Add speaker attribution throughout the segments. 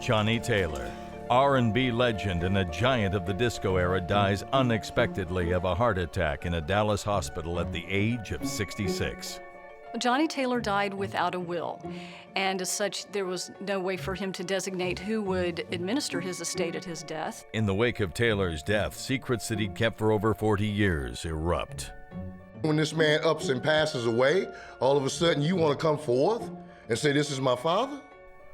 Speaker 1: Johnny Taylor, R&B legend and a giant of the disco era, dies unexpectedly of a heart attack in a Dallas hospital at the age of 66.
Speaker 2: Johnny Taylor died without a will, and as such, there was no way for him to designate who would administer his estate at his death.
Speaker 1: In the wake of Taylor's death, secrets that he'd kept for over 40 years erupt.
Speaker 3: When this man ups and passes away, all of a sudden you want to come forth and say, this is my father?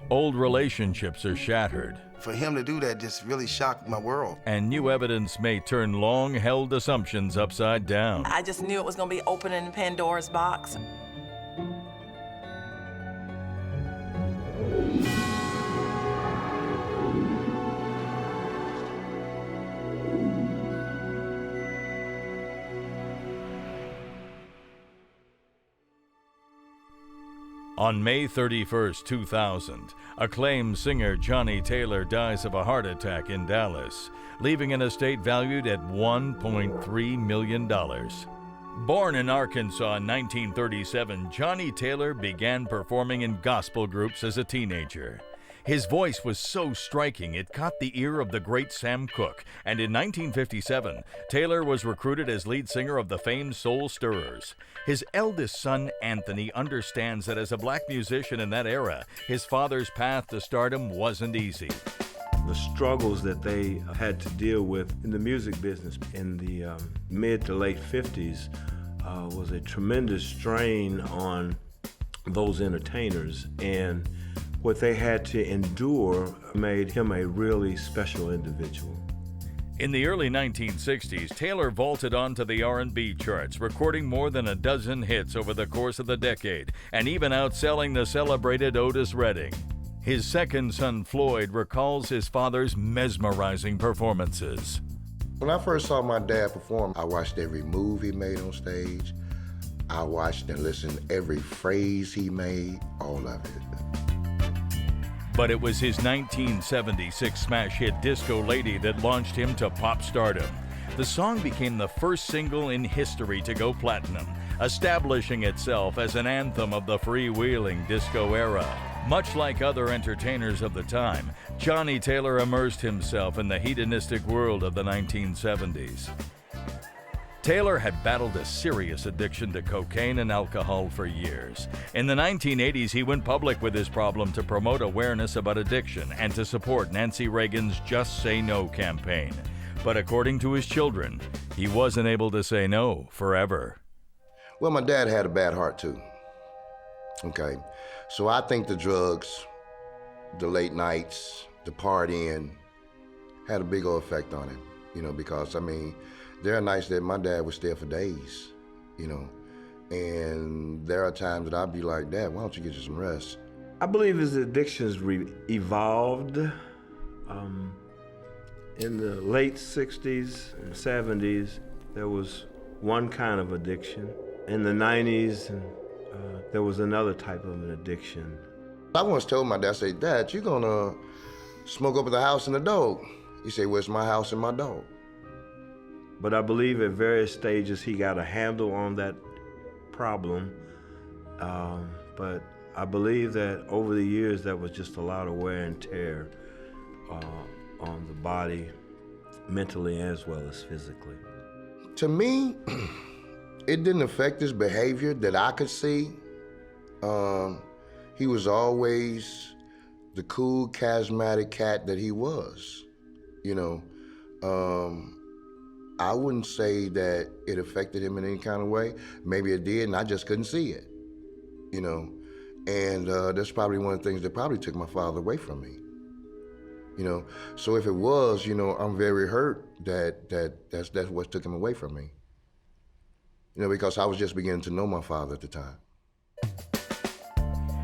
Speaker 1: Old relationships are shattered.
Speaker 4: For him to do that just really shocked my world.
Speaker 1: And new evidence may turn long-held assumptions upside down.
Speaker 5: I just knew it was going to be opening Pandora's box.
Speaker 1: On May 31st, 2000, acclaimed singer Johnny Taylor dies of a heart attack in Dallas, leaving an estate valued at $1.3 million. Born in Arkansas in 1937, Johnny Taylor began performing in gospel groups as a teenager. His voice was so striking it caught the ear of the great Sam Cooke, and in 1957, Taylor was recruited as lead singer of the famed Soul Stirrers. His eldest son, Anthony, understands that as a black musician in that era, his father's path to stardom wasn't easy.
Speaker 6: The struggles that they had to deal with in the music business in the mid to late 50s was a tremendous strain on those entertainers, and what they had to endure made him a really special individual.
Speaker 1: In the early 1960s, Taylor vaulted onto the R&B charts, recording more than a dozen hits over the course of the decade, and even outselling the celebrated Otis Redding. His second son, Floyd, recalls his father's mesmerizing performances.
Speaker 3: When I first saw my dad perform, I watched every move he made on stage. I watched and listened to every phrase he made, all of it.
Speaker 1: But it was his 1976 smash hit Disco Lady that launched him to pop stardom. The song became the first single in history to go platinum, establishing itself as an anthem of the freewheeling disco era. Much like other entertainers of the time, Johnny Taylor immersed himself in the hedonistic world of the 1970s. Taylor had battled a serious addiction to cocaine and alcohol for years. In the 1980s, he went public with his problem to promote awareness about addiction and to support Nancy Reagan's Just Say No campaign. But according to his children, he wasn't able to say no forever.
Speaker 3: Well, my dad had a bad heart too, okay? So I think the drugs, the late nights, the partying had a big old effect on him, because, there are nights that my dad would stay up for days, and there are times that I'd be like, Dad, why don't you get you some rest?
Speaker 6: I believe his addictions evolved in the late 60s and 70s. There was one kind of addiction. In the 90s, there was another type of an addiction.
Speaker 3: I once told my dad, I said, Dad, you're gonna smoke up at the house and the dog. He said, well, it's my house and my dog.
Speaker 6: But I believe at various stages he got a handle on that problem. But I believe that over the years there was just a lot of wear and tear on the body, mentally as well as physically.
Speaker 3: To me, it didn't affect his behavior that I could see. He was always the cool, charismatic cat that he was, I wouldn't say that it affected him in any kind of way. Maybe it did, and I just couldn't see it, And that's probably one of the things that probably took my father away from me, So if it was, I'm very hurt that's what took him away from me, because I was just beginning to know my father at the time.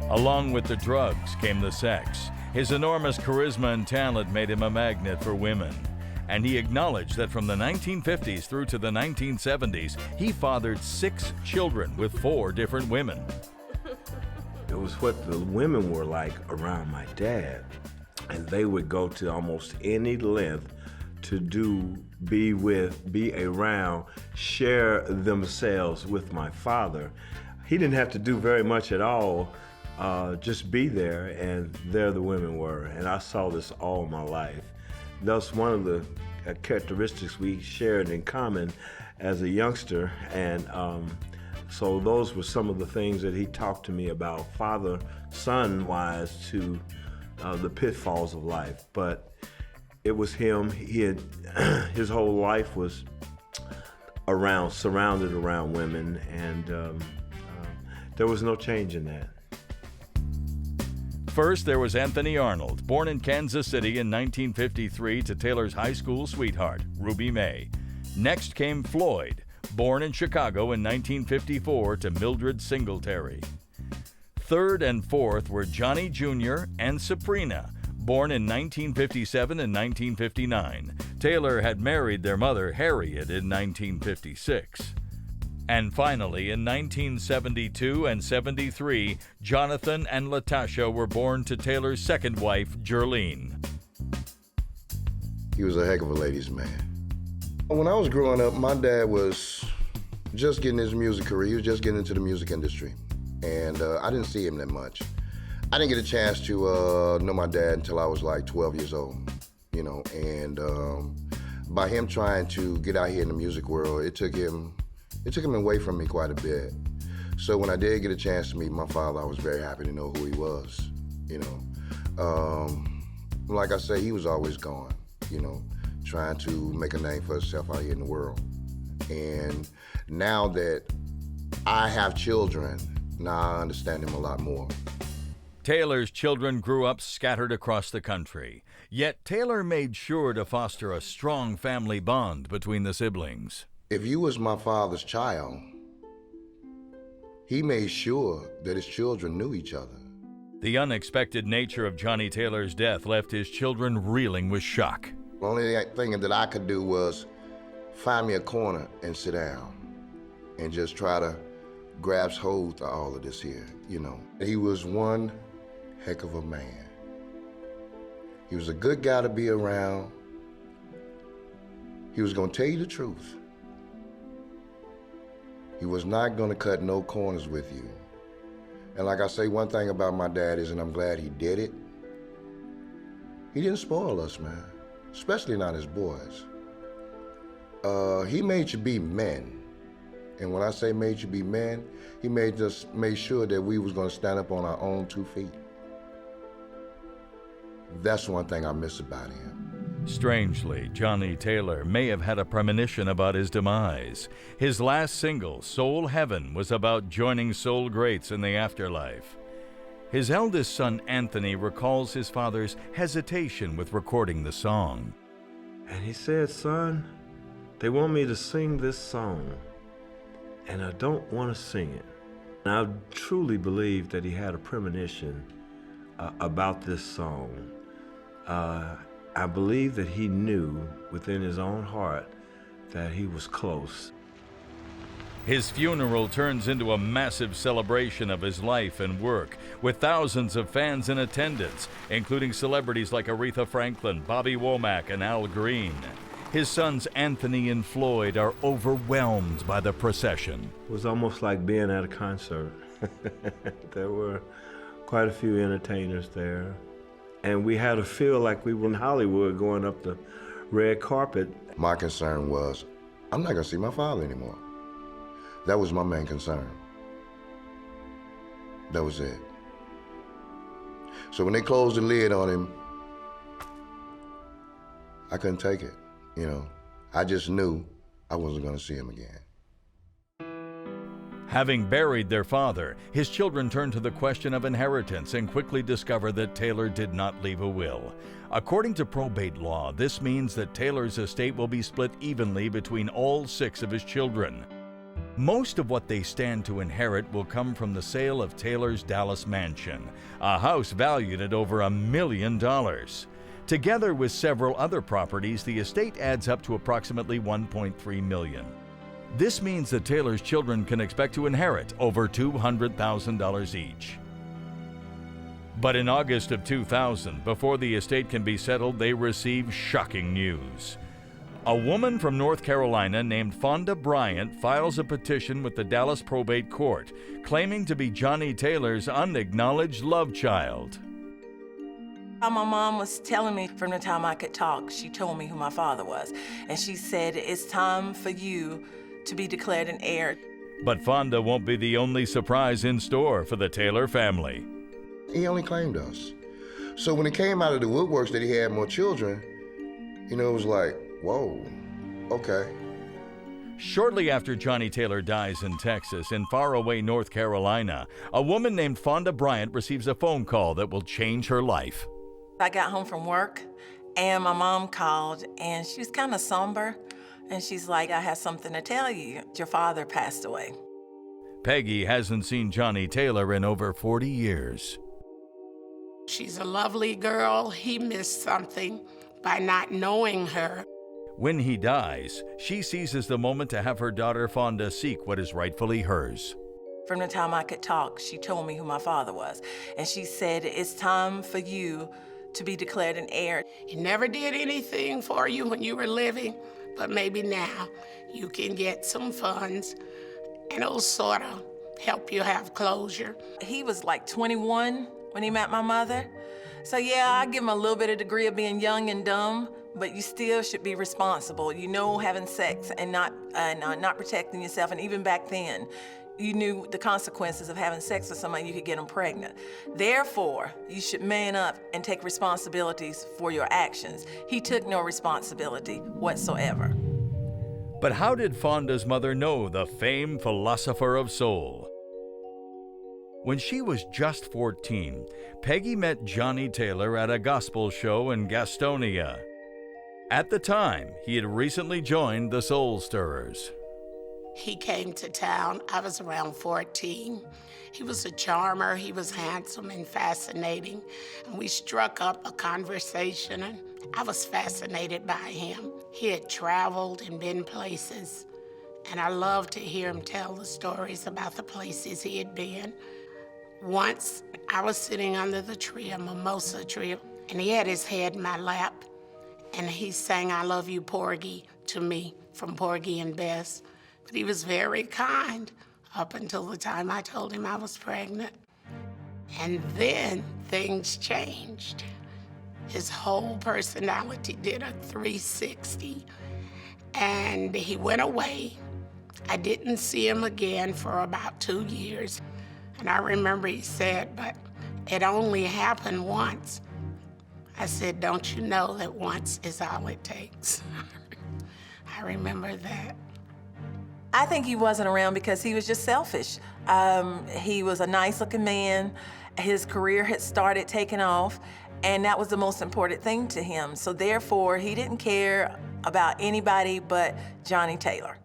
Speaker 1: Along with the drugs came the sex. His enormous charisma and talent made him a magnet for women. And he acknowledged that from the 1950s through to the 1970s, he fathered 6 children with 4 different women.
Speaker 6: It was what the women were like around my dad. And they would go to almost any length to be around, share themselves with my father. He didn't have to do very much at all just be there, and there the women were. And I saw this all my life. That's one of the characteristics we shared in common as a youngster, and so those were some of the things that he talked to me about, father-son wise, to the pitfalls of life. But it was him. He had his whole life was surrounded around women, and there was no change in that.
Speaker 1: First, there was Anthony Arnold, born in Kansas City in 1953 to Taylor's high school sweetheart, Ruby May. Next came Floyd, born in Chicago in 1954 to Mildred Singletary. Third and fourth were Johnny Jr. and Sabrina, born in 1957 and 1959. Taylor had married their mother, Harriet, in 1956. And finally, in 1972 and 73, Jonathan and Latasha were born to Taylor's second wife, Jerlene.
Speaker 3: He was a heck of a ladies' man. When I was growing up, my dad was just getting his music career. He was just getting into the music industry. And I didn't see him that much. I didn't get a chance to know my dad until I was like 12 years old, you know. And by him trying to get out here in the music world, it took him away from me quite a bit. So when I did get a chance to meet my father, I was very happy to know who he was, you know. Like I say, he was always gone, you know, trying to make a name for himself out here in the world. And now that I have children, now I understand him a lot more.
Speaker 1: Taylor's children grew up scattered across the country, yet Taylor made sure to foster a strong family bond between the siblings.
Speaker 3: If you was my father's child, he made sure that his children knew each other.
Speaker 1: The unexpected nature of Johnny Taylor's death left his children reeling with shock.
Speaker 3: The only thing that I could do was find me a corner and sit down and just try to grasp hold to all of this here, you know. He was one heck of a man. He was a good guy to be around. He was gonna tell you the truth. He was not gonna cut no corners with you. And like I say, one thing about my dad is, and I'm glad he did it, he didn't spoil us, man, especially not his boys. He made you be men. And when I say made you be men, he made sure that we was gonna stand up on our own 2 feet. That's one thing I miss about him.
Speaker 1: Strangely, Johnny Taylor may have had a premonition about his demise. His last single, Soul Heaven, was about joining soul greats in the afterlife. His eldest son, Anthony, recalls his father's hesitation with recording the song.
Speaker 6: And he said, "Son, they want me to sing this song, and I don't want to sing it." And I truly believe that he had a premonition about this song. I believe that he knew within his own heart that he was close.
Speaker 1: His funeral turns into a massive celebration of his life and work, with thousands of fans in attendance, including celebrities like Aretha Franklin, Bobby Womack, and Al Green. His sons Anthony and Floyd are overwhelmed by the procession.
Speaker 6: It was almost like being at a concert. There were quite a few entertainers there. And we had to feel like we were in Hollywood going up the red carpet.
Speaker 3: My concern was, I'm not gonna see my father anymore. That was my main concern. That was it. So when they closed the lid on him, I couldn't take it, you know. I just knew I wasn't gonna see him again.
Speaker 1: Having buried their father, his children turned to the question of inheritance and quickly discovered that Taylor did not leave a will. According to probate law, this means that Taylor's estate will be split evenly between all 6 of his children. Most of what they stand to inherit will come from the sale of Taylor's Dallas mansion, a house valued at over $1 million. Together with several other properties, the estate adds up to approximately $1.3 million. This means that Taylor's children can expect to inherit over $200,000 each. But in August of 2000, before the estate can be settled, they receive shocking news. A woman from North Carolina named Fonda Bryant files a petition with the Dallas Probate Court, claiming to be Johnny Taylor's unacknowledged love child.
Speaker 5: My mom was telling me from the time I could talk, she told me who my father was. And she said, it's time for you to be declared an heir.
Speaker 1: But Fonda won't be the only surprise in store for the Taylor family.
Speaker 3: He only claimed us. So when it came out of the woodworks that he had more children, it was like, whoa, okay.
Speaker 1: Shortly after Johnny Taylor dies in Texas, in faraway North Carolina, a woman named Fonda Bryant receives a phone call that will change her life.
Speaker 5: I got home from work, and my mom called, and she was kind of somber. And she's like, I have something to tell you. Your father passed away.
Speaker 1: Peggy hasn't seen Johnny Taylor in over 40 years.
Speaker 7: She's a lovely girl. He missed something by not knowing her.
Speaker 1: When he dies, she seizes the moment to have her daughter Fonda seek what is rightfully hers.
Speaker 5: From the time I could talk, she told me who my father was. And she said, it's time for you to be declared an heir.
Speaker 7: He never did anything for you when you were living, but maybe now you can get some funds and it'll sort of help you have closure.
Speaker 5: He was like 21 when he met my mother. So yeah, I give him a little bit of degree of being young and dumb, but you still should be responsible. Having sex and not protecting yourself. And even back then, you knew the consequences of having sex with somebody, you could get them pregnant. Therefore, you should man up and take responsibilities for your actions. He took no responsibility whatsoever.
Speaker 1: But how did Fonda's mother know the famed philosopher of soul? When she was just 14, Peggy met Johnny Taylor at a gospel show in Gastonia. At the time, he had recently joined the Soul Stirrers.
Speaker 7: He came to town. I was around 14. He was a charmer. He was handsome and fascinating. And we struck up a conversation, and I was fascinated by him. He had traveled and been places, and I loved to hear him tell the stories about the places he had been. Once, I was sitting under the tree, a mimosa tree, and he had his head in my lap, and he sang "I Love You, Porgy" to me from Porgy and Bess. But he was very kind up until the time I told him I was pregnant. And then things changed. His whole personality did a 360, and he went away. I didn't see him again for about 2 years. And I remember he said, but it only happened once. I said, don't you know that once is all it takes? I remember that.
Speaker 5: I think he wasn't around because he was just selfish. He was a nice-looking man. His career had started taking off, and that was the most important thing to him. So therefore, he didn't care about anybody but Johnny Taylor.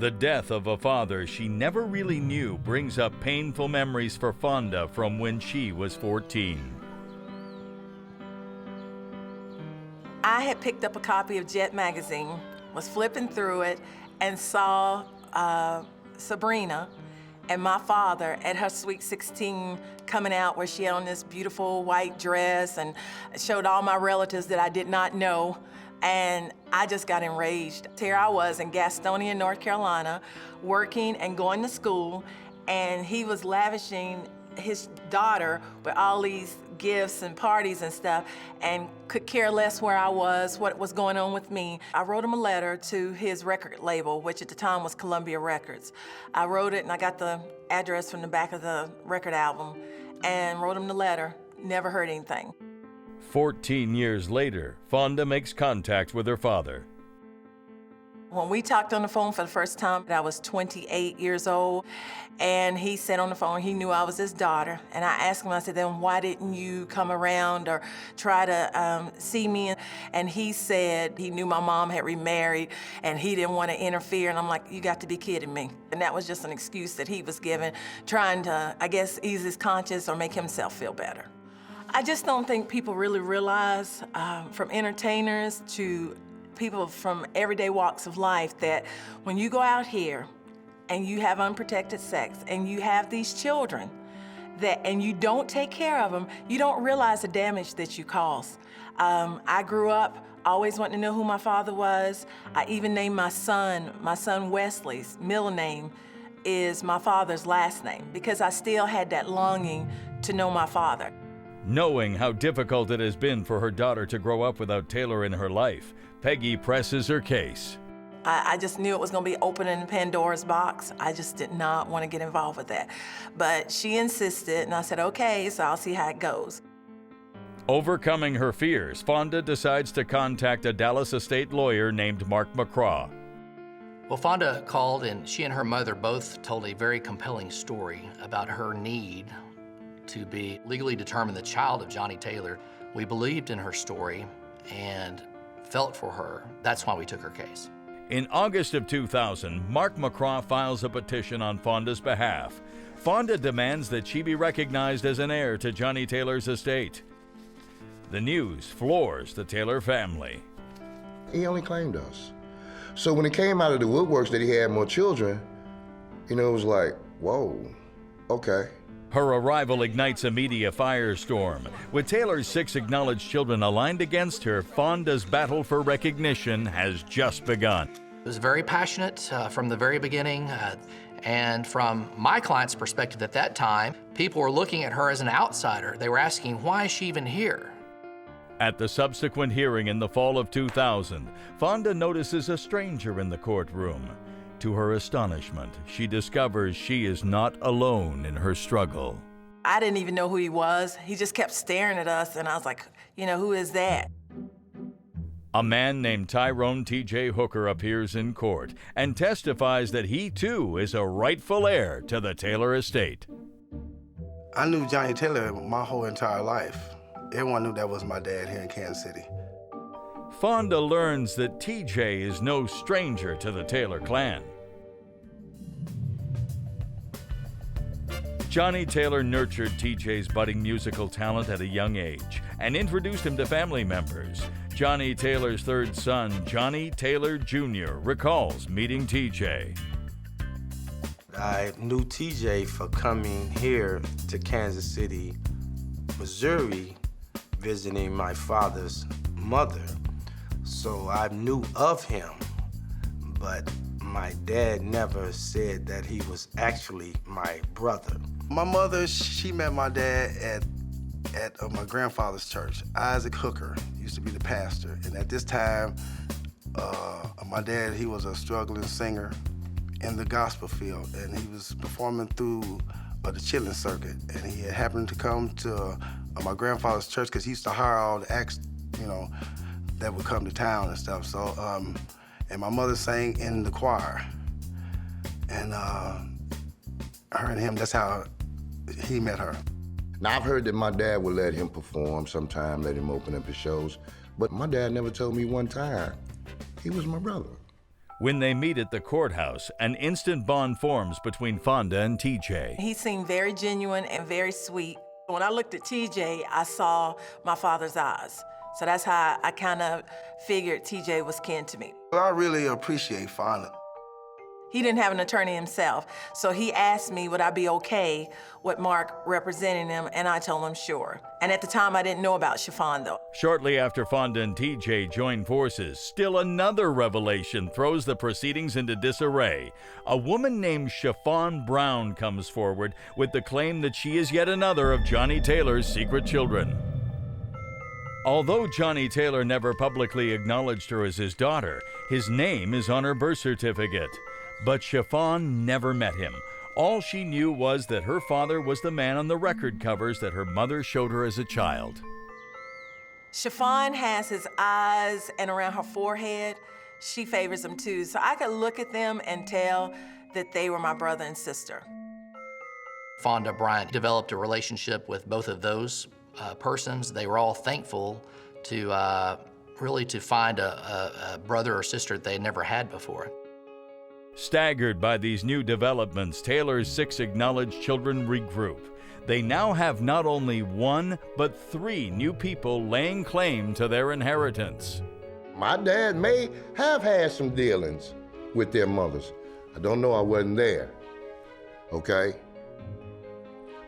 Speaker 1: The death of a father she never really knew brings up painful memories for Fonda from when she was 14.
Speaker 5: I had picked up a copy of Jet magazine, was flipping through it, and saw Sabrina and my father at her Sweet 16 coming out, where she had on this beautiful white dress and showed all my relatives that I did not know. And I just got enraged. Here I was in Gastonia, North Carolina, working and going to school, and he was lavishing his daughter with all these gifts and parties and stuff, and could care less where I was, what was going on with me. I wrote him a letter to his record label, which at the time was Columbia Records. I wrote it, and I got the address from the back of the record album, and wrote him the letter. Never heard anything.
Speaker 1: 14 years later, Fonda makes contact with her father.
Speaker 5: When we talked on the phone for the first time, I was 28 years old, and he said on the phone he knew I was his daughter. And I asked him, I said, then why didn't you come around or try to see me? And he said he knew my mom had remarried and he didn't want to interfere. And I'm like, you got to be kidding me. And that was just an excuse that he was given, trying to, I guess, ease his conscience or make himself feel better. I just don't think people really realize, from entertainers to people from everyday walks of life, that when you go out here and you have unprotected sex and you have these children and you don't take care of them, you don't realize the damage that you cause. I grew up always wanted to know who my father was. I even named my son Wesley's middle name is my father's last name because I still had that longing to know my father.
Speaker 1: Knowing how difficult it has been for her daughter to grow up without Taylor in her life, Peggy presses her case.
Speaker 5: I just knew it was going to be opening Pandora's box. I just did not want to get involved with that. But she insisted, and I said, okay, so I'll see how it goes.
Speaker 1: Overcoming her fears, Fonda decides to contact a Dallas estate lawyer named Mark McCraw.
Speaker 8: Well, Fonda called, and she and her mother both told a very compelling story about her need to be legally determined the child of Johnny Taylor. We believed in her story and felt for her. That's why we took her case.
Speaker 1: In August of 2000, Mark McCraw files a petition on Fonda's behalf. Fonda demands that she be recognized as an heir to Johnny Taylor's estate. The news floors the Taylor family.
Speaker 3: He only claimed us. So when it came out of the woodworks that he had more children, it was like, whoa, okay.
Speaker 1: Her arrival ignites a media firestorm. With Taylor's 6 acknowledged children aligned against her, Fonda's battle for recognition has just begun.
Speaker 8: It was very passionate from the very beginning. And from my client's perspective at that time, people were looking at her as an outsider. They were asking, why is she even here?
Speaker 1: At the subsequent hearing in the fall of 2000, Fonda notices a stranger in the courtroom. To her astonishment, she discovers she is not alone in her struggle.
Speaker 5: I didn't even know who he was. He just kept staring at us, and I was like, who is that?
Speaker 1: A man named Tyrone T.J. Hooker appears in court and testifies that he, too, is a rightful heir to the Taylor estate.
Speaker 4: I knew Johnny Taylor my whole entire life. Everyone knew that was my dad here in Kansas City.
Speaker 1: Fonda learns that T.J. is no stranger to the Taylor clan. Johnny Taylor nurtured T.J.'s budding musical talent at a young age and introduced him to family members. Johnny Taylor's third son, Johnny Taylor Jr., recalls meeting T.J.
Speaker 9: I knew T.J. for coming here to Kansas City, Missouri, visiting my father's mother. So I knew of him, but my dad never said that he was actually my brother.
Speaker 4: My mother, she met my dad at my grandfather's church. Isaac Hooker used to be the pastor. And at this time, my dad, he was a struggling singer in the gospel field, and he was performing through the chilling circuit. And he had happened to come to my grandfather's church because he used to hire all the acts, that would come to town and stuff. So, and my mother sang in the choir. And her and him, that's how he met her.
Speaker 3: Now, I've heard that my dad would let him perform sometime, let him open up his shows, but my dad never told me one time he was my brother.
Speaker 1: When they meet at the courthouse, an instant bond forms between Fonda and T.J.
Speaker 5: He seemed very genuine and very sweet. When I looked at T.J., I saw my father's eyes. So that's how I kind of figured T.J. was kin to me.
Speaker 4: I really appreciate Fonda.
Speaker 5: He didn't have an attorney himself, so he asked me would I be okay with Mark representing him, and I told him sure. And at the time, I didn't know about Chiffon, though.
Speaker 1: Shortly after Fonda and T.J. join forces, still another revelation throws the proceedings into disarray. A woman named Chiffon Brown comes forward with the claim that she is yet another of Johnny Taylor's secret children. Although Johnny Taylor never publicly acknowledged her as his daughter, his name is on her birth certificate. But Chiffon never met him. All she knew was that her father was the man on the record covers that her mother showed her as a child.
Speaker 5: Chiffon has his eyes and around her forehead. She favors them too. So I could look at them and tell that they were my brother and sister.
Speaker 8: Fonda Bryant developed a relationship with both of those persons. They were all thankful to really to find a brother or sister that they had never had before.
Speaker 1: Staggered by these new developments, Taylor's 6 acknowledged children regroup. They now have not only 1, but 3 new people laying claim to their inheritance.
Speaker 3: My dad may have had some dealings with their mothers. I don't know, I wasn't there, okay?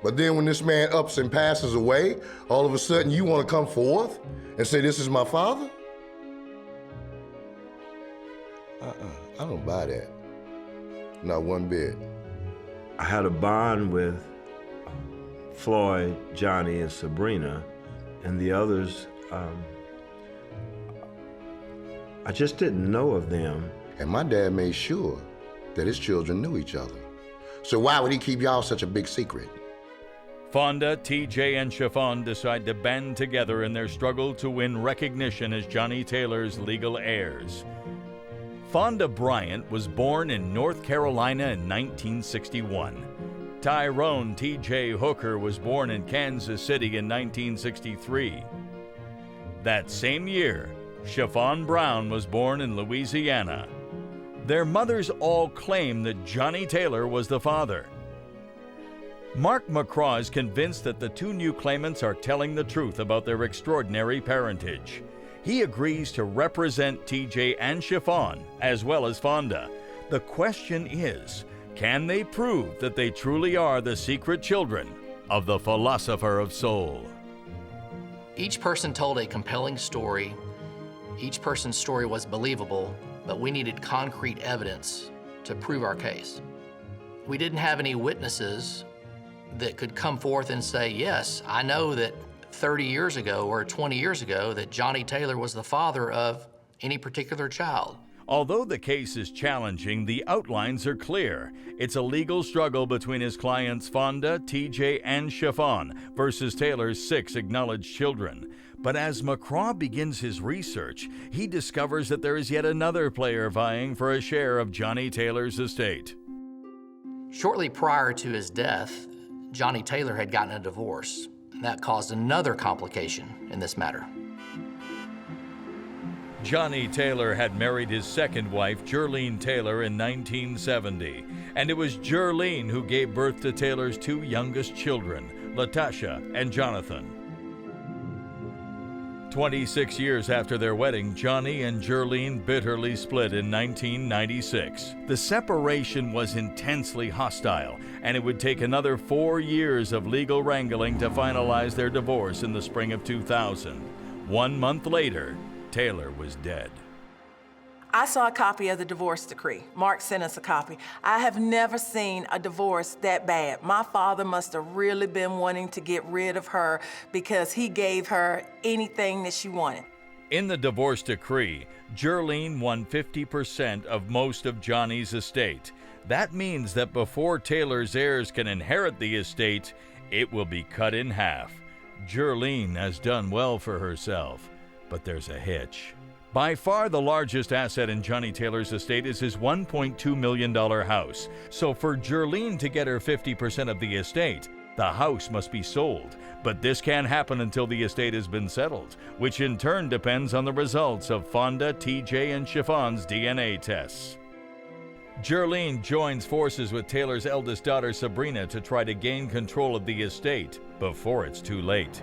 Speaker 3: But then when this man ups and passes away, all of a sudden you want to come forth and say, this is my father? I don't buy that. Not one bit.
Speaker 6: I had a bond with Floyd, Johnny, and Sabrina, and the others, I just didn't know of them.
Speaker 3: And my dad made sure that his children knew each other. So why would he keep y'all such a big secret?
Speaker 1: Fonda, TJ, and Chiffon decide to band together in their struggle to win recognition as Johnny Taylor's legal heirs. Fonda Bryant was born in North Carolina in 1961. Tyrone T.J. Hooker was born in Kansas City in 1963. That same year, Chiffon Brown was born in Louisiana. Their mothers all claim that Johnny Taylor was the father. Mark McCraw is convinced that the two new claimants are telling the truth about their extraordinary parentage. He agrees to represent TJ and Chiffon, as well as Fonda. The question is, can they prove that they truly are the secret children of the philosopher of soul?
Speaker 8: Each person told a compelling story. Each person's story was believable, but we needed concrete evidence to prove our case. We didn't have any witnesses that could come forth and say, yes, I know that 30 years ago or 20 years ago that Johnny Taylor was the father of any particular child.
Speaker 1: Although the case is challenging, the outlines are clear. It's a legal struggle between his clients Fonda, TJ, and Chiffon versus Taylor's 6 acknowledged children. But as McCraw begins his research, he discovers that there is yet another player vying for a share of Johnny Taylor's estate.
Speaker 8: Shortly prior to his death, Johnny Taylor had gotten a divorce, and that caused another complication in this matter.
Speaker 1: Johnny Taylor had married his second wife, Jerlene Taylor, in 1970, and it was Jerlene who gave birth to Taylor's 2 youngest children, Latasha and Jonathan. 26 years after their wedding, Johnny and Jerlene bitterly split in 1996. The separation was intensely hostile, and it would take another 4 years of legal wrangling to finalize their divorce in the spring of 2000. 1 month later, Taylor was dead.
Speaker 5: I saw a copy of the divorce decree. Mark sent us a copy. I have never seen a divorce that bad. My father must have really been wanting to get rid of her because he gave her anything that she wanted.
Speaker 1: In the divorce decree, Jerlene won 50% of most of Johnny's estate. That means that before Taylor's heirs can inherit the estate, it will be cut in half. Jerlene has done well for herself, but there's a hitch. By far the largest asset in Johnny Taylor's estate is his $1.2 million house. So for Jerlene to get her 50% of the estate, the house must be sold. But this can't happen until the estate has been settled, which in turn depends on the results of Fonda, TJ, and Chiffon's DNA tests. Jerlene joins forces with Taylor's eldest daughter Sabrina to try to gain control of the estate before it's too late.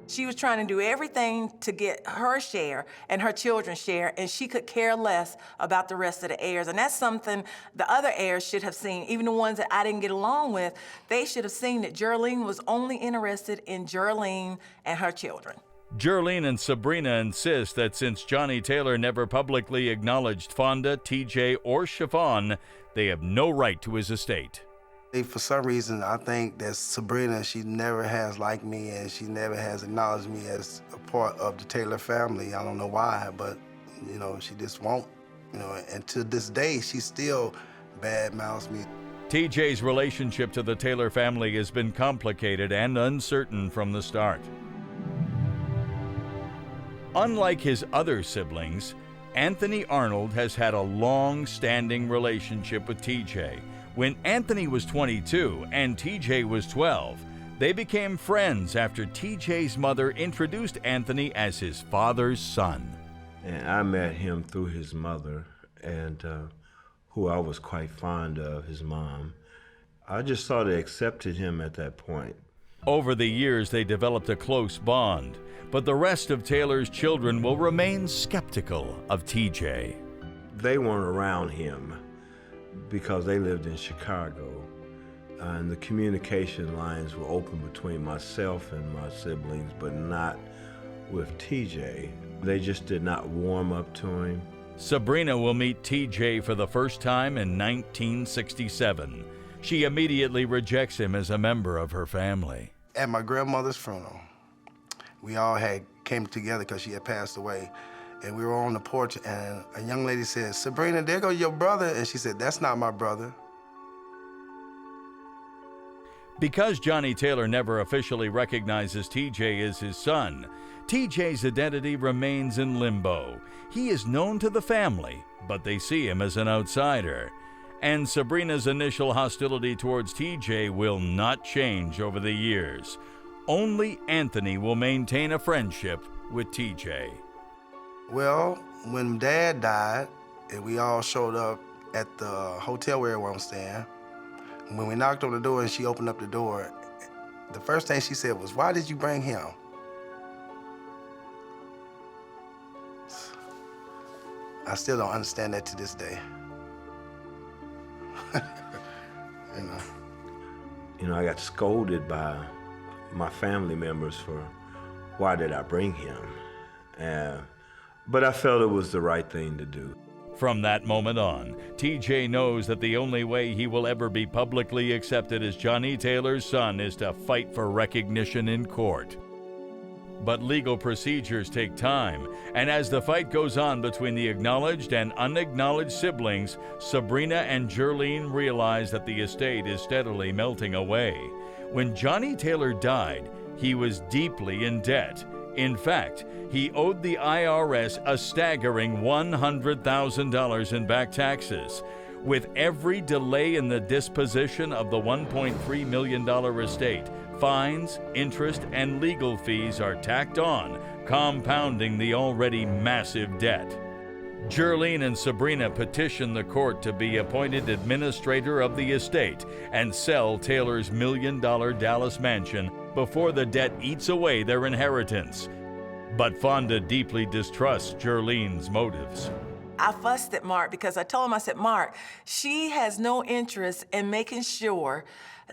Speaker 5: She was trying to do everything to get her share and her children's share, and she could care less about the rest of the heirs. And that's something the other heirs should have seen, even the ones that I didn't get along with. They should have seen that Jerlene was only interested in Jerlene and her children.
Speaker 1: Jerlene and Sabrina insist that since Johnny Taylor never publicly acknowledged Fonda, TJ, or Chiffon, they have no right to his estate.
Speaker 4: For some reason, I think that Sabrina, she never has liked me and she never has acknowledged me as a part of the Taylor family. I don't know why, but, she just won't. And to this day, she still badmouths me.
Speaker 1: TJ's relationship to the Taylor family has been complicated and uncertain from the start. Unlike his other siblings, Anthony Arnold has had a long-standing relationship with TJ. When Anthony was 22 and TJ was 12, they became friends after TJ's mother introduced Anthony as his father's son.
Speaker 6: And I met him through his mother, and who I was quite fond of, his mom. I just sort of accepted him at that point.
Speaker 1: Over the years, they developed a close bond, but the rest of Taylor's children will remain skeptical of TJ.
Speaker 6: They weren't around him because they lived in Chicago, and the communication lines were open between myself and my siblings, but not with TJ. They just did not warm up to him.
Speaker 1: Sabrina will meet TJ for the first time in 1967. She immediately rejects him as a member of her family.
Speaker 4: At my grandmother's funeral, we all came together because she had passed away. And we were on the porch, and a young lady said, "Sabrina, there goes your brother." And she said, "That's not my brother."
Speaker 1: Because Johnny Taylor never officially recognizes TJ as his son, TJ's identity remains in limbo. He is known to the family, but they see him as an outsider. And Sabrina's initial hostility towards TJ will not change over the years. Only Anthony will maintain a friendship with TJ.
Speaker 4: Well, when Dad died, and we all showed up at the hotel where everyone was staying, when we knocked on the door and she opened up the door, the first thing she said was, "Why did you bring him?" I still don't understand that to this day.
Speaker 6: You know, I got scolded by my family members for why did I bring him? But I felt it was the right thing to do.
Speaker 1: From that moment on, TJ knows that the only way he will ever be publicly accepted as Johnny Taylor's son is to fight for recognition in court. But legal procedures take time, and as the fight goes on between the acknowledged and unacknowledged siblings, Sabrina and Jerlene realize that the estate is steadily melting away. When Johnny Taylor died, he was deeply in debt. In fact, he owed the IRS a staggering $100,000 in back taxes. With every delay in the disposition of the $1.3 million estate, fines, interest, and legal fees are tacked on, compounding the already massive debt. Jerlene and Sabrina petition the court to be appointed administrator of the estate and sell Taylor's $1 million Dallas mansion before the debt eats away their inheritance. But Fonda deeply distrusts Jerlene's motives.
Speaker 5: I fussed at Mark because I told him, I said, "Mark, she has no interest in making sure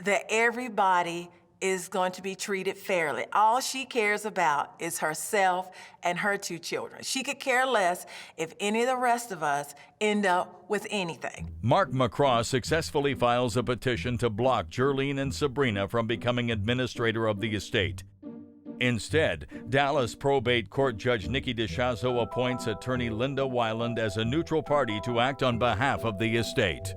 Speaker 5: that everybody is going to be treated fairly. All she cares about is herself and her 2 children. She could care less if any of the rest of us end up with anything."
Speaker 1: Mark McCraw successfully files a petition to block Jerlene and Sabrina from becoming administrator of the estate. Instead, Dallas Probate Court Judge Nikki DeShazo appoints attorney Linda Weiland as a neutral party to act on behalf of the estate.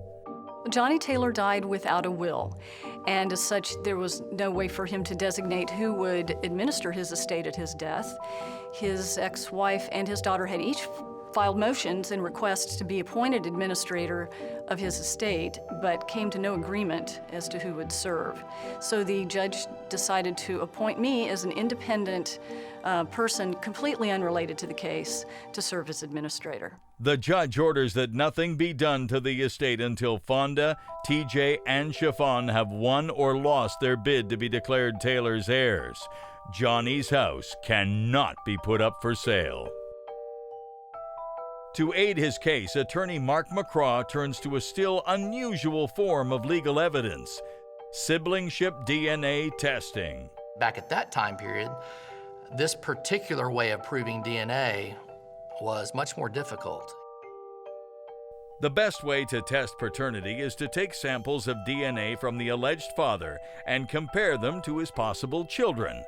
Speaker 2: Johnny Taylor died without a will, and as such, there was no way for him to designate who would administer his estate at his death. His ex-wife and his daughter had each filed motions and requests to be appointed administrator of his estate, but came to no agreement as to who would serve. So the judge decided to appoint me as an independent person completely unrelated to the case to serve as administrator.
Speaker 1: The judge orders that nothing be done to the estate until Fonda, TJ, and Chiffon have won or lost their bid to be declared Taylor's heirs. Johnny's house cannot be put up for sale. To aid his case, attorney Mark McCraw turns to a still unusual form of legal evidence: siblingship DNA testing.
Speaker 8: Back at that time period, this particular way of proving DNA was much more difficult.
Speaker 1: The best way to test paternity is to take samples of DNA from the alleged father and compare them to his possible children.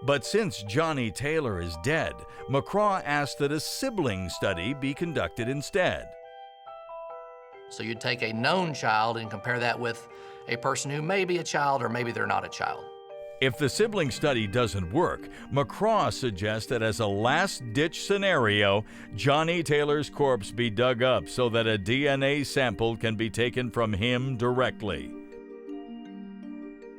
Speaker 1: But since Johnny Taylor is dead, McCraw asked that a sibling study be conducted instead.
Speaker 8: So you'd take a known child and compare that with a person who may be a child or maybe they're not a child.
Speaker 1: If the sibling study doesn't work, McCraw suggests that as a last-ditch scenario, Johnny Taylor's corpse be dug up so that a DNA sample can be taken from him directly.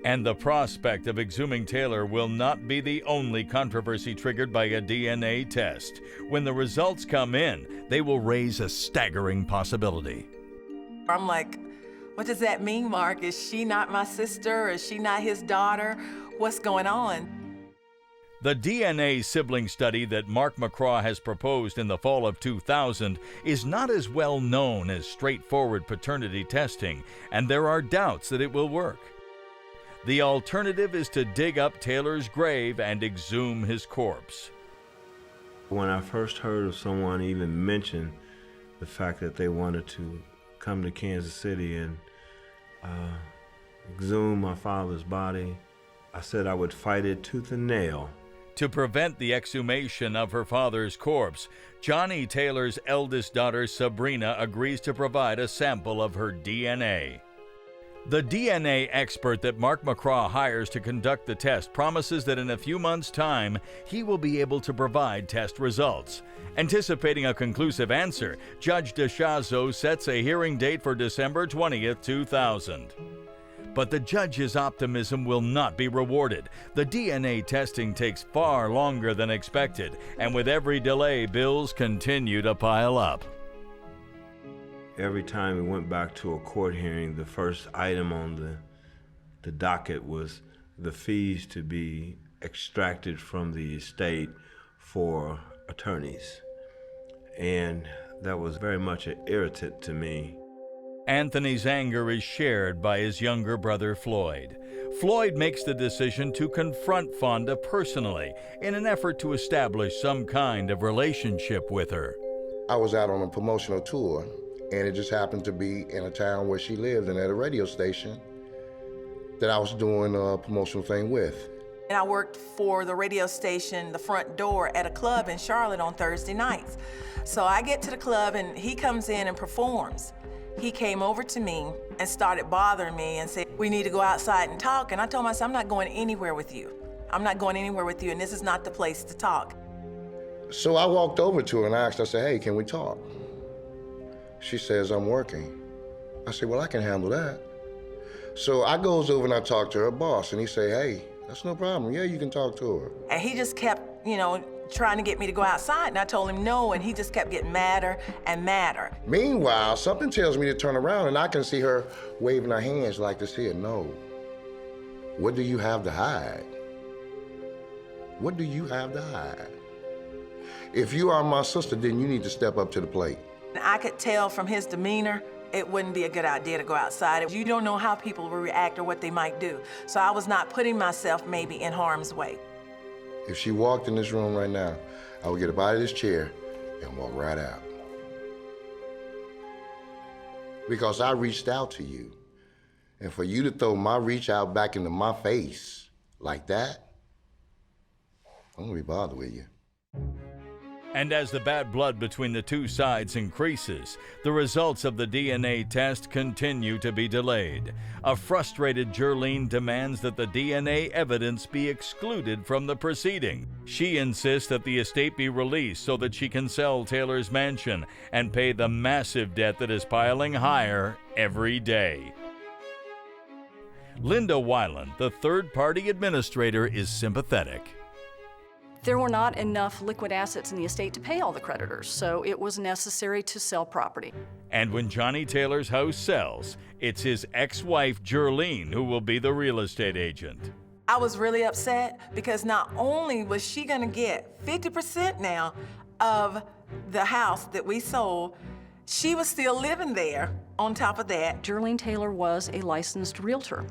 Speaker 1: And the prospect of exhuming Taylor will not be the only controversy triggered by a DNA test. When the results come in, they will raise a staggering possibility.
Speaker 5: I'm like, what does that mean, Mark? Is she not my sister? Is she not his daughter? What's going on?
Speaker 1: The DNA sibling study that Mark McCraw has proposed in the fall of 2000 is not as well known as straightforward paternity testing, and there are doubts that it will work. The alternative is to dig up Taylor's grave and exhume his corpse.
Speaker 6: When I first heard of someone even mention the fact that they wanted to come to Kansas City and exhume my father's body, I said I would fight it tooth and nail.
Speaker 1: To prevent the exhumation of her father's corpse, Johnnie Taylor's eldest daughter, Sabrina, agrees to provide a sample of her DNA. The DNA expert that Mark McCraw hires to conduct the test promises that in a few months' time, he will be able to provide test results. Anticipating a conclusive answer, Judge DeShazo sets a hearing date for December 20th, 2000. But the judge's optimism will not be rewarded. The DNA testing takes far longer than expected, and with every delay, bills continue to pile up.
Speaker 6: Every time we went back to a court hearing, the first item on the docket was the fees to be extracted from the estate for attorneys. And that was very much an irritant to me.
Speaker 1: Anthony's anger is shared by his younger brother, Floyd. Floyd makes the decision to confront Fonda personally in an effort to establish some kind of relationship with her.
Speaker 3: I was out on a promotional tour, and it just happened to be in a town where she lived and at a radio station that I was doing a promotional thing with.
Speaker 5: And I worked for the radio station, the front door at a club in Charlotte on Thursday nights. So I get to the club and he comes in and performs. He came over to me and started bothering me and said, "We need to go outside and talk." And I told myself, "I'm not going anywhere with you. I'm not going anywhere with you, and this is not the place to talk."
Speaker 3: So I walked over to her and asked, I said, "Hey, can we talk?" She says, "I'm working." I said, "Well, I can handle that." So I goes over and I talk to her boss, and he say, "Hey, that's no problem. Yeah, you can talk to her."
Speaker 5: And he just kept, trying to get me to go outside, and I told him no, and he just kept getting madder and madder.
Speaker 3: Meanwhile, something tells me to turn around, and I can see her waving her hands like this here. No. What do you have to hide? What do you have to hide? If you are my sister, then you need to step up to the plate.
Speaker 5: I could tell from his demeanor, it wouldn't be a good idea to go outside. You don't know how people will react or what they might do. So I was not putting myself maybe in harm's way.
Speaker 3: If she walked in this room right now, I would get up out of this chair and walk right out. Because I reached out to you. And for you to throw my reach out back into my face like that, I'm gonna be bothered with you.
Speaker 1: And as the bad blood between the two sides increases, the results of the DNA test continue to be delayed. A frustrated Jerlene demands that the DNA evidence be excluded from the proceeding. She insists that the estate be released so that she can sell Taylor's mansion and pay the massive debt that is piling higher every day. Linda Weiland, the third-party administrator, is sympathetic.
Speaker 2: There were not enough liquid assets in the estate to pay all the creditors, so it was necessary to sell property.
Speaker 1: And when Johnnie Taylor's house sells, it's his ex-wife, Jerlene, who will be the real estate agent.
Speaker 5: I was really upset because not only was she gonna get 50% now of the house that we sold, she was still living there on top of that.
Speaker 2: Jerlene Taylor was a licensed realtor,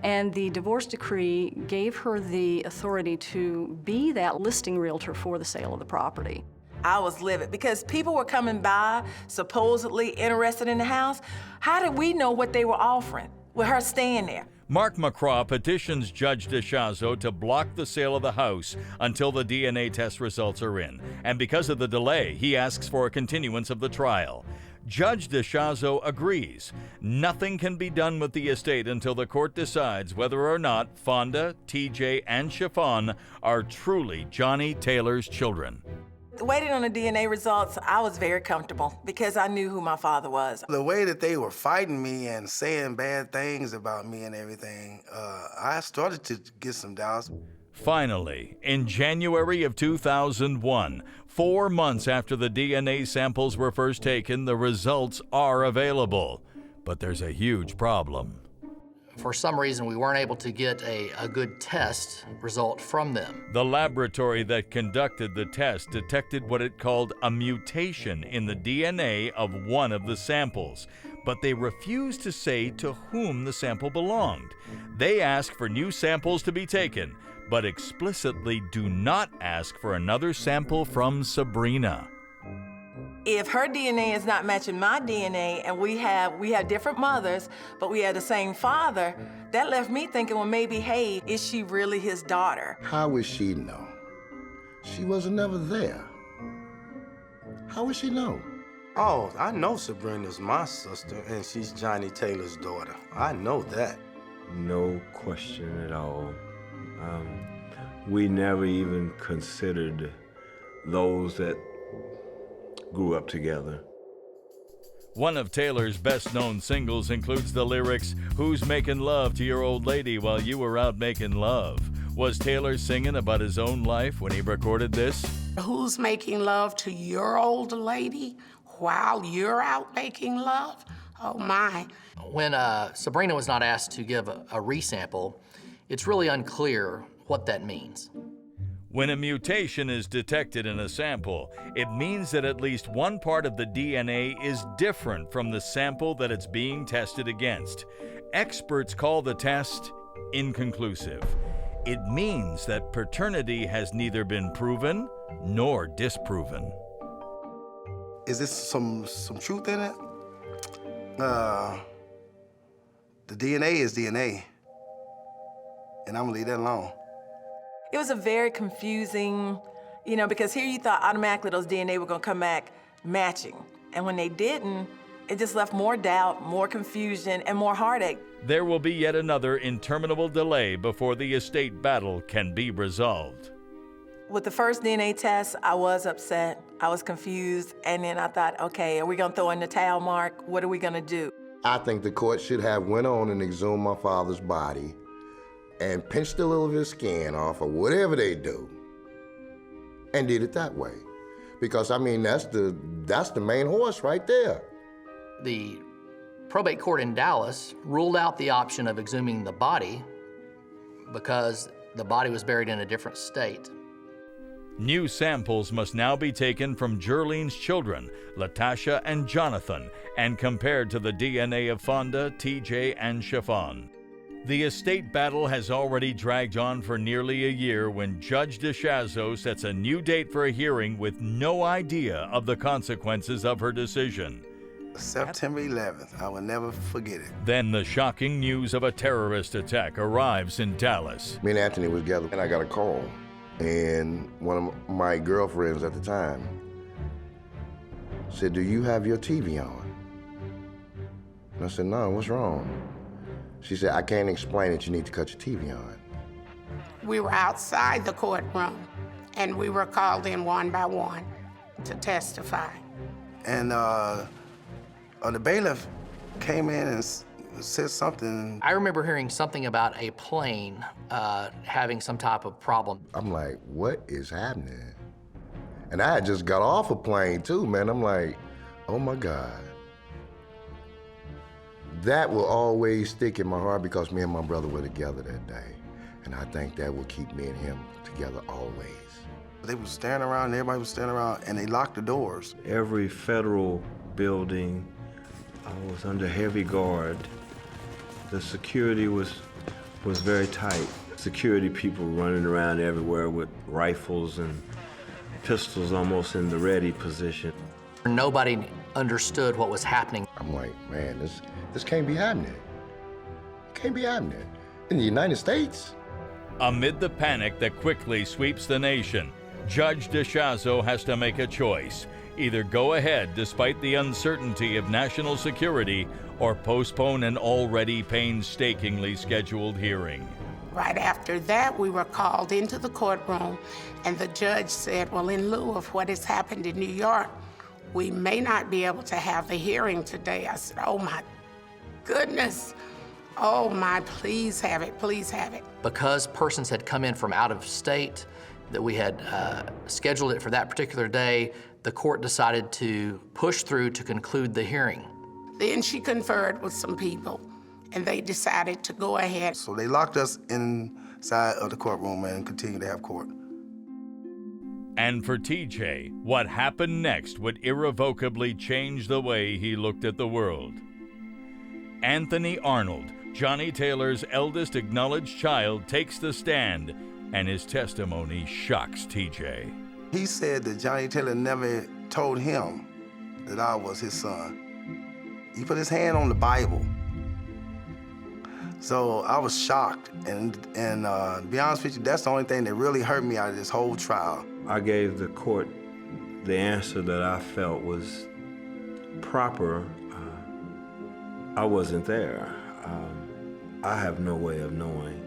Speaker 2: and the divorce decree gave her the authority to be that listing realtor for the sale of the property.
Speaker 5: I was livid because people were coming by, supposedly interested in the house. How did we know what they were offering with her staying there?
Speaker 1: Mark McCraw petitions Judge DeShazo to block the sale of the house until the DNA test results are in. And because of the delay, he asks for a continuance of the trial. Judge DeShazo agrees. Nothing can be done with the estate until the court decides whether or not Fonda, TJ, and Chiffon are truly Johnnie Taylor's children.
Speaker 5: Waiting on the DNA results, I was very comfortable because I knew who my father was.
Speaker 4: The way that they were fighting me and saying bad things about me and everything, I started to get some doubts.
Speaker 1: Finally, in January of 2001, 4 months after the DNA samples were first taken, the results are available. But there's a huge problem.
Speaker 8: For some reason, we weren't able to get a good test result from them.
Speaker 1: The laboratory that conducted the test detected what it called a mutation in the DNA of one of the samples, but they refused to say to whom the sample belonged. They asked for new samples to be taken, but explicitly do not ask for another sample from Sabrina.
Speaker 5: If her DNA is not matching my DNA and we have different mothers, but we have the same father, that left me thinking, well, maybe, hey, is she really his daughter?
Speaker 3: How would she know? She wasn't never there. How would she know?
Speaker 9: Oh, I know Sabrina's my sister, and she's Johnny Taylor's daughter. I know that.
Speaker 6: No question at all. We never even considered those that grew up together.
Speaker 1: One of Taylor's best-known singles includes the lyrics, "Who's making love to your old lady while you were out making love?" Was Taylor singing about his own life when he recorded this?
Speaker 7: Who's making love to your old lady while you're out making love? Oh, my.
Speaker 8: When Sabrina was not asked to give a resample, it's really unclear what that means.
Speaker 1: When a mutation is detected in a sample, it means that at least one part of the DNA is different from the sample that it's being tested against. Experts call the test inconclusive. It means that paternity has neither been proven nor disproven.
Speaker 4: Is this some truth in it? The DNA is DNA, and I'm gonna leave that alone.
Speaker 5: It was a very confusing, because here you thought automatically those DNA were gonna come back matching. And when they didn't, it just left more doubt, more confusion, and more heartache.
Speaker 1: There will be yet another interminable delay before the estate battle can be resolved.
Speaker 5: With the first DNA test, I was upset, I was confused, and then I thought, okay, are we gonna throw in the towel, Mark? What are we gonna do?
Speaker 3: I think the court should have went on and exhumed my father's body and pinched a little of his skin off or whatever they do and did it that way. Because, I mean, that's the main horse right there.
Speaker 8: The probate court in Dallas ruled out the option of exhuming the body because the body was buried in a different state.
Speaker 1: New samples must now be taken from Jerlene's children, Latasha and Jonathan, and compared to the DNA of Fonda, TJ, and Chiffon. The estate battle has already dragged on for nearly a year when Judge DeShazo sets a new date for a hearing with no idea of the consequences of her decision.
Speaker 4: September 11th, I will never forget it.
Speaker 1: Then the shocking news of a terrorist attack arrives in Dallas.
Speaker 3: Me and Anthony was together, and I got a call. And one of my girlfriends at the time said, "Do you have your TV on?" And I said, "No, what's wrong?" She said, "I can't explain it, you need to cut your TV on."
Speaker 7: We were outside the courtroom, and we were called in one by one to testify.
Speaker 4: And the bailiff came in and said something.
Speaker 8: I remember hearing something about a plane having some type of problem.
Speaker 3: I'm like, what is happening? And I had just got off a plane too, man. I'm like, oh my God. That will always stick in my heart because me and my brother were together that day. And I think that will keep me and him together always.
Speaker 4: They were standing around, and everybody was standing around, and they locked the doors.
Speaker 6: Every federal building was under heavy guard. The security was very tight. Security people running around everywhere with rifles and pistols almost in the ready position.
Speaker 8: Nobody understood what was happening.
Speaker 3: I'm like, man, this can't be happening. It can't be happening. In the United States?
Speaker 1: Amid the panic that quickly sweeps the nation, Judge DeShazo has to make a choice. Either go ahead despite the uncertainty of national security or postpone an already painstakingly scheduled hearing.
Speaker 7: Right after that, we were called into the courtroom, and the judge said, well, in lieu of what has happened in New York, we may not be able to have the hearing today. I said, oh my goodness. Oh my, please have it, please have it.
Speaker 8: Because persons had come in from out of state, that we had scheduled it for that particular day, the court decided to push through to conclude the hearing.
Speaker 7: Then she conferred with some people, and they decided to go ahead.
Speaker 4: So they locked us inside of the courtroom and continued to have court.
Speaker 1: And for TJ, what happened next would irrevocably change the way he looked at the world. Anthony Arnold, Johnny Taylor's eldest acknowledged child, takes the stand and his testimony shocks TJ.
Speaker 4: He said that Johnny Taylor never told him that I was his son. He put his hand on the Bible. So I was shocked, and to be honest with you, that's the only thing that really hurt me out of this whole trial.
Speaker 6: I gave the court the answer that I felt was proper. I wasn't there. I have no way of knowing.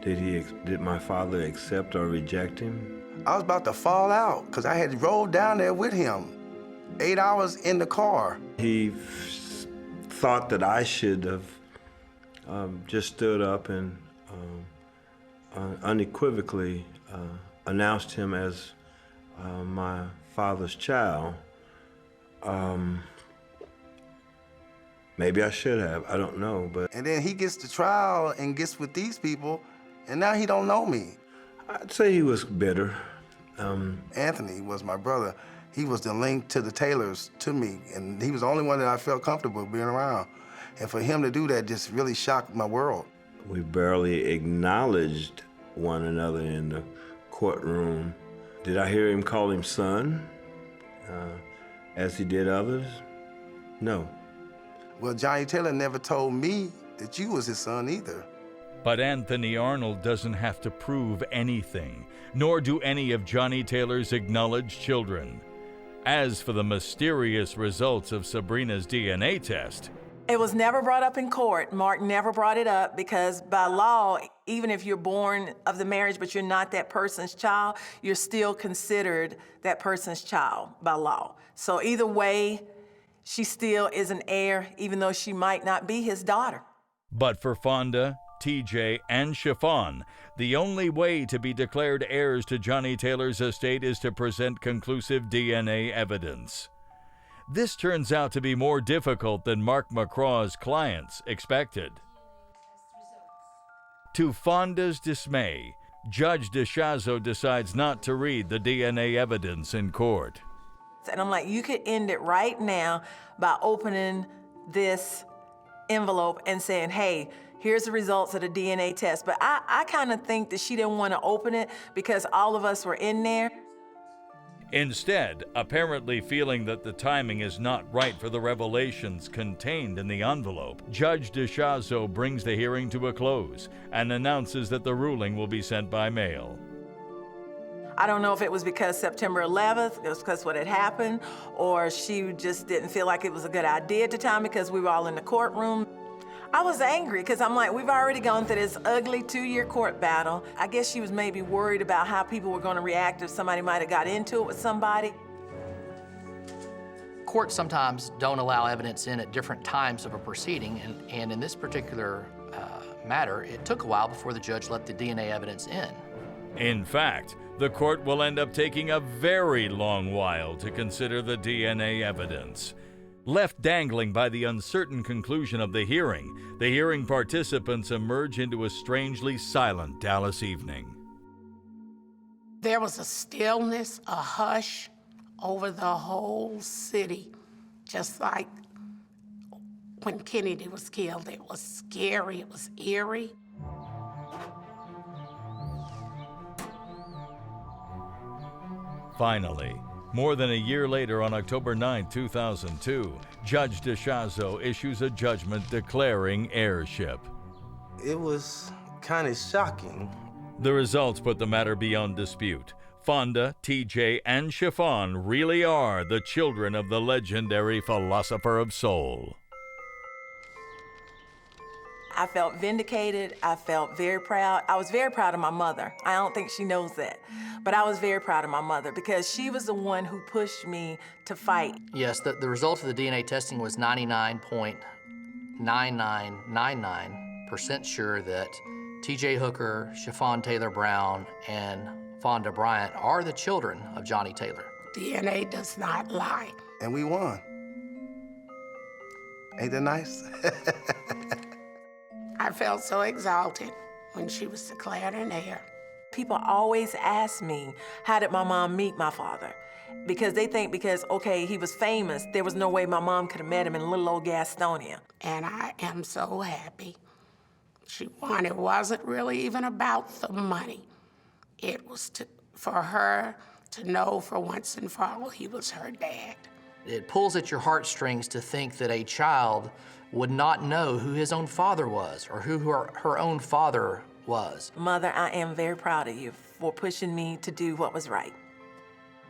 Speaker 6: Did my father accept or reject him?
Speaker 4: I was about to fall out because I had rolled down there with him, 8 hours in the car.
Speaker 6: He thought that I should have just stood up and unequivocally announced him as my father's child. Maybe I should have, I don't know, but.
Speaker 4: And then he gets to trial and gets with these people, and now he don't know me.
Speaker 6: I'd say he was bitter.
Speaker 4: Anthony was my brother. He was the link to the Taylors to me, and he was the only one that I felt comfortable being around. And for him to do that just really shocked my world.
Speaker 6: We barely acknowledged one another in the courtroom. Did I hear him call him son, as he did others? No.
Speaker 4: Well, Johnny Taylor never told me that you was his son either.
Speaker 1: But Anthony Arnold doesn't have to prove anything, nor do any of Johnny Taylor's acknowledged children. As for the mysterious results of Sabrina's DNA test,
Speaker 5: it was never brought up in court. Mark never brought it up because by law, even if you're born of the marriage but you're not that person's child, you're still considered that person's child by law. So either way, she still is an heir, even though she might not be his daughter.
Speaker 1: But for Fonda, TJ, and Chiffon, the only way to be declared heirs to Johnny Taylor's estate is to present conclusive DNA evidence. This turns out to be more difficult than Mark McCraw's clients expected. To Fonda's dismay, Judge DeShazo decides not to read the DNA evidence in court.
Speaker 5: And I'm like, you could end it right now by opening this envelope and saying, hey, here's the results of the DNA test. But I kind of think that she didn't want to open it because all of us were in there.
Speaker 1: Instead, apparently feeling that the timing is not right for the revelations contained in the envelope, Judge DeShazo brings the hearing to a close and announces that the ruling will be sent by mail.
Speaker 5: I don't know if it was because September 11th, it was because what had happened, or she just didn't feel like it was a good idea at the time because we were all in the courtroom. I was angry because I'm like, we've already gone through this ugly 2-year court battle. I guess she was maybe worried about how people were going to react if somebody might have got into it with somebody.
Speaker 8: Courts sometimes don't allow evidence in at different times of a proceeding, and in this particular matter, it took a while before the judge let the DNA evidence in.
Speaker 1: In fact, the court will end up taking a very long while to consider the DNA evidence. Left dangling by the uncertain conclusion of the hearing participants emerge into a strangely silent Dallas evening.
Speaker 7: There was a stillness, a hush over the whole city, just like when Kennedy was killed. It was scary, it was eerie.
Speaker 1: Finally, more than a year later, on October 9, 2002, Judge DeShazo issues a judgment declaring heirship.
Speaker 9: It was kind of shocking.
Speaker 1: The results put the matter beyond dispute. Fonda, TJ, and Chiffon really are the children of the legendary philosopher of soul.
Speaker 5: I felt vindicated. I felt very proud. I was very proud of my mother. I don't think she knows that. But I was very proud of my mother because she was the one who pushed me to fight.
Speaker 8: Yes, the result of the DNA testing was 99.9999% sure that TJ Hooker, Chiffon Taylor Brown, and Fonda Bryant are the children of Johnny Taylor.
Speaker 7: DNA does not lie.
Speaker 4: And we won. Ain't that nice?
Speaker 7: I felt so exalted when she was declared an heir.
Speaker 5: People always ask me, how did my mom meet my father? Because they think okay, he was famous, there was no way my mom could have met him in little old Gastonia.
Speaker 7: And I am so happy she wanted wasn't really even about the money. It was for her to know for once and for all he was her dad.
Speaker 8: It pulls at your heartstrings to think that a child would not know who his own father was or who her own father was.
Speaker 5: Mother, I am very proud of you for pushing me to do what was right.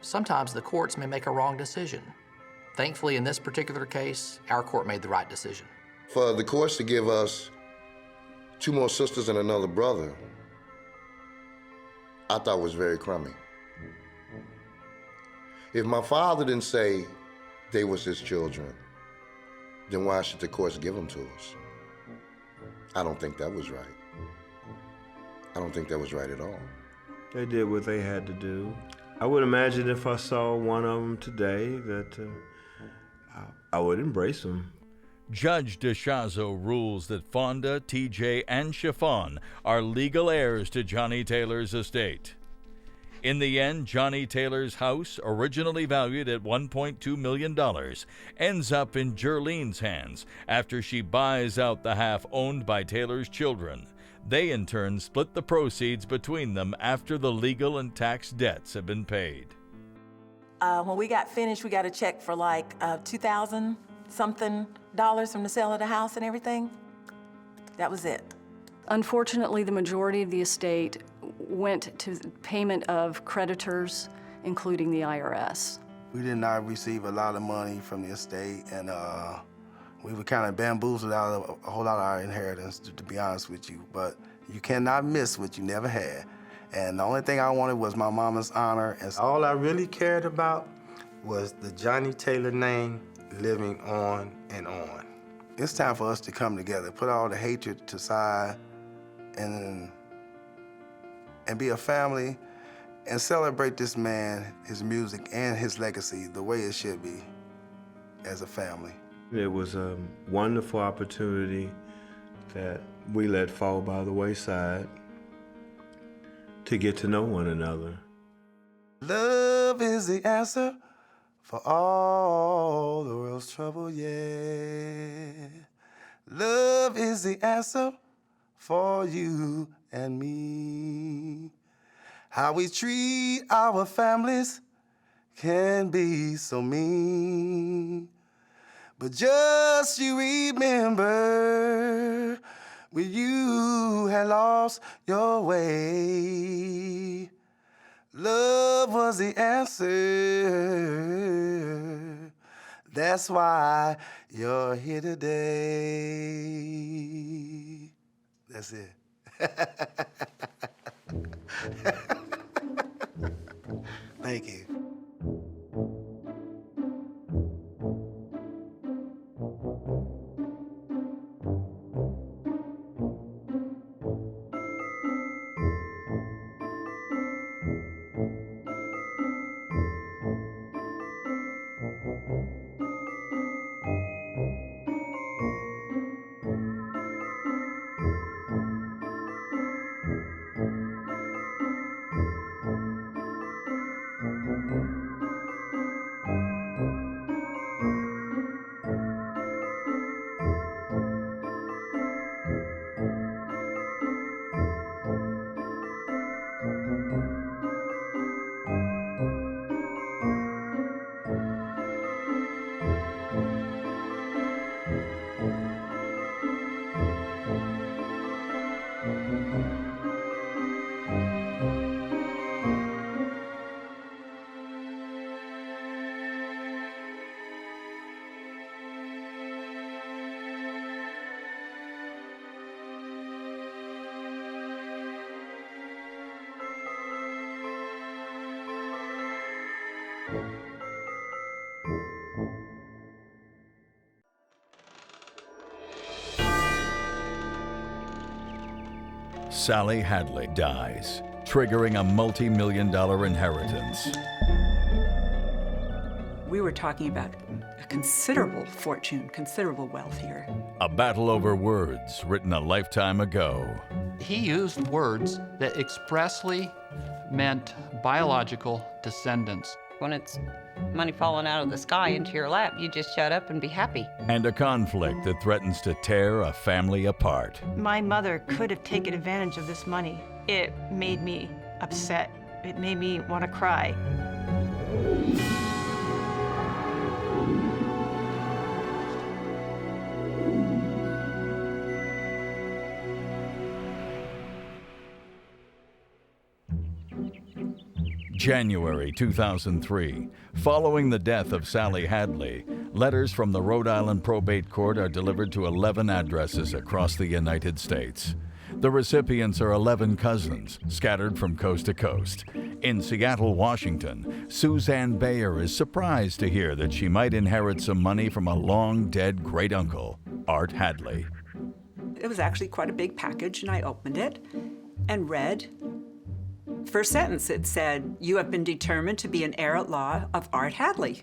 Speaker 8: Sometimes the courts may make a wrong decision. Thankfully, in this particular case, our court made the right decision.
Speaker 3: For the courts to give us 2 more sisters and another brother, I thought was very crummy. If my father didn't say they was his children, then why should the courts give them to us? I don't think that was right. I don't think that was right at all.
Speaker 6: They did what they had to do. I would imagine if I saw one of them today that I would embrace them.
Speaker 1: Judge DeShazo rules that Fonda, TJ, and Chiffon are legal heirs to Johnny Taylor's estate. In the end, Johnny Taylor's house, originally valued at $1.2 million, ends up in Jerlene's hands after she buys out the half owned by Taylor's children. They, in turn, split the proceeds between them after the legal and tax debts have been paid.
Speaker 5: When we got finished, we got a check for like $2,000-something from the sale of the house and everything. That was it.
Speaker 2: Unfortunately, the majority of the estate went to payment of creditors, including the IRS.
Speaker 4: We did not receive a lot of money from the estate, and we were kind of bamboozled out of a whole lot of our inheritance, to be honest with you. But you cannot miss what you never had. And the only thing I wanted was my mama's honor. And
Speaker 9: All I really cared about was the Johnny Taylor name living on and on.
Speaker 4: it's time for us to come together, put all the hatred to side, and be a family and celebrate this man, his music, and his legacy the way it should be as a family.
Speaker 6: It was a wonderful opportunity that we let fall by the wayside to get to know one another.
Speaker 4: Love is the answer for all the world's trouble, yeah. Love is the answer for you and me. How we treat our families can be so mean. But just you remember when you had lost your way. Love was the answer. That's why you're here today. That's it. Thank you.
Speaker 1: Sally Hadley dies, triggering a multi-million-dollar inheritance.
Speaker 10: We were talking about a considerable fortune, considerable wealth here.
Speaker 1: A battle over words written a lifetime ago.
Speaker 11: He used words that expressly meant biological descendants.
Speaker 12: When it's money falling out of the sky into your lap. You just shut up and be happy.
Speaker 1: And a conflict that threatens to tear a family apart.
Speaker 13: My mother could have taken advantage of this money. It made me upset. It made me want to cry.
Speaker 1: January 2003. Following the death of Sally Hadley, letters from the Rhode Island Probate Court are delivered to 11 addresses across the United States. The recipients are 11 cousins, scattered from coast to coast. In Seattle, Washington, Suzanne Bayer is surprised to hear that she might inherit some money from a long-dead great-uncle, Art Hadley.
Speaker 10: It was actually quite a big package, and I opened it and read. First sentence, it said, "You have been determined to be an heir at law of Art Hadley."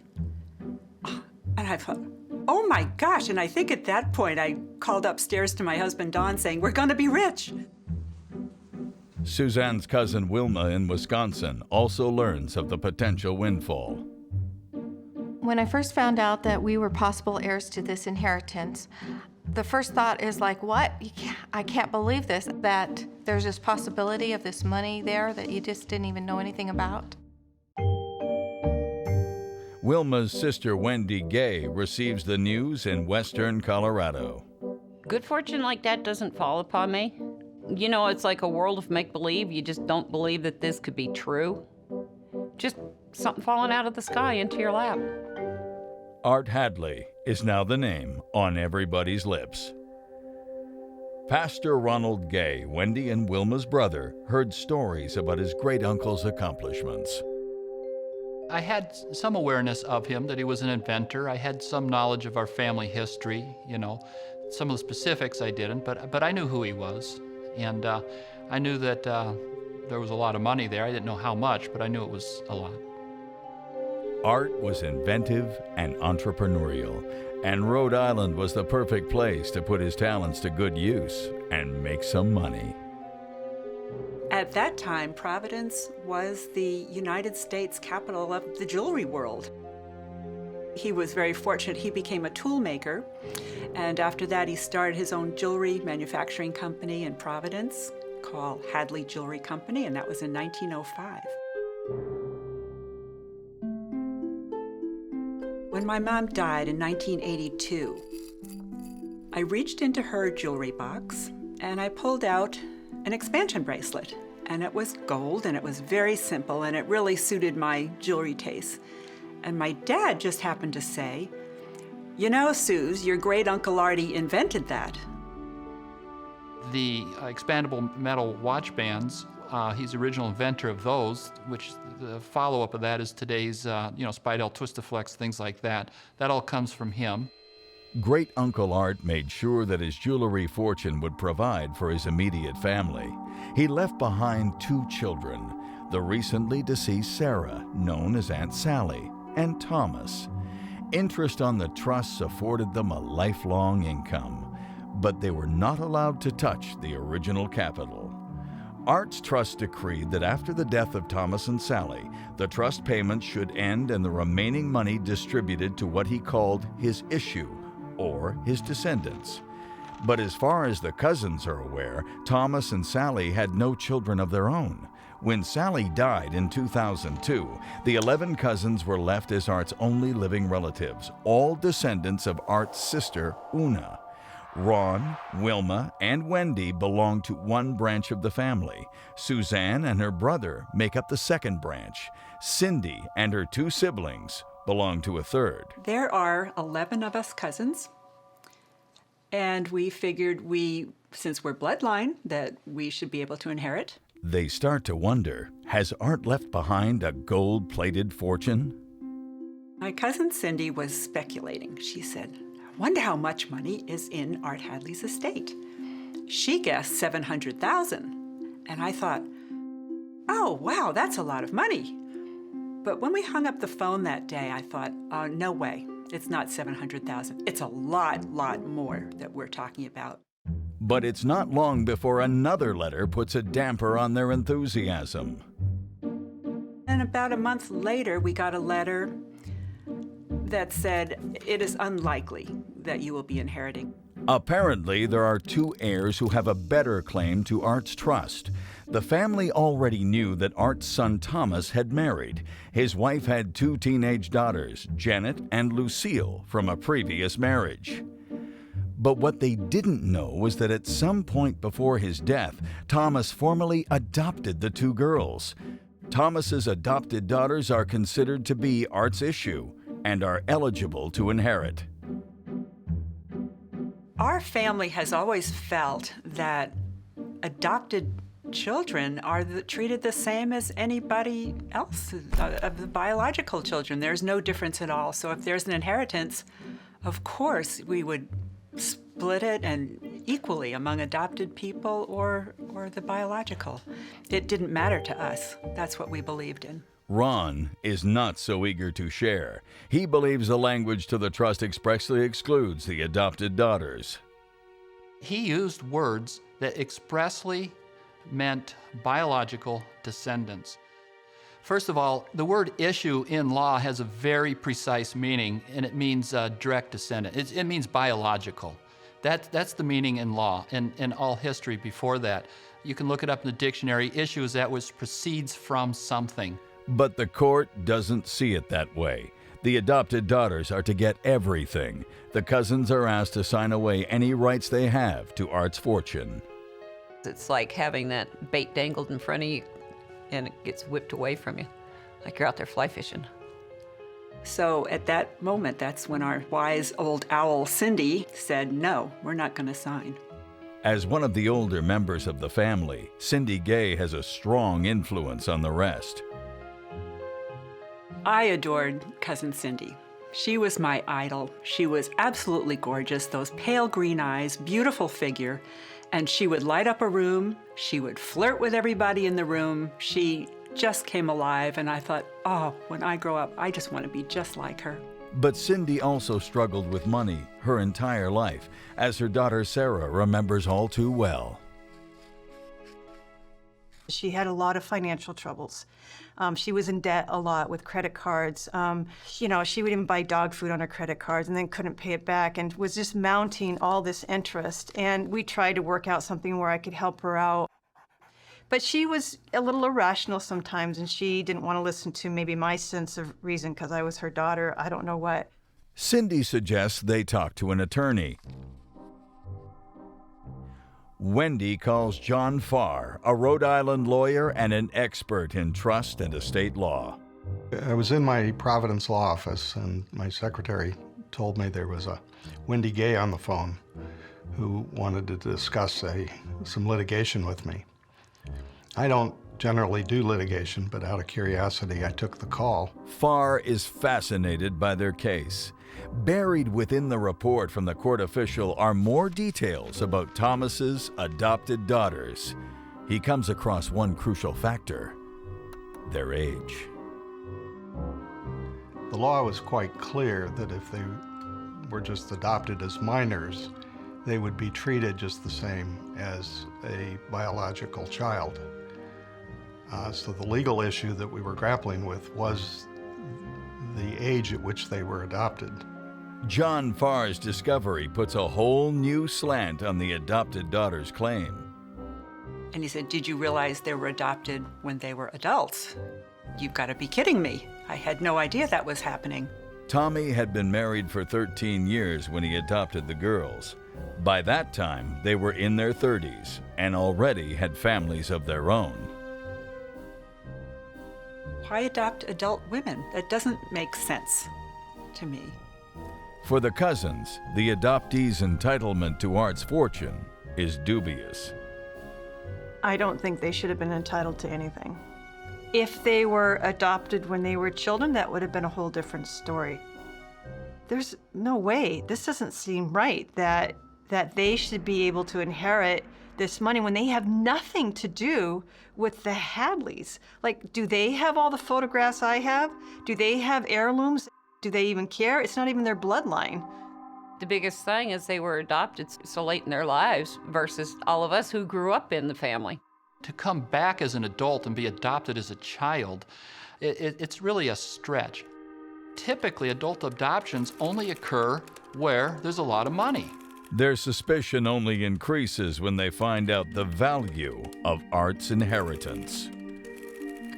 Speaker 10: And I thought, oh my gosh, and I think at that point I called upstairs to my husband Don saying, "We're gonna be rich."
Speaker 1: Suzanne's cousin Wilma in Wisconsin also learns of the potential windfall.
Speaker 14: When I first found out that we were possible heirs to this inheritance, the first thought is like, what? I can't believe this, that there's this possibility of this money there that you just didn't even know anything about.
Speaker 1: Wilma's sister Wendy Gay receives the news in western Colorado.
Speaker 12: Good fortune like that doesn't fall upon me. You know, it's like a world of make-believe. You just don't believe that this could be true. Just something falling out of the sky into your lap.
Speaker 1: Art Hadley is now the name on everybody's lips. Pastor Ronald Gay, Wendy and Wilma's brother, heard stories about his great-uncle's accomplishments.
Speaker 11: I had some awareness of him, that he was an inventor. I had some knowledge of our family history, you know. Some of the specifics I didn't, but I knew who he was. And I knew that there was a lot of money there. I didn't know how much, but I knew it was a lot.
Speaker 1: Art was inventive and entrepreneurial, and Rhode Island was the perfect place to put his talents to good use and make some money.
Speaker 10: At that time, Providence was the United States capital of the jewelry world. He was very fortunate. He became a tool maker, and after that he started his own jewelry manufacturing company in Providence called Hadley Jewelry Company, and that was in 1905. When my mom died in 1982, I reached into her jewelry box and I pulled out an expansion bracelet, and it was gold and it was very simple and it really suited my jewelry taste. And my dad just happened to say, "You know, Suze, your great uncle Artie invented that."
Speaker 11: The expandable metal watch bands, he's the original inventor of those, which the follow-up of that is today's, Spidell Twistiflex, things like that. That all comes from him.
Speaker 1: Great Uncle Art made sure that his jewelry fortune would provide for his immediate family. He left behind 2 children, the recently deceased Sarah, known as Aunt Sally, and Thomas. Interest on the trusts afforded them a lifelong income, but they were not allowed to touch the original capital. Art's trust decreed that after the death of Thomas and Sally, the trust payments should end and the remaining money distributed to what he called his issue, or his descendants. But as far as the cousins are aware, Thomas and Sally had no children of their own. When Sally died in 2002, the 11 cousins were left as Art's only living relatives, all descendants of Art's sister, Una. Ron, Wilma, and Wendy belong to one branch of the family. Suzanne and her brother make up the second branch. Cindy and her 2 siblings belong to a third.
Speaker 10: There are 11 of us cousins, and we figured since we're bloodline, that we should be able to inherit.
Speaker 1: They start to wonder, has Art left behind a gold-plated fortune?
Speaker 10: My cousin Cindy was speculating. She said, "I wonder how much money is in Art Hadley's estate." She guessed $700,000, and I thought, oh wow, that's a lot of money. But when we hung up the phone that day, I thought, oh, no way, it's not $700,000. It's a lot more that we're talking about.
Speaker 1: But it's not long before another letter puts a damper on their enthusiasm.
Speaker 10: And about a month later, we got a letter that said, it is unlikely that you will be inheriting.
Speaker 1: Apparently, there are two heirs who have a better claim to Art's trust. The family already knew that Art's son Thomas had married. His wife had two teenage daughters, Janet and Lucille, from a previous marriage. But what they didn't know was that at some point before his death, Thomas formally adopted the two girls. Thomas's adopted daughters are considered to be Art's issue and are eligible to inherit.
Speaker 10: Our family has always felt that adopted children are treated the same as anybody else of the biological children. There's no difference at all. So if there's an inheritance, of course we would split it and equally among adopted people or the biological. It didn't matter to us. That's what we believed in.
Speaker 1: Ron is not so eager to share. He believes the language to the trust expressly excludes the adopted daughters.
Speaker 11: He used words that expressly meant biological descendants. First of all, the word issue in law has a very precise meaning, and it means direct descendant. It means biological. That's the meaning in law and in all history before that. You can look it up in the dictionary. Issue is that which proceeds from something.
Speaker 1: But the court doesn't see it that way. The adopted daughters are to get everything. The cousins are asked to sign away any rights they have to Art's fortune.
Speaker 12: It's like having that bait dangled in front of you and it gets whipped away from you, like you're out there fly fishing.
Speaker 10: So at that moment, that's when our wise old owl, Cindy, said, no, we're not going to sign.
Speaker 1: As one of the older members of the family, Cindy Gay has a strong influence on the rest.
Speaker 10: I adored Cousin Cindy. She was my idol. She was absolutely gorgeous, those pale green eyes, beautiful figure, and she would light up a room. She would flirt with everybody in the room. She just came alive, and I thought, oh, when I grow up, I just want to be just like her.
Speaker 1: But Cindy also struggled with money her entire life, as her daughter Sarah remembers all too well.
Speaker 13: She had a lot of financial troubles. She was in debt a lot with credit cards. She would even buy dog food on her credit cards and then couldn't pay it back and was just mounting all this interest. And we tried to work out something where I could help her out. But she was a little irrational sometimes, and she didn't want to listen to maybe my sense of reason because I was her daughter. I don't know what.
Speaker 1: Cindy suggests they talk to an attorney. Wendy calls John Farr, a Rhode Island lawyer and an expert in trust and estate law.
Speaker 15: I was in my Providence law office, and my secretary told me there was a Wendy Gay on the phone who wanted to discuss some litigation with me. I don't generally do litigation, but out of curiosity, I took the call.
Speaker 1: Farr is fascinated by their case. Buried within the report from the court official are more details about Thomas's adopted daughters. He comes across one crucial factor: their age.
Speaker 15: The law was quite clear that if they were just adopted as minors, they would be treated just the same as a biological child. So the legal issue that we were grappling with was the age at which they were adopted.
Speaker 1: John Farr's discovery puts a whole new slant on the adopted daughter's claim.
Speaker 10: And he said, did you realize they were adopted when they were adults? You've got to be kidding me. I had no idea that was happening.
Speaker 1: Tommy had been married for 13 years when he adopted the girls. By that time, they were in their 30s and already had families of their own.
Speaker 10: Why adopt adult women? That doesn't make sense to me.
Speaker 1: For the cousins, the adoptees' entitlement to Art's fortune is dubious.
Speaker 13: I don't think they should have been entitled to anything. If they were adopted when they were children, that would have been a whole different story. There's no way, this doesn't seem right, that they should be able to inherit this money when they have nothing to do with the Hadleys. Like, do they have all the photographs I have? Do they have heirlooms? Do they even care? It's not even their bloodline.
Speaker 12: The biggest thing is they were adopted so late in their lives versus all of us who grew up in the family.
Speaker 11: To come back as an adult and be adopted as a child, it's really a stretch. typically adult adoptions only occur where there's a lot of money.
Speaker 1: Their suspicion only increases when they find out the value of Art's inheritance.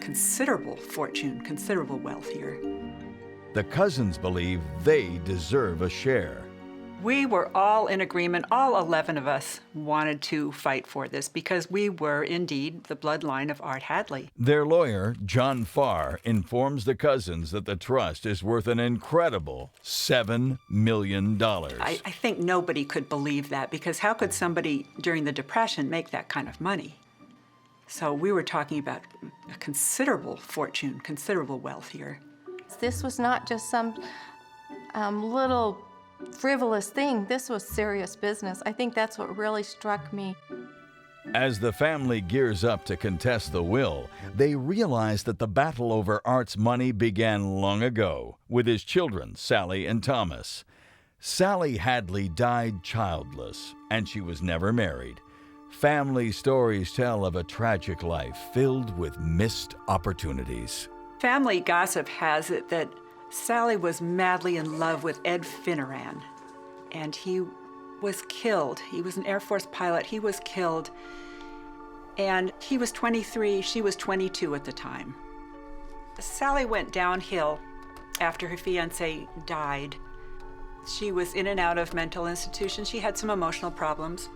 Speaker 10: Considerable fortune, considerable wealth here.
Speaker 1: The cousins believe they deserve a share.
Speaker 10: We were all in agreement, all 11 of us wanted to fight for this because we were indeed the bloodline of Art Hadley.
Speaker 1: Their lawyer, John Farr, informs the cousins that the trust is worth an incredible $7 million.
Speaker 10: I think nobody could believe that, because how could somebody during the Depression make that kind of money? So we were talking about a considerable fortune, considerable wealth here.
Speaker 14: This was not just some little frivolous thing. This was serious business. I think that's what really struck me.
Speaker 1: As the family gears up to contest the will, they realize that the battle over Art's money began long ago with his children, Sally and Thomas. Sally Hadley died childless, and she was never married. Family stories tell of a tragic life filled with missed opportunities.
Speaker 10: Family gossip has it that Sally was madly in love with Ed Finneran, and he was killed. He was an Air Force pilot. He was killed, and he was 23, she was 22 at the time. Sally went downhill after her fiancé died. She was in and out of mental institutions. She had some emotional problems.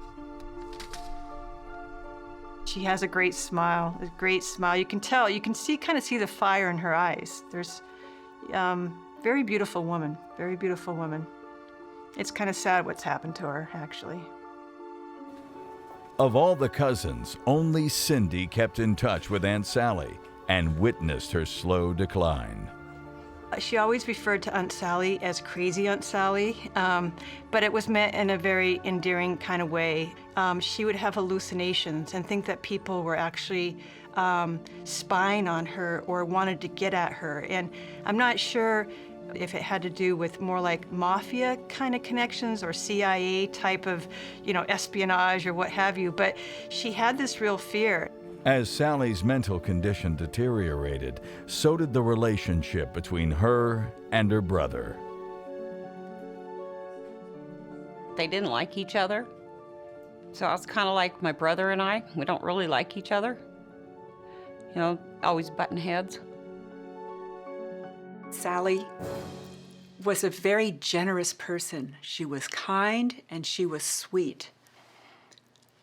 Speaker 13: She has a great smile, a great smile. You can tell, you can kind of see the fire in her eyes. There's very beautiful woman, very beautiful woman. It's kind of sad what's happened to her, actually.
Speaker 1: Of all the cousins, only Cindy kept in touch with Aunt Sally and witnessed her slow decline.
Speaker 13: She always referred to Aunt Sally as crazy Aunt Sally, but it was meant in a very endearing kind of way. She would have hallucinations and think that people were actually spying on her or wanted to get at her. And I'm not sure if it had to do with more like mafia kind of connections or CIA type of, espionage or what have you, but she had this real fear.
Speaker 1: As Sally's mental condition deteriorated, so did the relationship between her and her brother.
Speaker 12: They didn't like each other. So I was kind of like my brother and I. We don't really like each other. Always button heads.
Speaker 10: Sally was a very generous person. She was kind and she was sweet.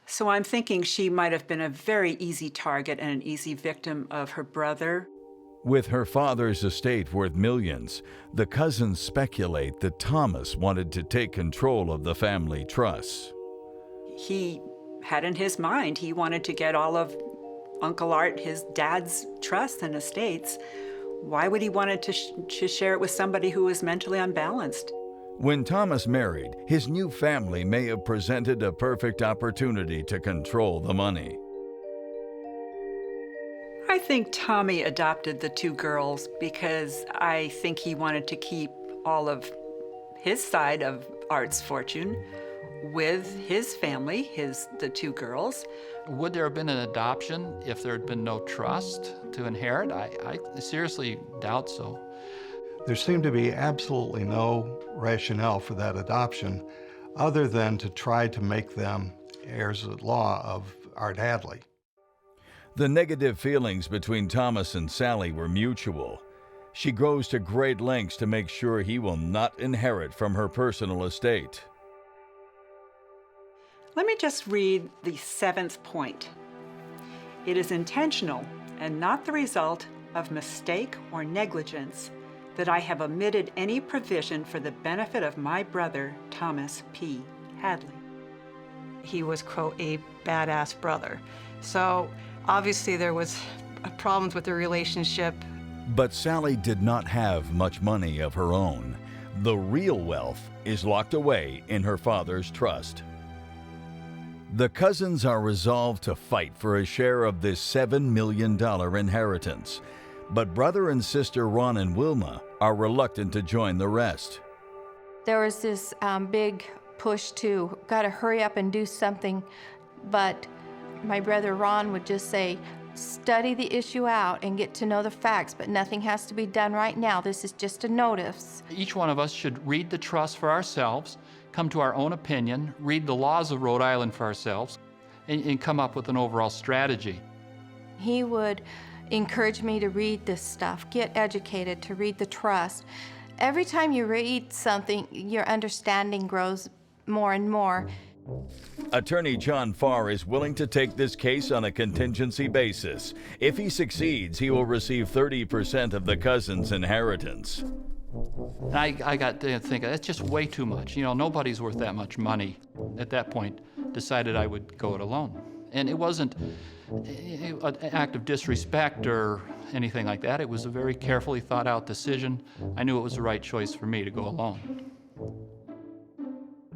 Speaker 10: So I'm thinking she might have been a very easy target and an easy victim of her brother.
Speaker 1: With her father's estate worth millions, the cousins speculate that Thomas wanted to take control of the family trusts.
Speaker 10: He had in his mind, he wanted to get all of Uncle Art, his dad's trusts and estates. Why would he want to share it with somebody who was mentally unbalanced?
Speaker 1: When Thomas married, his new family may have presented a perfect opportunity to control the money.
Speaker 10: I think Tommy adopted the two girls because I think he wanted to keep all of his side of Art's fortune with his family, the two girls.
Speaker 11: Would there have been an adoption if there had been no trust to inherit? I seriously doubt so.
Speaker 15: There seemed to be absolutely no rationale for that adoption other than to try to make them heirs at law of Art Hadley.
Speaker 1: The negative feelings between Thomas and Sally were mutual. She goes to great lengths to make sure he will not inherit from her personal estate.
Speaker 10: Let me just read the 7th point. It is intentional and not the result of mistake or negligence that I have omitted any provision for the benefit of my brother, Thomas P. Hadley.
Speaker 13: He was, quote, a badass brother. So obviously there was problems with their relationship.
Speaker 1: But Sally did not have much money of her own. The real wealth is locked away in her father's trust. The cousins are resolved to fight for a share of this $7 million inheritance. But brother and sister Ron and Wilma are reluctant to join the rest.
Speaker 14: There was this big push to, gotta hurry up and do something. But my brother Ron would just say, study the issue out and get to know the facts, but nothing has to be done right now. This is just a notice.
Speaker 11: Each one of us should read the trust for ourselves, come to our own opinion, read the laws of Rhode Island for ourselves, and come up with an overall strategy.
Speaker 14: He would encourage me to read this stuff, get educated, to read the trust. Every time you read something, your understanding grows more and more.
Speaker 1: Attorney John Farr is willing to take this case on a contingency basis. If he succeeds, he will receive 30% of the cousin's inheritance.
Speaker 11: And I got to think, that's just way too much. You know, nobody's worth that much money. At that point, decided I would go it alone. And it wasn't an act of disrespect or anything like that. It was a very carefully thought out decision. I knew it was the right choice for me to go alone.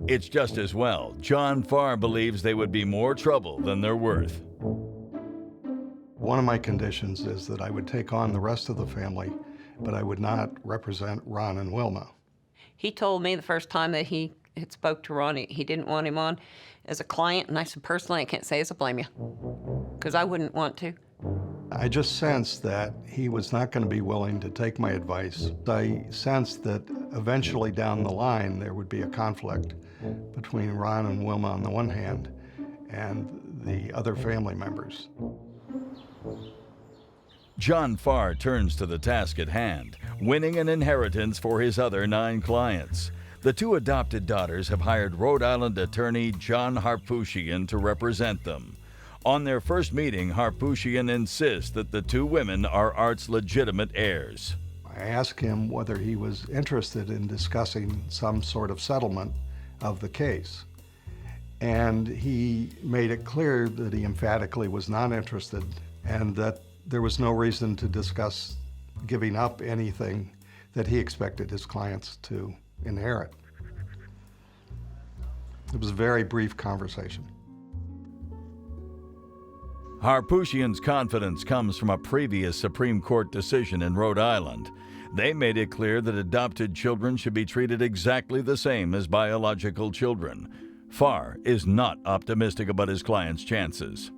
Speaker 1: It's just as well. John Farr believes they would be more trouble than they're worth.
Speaker 15: One of my conditions is that I would take on the rest of the family, but I would not represent Ron and Wilma.
Speaker 12: He told me the first time that he had spoke to Ron, he didn't want him on as a client, and I said, personally, I can't say as I blame you, because I wouldn't want to.
Speaker 15: I just sensed that he was not going to be willing to take my advice. I sensed that eventually down the line there would be a conflict between Ron and Wilma on the one hand and the other family members.
Speaker 1: John Farr turns to the task at hand, winning an inheritance for his other 9 clients. The 2 adopted daughters have hired Rhode Island attorney John Harpootchian to represent them. On their first meeting, Harpootchian insists that the 2 women are Art's legitimate heirs.
Speaker 15: I asked him whether he was interested in discussing some sort of settlement of the case. And he made it clear that he emphatically was not interested and that there was no reason to discuss giving up anything that he expected his clients to inherit. It was a very brief conversation.
Speaker 1: Harpootchian's confidence comes from a previous Supreme Court decision in Rhode Island. They made it clear that adopted children should be treated exactly the same as biological children. Farr is not optimistic about his client's chances.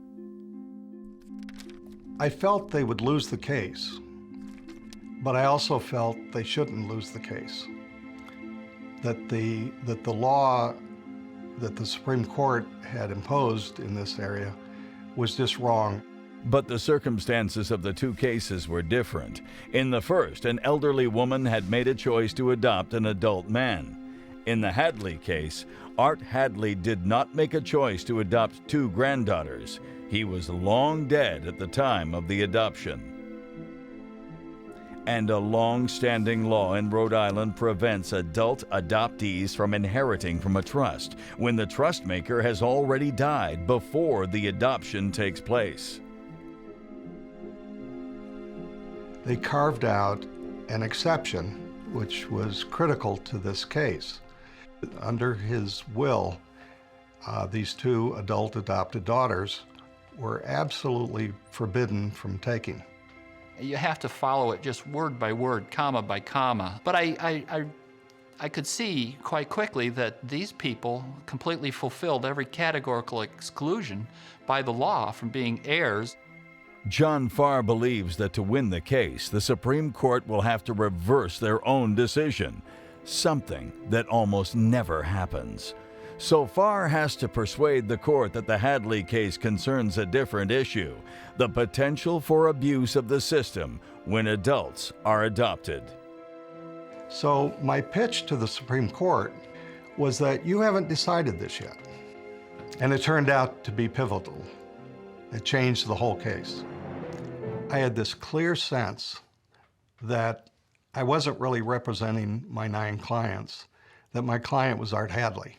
Speaker 15: I felt they would lose the case, but I also felt they shouldn't lose the case. That the law that the Supreme Court had imposed in this area was just wrong.
Speaker 1: But the circumstances of the 2 cases were different. In the first, an elderly woman had made a choice to adopt an adult man. In the Hadley case, Art Hadley did not make a choice to adopt 2 granddaughters. He was long dead at the time of the adoption. And a long-standing law in Rhode Island prevents adult adoptees from inheriting from a trust when the trust maker has already died before the adoption takes place.
Speaker 15: They carved out an exception which was critical to this case. Under his will, these 2 adult adopted daughters were absolutely forbidden from taking.
Speaker 11: You have to follow it just word by word, comma by comma. But I could see quite quickly that these people completely fulfilled every categorical exclusion by the law from being heirs.
Speaker 1: John Farr believes that to win the case, the Supreme Court will have to reverse their own decision, something that almost never happens. So Farr has to persuade the court that the Hadley case concerns a different issue, the potential for abuse of the system when adults are adopted.
Speaker 15: So my pitch to the Supreme Court was that you haven't decided this yet. And it turned out to be pivotal. It changed the whole case. I had this clear sense that I wasn't really representing my 9 clients, that my client was Art Hadley,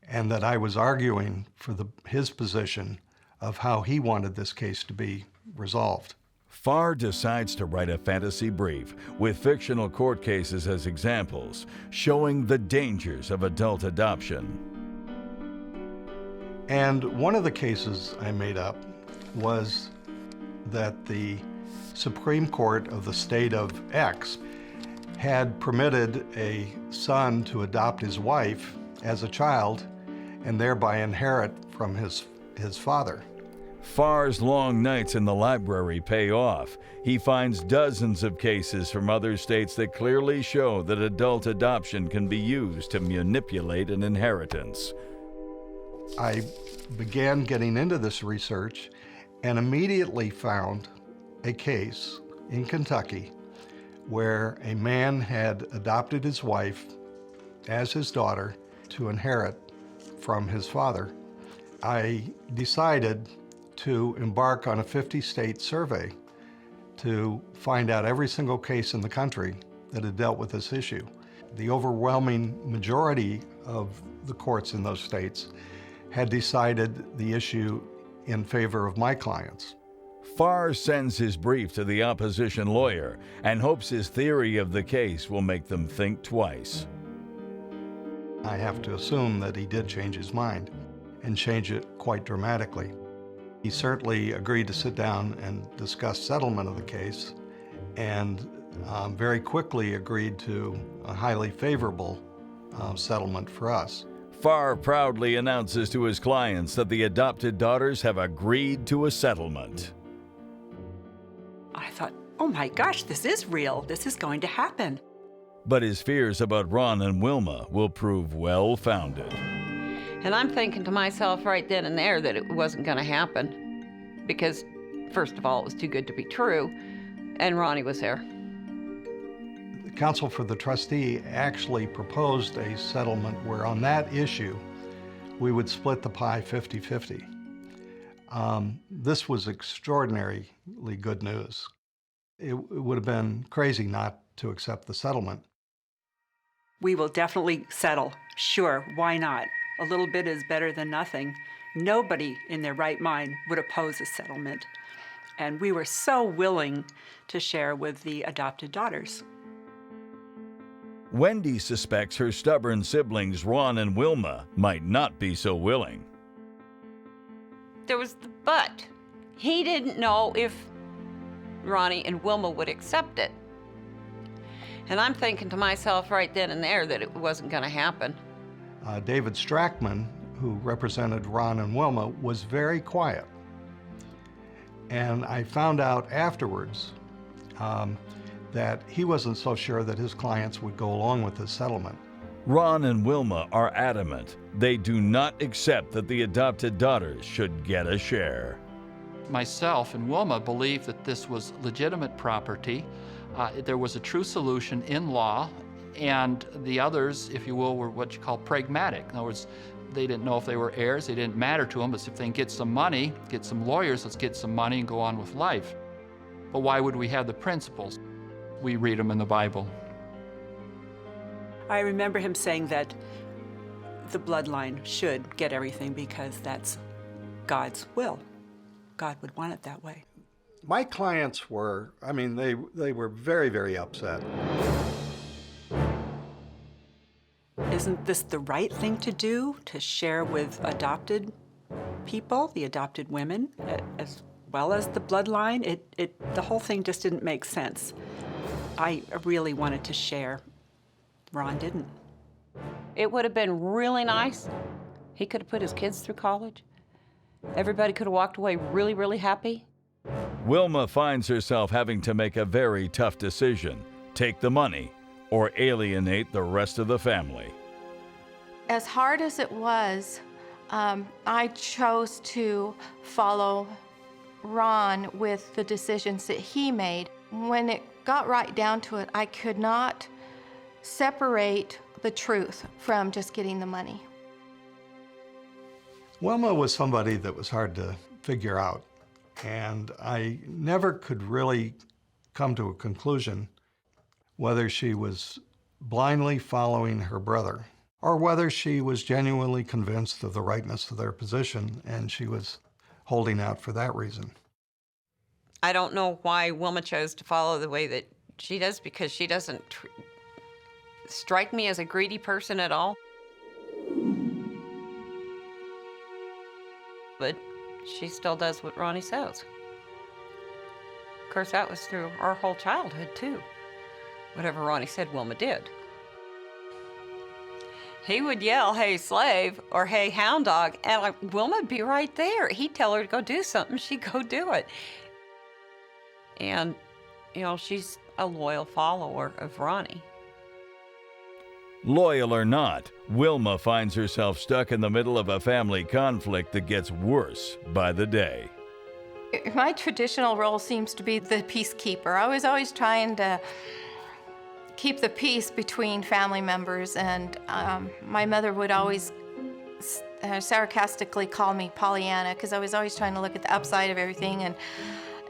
Speaker 15: and that I was arguing for his position of how he wanted this case to be resolved.
Speaker 1: Farr decides to write a fantasy brief with fictional court cases as examples, showing the dangers of adult adoption.
Speaker 15: And one of the cases I made up was that the Supreme Court of the state of X had permitted a son to adopt his wife as a child and thereby inherit from his father.
Speaker 1: Farr's long nights in the library pay off. He finds dozens of cases from other states that clearly show that adult adoption can be used to manipulate an inheritance.
Speaker 15: I began getting into this research and immediately found a case in Kentucky where a man had adopted his wife as his daughter to inherit from his father. I decided to embark on a 50-state survey to find out every single case in the country that had dealt with this issue. The overwhelming majority of the courts in those states had decided the issue in favor of my clients.
Speaker 1: Farr sends his brief to the opposition lawyer and hopes his theory of the case will make them think twice.
Speaker 15: I have to assume that he did change his mind and change it quite dramatically. He certainly agreed to sit down and discuss settlement of the case, and very quickly agreed to a highly favorable settlement for us.
Speaker 1: Farr proudly announces to his clients that the adopted daughters have agreed to a settlement.
Speaker 10: I thought, oh my gosh, this is real. This is going to happen.
Speaker 1: But his fears about Ron and Wilma will prove well-founded.
Speaker 12: And I'm thinking to myself right then and there that it wasn't going to happen because, first of all, it was too good to be true, and Ronnie was there.
Speaker 15: The counsel for the trustee actually proposed a settlement where on that issue we would split the pie 50-50. This was extraordinarily good news. It would have been crazy not to accept the settlement.
Speaker 10: We will definitely settle. Sure, why not? A little bit is better than nothing. Nobody in their right mind would oppose a settlement. And we were so willing to share with the adopted daughters.
Speaker 1: Wendy suspects her stubborn siblings Ron and Wilma might not be so willing.
Speaker 12: There was the but. He didn't know if Ronnie and Wilma would accept it. And I'm thinking to myself right then and there that it wasn't going to happen.
Speaker 15: David Strackman, who represented Ron and Wilma, was very quiet. And I found out afterwards that he wasn't so sure that his clients would go along with this settlement.
Speaker 1: Ron and Wilma are adamant. They do not accept that the adopted daughters should get a share.
Speaker 11: Myself and Wilma believed that this was legitimate property. There was a true solution in law, and the others, if you will, were what you call pragmatic. In other words, they didn't know if they were heirs, they didn't matter to them, but if they can get some money, get some lawyers, let's get some money and go on with life. But why would we have the principles? We read them in the Bible.
Speaker 10: I remember him saying that the bloodline should get everything because that's God's will. God would want it that way.
Speaker 15: My clients were, they were very, very upset.
Speaker 10: Isn't this the right thing to do, to share with adopted people, the adopted women, as well as the bloodline? The whole thing just didn't make sense. I really wanted to share. Ron didn't.
Speaker 12: It would have been really nice. He could have put his kids through college. Everybody could have walked away really, really happy.
Speaker 1: Wilma finds herself having to make a very tough decision: take the money or alienate the rest of the family.
Speaker 14: As hard as it was, I chose to follow Ron with the decisions that he made. When it got right down to it, I could not separate the truth from just getting the money.
Speaker 15: Wilma was somebody that was hard to figure out, and I never could really come to a conclusion whether she was blindly following her brother or whether she was genuinely convinced of the rightness of their position and she was holding out for that reason.
Speaker 12: I don't know why Wilma chose to follow the way that she does, because she doesn't strike me as a greedy person at all. But she still does what Ronnie says. Of course, that was through our whole childhood, too. Whatever Ronnie said, Wilma did. He would yell, "Hey, slave," or "Hey, hound dog," and Wilma'd be right there. He'd tell her to go do something, she'd go do it. And, she's a loyal follower of Ronnie.
Speaker 1: Loyal or not, Wilma finds herself stuck in the middle of a family conflict that gets worse by the day.
Speaker 14: My traditional role seems to be the peacekeeper. I was always trying to keep the peace between family members, and my mother would always sarcastically call me Pollyanna because I was always trying to look at the upside of everything,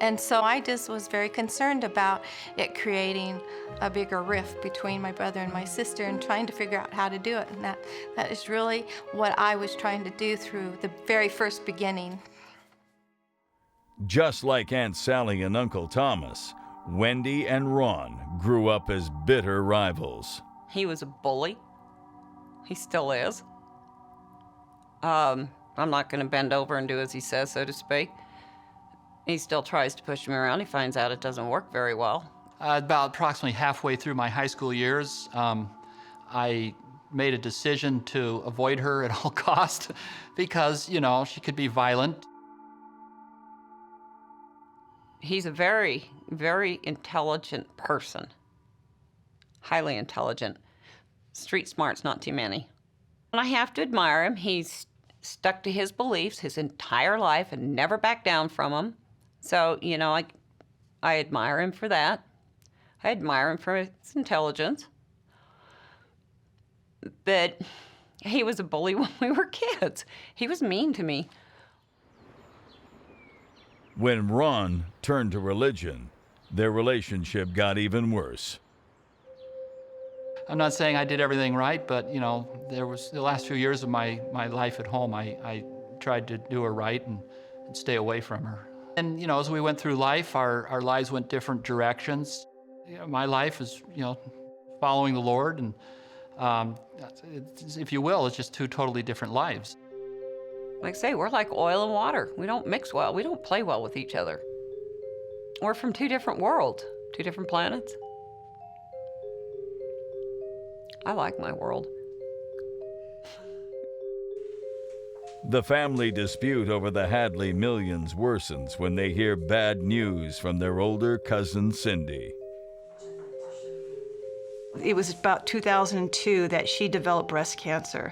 Speaker 14: and so I just was very concerned about it creating a bigger rift between my brother and my sister and trying to figure out how to do it, and that is really what I was trying to do through the very first beginning.
Speaker 1: Just like Aunt Sally and Uncle Thomas, Wendy and Ron grew up as bitter rivals.
Speaker 12: He was a bully. He still is. I'm not going to bend over and do as he says, so to speak. He still tries to push me around. He finds out it doesn't work very well.
Speaker 11: About approximately halfway through my high school years, I made a decision to avoid her at all costs because, she could be violent.
Speaker 12: He's a very, very intelligent person. Highly intelligent. Street smarts, not too many. And I have to admire him. He's stuck to his beliefs his entire life and never backed down from them. So, I admire him for that. I admire him for his intelligence. But he was a bully when we were kids. He was mean to me.
Speaker 1: When Ron turned to religion, their relationship got even worse.
Speaker 11: I'm not saying I did everything right, but, there was the last few years of my life at home, I tried to do her right and stay away from her. And, as we went through life, our lives went different directions. My life is, following the Lord, and if you will, it's just two totally different lives.
Speaker 12: Like I say, we're like oil and water. We don't mix well. We don't play well with each other. We're from two different worlds, two different planets. I like my world.
Speaker 1: The family dispute over the Hadley millions worsens when they hear bad news from their older cousin Cindy.
Speaker 13: It was about 2002 that she developed breast cancer.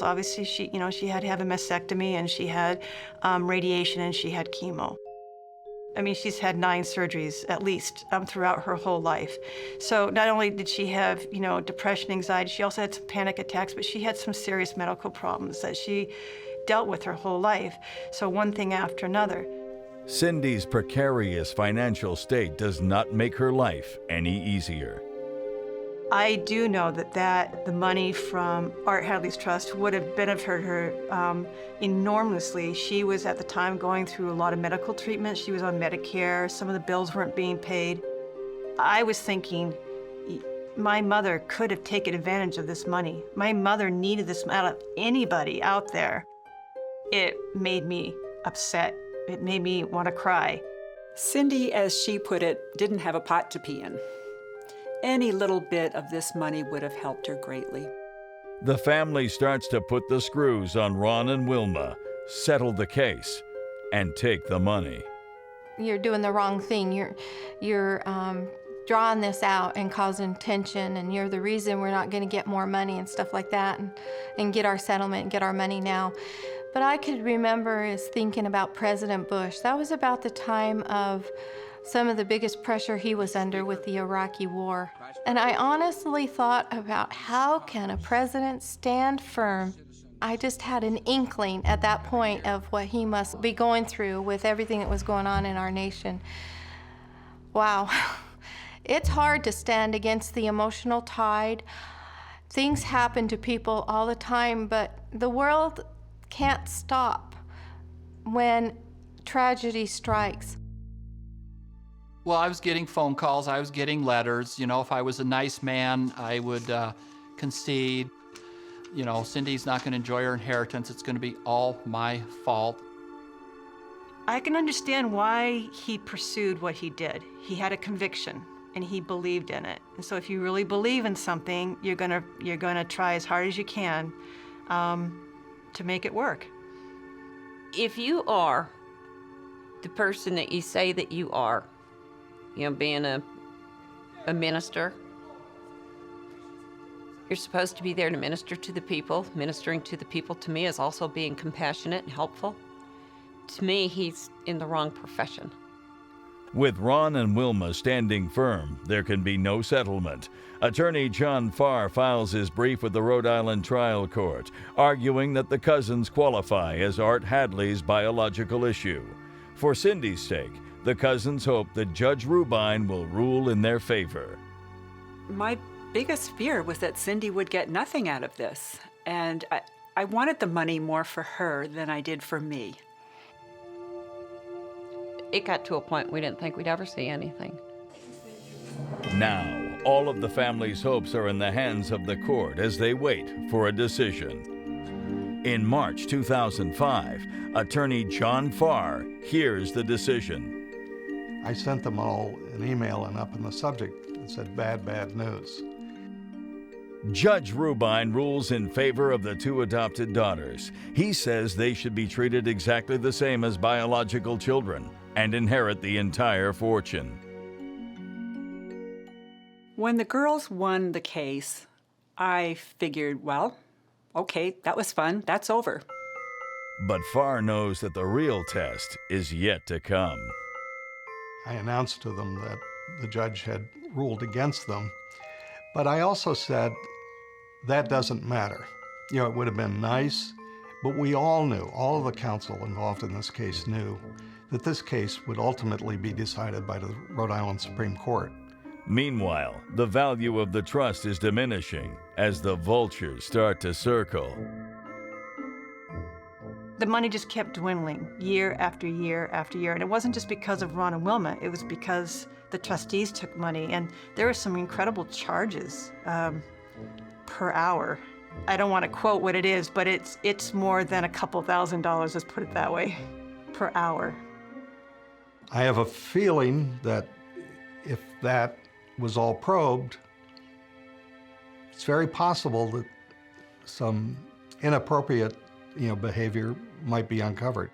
Speaker 13: Obviously, she had to have a mastectomy, and she had radiation, and she had chemo. I mean, she's had 9 surgeries at least throughout her whole life. So not only did she have, depression, anxiety, she also had some panic attacks, but she had some serious medical problems that she dealt with her whole life. So one thing after another.
Speaker 1: Cindy's precarious financial state does not make her life any easier.
Speaker 13: I do know that the money from Art Hadley's trust would have benefited her enormously. She was at the time going through a lot of medical treatment. She was on Medicare. Some of the bills weren't being paid. I was thinking, my mother could have taken advantage of this money. My mother needed this out of anybody out there. It made me upset. It made me want to cry.
Speaker 10: Cindy, as she put it, didn't have a pot to pee in. Any little bit of this money would have helped her greatly.
Speaker 1: The family starts to put the screws on Ron and Wilma, settle the case, and take the money.
Speaker 14: You're doing the wrong thing. You're drawing this out and causing tension, and you're the reason we're not going to get more money and stuff like that, and get our settlement and get our money now. But I could remember is thinking about President Bush. That was about the time of some of the biggest pressure he was under with the Iraqi war. And I honestly thought about how can a president stand firm. I just had an inkling at that point of what he must be going through with everything that was going on in our nation. Wow. It's hard to stand against the emotional tide. Things happen to people all the time, but the world can't stop when tragedy strikes.
Speaker 11: Well, I was getting phone calls, I was getting letters. If I was a nice man, I would concede. Cindy's not going to enjoy her inheritance. It's going to be all my fault.
Speaker 13: I can understand why he pursued what he did. He had a conviction, and he believed in it. And so if you really believe in something, you're gonna try as hard as you can to make it work.
Speaker 12: If you are the person that you say that you are, being a minister, you're supposed to be there to minister to the people. Ministering to the people, to me, is also being compassionate and helpful. To me, he's in the wrong profession.
Speaker 1: With Ron and Wilma standing firm, there can be no settlement. Attorney John Farr files his brief with the Rhode Island Trial Court, arguing that the cousins qualify as Art Hadley's biological issue. For Cindy's sake, the cousins hope that Judge Rubine will rule in their favor.
Speaker 10: My biggest fear was that Cindy would get nothing out of this, and I wanted the money more for her than I did for me.
Speaker 12: It got to a point we didn't think we'd ever see anything.
Speaker 1: Now, all of the family's hopes are in the hands of the court as they wait for a decision. In March 2005, attorney John Farr hears the decision.
Speaker 15: I sent them all an email, and up in the subject it said bad news.
Speaker 1: Judge Rubine rules in favor of the two adopted daughters. He says they should be treated exactly the same as biological children and inherit the entire fortune.
Speaker 10: When the girls won the case, I figured, well, okay, that was fun, that's over.
Speaker 1: But Farr knows that the real test is yet to come.
Speaker 15: I announced to them that the judge had ruled against them, but I also said that doesn't matter. It would have been nice, but we all knew, all of the counsel involved in this case knew, that this case would ultimately be decided by the Rhode Island Supreme Court.
Speaker 1: Meanwhile, the value of the trust is diminishing as the vultures start to circle.
Speaker 13: The money just kept dwindling year after year after year. And it wasn't just because of Ron and Wilma, it was because the trustees took money. And there were some incredible charges per hour. I don't want to quote what it is, but it's more than a couple $1,000s, let's put it that way, per hour.
Speaker 15: I have a feeling that if that was all probed, it's very possible that some inappropriate behavior might be uncovered.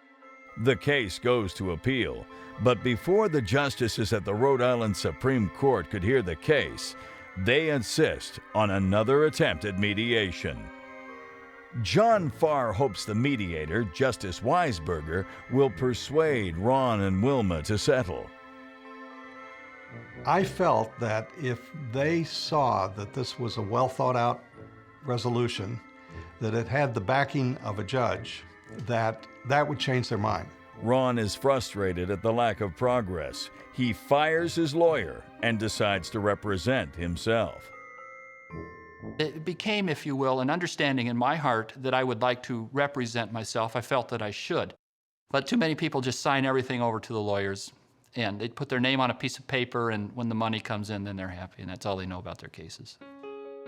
Speaker 1: The case goes to appeal, but before the justices at the Rhode Island Supreme Court could hear the case, they insist on another attempt at mediation. John Farr hopes the mediator, Justice Weisberger, will persuade Ron and Wilma to settle.
Speaker 15: I felt that if they saw that this was a well-thought-out resolution, that it had the backing of a judge, that would change their mind.
Speaker 1: Ron is frustrated at the lack of progress. He fires his lawyer and decides to represent himself.
Speaker 11: It became, if you will, an understanding in my heart that I would like to represent myself. I felt that I should. But too many people just sign everything over to the lawyers, and they put their name on a piece of paper, and when the money comes in, then they're happy, and that's all they know about their cases.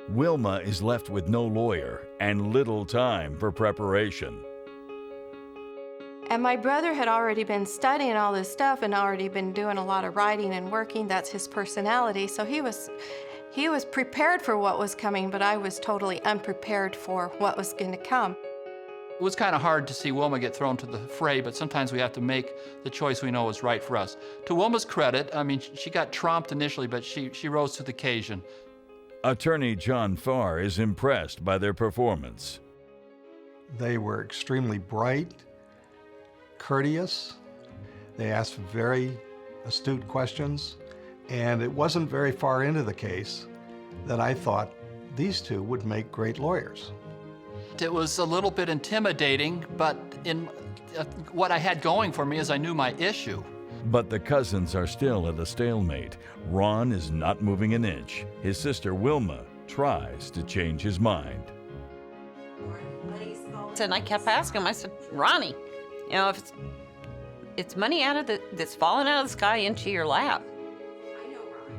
Speaker 1: Wilma is left with no lawyer and little time for preparation.
Speaker 14: And my brother had already been studying all this stuff and already been doing a lot of writing and working. That's his personality. So he was prepared for what was coming, but I was totally unprepared for what was going to come.
Speaker 11: It was kind of hard to see Wilma get thrown to the fray, but sometimes we have to make the choice we know is right for us. To Wilma's credit, she got tromped initially, but she rose to the occasion.
Speaker 1: Attorney John Farr is impressed by their performance.
Speaker 15: They were extremely bright, courteous. They asked very astute questions, and it wasn't very far into the case that I thought these two would make great lawyers.
Speaker 11: It was a little bit intimidating, but in what I had going for me is I knew my issue.
Speaker 1: But the cousins are still at a stalemate. Ron is not moving an inch. His sister Wilma tries to change his mind.
Speaker 12: And I kept asking him, I said, Ronnie, if it's money that's falling out of the sky into your lap.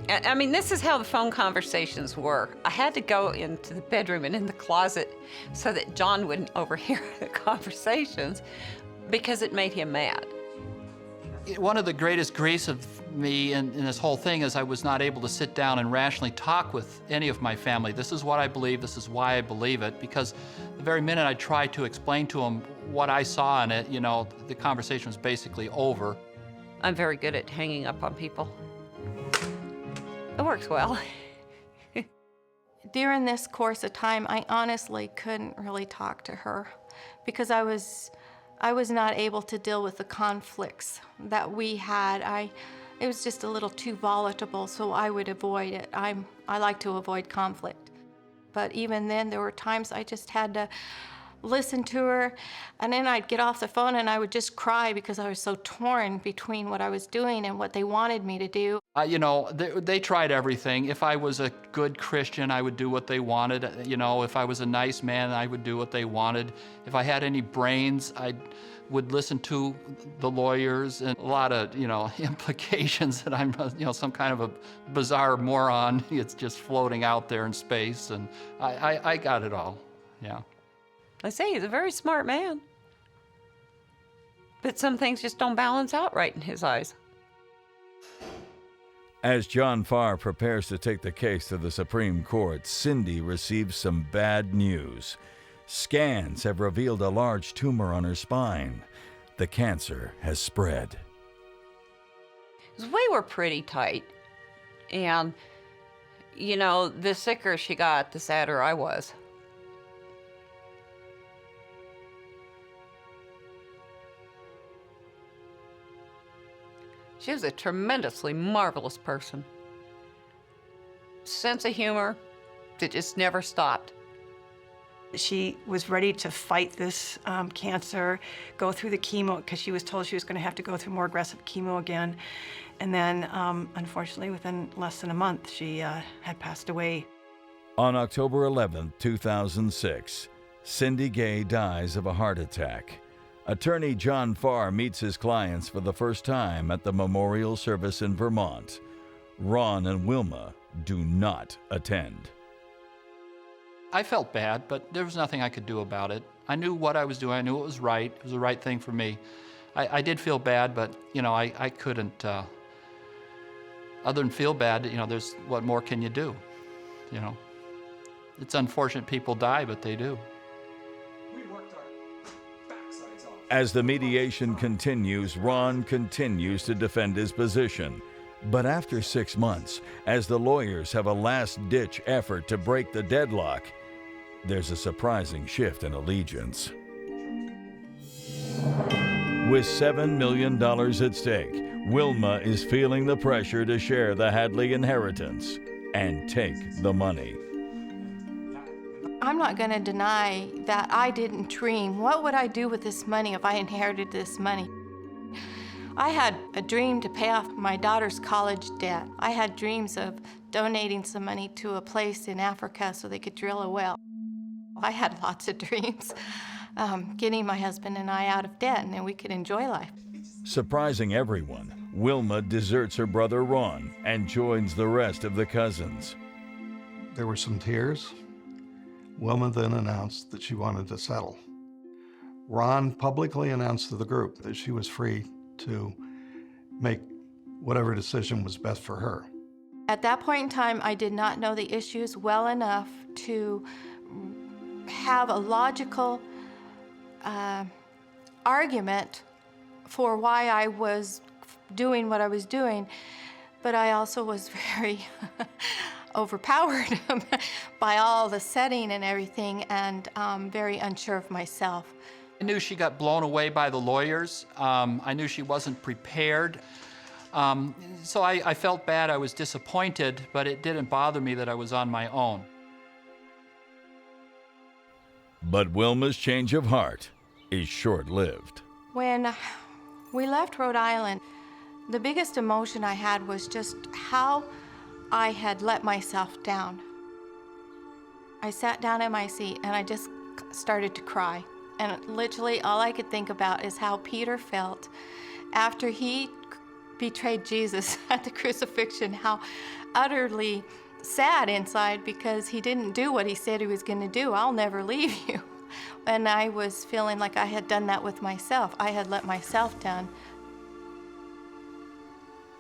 Speaker 12: This is how the phone conversations were. I had to go into the bedroom and in the closet so that John wouldn't overhear the conversations because it made him mad.
Speaker 11: One of the greatest griefs of me in this whole thing is I was not able to sit down and rationally talk with any of my family. This is what I believe, this is why I believe it, because the very minute I tried to explain to them what I saw in it, the conversation was basically over.
Speaker 12: I'm very good at hanging up on people. It works well.
Speaker 14: During this course of time, I honestly couldn't really talk to her because I was not able to deal with the conflicts that we had. It was just a little too volatile, so I would avoid it. I like to avoid conflict. But even then, there were times I just had to listen to her, and then I'd get off the phone and I would just cry because I was so torn between what I was doing and what they wanted me to do.
Speaker 11: They tried everything. If I was a good Christian, I would do what they wanted. If I was a nice man, I would do what they wanted. If I had any brains, I would listen to the lawyers, and a lot of, implications that I'm, some kind of a bizarre moron. It's just floating out there in space, and I got it all, yeah.
Speaker 12: I say he's a very smart man. But some things just don't balance out right in his eyes.
Speaker 1: As John Farr prepares to take the case to the Supreme Court, Cindy receives some bad news. Scans have revealed a large tumor on her spine. The cancer has spread.
Speaker 12: We were pretty tight. And, the sicker she got, the sadder I was. She was a tremendously marvelous person. Sense of humor that just never stopped.
Speaker 13: She was ready to fight this cancer, go through the chemo, because she was told she was going to have to go through more aggressive chemo again. And then, unfortunately, within less than a month, she had passed away.
Speaker 1: On October 11, 2006, Cindy Gay dies of a heart attack. Attorney John Farr meets his clients for the first time at the memorial service in Vermont. Ron and Wilma do not attend.
Speaker 11: I felt bad, but there was nothing I could do about it. I knew what I was doing. I knew it was right. It was the right thing for me. I did feel bad, but, I couldn't, other than feel bad, what more can you do? It's unfortunate people die, but they do.
Speaker 1: As the mediation continues, Ron continues to defend his position. But after 6 months, as the lawyers have a last-ditch effort to break the deadlock, there's a surprising shift in allegiance. With $7 million at stake, Wilma is feeling the pressure to share the Hadley inheritance and take the money.
Speaker 14: I'm not going to deny that I didn't dream. What would I do with this money if I inherited this money? I had a dream to pay off my daughter's college debt. I had dreams of donating some money to a place in Africa so they could drill a well. I had lots of dreams, getting my husband and I out of debt, and then we could enjoy life.
Speaker 1: Surprising everyone, Wilma deserts her brother Ron and joins the rest of the cousins.
Speaker 15: There were some tears. Wilma then announced that she wanted to settle. Ron publicly announced to the group that she was free to make whatever decision was best for her.
Speaker 14: At that point in time, I did not know the issues well enough to have a logical argument for why I was doing what I was doing, but I also was very overpowered by all the setting and everything, and very unsure of myself.
Speaker 11: I knew she got blown away by the lawyers. I knew she wasn't prepared. So I felt bad, I was disappointed, but it didn't bother me that I was on my own.
Speaker 1: But Wilma's change of heart is short-lived.
Speaker 14: When we left Rhode Island, the biggest emotion I had was just how I had let myself down. I sat down in my seat and I just started to cry. And literally all I could think about is how Peter felt after he betrayed Jesus at the crucifixion, how utterly sad inside because he didn't do what he said he was going to do. I'll never leave you. And I was feeling like I had done that with myself. I had let myself down.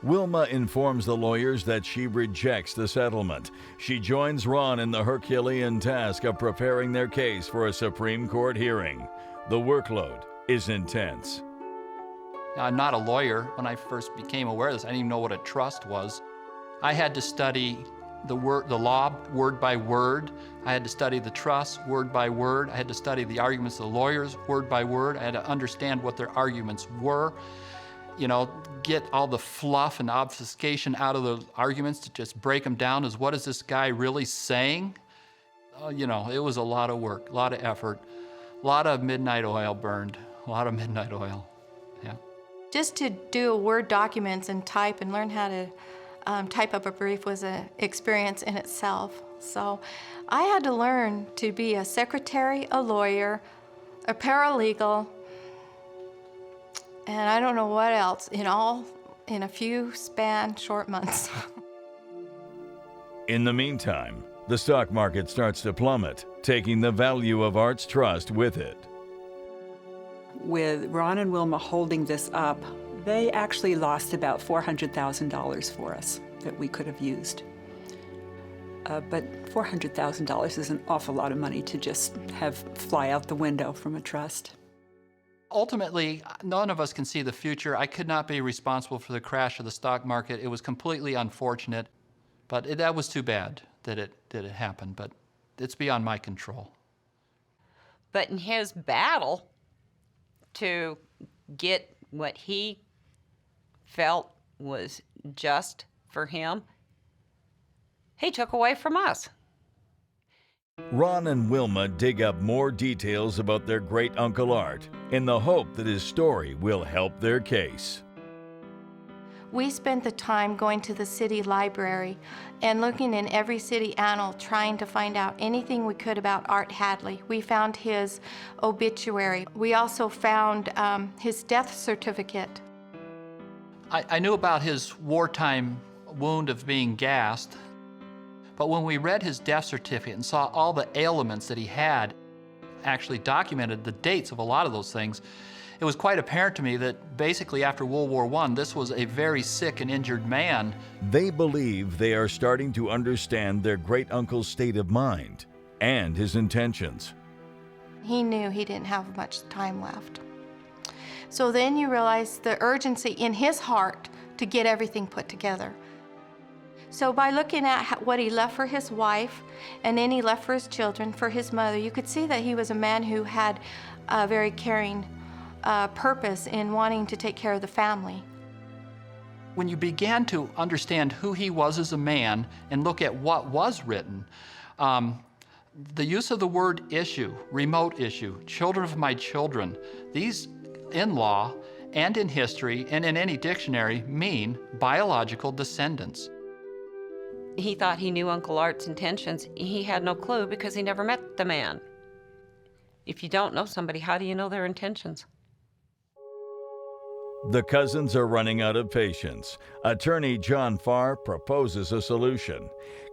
Speaker 1: Wilma informs the lawyers that she rejects the settlement. She joins Ron in the Herculean task of preparing their case for a Supreme Court hearing. The workload is intense.
Speaker 11: I'm not a lawyer. When I first became aware of this, I didn't even know what a trust was. I had to study the law word by word. I had to study the trust word by word. I had to study the arguments of the lawyers word by word. I had to understand what their arguments were. You know, get all the fluff and obfuscation out of the arguments to just break them down as what is this guy really saying? You know, it was a lot of work, a lot of effort, a lot of midnight oil burned, a lot of midnight oil, yeah.
Speaker 14: Just to do Word documents and type and learn how to type up a brief was an experience in itself. So I had to learn to be a secretary, a lawyer, a paralegal, and I don't know what else, in a few short months.
Speaker 1: In the meantime, the stock market starts to plummet, taking the value of Art's trust with it.
Speaker 10: With Ron and Wilma holding this up, they actually lost about $400,000 for us that we could have used. But $400,000 is an awful lot of money to just have fly out the window from a trust.
Speaker 11: Ultimately, none of us can see the future. I could not be responsible for the crash of the stock market. It was completely unfortunate, but that was too bad that it happened, but it's beyond my control.
Speaker 12: But in his battle to get what he felt was just for him, he took away from us.
Speaker 1: Ron and Wilma dig up more details about their great-uncle Art in the hope that his story will help their case.
Speaker 14: We spent the time going to the city library and looking in every city annal trying to find out anything we could about Art Hadley. We found his obituary. We also found his death certificate.
Speaker 11: I knew about his wartime wound of being gassed, but when we read his death certificate and saw all the ailments that he had, actually documented the dates of a lot of those things, it was quite apparent to me that basically after World War I, this was a very sick and injured man.
Speaker 1: They believe they are starting to understand their great-uncle's state of mind and his intentions.
Speaker 14: He knew he didn't have much time left. So then you realize the urgency in his heart to get everything put together. So by looking at what he left for his wife, and then he left for his children, for his mother, you could see that he was a man who had a very caring purpose in wanting to take care of the family.
Speaker 11: When you began to understand who he was as a man and look at what was written, the use of the word issue, remote issue, children of my children, these in law and in history and in any dictionary mean biological descendants.
Speaker 12: He thought he knew Uncle Art's intentions. He had no clue because he never met the man. If you don't know somebody, how do you know their intentions?
Speaker 1: The cousins are running out of patience. Attorney John Farr proposes a solution.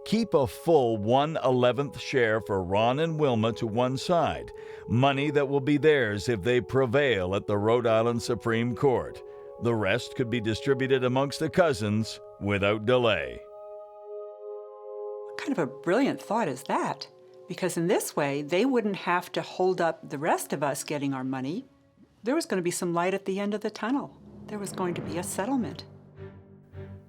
Speaker 1: Keep a full 1/11th share for Ron and Wilma to one side, money that will be theirs if they prevail at the Rhode Island Supreme Court. The rest could be distributed amongst the cousins without delay.
Speaker 10: What kind of a brilliant thought is that? Because in this way, they wouldn't have to hold up the rest of us getting our money. There was going to be some light at the end of the tunnel. There was going to be a settlement.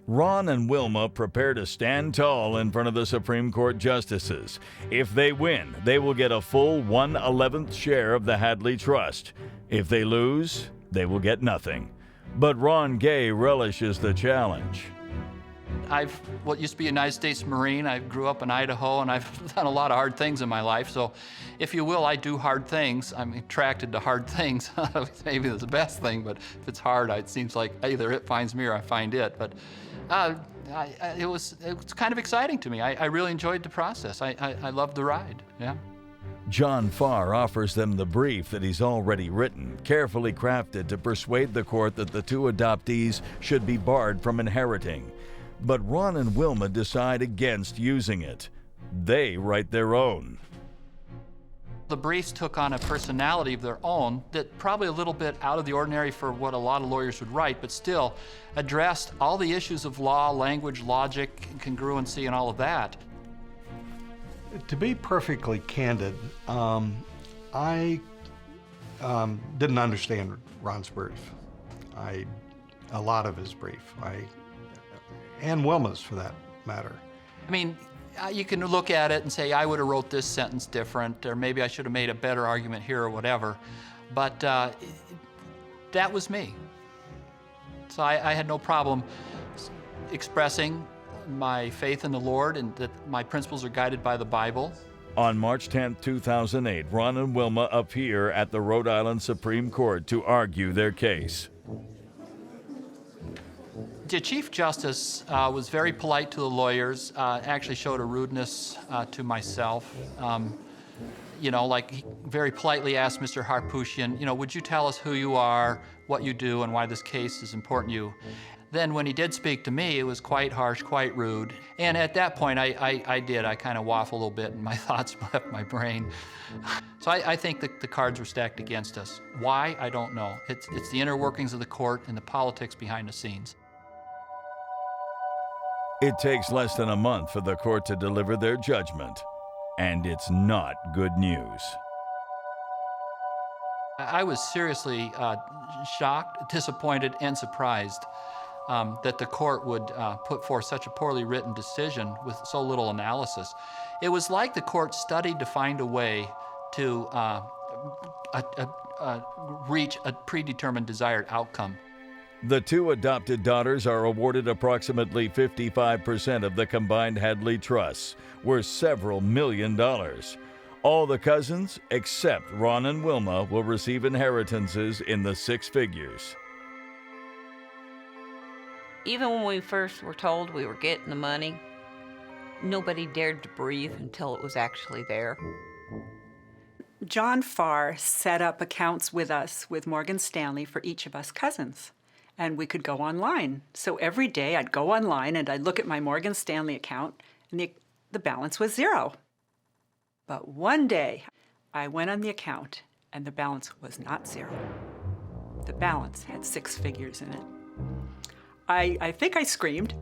Speaker 1: Ron and Wilma prepare to stand tall in front of the Supreme Court justices. If they win, they will get a full 1/11th share of the Hadley Trust. If they lose, they will get nothing. But Ron Gay relishes the challenge.
Speaker 11: I've used to be a United States Marine. I grew up in Idaho, and I've done a lot of hard things in my life. So, if you will, I do hard things. I'm attracted to hard things. Maybe it's the best thing, but if it's hard, it seems like either it finds me or I find it. But it was kind of exciting to me. I really enjoyed the process. I loved the ride, yeah.
Speaker 1: John Farr offers them the brief that he's already written, carefully crafted to persuade the court that the two adoptees should be barred from inheriting. But Ron and Wilma decide against using it. They write their own.
Speaker 11: The briefs took on a personality of their own that probably a little bit out of the ordinary for what a lot of lawyers would write, but still addressed all the issues of law, language, logic, congruency, and all of that.
Speaker 15: To be perfectly candid, I didn't understand Ron's brief. A lot of his brief, and Wilma's for that matter.
Speaker 11: I mean, you can look at it and say, I would have wrote this sentence different, or maybe I should have made a better argument here or whatever, but that was me. So I had no problem expressing my faith in the Lord and that my principles are guided by the Bible.
Speaker 1: On March 10, 2008, Ron and Wilma appear at the Rhode Island Supreme Court to argue their case.
Speaker 11: The Chief Justice was very polite to the lawyers, actually showed a rudeness to myself. You know, like he very politely asked Mr. Harpootlian, you know, would you tell us who you are, what you do, and why this case is important to you? Then when he did speak to me, it was quite harsh, quite rude. And at that point, I kind of waffle a little bit and my thoughts left my brain. So I think that the cards were stacked against us. Why? I don't know. It's the inner workings of the court and the politics behind the scenes.
Speaker 1: It takes less than a month for the court to deliver their judgment, and it's not good news.
Speaker 11: I was seriously shocked, disappointed, and surprised that the court would put forth such a poorly written decision with so little analysis. It was like the court studied to find a way to reach a predetermined desired outcome.
Speaker 1: The two adopted daughters are awarded approximately 55% of the combined Hadley trusts, worth several $1 million. All the cousins, except Ron and Wilma, will receive inheritances in the six figures.
Speaker 12: Even when we first were told we were getting the money, nobody dared to breathe until it was actually there.
Speaker 10: John Farr set up accounts with us with Morgan Stanley for each of us cousins. And we could go online. So every day I'd go online and I'd look at my Morgan Stanley account and the balance was zero. But one day I went on the account and the balance was not zero. The balance had six figures in it. I think I screamed.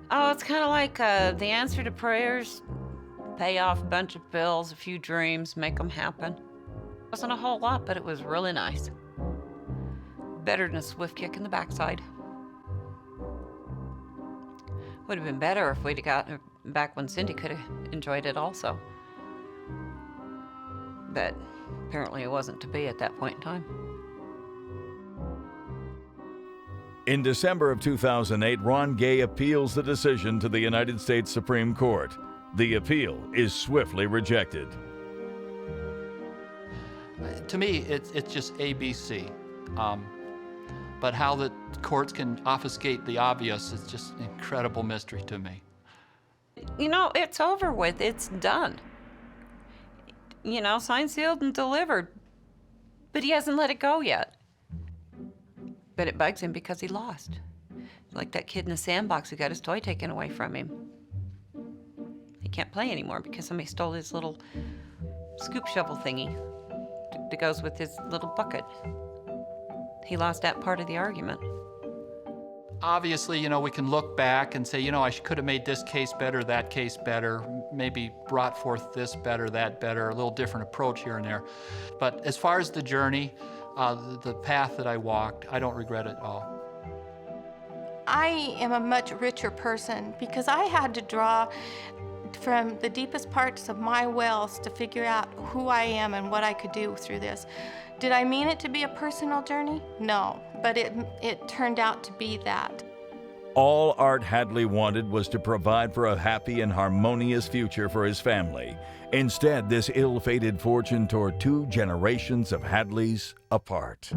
Speaker 12: Oh, it's kind of like the answer to prayers, pay off a bunch of bills, a few dreams, make them happen. It wasn't a whole lot, but it was really nice. Better than a swift kick in the backside. Would have been better if we'd have gotten it back when Cindy could have enjoyed it also. But apparently it wasn't to be at that point in time.
Speaker 1: In December of 2008, Ron Gay appeals the decision to the United States Supreme Court. The appeal is swiftly rejected.
Speaker 11: To me, it's just ABC. But how the courts can obfuscate the obvious is just an incredible mystery to me.
Speaker 12: You know, it's over with. It's done. You know, signed, sealed, and delivered. But he hasn't let it go yet. But it bugs him because he lost. Like that kid in the sandbox who got his toy taken away from him. He can't play anymore because somebody stole his little scoop shovel thingy that goes with his little bucket. He lost that part of the argument.
Speaker 11: Obviously, you know, we can look back and say, you know, I could have made this case better, that case better, maybe brought forth this better, that better, a little different approach here and there. But as far as the journey, the path that I walked, I don't regret it at all.
Speaker 14: I am a much richer person because I had to draw from the deepest parts of my wells to figure out who I am and what I could do through this. Did I mean it to be a personal journey? No, but it turned out to be that.
Speaker 1: All Art Hadley wanted was to provide for a happy and harmonious future for his family. Instead, this ill-fated fortune tore two generations of Hadleys apart.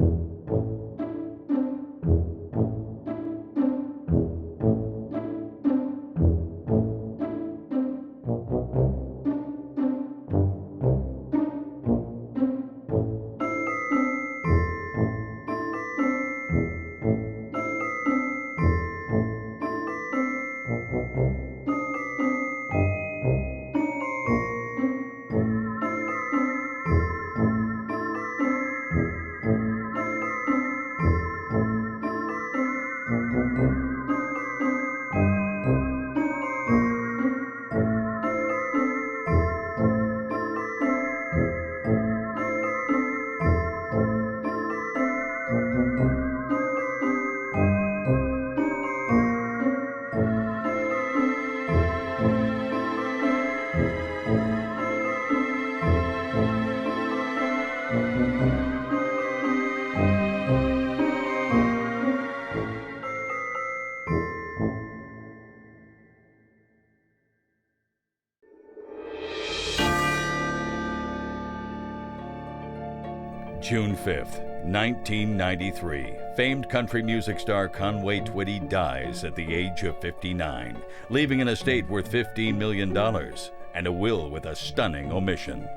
Speaker 1: June 5th, 1993, famed country music star Conway Twitty dies at the age of 59, leaving an estate worth $15 million and a will with a stunning omission.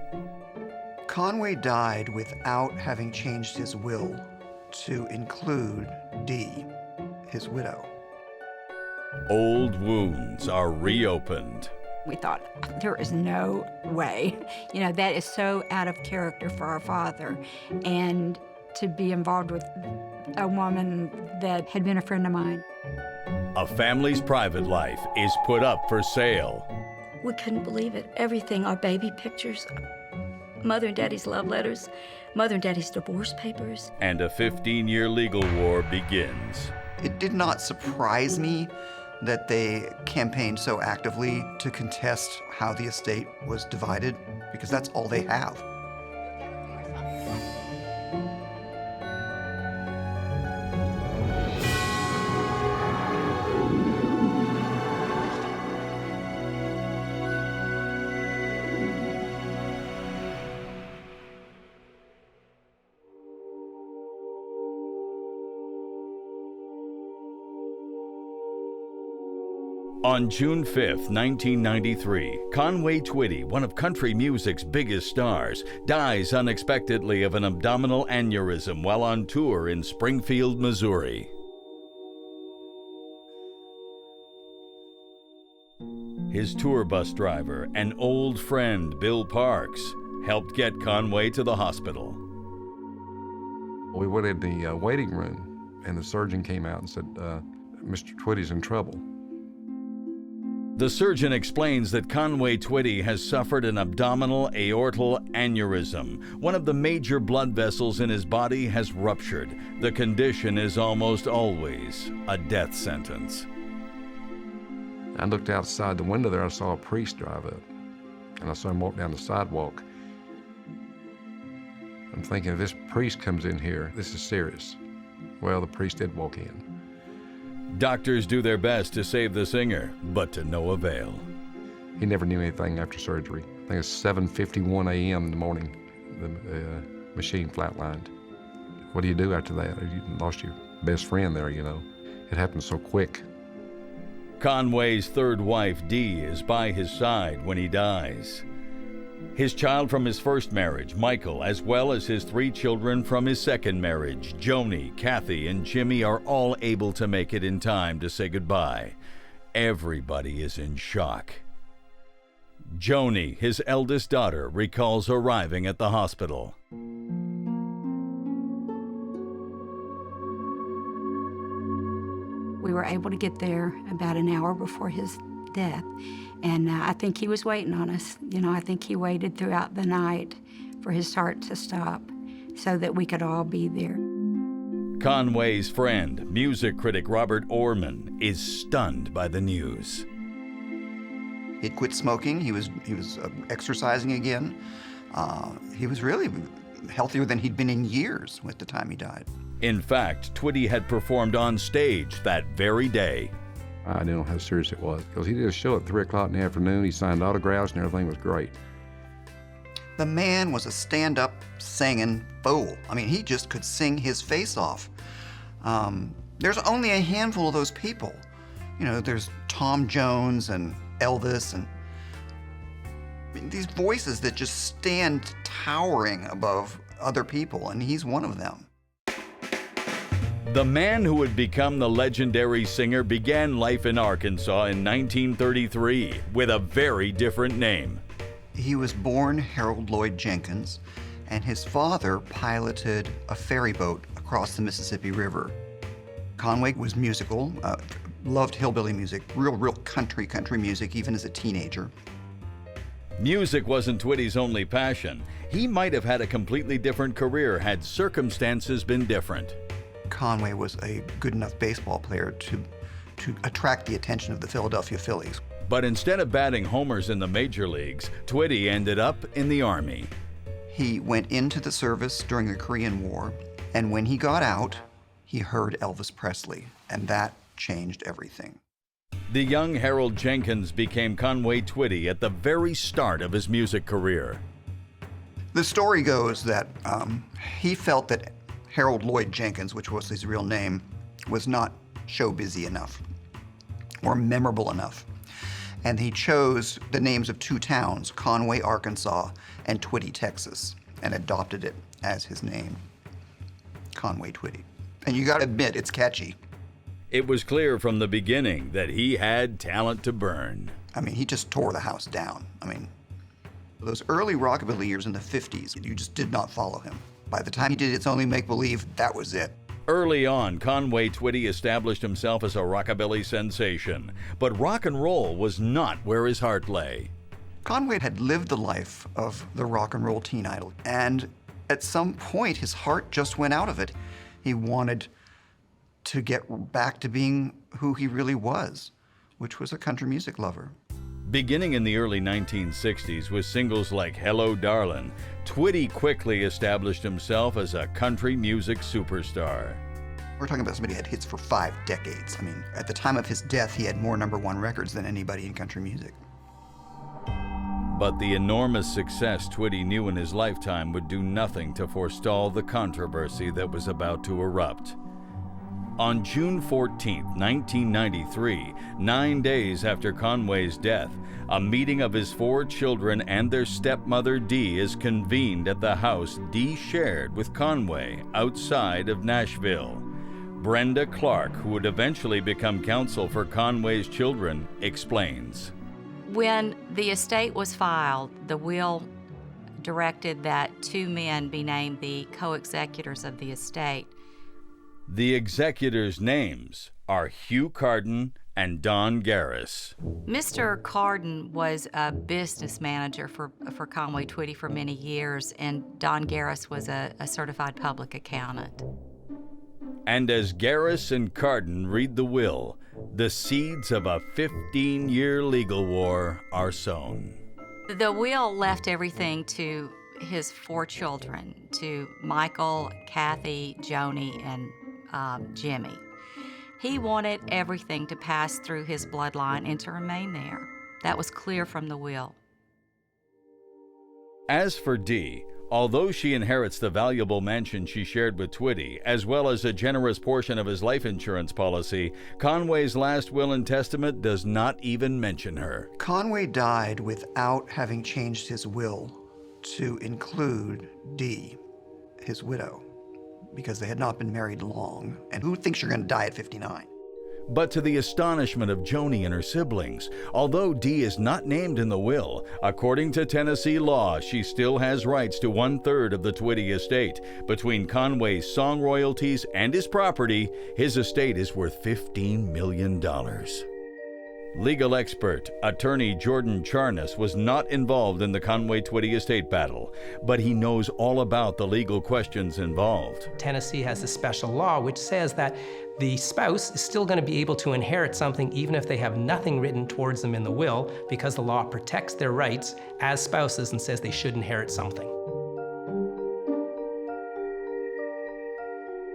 Speaker 16: Conway died without having changed his will to include Dee, his widow.
Speaker 1: Old wounds are reopened.
Speaker 17: We thought, there is no way. You know, that is so out of character for our father. And to be involved with a woman that had been a friend of mine.
Speaker 1: A family's private life is put up for sale.
Speaker 18: We couldn't believe it. Everything, our baby pictures, Mother and Daddy's love letters, Mother and Daddy's divorce papers.
Speaker 1: And a 15-year legal war begins.
Speaker 16: It did not surprise me that they campaigned so actively to contest how the estate was divided, because that's all they have.
Speaker 1: On June 5th, 1993, Conway Twitty, one of country music's biggest stars, dies unexpectedly of an abdominal aneurysm while on tour in Springfield, Missouri. His tour bus driver, an old friend, Bill Parks, helped get Conway to the hospital.
Speaker 19: We went in the waiting room, and the surgeon came out and said, Mr. Twitty's in trouble.
Speaker 1: The surgeon explains that Conway Twitty has suffered an abdominal aortal aneurysm. One of the major blood vessels in his body has ruptured. The condition is almost always a death sentence.
Speaker 19: I looked outside the window there, I saw a priest drive up, and I saw him walk down the sidewalk. I'm thinking, if this priest comes in here, this is serious. Well, the priest did walk in.
Speaker 1: Doctors do their best to save the singer, but to no avail.
Speaker 19: He never knew anything after surgery. I think it's 7:51 a.m. in the morning, the machine flatlined. What do you do after that? You lost your best friend there, you know. It happened so quick.
Speaker 1: Conway's third wife, Dee, is by his side when he dies. His child from his first marriage, Michael, as well as his 3 children from his second marriage, Joni, Kathy, and Jimmy, are all able to make it in time to say goodbye. Everybody is in shock. Joni, his eldest daughter, recalls arriving at the hospital.
Speaker 17: We were able to get there about an hour before his death. And I think he was waiting on us. You know, I think he waited throughout the night for his heart to stop so that we could all be there.
Speaker 1: Conway's friend, music critic Robert Orman, is stunned by the news.
Speaker 16: He'd quit smoking. He was exercising again. He was really healthier than he'd been in years at the time he died.
Speaker 1: In fact, Twitty had performed on stage that very day.
Speaker 19: I didn't know how serious it was, because he did a show at 3 o'clock in the afternoon. He signed autographs and everything was great.
Speaker 16: The man was a stand-up singing fool. I mean, he just could sing his face off. There's only a handful of those people. You know, there's Tom Jones and Elvis and these voices that just stand towering above other people, and he's one of them.
Speaker 1: The man who would become the legendary singer began life in Arkansas in 1933 with a very different name.
Speaker 16: He was born Harold Lloyd Jenkins, and his father piloted a ferry boat across the Mississippi River. Conway was musical, loved hillbilly music, real country music, even as a teenager.
Speaker 1: Music wasn't Twitty's only passion. He might have had a completely different career had circumstances been different.
Speaker 16: Conway was a good enough baseball player to attract the attention of the Philadelphia Phillies.
Speaker 1: But instead of batting homers in the major leagues, Twitty ended up in the Army.
Speaker 16: He went into the service during the Korean War, and when he got out, he heard Elvis Presley, and that changed everything.
Speaker 1: The young Harold Jenkins became Conway Twitty at the very start of his music career.
Speaker 16: The story goes that he felt that Harold Lloyd Jenkins, which was his real name, was not show busy enough or memorable enough. And he chose the names of 2 towns, Conway, Arkansas, and Twitty, Texas, and adopted it as his name, Conway Twitty. And you gotta admit, it's catchy.
Speaker 1: It was clear from the beginning that he had talent to burn.
Speaker 16: I mean, he just tore the house down. I mean, those early rockabilly years in the 50s, you just did not follow him. By the time he did It's Only Make Believe, that was it.
Speaker 1: Early on, Conway Twitty established himself as a rockabilly sensation, but rock and roll was not where his heart lay.
Speaker 16: Conway had lived the life of the rock and roll teen idol, and at some point his heart just went out of it. He wanted to get back to being who he really was, which was a country music lover.
Speaker 1: Beginning in the early 1960s with singles like Hello Darlin', Twitty quickly established himself as a country music superstar.
Speaker 16: We're talking about somebody who had hits for 5 decades. I mean, at the time of his death, he had more #1 records than anybody in country music.
Speaker 1: But the enormous success Twitty knew in his lifetime would do nothing to forestall the controversy that was about to erupt. On June 14, 1993, 9 days after Conway's death, a meeting of his 4 children and their stepmother Dee is convened at the house Dee shared with Conway outside of Nashville. Brenda Clark, who would eventually become counsel for Conway's children, explains.
Speaker 20: When the estate was filed, the will directed that 2 men be named the co-executors of the estate.
Speaker 1: The executors' names are Hugh Carden and Don Garris.
Speaker 20: Mr. Carden was a business manager for Conway Twitty for many years, and Don Garris was a certified public accountant.
Speaker 1: And as Garris and Carden read the will, the seeds of a 15-year legal war are sown.
Speaker 20: The will left everything to his 4 children, to Michael, Kathy, Joni, and Jimmy. He wanted everything to pass through his bloodline and to remain there. That was clear from the will.
Speaker 1: As for Dee, although she inherits the valuable mansion she shared with Twitty, as well as a generous portion of his life insurance policy, Conway's last will and testament does not even mention her.
Speaker 16: Conway died without having changed his will to include Dee, his widow, because they had not been married long. And who thinks you're going to die at 59?
Speaker 1: But to the astonishment of Joni and her siblings, although Dee is not named in the will, according to Tennessee law, she still has rights to 1/3 of the Twitty estate. Between Conway's song royalties and his property, his estate is worth $15 million. Legal expert, attorney Jordan Charnas, was not involved in the Conway Twitty estate battle, but he knows all about the legal questions involved.
Speaker 21: Tennessee has a special law which says that the spouse is still going to be able to inherit something even if they have nothing written towards them in the will, because the law protects their rights as spouses and says they should inherit something.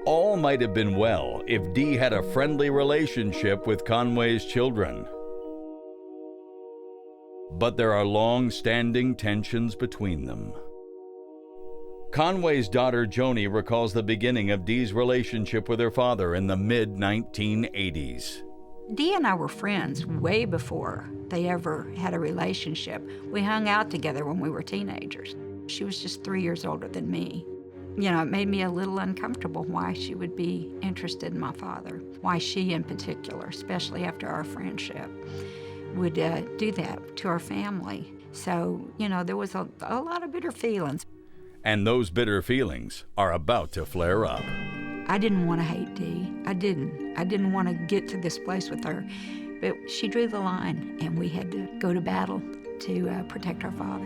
Speaker 1: All might have been well if Dee had a friendly relationship with Conway's children. But there are long-standing tensions between them. Conway's daughter Joni recalls the beginning of Dee's relationship with her father in the mid-1980s.
Speaker 17: Dee and I were friends way before they ever had a relationship. We hung out together when we were teenagers. She was just 3 years older than me. You know, it made me a little uncomfortable why she would be interested in my father, why she in particular, especially after our friendship, would do that to our family. So, you know, there was a lot of bitter feelings.
Speaker 1: And those bitter feelings are about to flare up.
Speaker 17: I didn't want to hate Dee. I didn't want to get to this place with her. But she drew the line, and we had to go to battle to protect our father.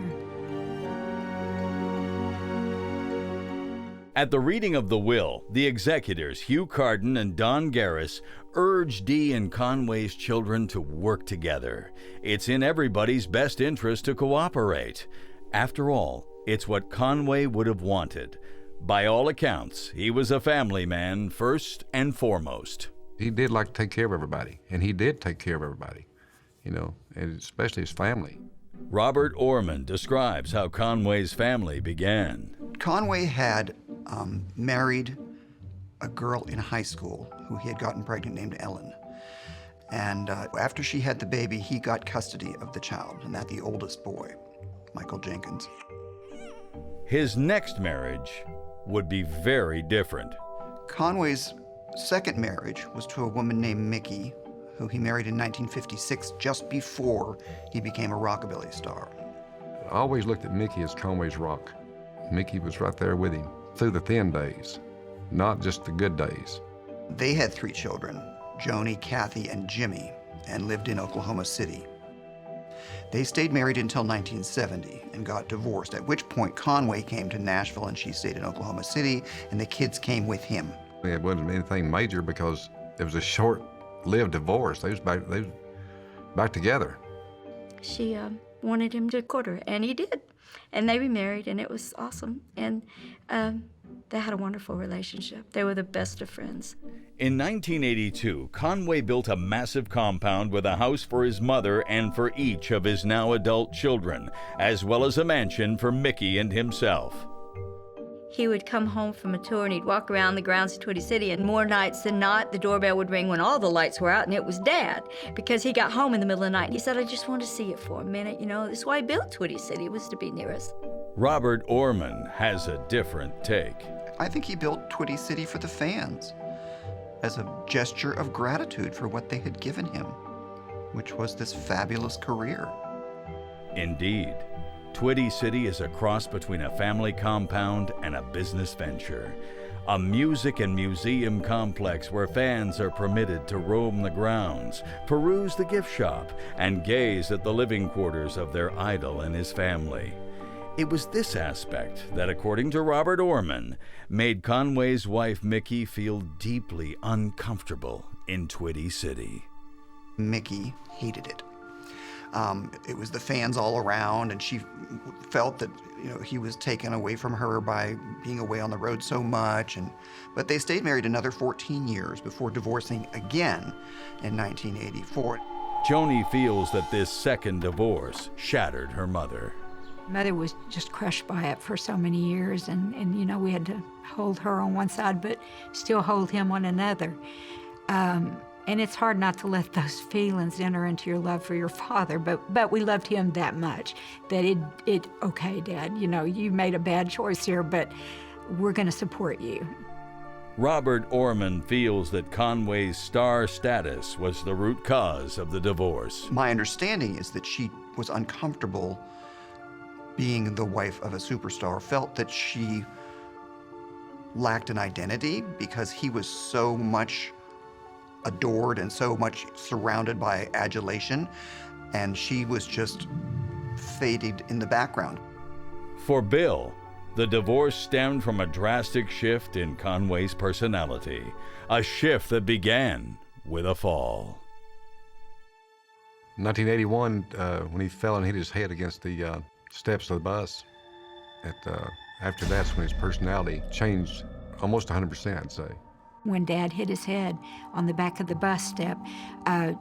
Speaker 1: At the reading of the will, the executors, Hugh Carden and Don Garris, urged Dee and Conway's children to work together. It's in everybody's best interest to cooperate. After all, it's what Conway would have wanted. By all accounts, he was a family man first and foremost.
Speaker 19: He did like to take care of everybody, and he did take care of everybody, you know, and especially his family.
Speaker 1: Robert Orman describes how Conway's family began.
Speaker 16: Conway had married a girl in high school who he had gotten pregnant named Ellen. And after she had the baby, he got custody of the child, and that the oldest boy, Michael Jenkins.
Speaker 1: His next marriage would be very different.
Speaker 16: Conway's second marriage was to a woman named Mickey, who he married in 1956, just before he became a rockabilly star.
Speaker 19: I always looked at Mickey as Conway's rock. Mickey was right there with him through the thin days, not just the good days.
Speaker 16: They had 3 children, Joni, Kathy, and Jimmy, and lived in Oklahoma City. They stayed married until 1970 and got divorced, at which point Conway came to Nashville and she stayed in Oklahoma City, and the kids came with him.
Speaker 19: It wasn't anything major because it was a short-lived divorce. They was back together.
Speaker 18: She wanted him to court her, and he did. And they remarried, and it was awesome. And they had a wonderful relationship. They were the best of friends.
Speaker 1: In 1982, Conway built a massive compound with a house for his mother and for each of his now adult children, as well as a mansion for Mickey and himself.
Speaker 18: He would come home from a tour and he'd walk around the grounds of Twitty City, and more nights than not, the doorbell would ring when all the lights were out, and it was Dad, because he got home in the middle of the night. And he said, I just want to see it for a minute, you know. That's why I built Twitty City, was to be near us.
Speaker 1: Robert Orman has a different take.
Speaker 16: I think he built Twitty City for the fans, as a gesture of gratitude for what they had given him, which was this fabulous career.
Speaker 1: Indeed. Twitty City is a cross between a family compound and a business venture. A music and museum complex where fans are permitted to roam the grounds, peruse the gift shop, and gaze at the living quarters of their idol and his family. It was this aspect that, according to Robert Orman, made Conway's wife Mickey feel deeply uncomfortable in Twitty City.
Speaker 16: Mickey hated it. It was the fans all around, and she felt that, you know, he was taken away from her by being away on the road so much. But they stayed married another 14 years before divorcing again in 1984.
Speaker 1: Joni feels that this second divorce shattered her mother.
Speaker 17: Mother was just crushed by it for so many years, and you know, we had to hold her on one side, but still hold him on another. And it's hard not to let those feelings enter into your love for your father, but we loved him that much that okay, Dad, you know, you made a bad choice here, but we're gonna support you.
Speaker 1: Robert Orman feels that Conway's star status was the root cause of the divorce.
Speaker 16: My understanding is that she was uncomfortable being the wife of a superstar, felt that she lacked an identity because he was so much adored and so much surrounded by adulation, and she was just faded in the background.
Speaker 1: For Bill, the divorce stemmed from a drastic shift in Conway's personality, a shift that began with a fall.
Speaker 19: In 1981, when he fell and hit his head against the steps of the bus, after that's when his personality changed almost 100%, I'd say.
Speaker 17: When Dad hit his head on the back of the bus step,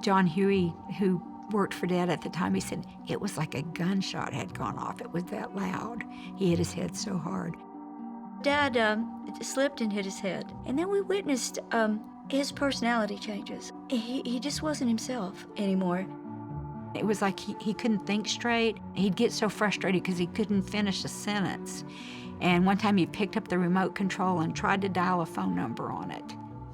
Speaker 17: John Huey, who worked for Dad at the time, he said it was like a gunshot had gone off. It was that loud. He hit his head so hard.
Speaker 18: Dad slipped and hit his head, and then we witnessed his personality changes. He just wasn't himself anymore.
Speaker 17: It was like he couldn't think straight. He'd get so frustrated because he couldn't finish a sentence. And one time he picked up the remote control and tried to dial a phone number on it.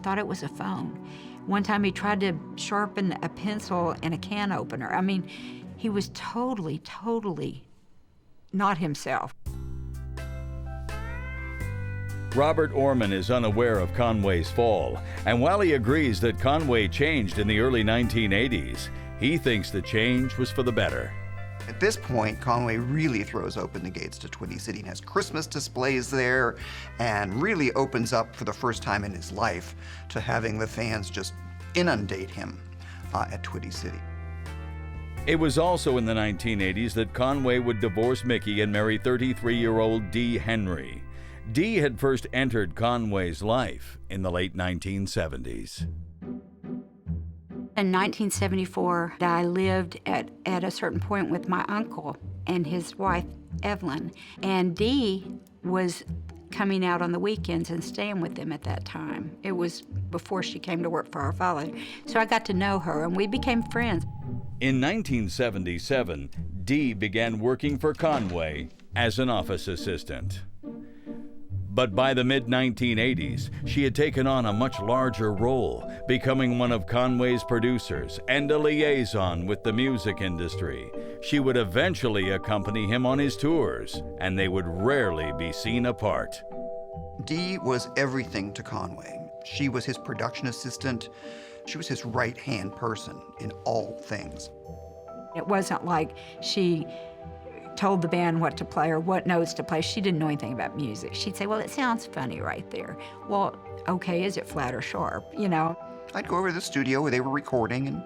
Speaker 17: Thought it was a phone. One time he tried to sharpen a pencil in a can opener. I mean, he was totally not himself.
Speaker 1: Robert Orman is unaware of Conway's fall, and while he agrees that Conway changed in the early 1980s, he thinks the change was for the better.
Speaker 16: At this point, Conway really throws open the gates to Twitty City and has Christmas displays there, and really opens up for the first time in his life to having the fans just inundate him at Twitty City.
Speaker 1: It was also in the 1980s that Conway would divorce Mickey and marry 33-year-old Dee Henry. Dee had first entered Conway's life in the late 1970s.
Speaker 17: In 1974, I lived at a certain point with my uncle and his wife, Evelyn, and Dee was coming out on the weekends and staying with them at that time. It was before she came to work for our father. So I got to know her, and we became friends.
Speaker 1: In 1977, Dee began working for Conway as an office assistant. But by the mid-1980s, she had taken on a much larger role, becoming one of Conway's producers and a liaison with the music industry. She would eventually accompany him on his tours, and they would rarely be seen apart.
Speaker 16: Dee was everything to Conway. She was his production assistant. She was his right-hand person in all things.
Speaker 17: It wasn't like she told the band what to play or what notes to play. She didn't know anything about music. She'd say, well, it sounds funny right there. Well, okay, is it flat or sharp, you know?
Speaker 16: I'd go over to the studio where they were recording, and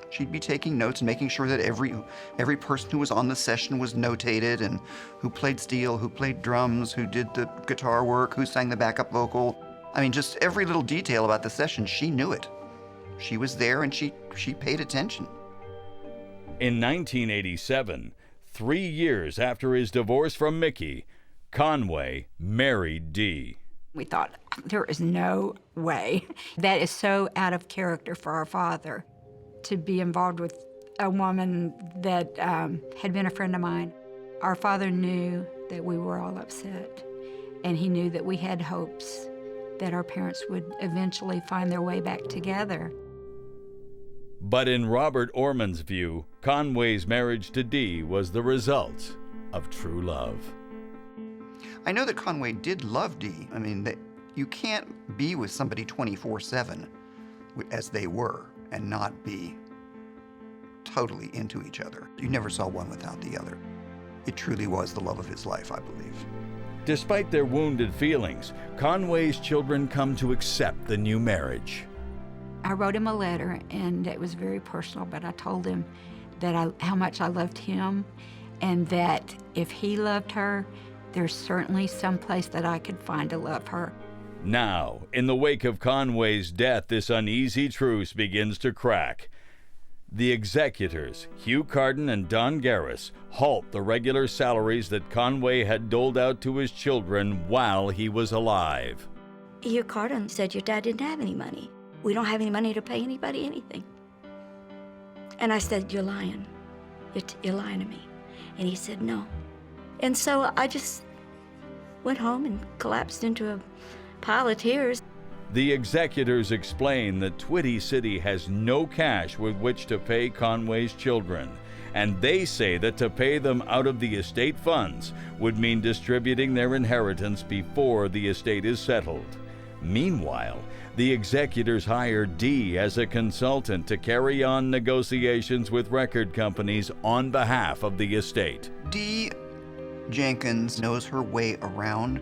Speaker 16: she'd be taking notes and making sure that every person who was on the session was notated, and who played steel, who played drums, who did the guitar work, who sang the backup vocal. I mean, just every little detail about the session, she knew it. She was there and she paid attention.
Speaker 1: In 1987, 3 years after his divorce from Mickey, Conway married Dee.
Speaker 17: We thought, there is no way. That is so out of character for our father to be involved with a woman that had been a friend of mine. Our father knew that we were all upset, and he knew that we had hopes that our parents would eventually find their way back together.
Speaker 1: But in Robert Orman's view, Conway's marriage to Dee was the result of true love.
Speaker 16: I know that Conway did love Dee. I mean, that you can't be with somebody 24/7 as they were and not be totally into each other. You never saw one without the other. It truly was the love of his life, I believe.
Speaker 1: Despite their wounded feelings, Conway's children come to accept the new marriage.
Speaker 17: I wrote him a letter, and it was very personal, but I told him that how much I loved him, and that if he loved her, there's certainly some place that I could find to love her.
Speaker 1: Now, in the wake of Conway's death, this uneasy truce begins to crack. The executors, Hugh Carden and Don Garris, halt the regular salaries that Conway had doled out to his children while he was alive.
Speaker 18: Hugh Carden said your dad didn't have any money. We don't have any money to pay anybody anything. And I said, you're lying. You're lying to me. And he said, no. And so I just went home and collapsed into a pile of tears.
Speaker 1: The executors explain that Twitty City has no cash with which to pay Conway's children, and they say that to pay them out of the estate funds would mean distributing their inheritance before the estate is settled. Meanwhile, the executors hired Dee as a consultant to carry on negotiations with record companies on behalf of the estate.
Speaker 16: Dee Jenkins knows her way around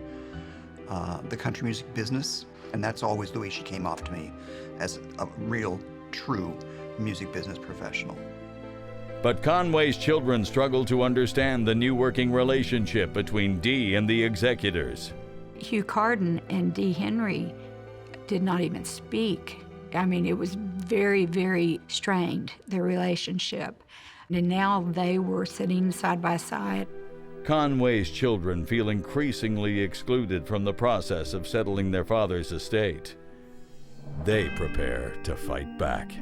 Speaker 16: the country music business, and that's always the way she came off to me, as a real, true music business professional.
Speaker 1: But Conway's children struggle to understand the new working relationship between Dee and the executors.
Speaker 17: Hugh Carden and Dee Henry did not even speak. I mean, it was very, very strained, their relationship. And now they were sitting side by side.
Speaker 1: Conway's children feel increasingly excluded from the process of settling their father's estate. They prepare to fight back.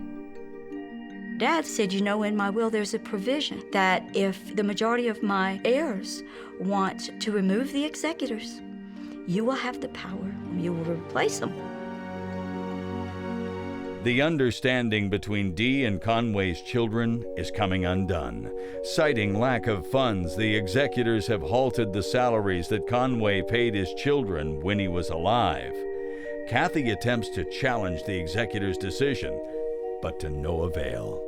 Speaker 18: Dad said, you know, in my will there's a provision that if the majority of my heirs want to remove the executors, you will have the power and you will replace them.
Speaker 1: The understanding between Dee and Conway's children is coming undone. Citing lack of funds, the executors have halted the salaries that Conway paid his children when he was alive. Kathy attempts to challenge the executors' decision, but to no avail.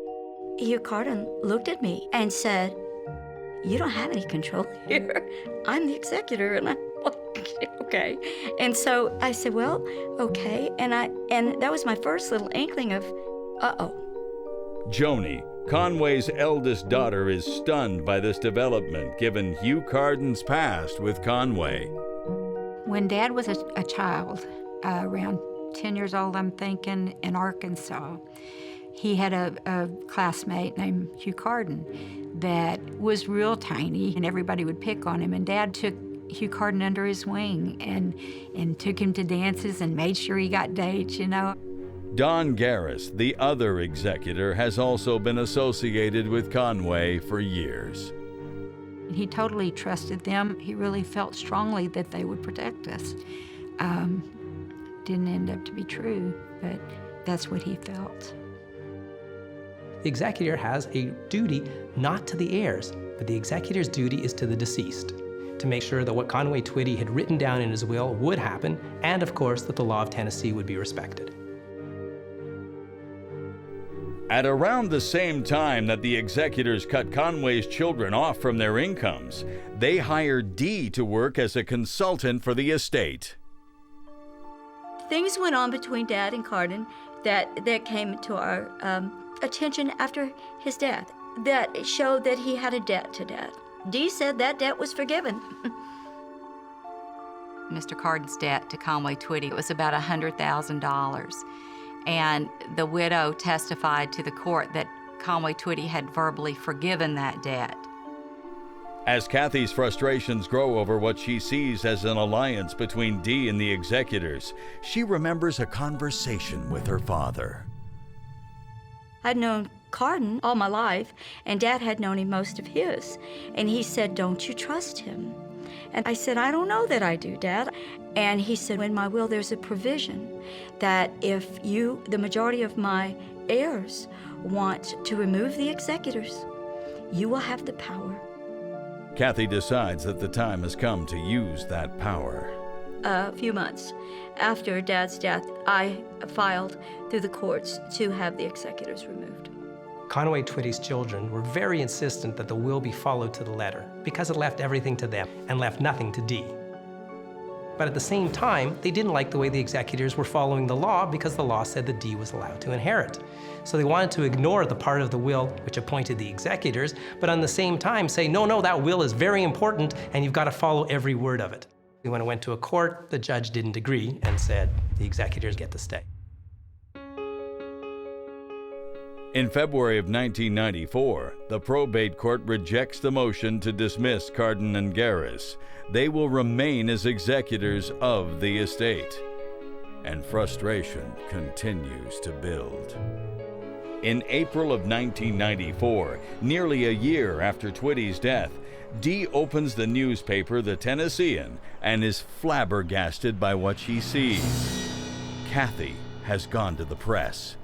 Speaker 18: Hugh Carden looked at me and said, you don't have any control here. I'm the executor. And I'm like, okay. And so I said, well, okay. And that was my first little inkling of, uh-oh.
Speaker 1: Joni, Conway's eldest daughter, is stunned by this development, given Hugh Carden's past with Conway.
Speaker 17: When Dad was a child, around 10 years old, I'm thinking, in Arkansas, He had a classmate named Hugh Carden that was real tiny, and everybody would pick on him. And Dad took Hugh Carden under his wing and took him to dances and made sure he got dates, you know.
Speaker 1: Don Garris, the other executor, has also been associated with Conway for years.
Speaker 17: He totally trusted them. He really felt strongly that they would protect us. Didn't end up to be true, but that's what he felt.
Speaker 21: The executor has a duty not to the heirs, but the executor's duty is to the deceased, to make sure that what Conway Twitty had written down in his will would happen, and of course that the law of Tennessee would be respected.
Speaker 1: At around the same time that the executors cut Conway's children off from their incomes, they hired Dee to work as a consultant for the estate.
Speaker 18: Things went on between Dad and Carden that came to our attention after his death that showed that he had a debt to Dad. Dee said that debt was forgiven.
Speaker 20: Mr. Carden's debt to Conway Twitty was about $100,000. And the widow testified to the court that Conway Twitty had verbally forgiven that debt.
Speaker 1: As Kathy's frustrations grow over what she sees as an alliance between Dee and the executors, she remembers a conversation with her father.
Speaker 18: I'd known Carden all my life, and Dad had known him most of his. And he said, "Don't you trust him?" And I said, "I don't know that I do, Dad." And he said, "In my will, there's a provision that if you, the majority of my heirs, want to remove the executors, you will have the power."
Speaker 1: Kathy decides that the time has come to use that power.
Speaker 18: A few months after Dad's death, I filed through the courts to have the executors removed.
Speaker 21: Conway Twitty's children were very insistent that the will be followed to the letter because it left everything to them and left nothing to Dee. But at the same time, they didn't like the way the executors were following the law because the law said that Dee was allowed to inherit. So they wanted to ignore the part of the will which appointed the executors, but at the same time say, no, that will is very important and you've got to follow every word of it. When it went to a court, the judge didn't agree and said the executors get to stay.
Speaker 1: In February of 1994, the probate court rejects the motion to dismiss Carden and Garris. They will remain as executors of the estate. And frustration continues to build. In April of 1994, nearly a year after Twitty's death, Dee opens the newspaper The Tennessean and is flabbergasted by what she sees. Kathy has gone to the press.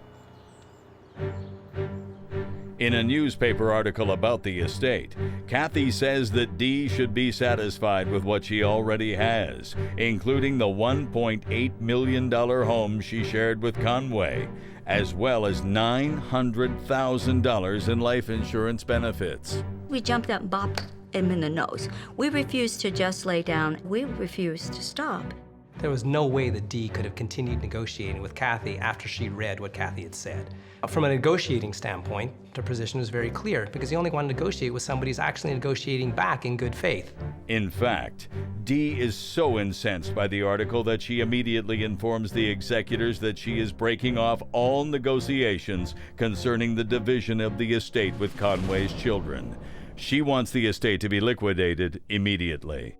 Speaker 1: In a newspaper article about the estate, Kathy says that Dee should be satisfied with what she already has, including the $1.8 million home she shared with Conway, as well as $900,000 in life insurance benefits.
Speaker 18: We jumped up and bopped him in the nose. We refused to just lay down. We refused to stop.
Speaker 21: There was no way that Dee could have continued negotiating with Kathy after she read what Kathy had said. From a negotiating standpoint, the position was very clear because he only wanted to negotiate with somebody who's actually negotiating back in good faith.
Speaker 1: In fact, Dee is so incensed by the article that she immediately informs the executors that she is breaking off all negotiations concerning the division of the estate with Conway's children. She wants the estate to be liquidated immediately.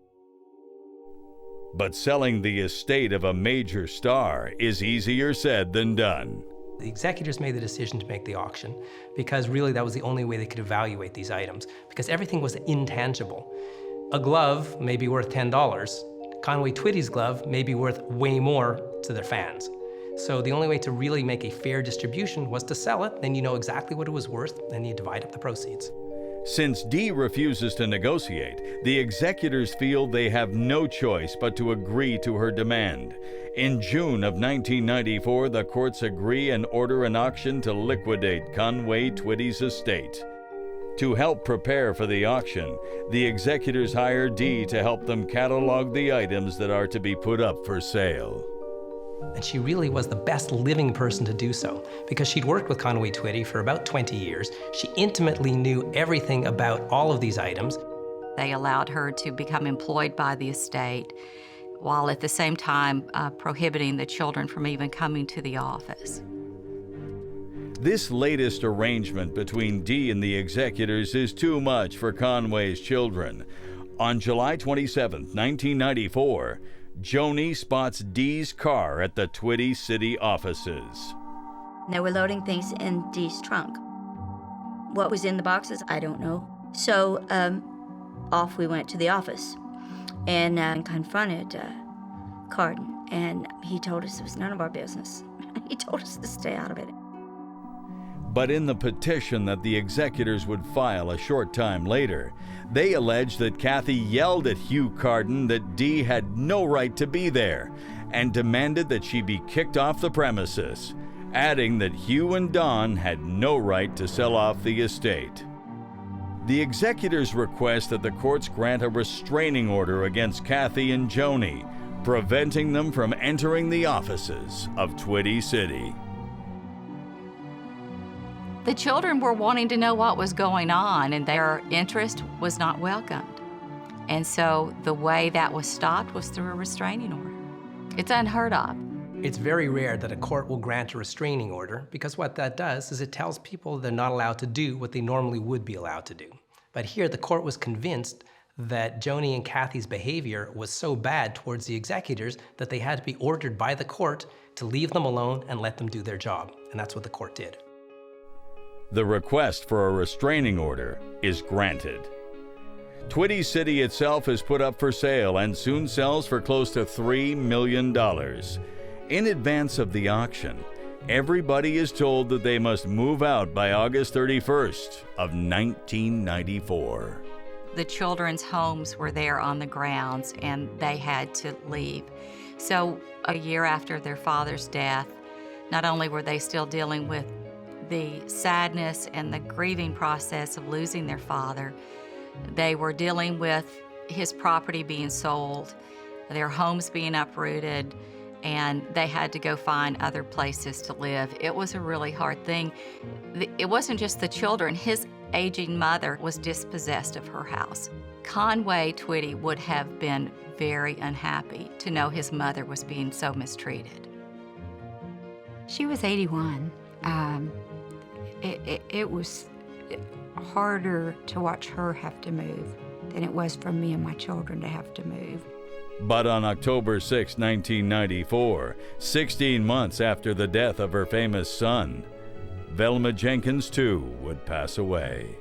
Speaker 1: But selling the estate of a major star is easier said than done.
Speaker 21: The executors made the decision to make the auction because really that was the only way they could evaluate these items because everything was intangible. A glove may be worth $10. Conway Twitty's glove may be worth way more to their fans. So the only way to really make a fair distribution was to sell it, then you know exactly what it was worth, and you divide up the proceeds.
Speaker 1: Since Dee refuses to negotiate, the executors feel they have no choice but to agree to her demand. In June of 1994, the courts agree and order an auction to liquidate Conway Twitty's estate. To help prepare for the auction, the executors hire Dee to help them catalog the items that are to be put up for sale.
Speaker 21: And she really was the best living person to do so because she'd worked with Conway Twitty for about 20 years. She intimately knew everything about all of these items.
Speaker 20: They allowed her to become employed by the estate while at the same time prohibiting the children from even coming to the office.
Speaker 1: This latest arrangement between Dee and the executors is too much for Conway's children. On July 27, 1994, Joni spots Dee's car at the Twitty City offices.
Speaker 18: They were loading things in Dee's trunk. What was in the boxes, I don't know. So off we went to the office and confronted Carden, and he told us it was none of our business. He told us to stay out of it.
Speaker 1: But in the petition that the executors would file a short time later, they alleged that Kathy yelled at Hugh Carden that Dee had no right to be there and demanded that she be kicked off the premises, adding that Hugh and Don had no right to sell off the estate. The executors request that the courts grant a restraining order against Kathy and Joni, preventing them from entering the offices of Twitty City.
Speaker 20: The children were wanting to know what was going on, and their interest was not welcomed. And so the way that was stopped was through a restraining order. It's unheard of.
Speaker 21: It's very rare that a court will grant a restraining order, because what that does is it tells people they're not allowed to do what they normally would be allowed to do. But here the court was convinced that Joni and Kathy's behavior was so bad towards the executors that they had to be ordered by the court to leave them alone and let them do their job. And that's what the court did.
Speaker 1: The request for a restraining order is granted. Twitty City itself is put up for sale and soon sells for close to $3 million. In advance of the auction, everybody is told that they must move out by August 31st of 1994.
Speaker 20: The children's homes were there on the grounds, and they had to leave. So a year after their father's death, not only were they still dealing with the sadness and the grieving process of losing their father, they were dealing with his property being sold, their homes being uprooted, and they had to go find other places to live. It was a really hard thing. It wasn't just the children. His aging mother was dispossessed of her house. Conway Twitty would have been very unhappy to know his mother was being so mistreated.
Speaker 17: She was 81. It was harder to watch her have to move than it was for me and my children to have to move.
Speaker 1: But on October 6, 1994, 16 months after the death of her famous son, Velma Jenkins, too, would pass away.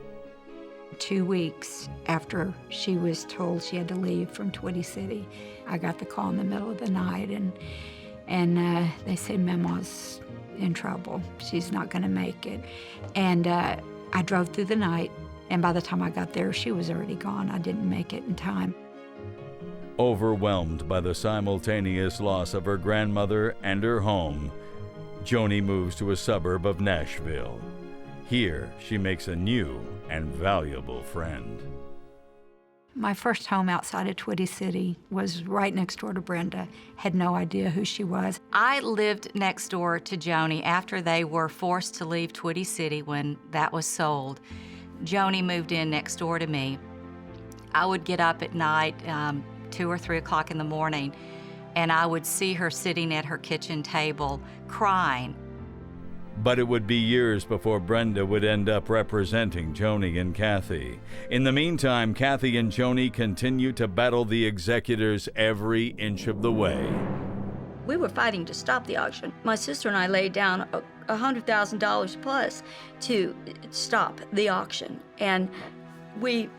Speaker 17: 2 weeks after she was told she had to leave from Twitty City, I got the call in the middle of the night, and they said, Mama's in trouble. She's not going to make it. And I drove through the night, and by the time I got there, she was already gone. I didn't make it in time.
Speaker 1: Overwhelmed by the simultaneous loss of her grandmother and her home, Joni moves to a suburb of Nashville. Here, she makes a new and valuable friend.
Speaker 17: My first home outside of Twitty City was right next door to Brenda. Had no idea who she was.
Speaker 20: I lived next door to Joni after they were forced to leave Twitty City when that was sold. Joni moved in next door to me. I would get up at night, 2 or 3 o'clock in the morning, and I would see her sitting at her kitchen table crying.
Speaker 1: But it would be years before Brenda would end up representing Joni and Kathy. In the meantime, Kathy and Joni continue to battle the executors every inch of the way.
Speaker 18: We were fighting to stop the auction. My sister and I laid down $100,000 plus to stop the auction, and we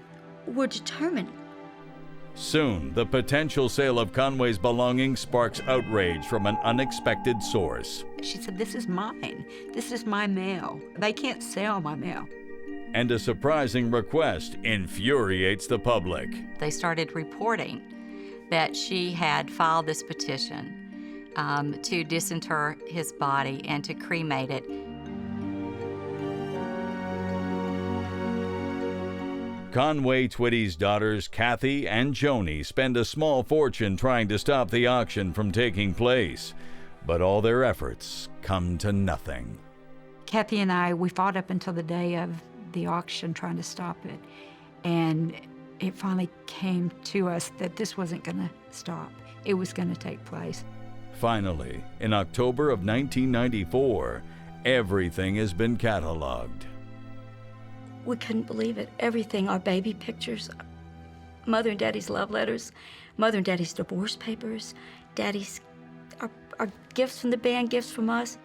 Speaker 18: were determined.
Speaker 1: Soon, the potential sale of Conway's belongings sparks outrage from an unexpected source.
Speaker 10: She said, this is mine. This is my mail. They can't sell my mail.
Speaker 1: And a surprising request infuriates the public.
Speaker 20: They started reporting that she had filed this petition to disinter his body and to cremate it.
Speaker 1: Conway Twitty's daughters, Kathy and Joni, spend a small fortune trying to stop the auction from taking place, but all their efforts come to nothing.
Speaker 17: Kathy and I, we fought up until the day of the auction trying to stop it, and it finally came to us that this wasn't going to stop. It was going to take place.
Speaker 1: Finally, in October of 1994, Everything has been cataloged.
Speaker 18: We couldn't believe it. Everything, our baby pictures, Mother and Daddy's love letters, Mother and Daddy's divorce papers, Daddy's, our gifts from the band, gifts from us.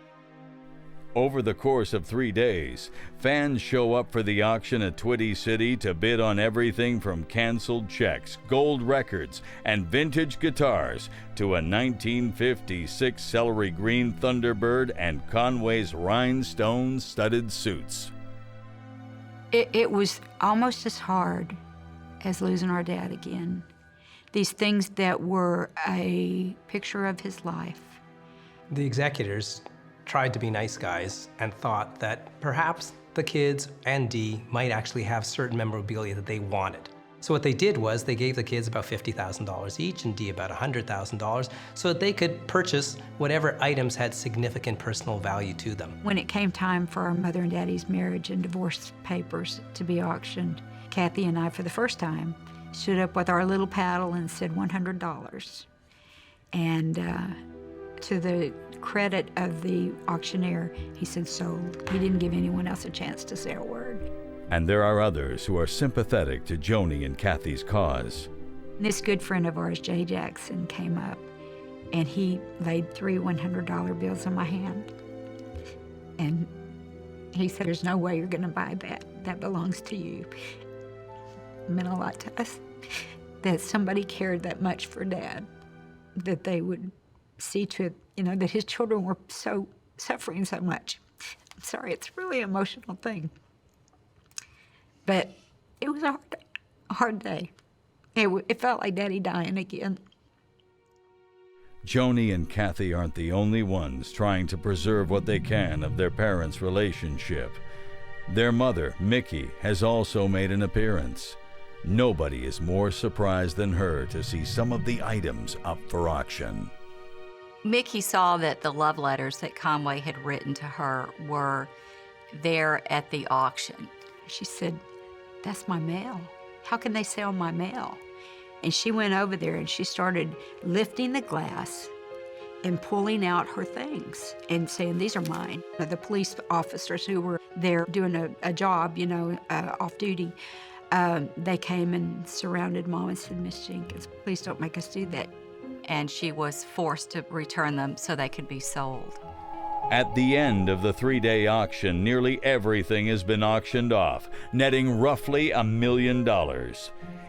Speaker 1: Over the course of 3 days, fans show up for the auction at Twitty City to bid on everything from canceled checks, gold records, and vintage guitars to a 1956 celery green Thunderbird and Conway's rhinestone-studded suits.
Speaker 17: It was almost as hard as losing our dad again. These things that were a picture of his life.
Speaker 21: The executors tried to be nice guys and thought that perhaps the kids and Dee might actually have certain memorabilia that they wanted. So what they did was they gave the kids about $50,000 each and Dee about $100,000 so that they could purchase whatever items had significant personal value to them.
Speaker 17: When it came time for our Mother and Daddy's marriage and divorce papers to be auctioned, Kathy and I, for the first time, stood up with our little paddle and said $100. And to the credit of the auctioneer, he said sold. He didn't give anyone else a chance to say a word.
Speaker 1: And there are others who are sympathetic to Joni and Kathy's cause.
Speaker 17: This good friend of ours, Jay Jackson, came up and he laid 3 $100 bills in my hand. And he said, there's no way you're gonna buy that. That belongs to you. It meant a lot to us that somebody cared that much for Dad, that they would see to it, that his children were suffering so much. I'm sorry, it's a really emotional thing. But it was a hard day. It felt like Daddy dying again.
Speaker 1: Joni and Kathy aren't the only ones trying to preserve what they can of their parents' relationship. Their mother, Mickey, has also made an appearance. Nobody is more surprised than her to see some of the items up for auction.
Speaker 20: Mickey saw that the love letters that Conway had written to her were there at the auction.
Speaker 17: She said, that's my mail. How can they sell my mail? And she went over there and she started lifting the glass and pulling out her things and saying, these are mine. The police officers who were there doing a job, off duty, they came and surrounded Mom and said, Miss Jenkins, please don't make us do that.
Speaker 20: And she was forced to return them so they could be sold.
Speaker 1: At the end of the 3-day auction, nearly everything has been auctioned off, netting roughly $1 million.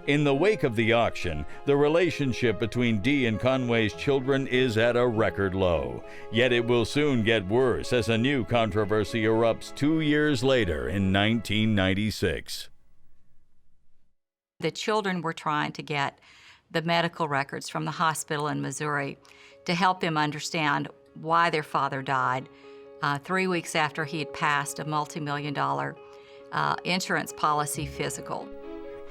Speaker 1: In the wake of the auction, the relationship between Dee and Conway's children is at a record low. Yet it will soon get worse as a new controversy erupts 2 years later in 1996.
Speaker 20: The children were trying to get the medical records from the hospital in Missouri to help them understand why their father died 3 weeks after he had passed a multi-million-dollar insurance policy physical.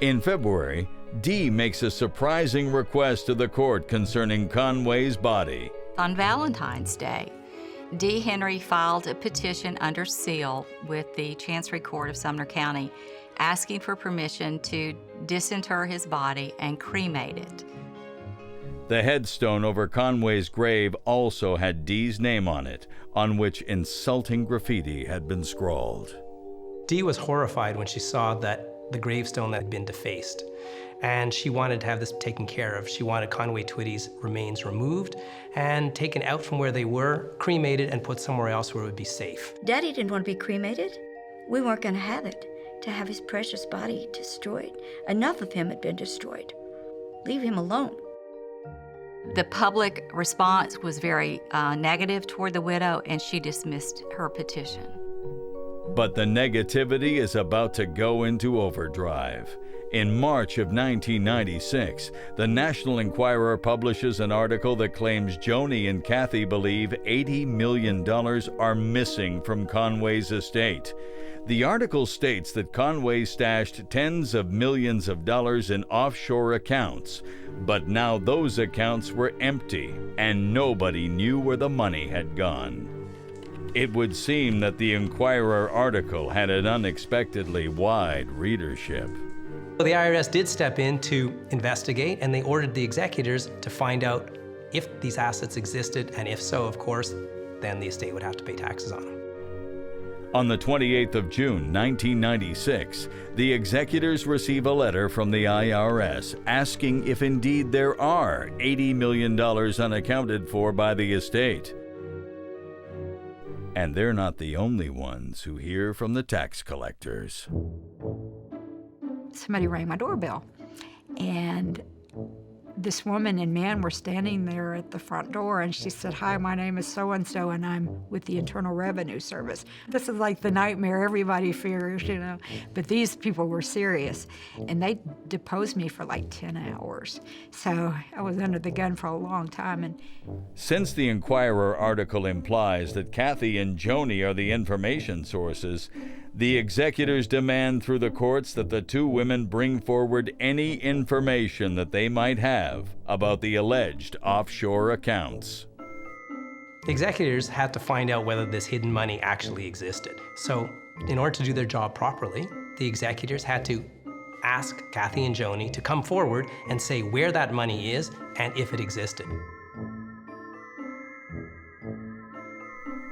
Speaker 1: In February, Dee makes a surprising request to the court concerning Conway's body.
Speaker 20: On Valentine's Day, Dee Henry filed a petition under seal with the Chancery Court of Sumner County asking for permission to disinter his body and cremate it.
Speaker 1: The headstone over Conway's grave also had Dee's name on it, on which insulting graffiti had been scrawled.
Speaker 21: Dee was horrified when she saw that the gravestone had been defaced, and she wanted to have this taken care of. She wanted Conway Twitty's remains removed and taken out from where they were, cremated, and put somewhere else where it would be safe.
Speaker 18: Daddy didn't want to be cremated. We weren't going to have his precious body destroyed. Enough of him had been destroyed. Leave him alone.
Speaker 20: The public response was very negative toward the widow, and she dismissed her petition.
Speaker 1: But the negativity is about to go into overdrive. In March of 1996, the National Enquirer publishes an article that claims Joni and Kathy believe $80 million are missing from Conway's estate. The article states that Conway stashed tens of millions of dollars in offshore accounts, but now those accounts were empty and nobody knew where the money had gone. It would seem that the Enquirer article had an unexpectedly wide readership.
Speaker 21: The IRS did step in to investigate, and they ordered the executors to find out if these assets existed, and if so, of course, then the estate would have to pay taxes on them.
Speaker 1: On the 28th of June, 1996, the executors receive a letter from the IRS asking if indeed there are $80 million unaccounted for by the estate. And they're not the only ones who hear from the tax collectors.
Speaker 17: Somebody rang my doorbell, and this woman and man were standing there at the front door, and she said, "Hi, my name is so-and-so, and I'm with the Internal Revenue Service." This is like the nightmare everybody fears, you know. But these people were serious, and they deposed me for like 10 hours. So I was under the gun for a long time. And
Speaker 1: since the Inquirer article implies that Kathy and Joni are the information sources, the executors demand through the courts that the two women bring forward any information that they might have about the alleged offshore accounts.
Speaker 21: The executors had to find out whether this hidden money actually existed. So, in order to do their job properly, the executors had to ask Kathy and Joni to come forward and say where that money is and if it existed.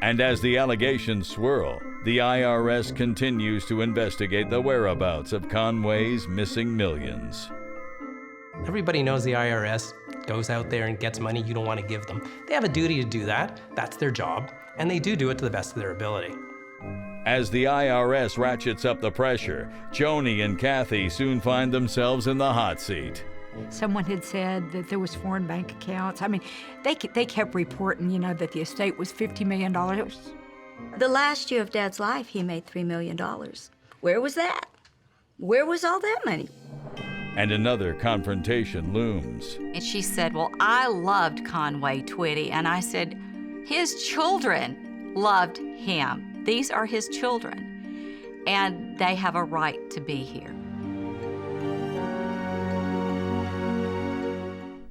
Speaker 1: And as the allegations swirl, the IRS continues to investigate the whereabouts of Conway's missing millions.
Speaker 21: Everybody knows the IRS goes out there and gets money you don't want to give them. They have a duty to do that. That's their job, and they do it to the best of their ability.
Speaker 1: As the IRS ratchets up the pressure, Joni and Kathy soon find themselves in the hot seat.
Speaker 17: someone had said that there was foreign bank accounts. I mean, they kept reporting, you know, that the estate was $50 million. It was...
Speaker 18: The last year of Dad's life, he made $3 million. Where was that? Where was all that money?
Speaker 1: And another confrontation looms.
Speaker 20: And she said, well, I loved Conway Twitty. And I said, his children loved him. These are his children. And they have a right to be here.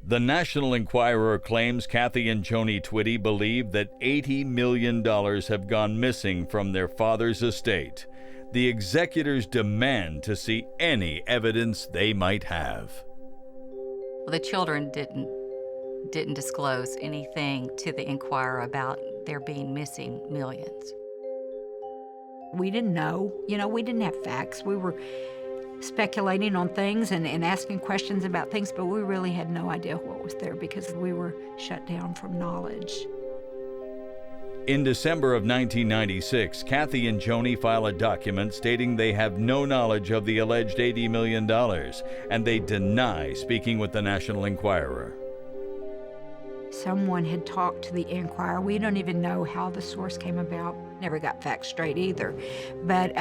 Speaker 1: The National Enquirer claims Kathy and Joni Twitty believe that $80 million have gone missing from their father's estate. The executors demand to see any evidence they might have.
Speaker 20: Well, the children didn't disclose anything to the Enquirer about there being missing millions.
Speaker 17: We didn't know. You know, we didn't have facts. We were speculating on things and asking questions about things, but we really had no idea what was there because we were shut down from knowledge.
Speaker 1: In December of 1996, Kathy and Joni file a document stating they have no knowledge of the alleged $80 million, and they deny speaking with the National Enquirer.
Speaker 17: Someone had talked to the Enquirer. We don't even know how the source came about. Never got facts straight either. But,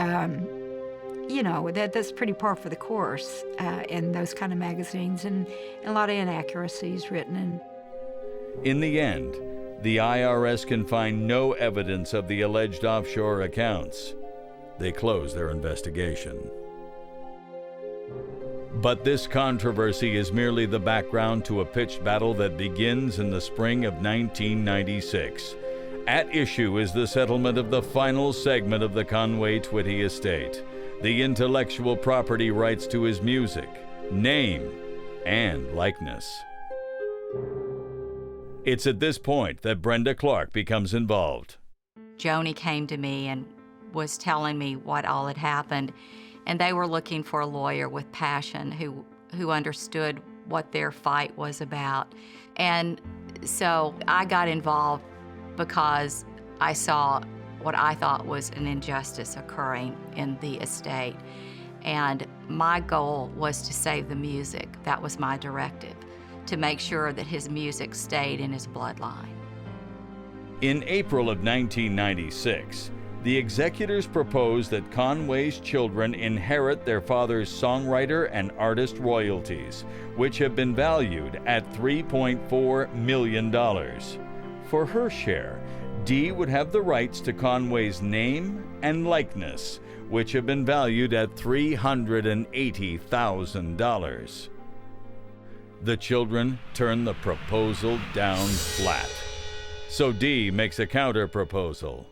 Speaker 17: you know, that's pretty par for the course in those kind of magazines, and a lot of inaccuracies written.
Speaker 1: In the end, the IRS can find no evidence of the alleged offshore accounts. They close their investigation. But this controversy is merely the background to a pitched battle that begins in the spring of 1996. At issue is the settlement of the final segment of the Conway Twitty estate, the intellectual property rights to his music, name, and likeness. It's at this point that Brenda Clark becomes involved.
Speaker 20: Joni came to me and was telling me what all had happened, and they were looking for a lawyer with passion who understood what their fight was about. And so I got involved because I saw what I thought was an injustice occurring in the estate. And my goal was to save the music. That was my directive, to make sure that his music stayed in his bloodline.
Speaker 1: In April of 1996, the executors proposed that Conway's children inherit their father's songwriter and artist royalties, which have been valued at $3.4 million. For her share, Dee would have the rights to Conway's name and likeness, which have been valued at $380,000. The children turn the proposal down flat. So Dee makes a counter-proposal.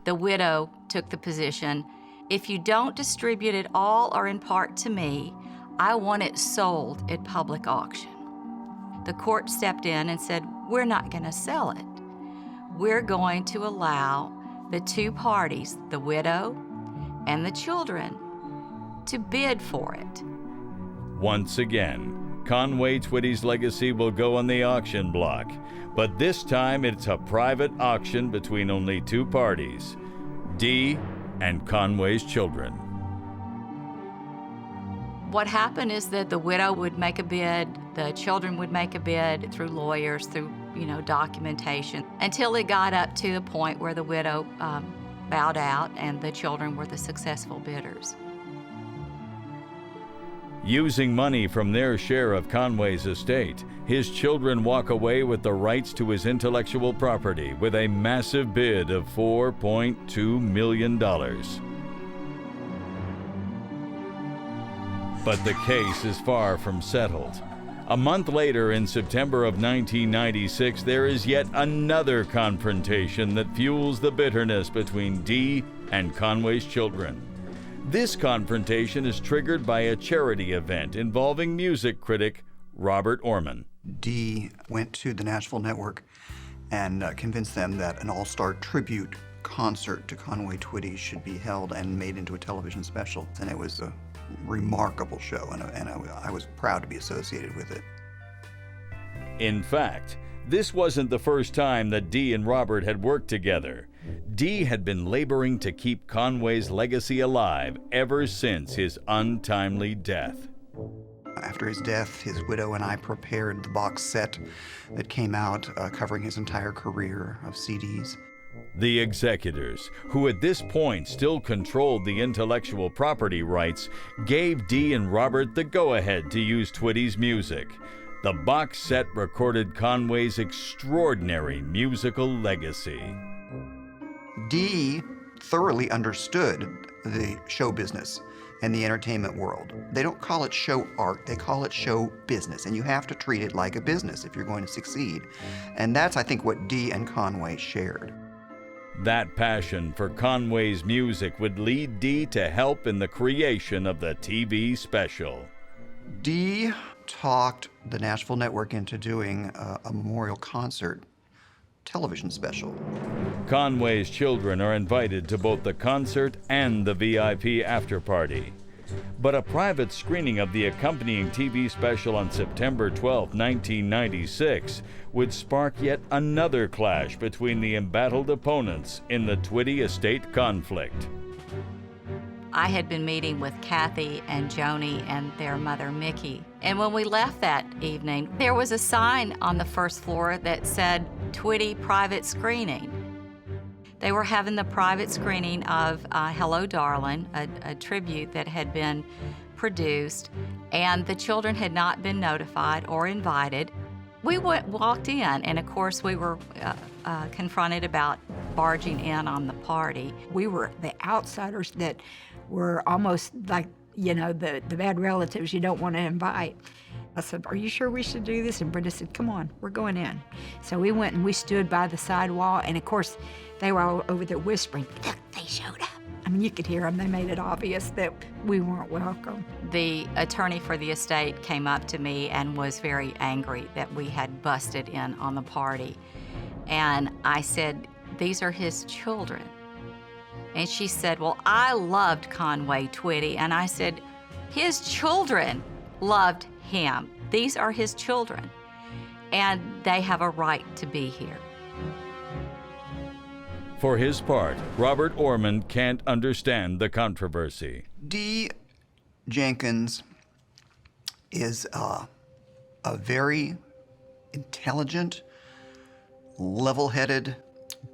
Speaker 20: The widow took the position, if you don't distribute it all or in part to me, I want it sold at public auction. The court stepped in and said, we're not going to sell it. We're going to allow the two parties, the widow and the children, to bid for it.
Speaker 1: Once again, Conway Twitty's legacy will go on the auction block, but this time it's a private auction between only two parties, Dee and Conway's children.
Speaker 20: What happened is that the widow would make a bid, the children would make a bid through lawyers, through documentation, until it got up to the point where the widow bowed out and the children were the successful bidders.
Speaker 1: Using money from their share of Conway's estate, his children walk away with the rights to his intellectual property with a massive bid of $4.2 million. But the case is far from settled. A month later, in September of 1996, there is yet another confrontation that fuels the bitterness between Dee and Conway's children. This confrontation is triggered by a charity event involving music critic Robert Orman.
Speaker 16: Dee went to the Nashville Network and convinced them that an all-star tribute concert to Conway Twitty should be held and made into a television special. And it was a remarkable show, and I was proud to be associated with it.
Speaker 1: In fact, this wasn't the first time that Dee and Robert had worked together. Dee had been laboring to keep Conway's legacy alive ever since his untimely death.
Speaker 16: After his death, his widow and I prepared the box set that came out covering his entire career of CDs.
Speaker 1: The executors, who at this point still controlled the intellectual property rights, gave Dee and Robert the go-ahead to use Twitty's music. The box set recorded Conway's extraordinary musical legacy.
Speaker 16: Dee thoroughly understood the show business and the entertainment world. They don't call it show art, they call it show business, and you have to treat it like a business if you're going to succeed. And that's, I think, what Dee and Conway shared.
Speaker 1: That passion for Conway's music would lead Dee to help in the creation of the TV special.
Speaker 16: Dee talked the Nashville Network into doing a memorial concert television special.
Speaker 1: Conway's children are invited to both the concert and the VIP after party. But a private screening of the accompanying TV special on September 12, 1996 would spark yet another clash between the embattled opponents in the Twitty estate conflict.
Speaker 20: I had been meeting with Kathy and Joni and their mother, Mickey. And when we left that evening, there was a sign on the first floor that said, Twitty Private Screening. They were having the private screening of Hello Darlin', a tribute that had been produced, and the children had not been notified or invited. We walked in, and of course we were confronted about barging in on the party.
Speaker 17: We were the outsiders that were almost like, the bad relatives you don't want to invite. I said, are you sure we should do this? And Brenda said, come on, we're going in. So we went and we stood by the side wall, and of course, they were all over there whispering, look, they showed up. I mean, you could hear them. They made it obvious that we weren't welcome.
Speaker 20: The attorney for the estate came up to me and was very angry that we had busted in on the party. And I said, these are his children. And she said, well, I loved Conway Twitty. And I said, his children loved him. These are his children. And they have a right to be here.
Speaker 1: For his part, Robert Orman can't understand the controversy.
Speaker 16: Dee Jenkins is a very intelligent, level-headed,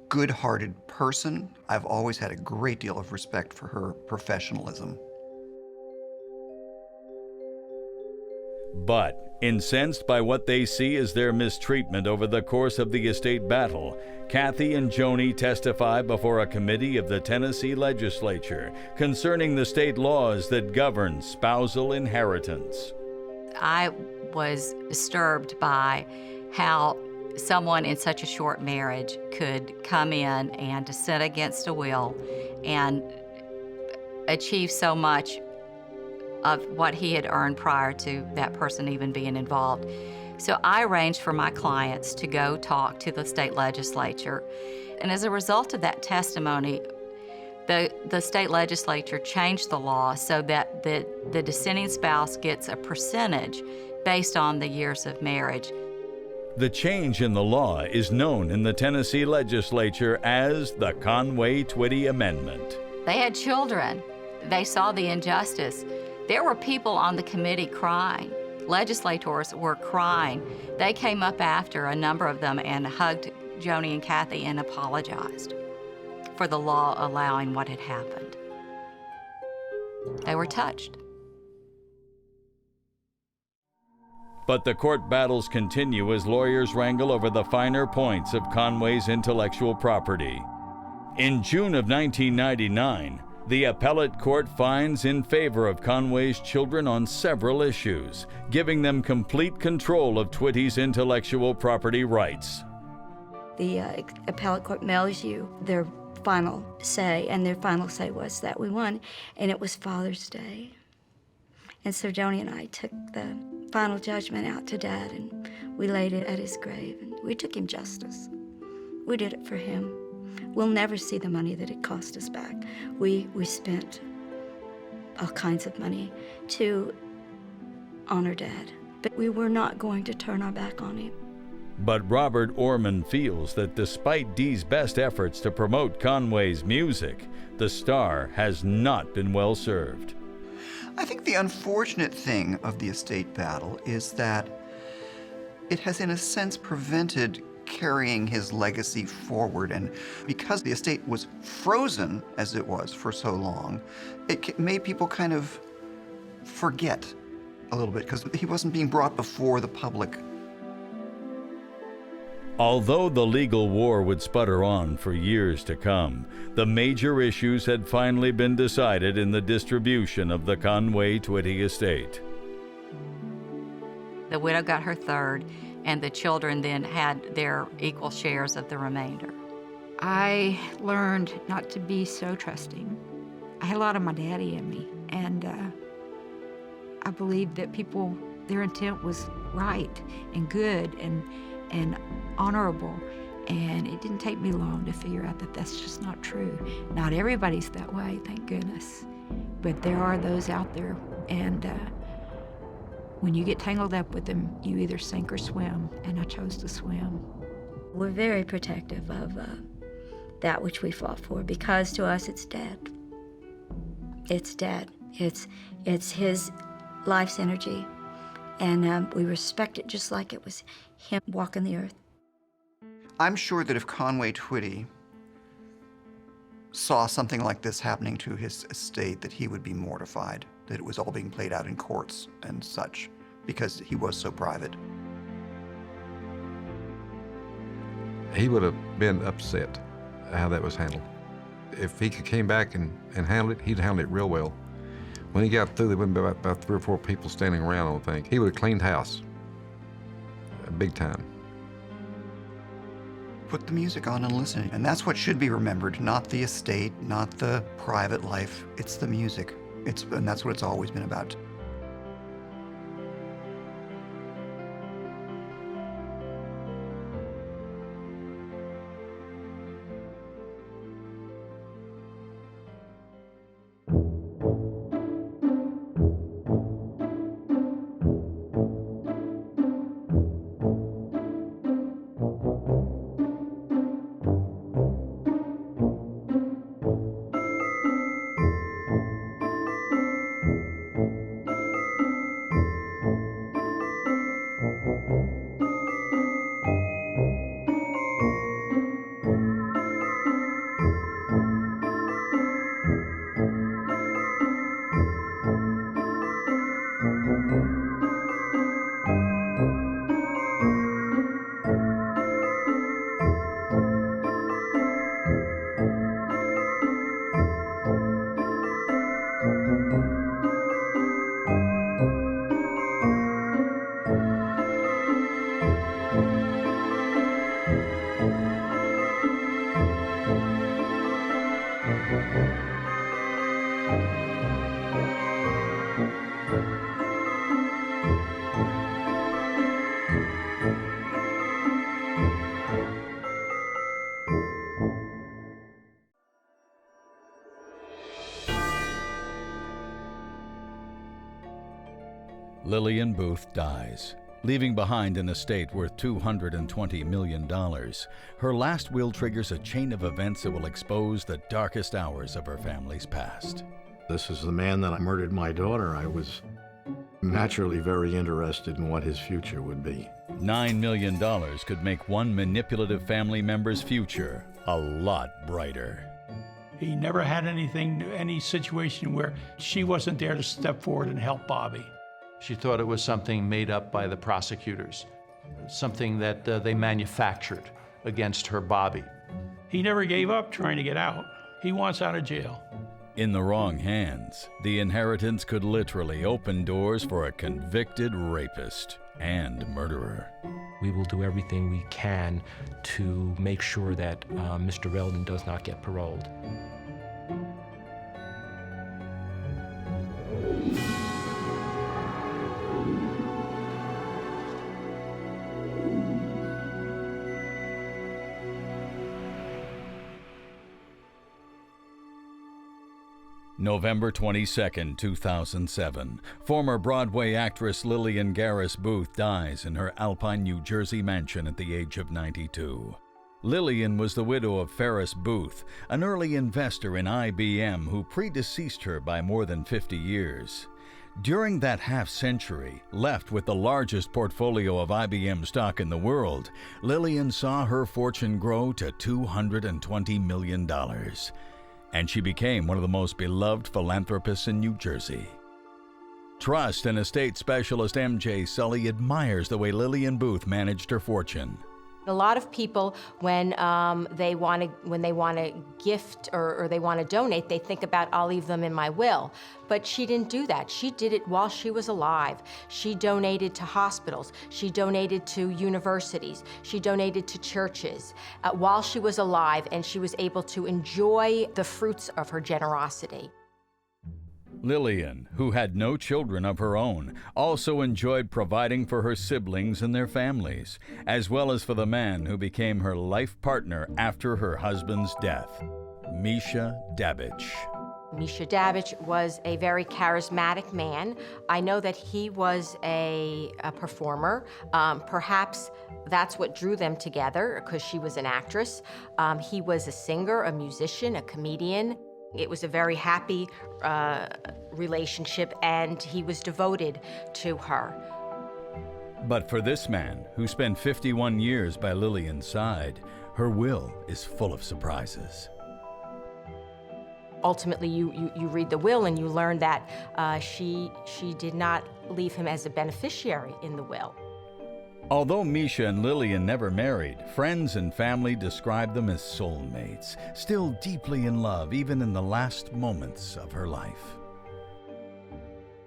Speaker 16: good-hearted person. I've always had a great deal of respect for her professionalism.
Speaker 1: But, incensed by what they see as their mistreatment over the course of the estate battle, Kathy and Joni testify before a committee of the Tennessee legislature concerning the state laws that govern spousal inheritance.
Speaker 20: I was disturbed by how someone in such a short marriage could come in and to sit against a will and achieve so much of what he had earned prior to that person even being involved. So I arranged for my clients to go talk to the state legislature And as a result of that testimony, the state legislature changed the law so that the dissenting spouse gets a percentage based on the years of marriage.
Speaker 1: The change in the law is known in the Tennessee legislature as the Conway-Twitty Amendment.
Speaker 20: They had children. They saw the injustice. There were people on the committee crying. Legislators were crying. They came up after, a number of them, and hugged Joni and Kathy and apologized for the law allowing what had happened. They were touched.
Speaker 1: But the court battles continue as lawyers wrangle over the finer points of Conway's intellectual property. In June of 1999, the appellate court finds in favor of Conway's children on several issues, giving them complete control of Twitty's intellectual property rights.
Speaker 18: The appellate court mails you their final say, and their final say was that we won, and it was Father's Day. And so Joni and I took the final judgment out to Dad, and we laid it at his grave, and we took him justice. We did it for him. We'll never see the money that it cost us back. We spent all kinds of money to honor Dad, but we were not going to turn our back on him.
Speaker 1: But Robert Orman feels that despite Dee's best efforts to promote Conway's music, the star has not been well served.
Speaker 16: I think the unfortunate thing of the estate battle is that it has, in a sense, prevented carrying his legacy forward. And because the estate was frozen, as it was for so long, it made people kind of forget a little bit, because he wasn't being brought before the public.
Speaker 1: Although the legal war would sputter on for years to come, the major issues had finally been decided in the distribution of the Conway-Twitty estate.
Speaker 20: The widow got her third, and the children then had their equal shares of the remainder.
Speaker 17: I learned not to be so trusting. I had a lot of my daddy in me, and I believed that people, their intent was right and good and honorable, and it didn't take me long to figure out that that's just not true. Not everybody's that way, thank goodness, but there are those out there, and when you get tangled up with them, you either sink or swim, and I chose to swim.
Speaker 18: We're very protective of that which we fought for, because to us it's Dad. It's Dad. It's his life's energy, and we respect it just like it was him walking the earth.
Speaker 16: I'm sure that if Conway-Twitty saw something like this happening to his estate, that he would be mortified that it was all being played out in courts and such, because he was so private.
Speaker 19: He would have been upset how that was handled. If he came back and handled it, he'd handle it real well. When he got through, there wouldn't be about 3 or 4 people standing around, I don't think. He would have cleaned house, big time.
Speaker 16: Put the music on and listen. And that's what should be remembered, not the estate, not the private life. It's the music. And that's what it's always been about.
Speaker 1: Lillian Booth dies, leaving behind an estate worth $220 million. Her last will triggers a chain of events that will expose the darkest hours of her family's past.
Speaker 7: This is the man that murdered my daughter. I was naturally very interested in what his future would be.
Speaker 1: $9 million could make one manipulative family member's future a lot brighter.
Speaker 22: He never had any situation where she wasn't there to step forward and help Bobby.
Speaker 11: She thought it was something made up by the prosecutors, something that they manufactured against her Bobby.
Speaker 22: He never gave up trying to get out. He wants out of jail.
Speaker 1: In the wrong hands, the inheritance could literally open doors for a convicted rapist and murderer.
Speaker 21: We will do everything we can to make sure that Mr. Reldon does not get paroled.
Speaker 1: November 22, 2007, former Broadway actress Lillian Garris Booth dies in her Alpine, New Jersey mansion at the age of 92. Lillian was the widow of Ferris Booth, an early investor in IBM who predeceased her by more than 50 years. During that half-century, left with the largest portfolio of IBM stock in the world, Lillian saw her fortune grow to $220 million. And she became one of the most beloved philanthropists in New Jersey. Trust and estate specialist M.J. Sully admires the way Lillian Booth managed her fortune.
Speaker 23: A lot of people, when they want to gift or they want to donate, they think about, I'll leave them in my will. But she didn't do that. She did it while she was alive. She donated to hospitals. She donated to universities. She donated to churches while she was alive, and she was able to enjoy the fruits of her generosity.
Speaker 1: Lillian, who had no children of her own, also enjoyed providing for her siblings and their families, as well as for the man who became her life partner after her husband's death, Misha Dabbich.
Speaker 23: Misha Dabbich was a very charismatic man. I know that he was a performer. Perhaps that's what drew them together, because she was an actress. He was a singer, a musician, a comedian. It was a very happy relationship, and he was devoted to her.
Speaker 1: But for this man, who spent 51 years by Lillian's side, her will is full of surprises.
Speaker 23: Ultimately, you read the will and you learn that she did not leave him as a beneficiary in the will.
Speaker 1: Although Misha and Lillian never married, friends and family described them as soulmates, still deeply in love even in the last moments of her life.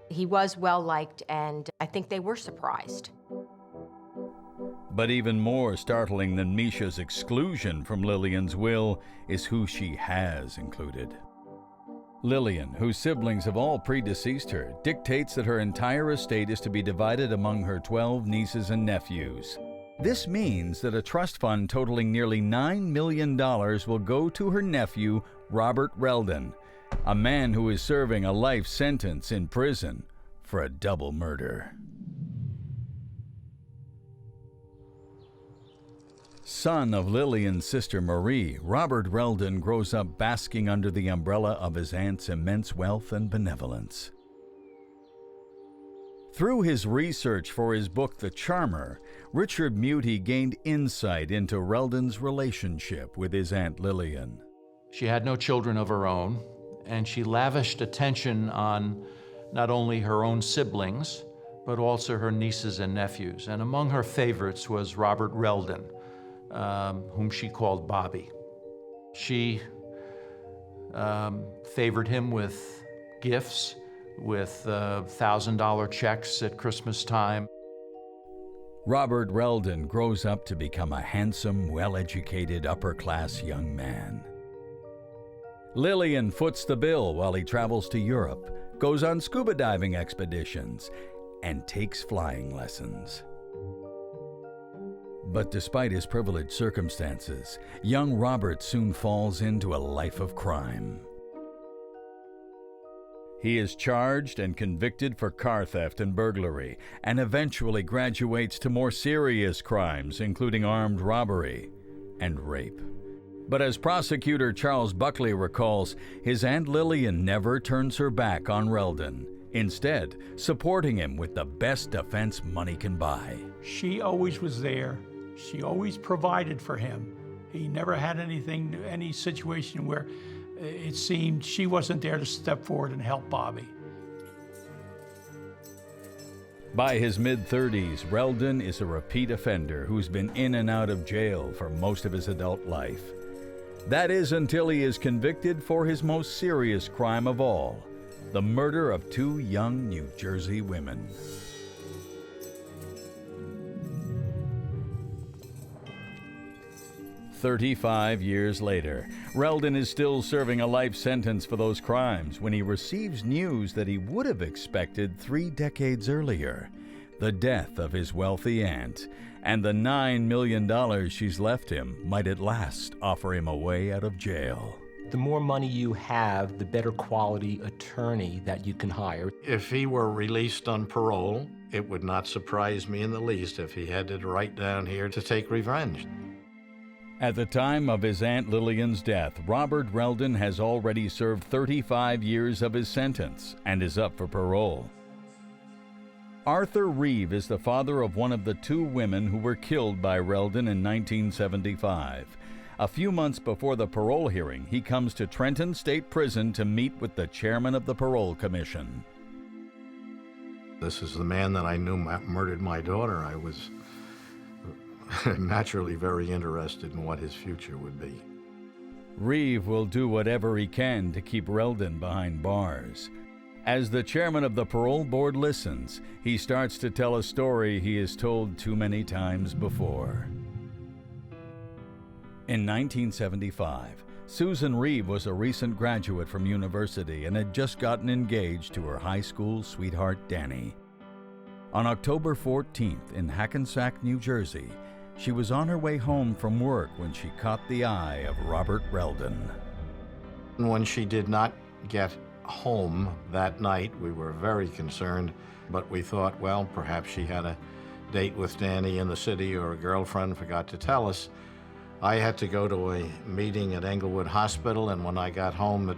Speaker 23: He was well-liked, and I think they were surprised.
Speaker 1: But even more startling than Misha's exclusion from Lillian's will is who she has included. Lillian, whose siblings have all predeceased her, dictates that her entire estate is to be divided among her 12 nieces and nephews. This means that a trust fund totaling nearly $9 million will go to her nephew, Robert Reldon, a man who is serving a life sentence in prison for a double murder. Son of Lillian's sister Marie, Robert Reldon grows up basking under the umbrella of his aunt's immense wealth and benevolence. Through his research for his book The Charmer, Richard Muti gained insight into Reldon's relationship with his Aunt Lillian.
Speaker 11: She had no children of her own, and she lavished attention on not only her own siblings, but also her nieces and nephews. And among her favorites was Robert Reldon, whom she called Bobby. She favored him with gifts, with $1,000 checks at Christmas time.
Speaker 1: Robert Reldon grows up to become a handsome, well-educated, upper-class young man. Lillian foots the bill while he travels to Europe, goes on scuba diving expeditions, and takes flying lessons. But despite his privileged circumstances, young Robert soon falls into a life of crime. He is charged and convicted for car theft and burglary, and eventually graduates to more serious crimes, including armed robbery and rape. But as prosecutor Charles Buckley recalls, his Aunt Lillian never turns her back on Reldon, instead supporting him with the best defense money can buy.
Speaker 22: She always was there. She always provided for him. He never had any situation where it seemed she wasn't there to step forward and help Bobby.
Speaker 1: By his mid-30s, Reldon is a repeat offender who's been in and out of jail for most of his adult life. That is until he is convicted for his most serious crime of all, the murder of 2 young New Jersey women. 35 years later, Reldon is still serving a life sentence for those crimes when he receives news that he would have expected 3 decades earlier: the death of his wealthy aunt, and the $9 million she's left him might at last offer him a way out of jail.
Speaker 3: The more money you have, the better quality attorney that you can hire.
Speaker 7: If he were released on parole, it would not surprise me in the least if he headed right down here to take revenge.
Speaker 1: At the time of his Aunt Lillian's death, Robert Reldon has already served 35 years of his sentence and is up for parole. Arthur Reeve is the father of one of the 2 women who were killed by Reldon in 1975. A few months before the parole hearing, he comes to Trenton State Prison to meet with the chairman of the Parole Commission.
Speaker 7: This is the man that I knew murdered my daughter. I was naturally very interested in what his future would be.
Speaker 1: Reeve will do whatever he can to keep Reldon behind bars. As the chairman of the parole board listens, he starts to tell a story he has told too many times before. In 1975, Susan Reeve was a recent graduate from university and had just gotten engaged to her high school sweetheart, Danny. On October 14th in Hackensack, New Jersey, she was on her way home from work when she caught the eye of Robert Reldon.
Speaker 7: When she did not get home that night, we were very concerned, but we thought, well, perhaps she had a date with Danny in the city or a girlfriend forgot to tell us. I had to go to a meeting at Englewood Hospital, and when I got home at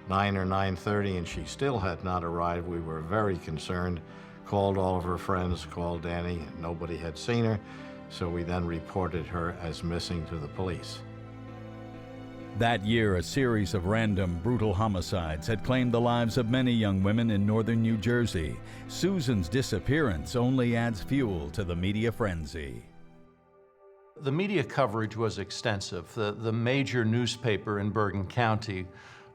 Speaker 7: 9 or 9:30 and she still had not arrived, we were very concerned. Called all of her friends, called Danny. Nobody had seen her, so we then reported her as missing to the police.
Speaker 1: That year, a series of random, brutal homicides had claimed the lives of many young women in northern New Jersey. Susan's disappearance only adds fuel to the media frenzy.
Speaker 11: The media coverage was extensive. The major newspaper in Bergen County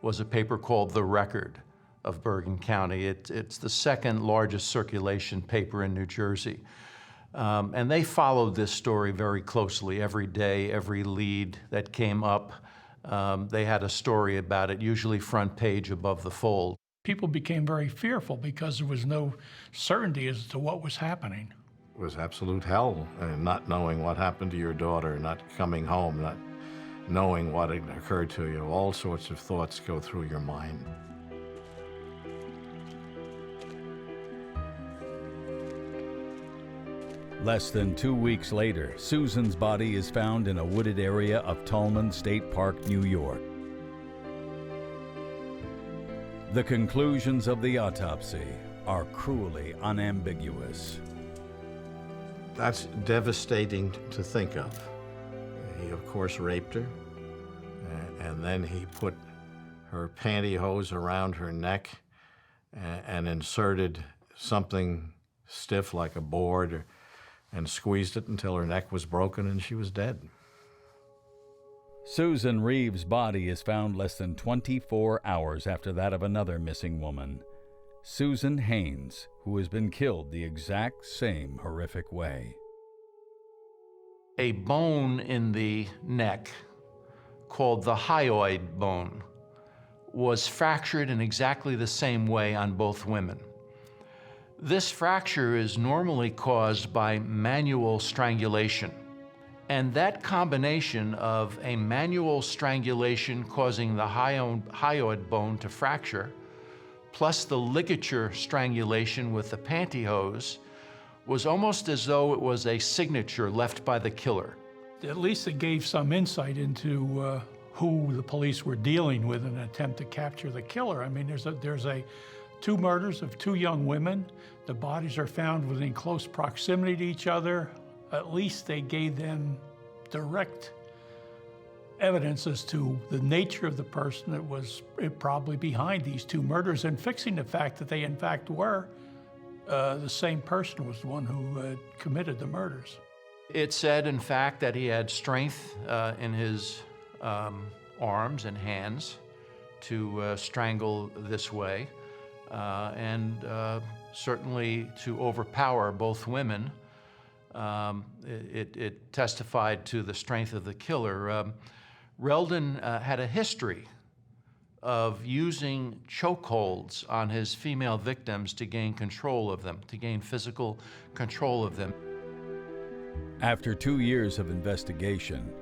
Speaker 11: was a paper called The Record of Bergen County. It's the 2nd largest circulation paper in New Jersey. And they followed this story very closely. Every day, every lead that came up, they had a story about it, usually front page above the fold.
Speaker 22: People became very fearful because there was no certainty as to what was happening.
Speaker 7: It was absolute hell, not knowing what happened to your daughter, not coming home, not knowing what had occurred to you. All sorts of thoughts go through your mind.
Speaker 1: Less than 2 weeks later, Susan's body is found in a wooded area of Tallman State Park, New York. The conclusions of the autopsy are cruelly unambiguous.
Speaker 7: That's devastating to think of. He, of course, raped her, and then he put her pantyhose around her neck and inserted something stiff like a board and squeezed it until her neck was broken and she was dead.
Speaker 1: Susan Reeve's body is found less than 24 hours after that of another missing woman, Susan Haynes, who has been killed the exact same horrific way.
Speaker 11: A bone in the neck, called the hyoid bone, was fractured in exactly the same way on both women. This fracture is normally caused by manual strangulation. And that combination of a manual strangulation causing the hyoid bone to fracture,
Speaker 2: plus the ligature strangulation with the pantyhose, was almost as though it was a signature left by the killer.
Speaker 22: At least it gave some insight into who the police were dealing with in an attempt to capture the killer. I mean, there's two murders of two young women. The bodies are found within close proximity to each other. At least they gave them direct evidence as to the nature of the person that was probably behind these two murders, and fixing the fact that they in fact were the same person was the one who committed the murders.
Speaker 2: It said, in fact, that he had strength in his arms and hands to strangle this way, and certainly to overpower both women. It testified to the strength of the killer. Reldon had a history of using chokeholds on his female victims to gain control of them, to gain physical control of them.
Speaker 1: After 2 years of investigation,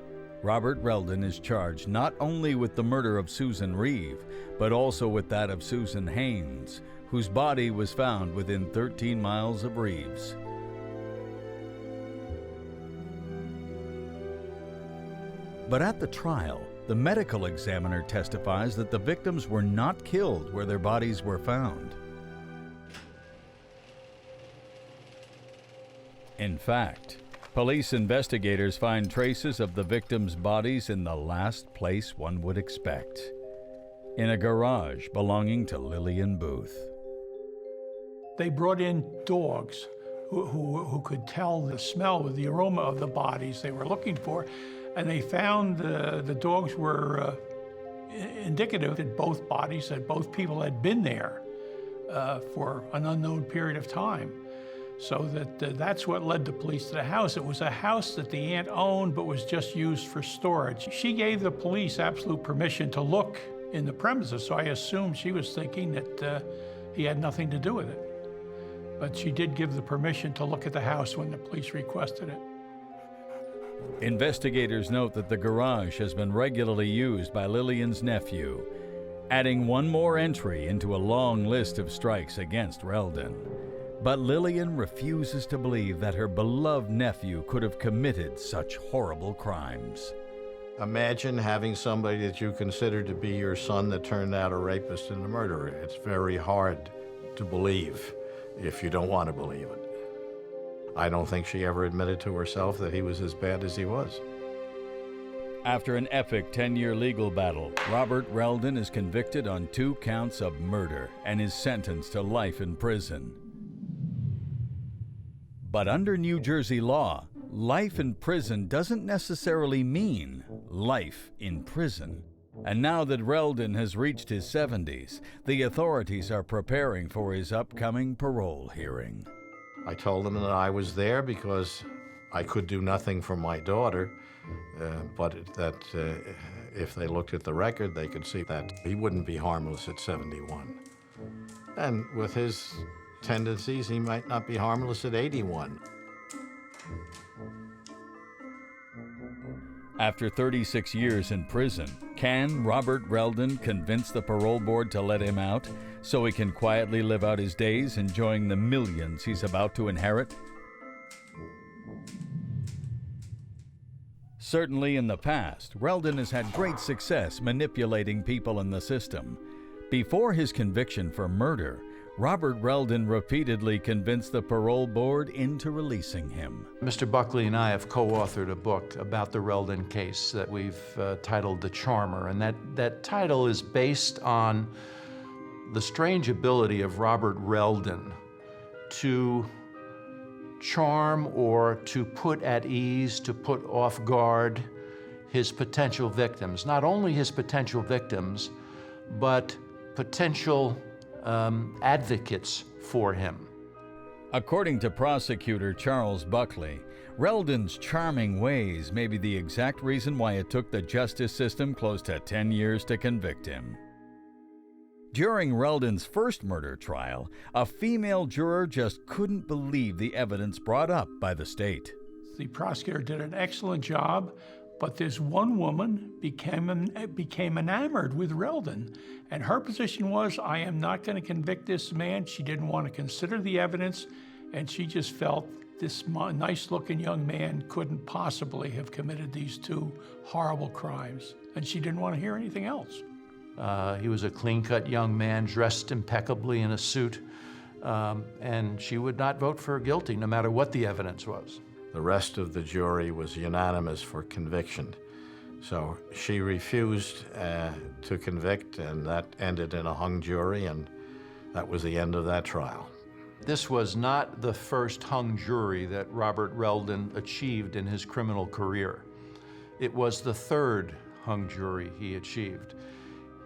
Speaker 1: Robert Reldon is charged not only with the murder of Susan Reeve, but also with that of Susan Haynes, whose body was found within 13 miles of Reeves. But at the trial, the medical examiner testifies that the victims were not killed where their bodies were found. In fact, police investigators find traces of the victims' bodies in the last place one would expect, in a garage belonging to Lillian Booth.
Speaker 22: They brought in dogs who could tell the smell or the aroma of the bodies they were looking for, and they found the dogs were indicative that both bodies, that both people had been there for an unknown period of time. So that's what led the police to the house. It was a house that the aunt owned but was just used for storage. She gave the police absolute permission to look in the premises, so I assumed she was thinking that he had nothing to do with it. But she did give the permission to look at the house when the police requested it.
Speaker 1: Investigators note that the garage has been regularly used by Lillian's nephew, adding one more entry into a long list of strikes against Reldon. But Lillian refuses to believe that her beloved nephew could have committed such horrible crimes.
Speaker 7: Imagine having somebody that you consider to be your son that turned out a rapist and a murderer. It's very hard to believe if you don't want to believe it. I don't think she ever admitted to herself that he was as bad as he was.
Speaker 1: After an epic 10-year legal battle, Robert Reldon is convicted on 2 counts of murder and is sentenced to life in prison. But under New Jersey law, life in prison doesn't necessarily mean life in prison. And now that Reldon has reached his 70s, the authorities are preparing for his upcoming parole hearing.
Speaker 7: I told them that I was there because I could do nothing for my daughter, but that if they looked at the record, they could see that he wouldn't be harmless at 71. And with his tendencies, he might not be harmless at 81.
Speaker 1: After 36 years in prison, can Robert Reldon convince the parole board to let him out so he can quietly live out his days enjoying the millions he's about to inherit? Certainly in the past, Reldon has had great success manipulating people in the system. Before his conviction for murder, Robert Reldon repeatedly convinced the parole board into releasing him.
Speaker 2: Mr. Buckley and I have co-authored a book about the Reldon case that we've titled The Charmer, and that title is based on the strange ability of Robert Reldon to charm or to put at ease, to put off guard his potential victims. Not only his potential victims, but potential advocates for him.
Speaker 1: According to prosecutor Charles Buckley, Reldon's charming ways may be the exact reason why it took the justice system close to 10 years to convict him. During Reldon's first murder trial, a female juror just couldn't believe the evidence brought up by the state.
Speaker 22: The prosecutor did an excellent job But this one woman became enamored with Reldon, and her position was, I am not going to convict this man. She didn't want to consider the evidence, and she just felt this nice-looking young man couldn't possibly have committed these two horrible crimes, and she didn't want to hear anything else.
Speaker 2: He was a clean-cut young man, dressed impeccably in a suit, and she would not vote for guilty, no matter what the evidence was.
Speaker 7: The rest of the jury was unanimous for conviction. So she refused to convict, and that ended in a hung jury, and that was the end of that trial.
Speaker 2: This was not the first hung jury that Robert Reldon achieved in his criminal career. It was the third hung jury he achieved.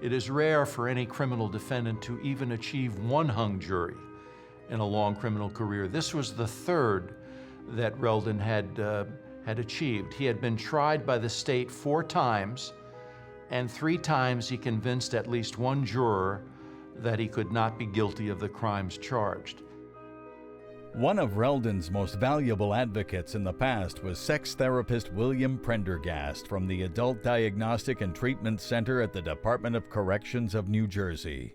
Speaker 2: It is rare for any criminal defendant to even achieve one hung jury in a long criminal career. This was the third that Reldon had achieved. He had been tried by the state 4 times, and 3 times he convinced at least one juror that he could not be guilty of the crimes charged.
Speaker 1: One of Reldon's most valuable advocates in the past was sex therapist William Prendergast from the Adult Diagnostic and Treatment Center at the Department of Corrections of New Jersey.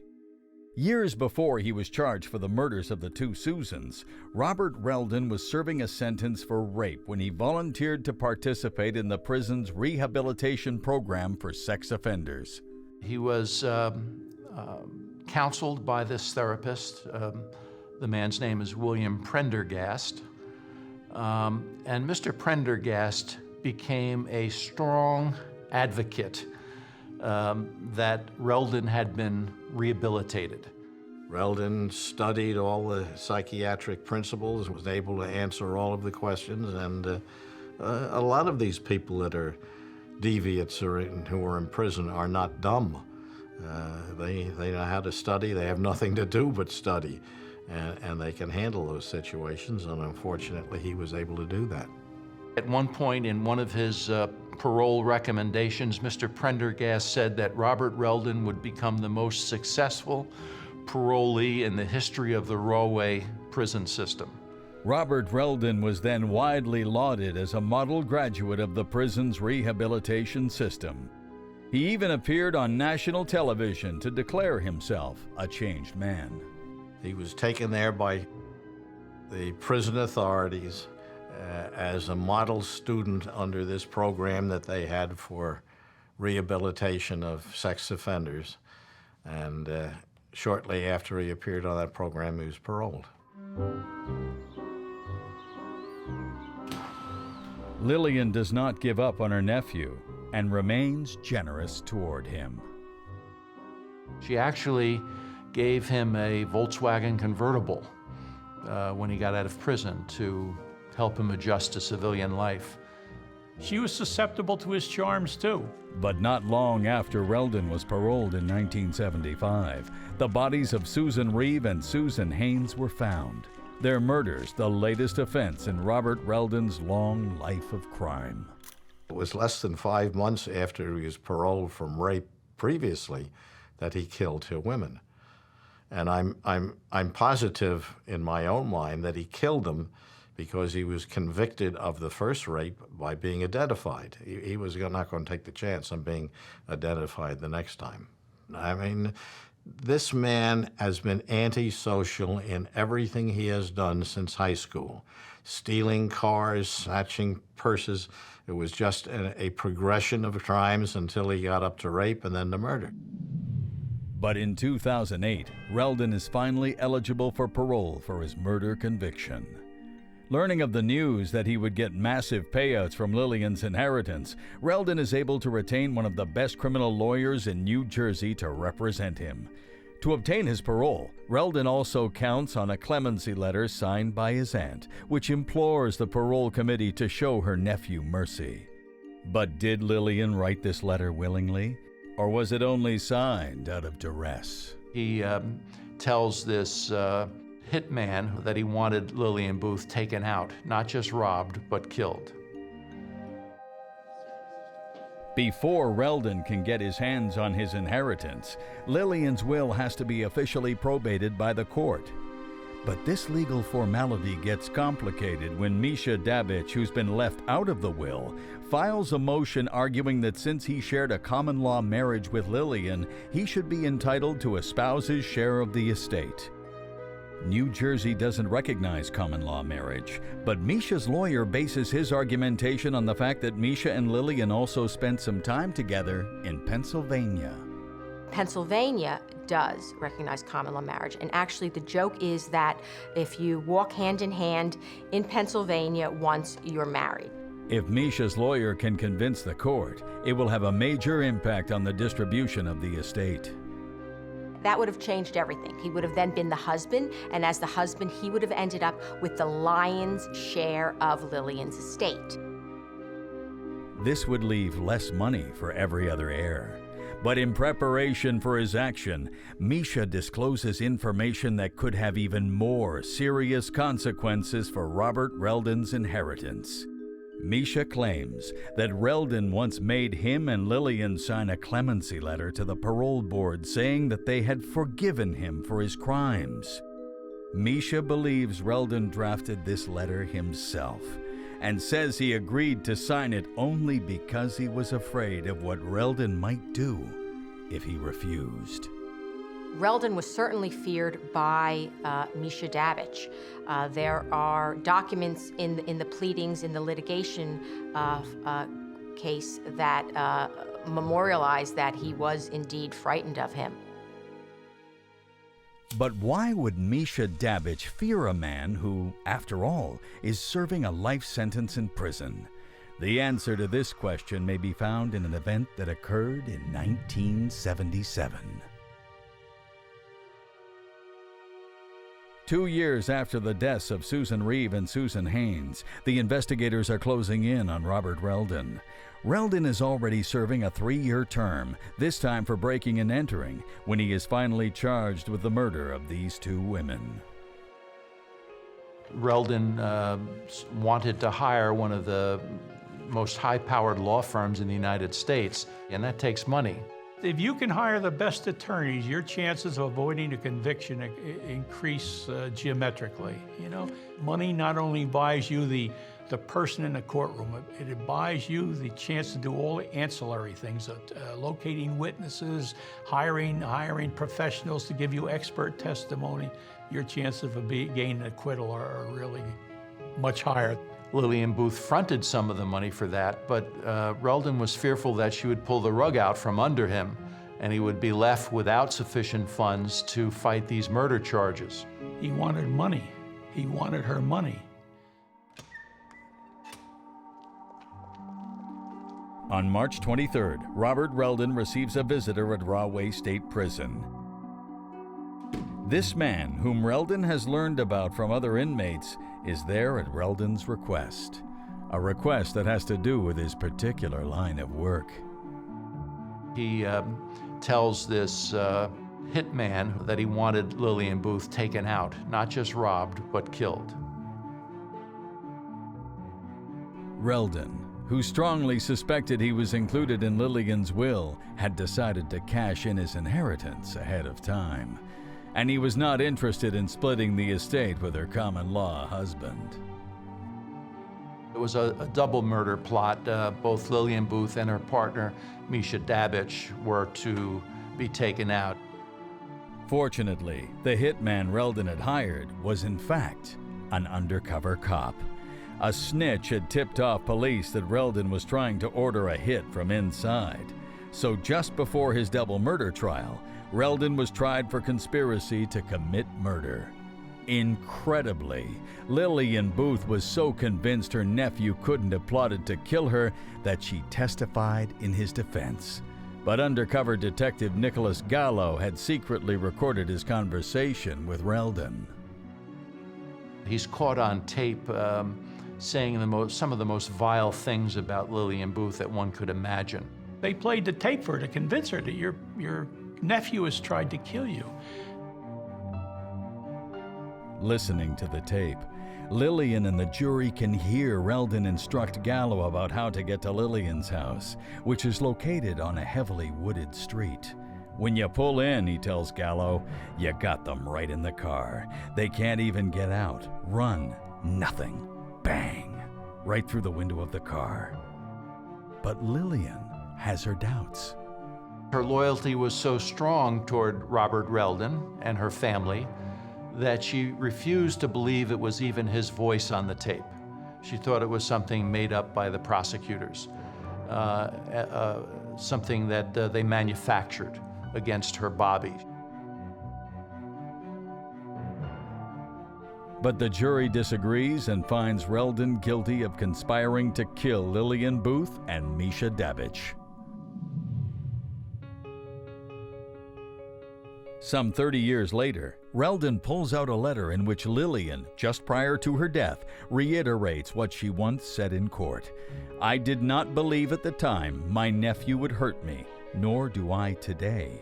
Speaker 1: Years before he was charged for the murders of the 2 Susans, Robert Reldon was serving a sentence for rape when he volunteered to participate in the prison's rehabilitation program for sex offenders.
Speaker 2: He was counseled by this therapist. The man's name is William Prendergast. And Mr. Prendergast became a strong advocate that Reldon had been rehabilitated.
Speaker 7: Reldon studied all the psychiatric principles, was able to answer all of the questions, and a lot of these people that are deviates or who are in prison are not dumb. They know how to study. They have nothing to do but study, and they can handle those situations, and unfortunately he was able to do that.
Speaker 2: At one point in one of his parole recommendations, Mr. Prendergast said that Robert Reldon would become the most successful parolee in the history of the Rahway prison system.
Speaker 1: Robert Reldon was then widely lauded as a model graduate of the prison's rehabilitation system. He even appeared on national television to declare himself a changed man.
Speaker 7: He was taken there by the prison authorities as a model student under this program that they had for rehabilitation of sex offenders. And shortly after he appeared on that program, he was paroled.
Speaker 1: Lillian does not give up on her nephew and remains generous toward him.
Speaker 2: She actually gave him a Volkswagen convertible when he got out of prison to help him adjust to civilian life.
Speaker 22: She was susceptible to his charms, too.
Speaker 1: But not long after Reldon was paroled in 1975, the bodies of Susan Reeve and Susan Haynes were found. Their murders, the latest offense in Robert Reldon's long life of crime.
Speaker 7: It was less than 5 months after he was paroled from rape previously that he killed 2 women. And I'm positive in my own mind that he killed them because he was convicted of the first rape by being identified. He was not going to take the chance on being identified the next time. I mean, this man has been antisocial in everything he has done since high school. Stealing cars, snatching purses. It was just a progression of crimes until he got up to rape and then to murder.
Speaker 1: But in 2008, Reldon is finally eligible for parole for his murder conviction. Learning of the news that he would get massive payouts from Lillian's inheritance, Reldon is able to retain one of the best criminal lawyers in New Jersey to represent him. To obtain his parole, Reldon also counts on a clemency letter signed by his aunt, which implores the parole committee to show her nephew mercy. But did Lillian write this letter willingly, or was it only signed out of duress?
Speaker 2: He tells this hitman that he wanted Lillian Booth taken out, not just robbed, but killed.
Speaker 1: Before Reldon can get his hands on his inheritance, Lillian's will has to be officially probated by the court. But this legal formality gets complicated when Misha Dabich, who's been left out of the will, files a motion arguing that since he shared a common law marriage with Lillian, he should be entitled to a spouse's share of the estate. New Jersey doesn't recognize common law marriage, but Misha's lawyer bases his argumentation on the fact that Misha and Lillian also spent some time together in Pennsylvania.
Speaker 23: Pennsylvania does recognize common law marriage, and actually the joke is that if you walk hand in hand in Pennsylvania once you're married.
Speaker 1: If Misha's lawyer can convince the court, it will have a major impact on the distribution of the estate.
Speaker 23: That would have changed everything. He would have then been the husband, and as the husband, he would have ended up with the lion's share of Lillian's estate.
Speaker 1: This would leave less money for every other heir. But in preparation for his action, Misha discloses information that could have even more serious consequences for Robert Reldon's inheritance. Misha claims that Reldon once made him and Lillian sign a clemency letter to the parole board saying that they had forgiven him for his crimes. Misha believes Reldon drafted this letter himself and says he agreed to sign it only because he was afraid of what Reldon might do if he refused.
Speaker 23: Reldon was certainly feared by Misha Dabich. There are documents in the pleadings in the litigation case that memorialize that he was indeed frightened of him.
Speaker 1: But why would Misha Dabich fear a man who, after all, is serving a life sentence in prison? The answer to this question may be found in an event that occurred in 1977. 2 years after the deaths of Susan Reeve and Susan Haynes, the investigators are closing in on Robert Reldon. Reldon is already serving a 3-year term, this time for breaking and entering, when he is finally charged with the murder of these 2 women.
Speaker 2: Reldon wanted to hire one of the most high-powered law firms in the United States, and that takes money.
Speaker 22: If you can hire the best attorneys, your chances of avoiding a conviction increase geometrically. You know, money not only buys you the person in the courtroom, it buys you the chance to do all the ancillary things, locating witnesses, hiring professionals to give you expert testimony. Your chances of gaining acquittal are really much higher.
Speaker 2: Lillian Booth fronted some of the money for that, but Reldon was fearful that she would pull the rug out from under him and he would be left without sufficient funds to fight these murder charges.
Speaker 22: He wanted money. He wanted her money.
Speaker 1: On March 23rd, Robert Reldon receives a visitor at Rahway State Prison. This man, whom Reldon has learned about from other inmates, is there at Reldon's request. A request that has to do with his particular line of work.
Speaker 2: He tells this hitman that he wanted Lillian Booth taken out, not just robbed, but killed.
Speaker 1: Reldon, who strongly suspected he was included in Lillian's will, had decided to cash in his inheritance ahead of time. And he was not interested in splitting the estate with her common-law husband.
Speaker 2: It was a double murder plot. Both Lillian Booth and her partner, Misha Dabich, were to be taken out.
Speaker 1: Fortunately, the hitman Reldon had hired was in fact an undercover cop. A snitch had tipped off police that Reldon was trying to order a hit from inside. So just before his double murder trial, Reldon was tried for conspiracy to commit murder. Incredibly, Lillian Booth was so convinced her nephew couldn't have plotted to kill her that she testified in his defense. But undercover detective Nicholas Gallo had secretly recorded his conversation with Reldon.
Speaker 2: He's caught on tape saying some of the most vile things about Lillian Booth that one could imagine.
Speaker 22: They played the tape for her to convince her that your nephew has tried to kill you.
Speaker 1: Listening to the tape, Lillian and the jury can hear Reldon instruct Gallo about how to get to Lillian's house, which is located on a heavily wooded street. When you pull in, he tells Gallo, you got them right in the car. They can't even get out. Run. Nothing. Bang. Right through the window of the car. But Lillian has her doubts.
Speaker 2: Her loyalty was so strong toward Robert Reldon and her family that she refused to believe it was even his voice on the tape. She thought it was something made up by the prosecutors, something that they manufactured against her Bobby.
Speaker 1: But the jury disagrees and finds Reldon guilty of conspiring to kill Lillian Booth and Misha Dabbich. Some 30 years later, Reldon pulls out a letter in which Lillian, just prior to her death, reiterates what she once said in court. I did not believe at the time my nephew would hurt me, nor do I today.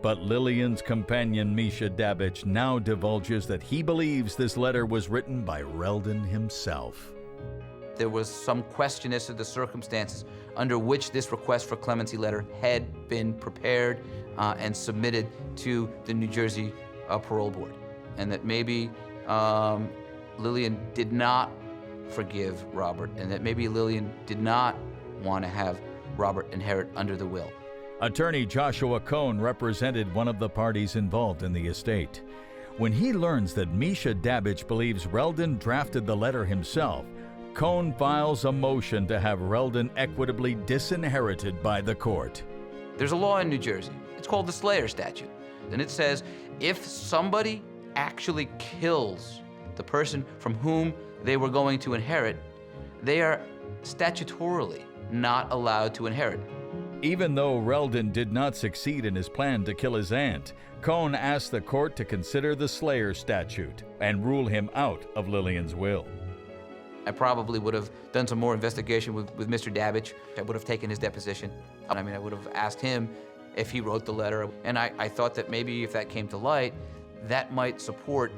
Speaker 1: But Lillian's companion, Misha Dabbich, now divulges that he believes this letter was written by Reldon himself.
Speaker 5: There was some question as to the circumstances under which this request for clemency letter had been prepared and submitted to the New Jersey Parole Board, and that maybe Lillian did not forgive Robert, and that maybe Lillian did not want to have Robert inherit under the will.
Speaker 1: Attorney Joshua Cohn represented one of the parties involved in the estate. When he learns that Misha Dabbich believes Reldon drafted the letter himself, Cohn files a motion to have Reldon equitably disinherited by the court.
Speaker 5: There's a law in New Jersey. It's called the Slayer Statute. And it says if somebody actually kills the person from whom they were going to inherit, they are statutorily not allowed to inherit.
Speaker 1: Even though Reldon did not succeed in his plan to kill his aunt, Cohn asked the court to consider the Slayer Statute and rule him out of Lillian's will.
Speaker 5: I probably would have done some more investigation with Mr. Dabbich. I would have taken his deposition. I would have asked him if he wrote the letter. And I thought that maybe if that came to light, that might support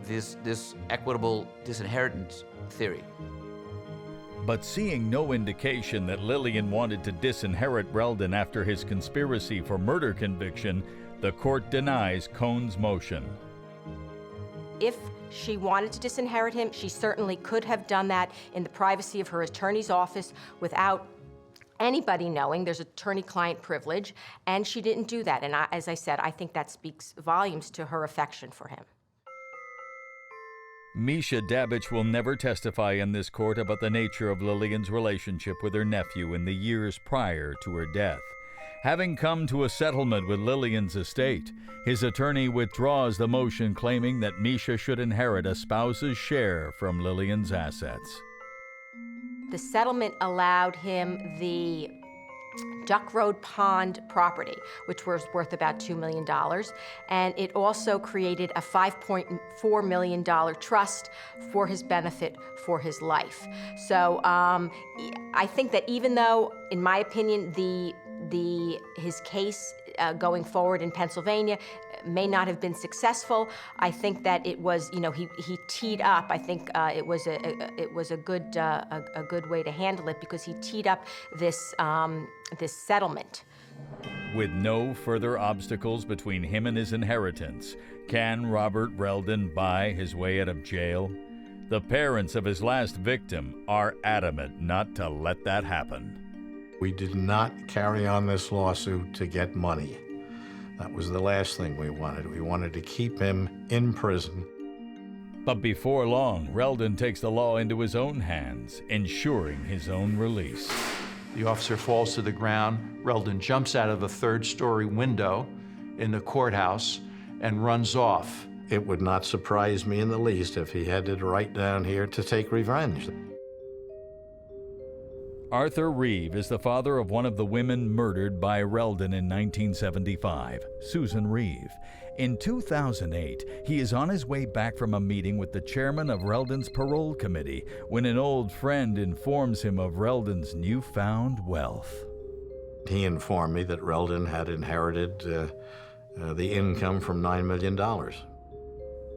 Speaker 5: this equitable disinheritance theory.
Speaker 1: But seeing no indication that Lillian wanted to disinherit Reldon after his conspiracy for murder conviction, the court denies Cohn's motion.
Speaker 23: If she wanted to disinherit him, she certainly could have done that in the privacy of her attorney's office without anybody knowing. There's attorney-client privilege, and she didn't do that. And as I said, I think that speaks volumes to her affection for him.
Speaker 1: Misha Dabbich will never testify in this court about the nature of Lillian's relationship with her nephew in the years prior to her death. Having come to a settlement with Lillian's estate, his attorney withdraws the motion claiming that Misha should inherit a spouse's share from Lillian's assets.
Speaker 23: The settlement allowed him the Duck Road Pond property, which was worth about $2 million, and it also created a $5.4 million trust for his benefit for his life. So I think that even though, in my opinion, his case going forward in Pennsylvania may not have been successful, I think that it was, he teed up. I think it was a good way to handle it, because he teed up this settlement.
Speaker 1: With no further obstacles between him and his inheritance, can Robert Reldon buy his way out of jail? The parents of his last victim are adamant not to let that happen.
Speaker 7: We did not carry on this lawsuit to get money. That was the last thing we wanted. We wanted to keep him in prison.
Speaker 1: But before long, Reldon takes the law into his own hands, ensuring his own release.
Speaker 2: The officer falls to the ground. Reldon jumps out of a third-story window in the courthouse and runs off.
Speaker 7: It would not surprise me in the least if he headed right down here to take revenge.
Speaker 1: Arthur Reeve is the father of one of the women murdered by Reldon in 1975, Susan Reeve. In 2008, he is on his way back from a meeting with the chairman of Reldon's parole committee when an old friend informs him of Reldon's newfound wealth.
Speaker 7: He informed me that Reldon had inherited the income from $9 million.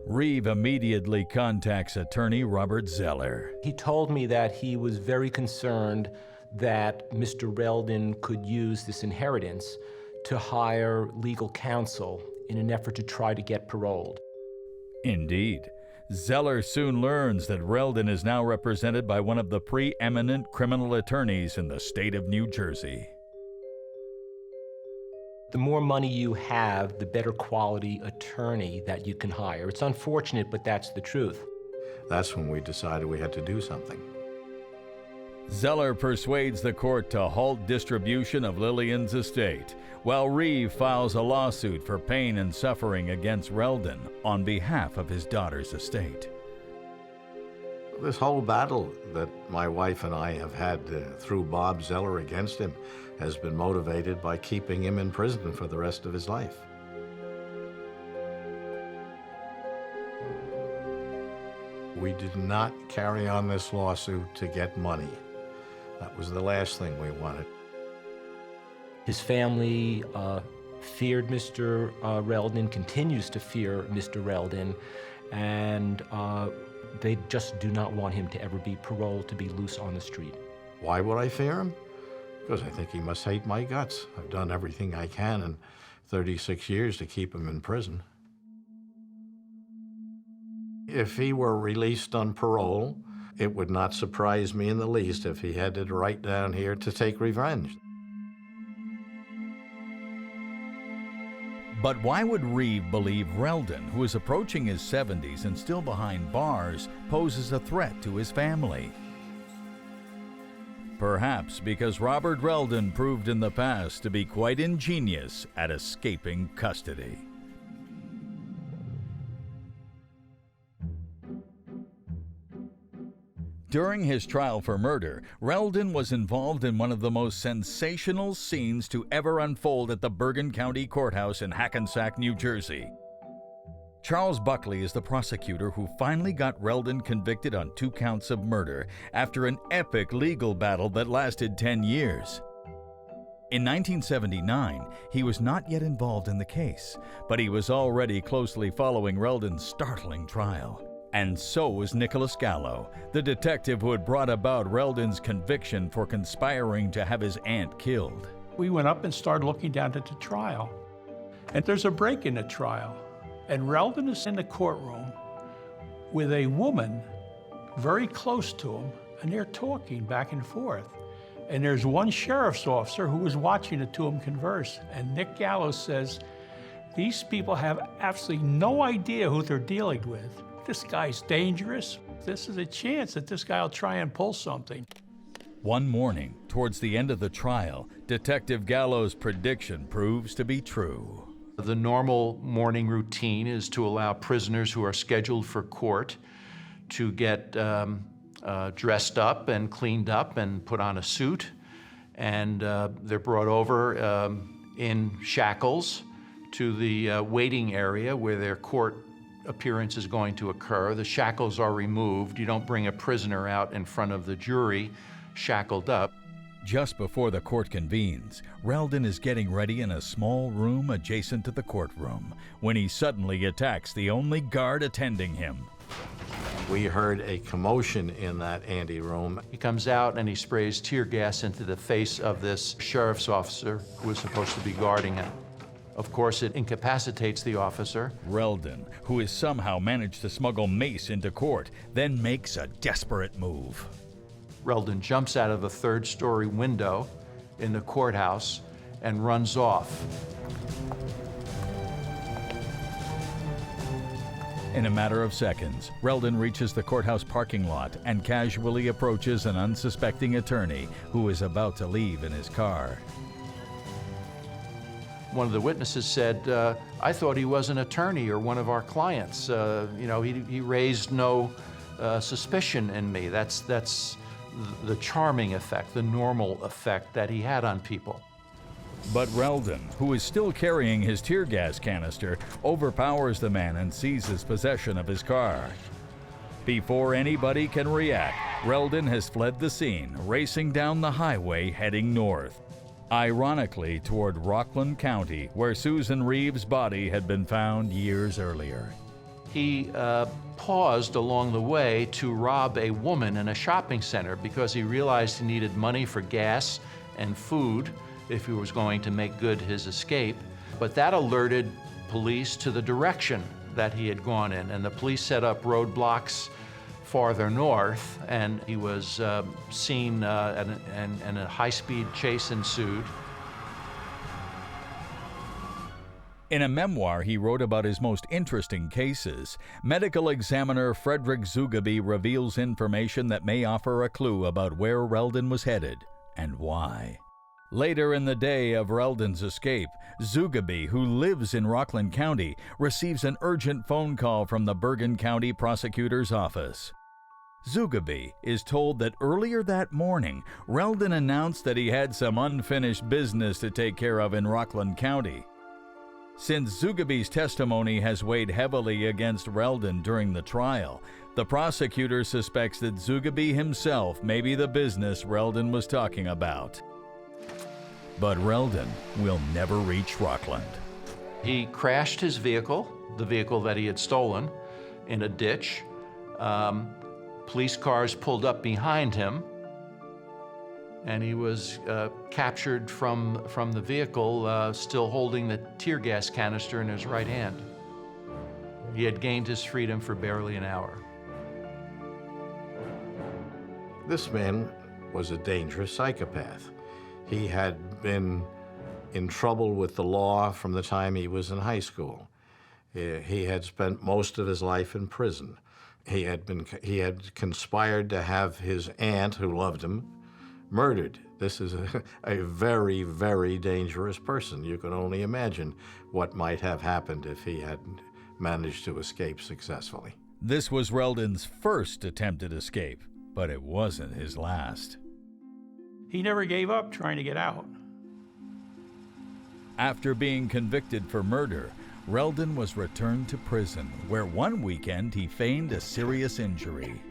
Speaker 1: Reeve immediately contacts attorney Robert Zeller.
Speaker 3: He told me that he was very concerned that Mr. Reldon could use this inheritance to hire legal counsel in an effort to try to get paroled.
Speaker 1: Indeed. Zeller soon learns that Reldon is now represented by one of the preeminent criminal attorneys in the state of New Jersey.
Speaker 3: The more money you have, the better quality attorney that you can hire. It's unfortunate, but that's the truth.
Speaker 7: That's when we decided we had to do something.
Speaker 1: Zeller persuades the court to halt distribution of Lillian's estate, while Reeve files a lawsuit for pain and suffering against Reldon on behalf of his daughter's estate.
Speaker 7: This whole battle that my wife and I have had through Bob Zeller against him has been motivated by keeping him in prison for the rest of his life. We did not carry on this lawsuit to get money. That was the last thing we wanted.
Speaker 3: His family feared Mr. Reldon, continues to fear Mr. Reldon, and they just do not want him to ever be paroled, to be loose on the street.
Speaker 7: Why would I fear him? Because I think he must hate my guts. I've done everything I can in 36 years to keep him in prison. If he were released on parole, it would not surprise me in the least if he headed right down here to take revenge.
Speaker 1: But why would Reeve believe Reldon, who is approaching his 70s and still behind bars, poses a threat to his family? Perhaps because Robert Reldon proved in the past to be quite ingenious at escaping custody. During his trial for murder, Reldon was involved in one of the most sensational scenes to ever unfold at the Bergen County Courthouse in Hackensack, New Jersey. Charles Buckley is the prosecutor who finally got Reldon convicted on 2 counts of murder after an epic legal battle that lasted 10 years. In 1979, he was not yet involved in the case, but he was already closely following Reldon's startling trial. And so was Nicholas Gallo, the detective who had brought about Reldon's conviction for conspiring to have his aunt killed.
Speaker 22: We went up and started looking down at the trial. And there's a break in the trial. And Reldon is in the courtroom with a woman very close to him, and they're talking back and forth. And there's one sheriff's officer who was watching the two of them converse. And Nick Gallo says, these people have absolutely no idea who they're dealing with. This guy's dangerous. This is a chance that this guy will try and pull something.
Speaker 1: One morning, towards the end of the trial, Detective Gallo's prediction proves to be true.
Speaker 2: The normal morning routine is to allow prisoners who are scheduled for court to get dressed up and cleaned up and put on a suit. And they're brought over in shackles to the waiting area where their court appearance is going to occur. The shackles are removed. You don't bring a prisoner out in front of the jury shackled up.
Speaker 1: Just before the court convenes, Reldon is getting ready in a small room adjacent to the courtroom when he suddenly attacks the only guard attending him.
Speaker 7: We heard a commotion in that anteroom.
Speaker 2: He comes out and he sprays tear gas into the face of this sheriff's officer who was supposed to be guarding him. Of course, it incapacitates the officer.
Speaker 1: Reldon, who has somehow managed to smuggle mace into court, then makes a desperate move.
Speaker 2: Reldon jumps out of a third-story window in the courthouse and runs off.
Speaker 1: In a matter of seconds, Reldon reaches the courthouse parking lot and casually approaches an unsuspecting attorney who is about to leave in his car.
Speaker 2: One of the witnesses said, I thought he was an attorney or one of our clients. He raised no suspicion in me. That's the charming effect, the normal effect that he had on people.
Speaker 1: But Reldon, who is still carrying his tear gas canister, overpowers the man and seizes possession of his car. Before anybody can react, Reldon has fled the scene, racing down the highway heading north. Ironically, toward Rockland County, where Susan Reeves' body had been found years earlier.
Speaker 2: He paused along the way to rob a woman in a shopping center because he realized he needed money for gas and food, if he was going to make good his escape. But that alerted police to the direction that he had gone in, and the police set up roadblocks farther north, and he was seen, and a high-speed chase ensued.
Speaker 1: In a memoir he wrote about his most interesting cases, medical examiner Frederick Zugaby reveals information that may offer a clue about where Reldon was headed and why. Later in the day of Reldon's escape, Zugaby, who lives in Rockland County, receives an urgent phone call from the Bergen County Prosecutor's Office. Zugaby is told that earlier that morning, Reldon announced that he had some unfinished business to take care of in Rockland County. Since Zugaby's testimony has weighed heavily against Reldon during the trial, the prosecutor suspects that Zugaby himself may be the business Reldon was talking about. But Reldon will never reach Rockland.
Speaker 2: He crashed his vehicle, the vehicle that he had stolen, in a ditch. Police cars pulled up behind him, and he was captured from the vehicle, still holding the tear gas canister in his right hand. He had gained his freedom for barely an hour.
Speaker 7: This man was a dangerous psychopath. He had been in trouble with the law from the time he was in high school. He had spent most of his life in prison. He had conspired to have his aunt, who loved him, murdered. This is a very, very dangerous person. You can only imagine what might have happened if he had managed to escape successfully.
Speaker 1: This was Reldon's first attempted escape, but it wasn't his last.
Speaker 22: He never gave up trying to get out.
Speaker 1: After being convicted for murder, Reldon was returned to prison, where one weekend he feigned a serious injury.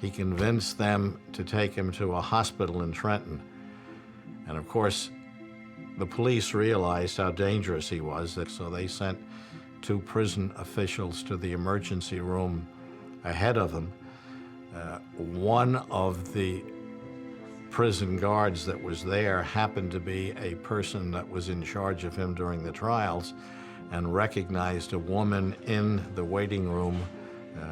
Speaker 7: He convinced them to take him to a hospital in Trenton. And of course, the police realized how dangerous he was, so they sent 2 prison officials to the emergency room ahead of him. One of the prison guards that was there happened to be a person that was in charge of him during the trials, and recognized a woman in the waiting room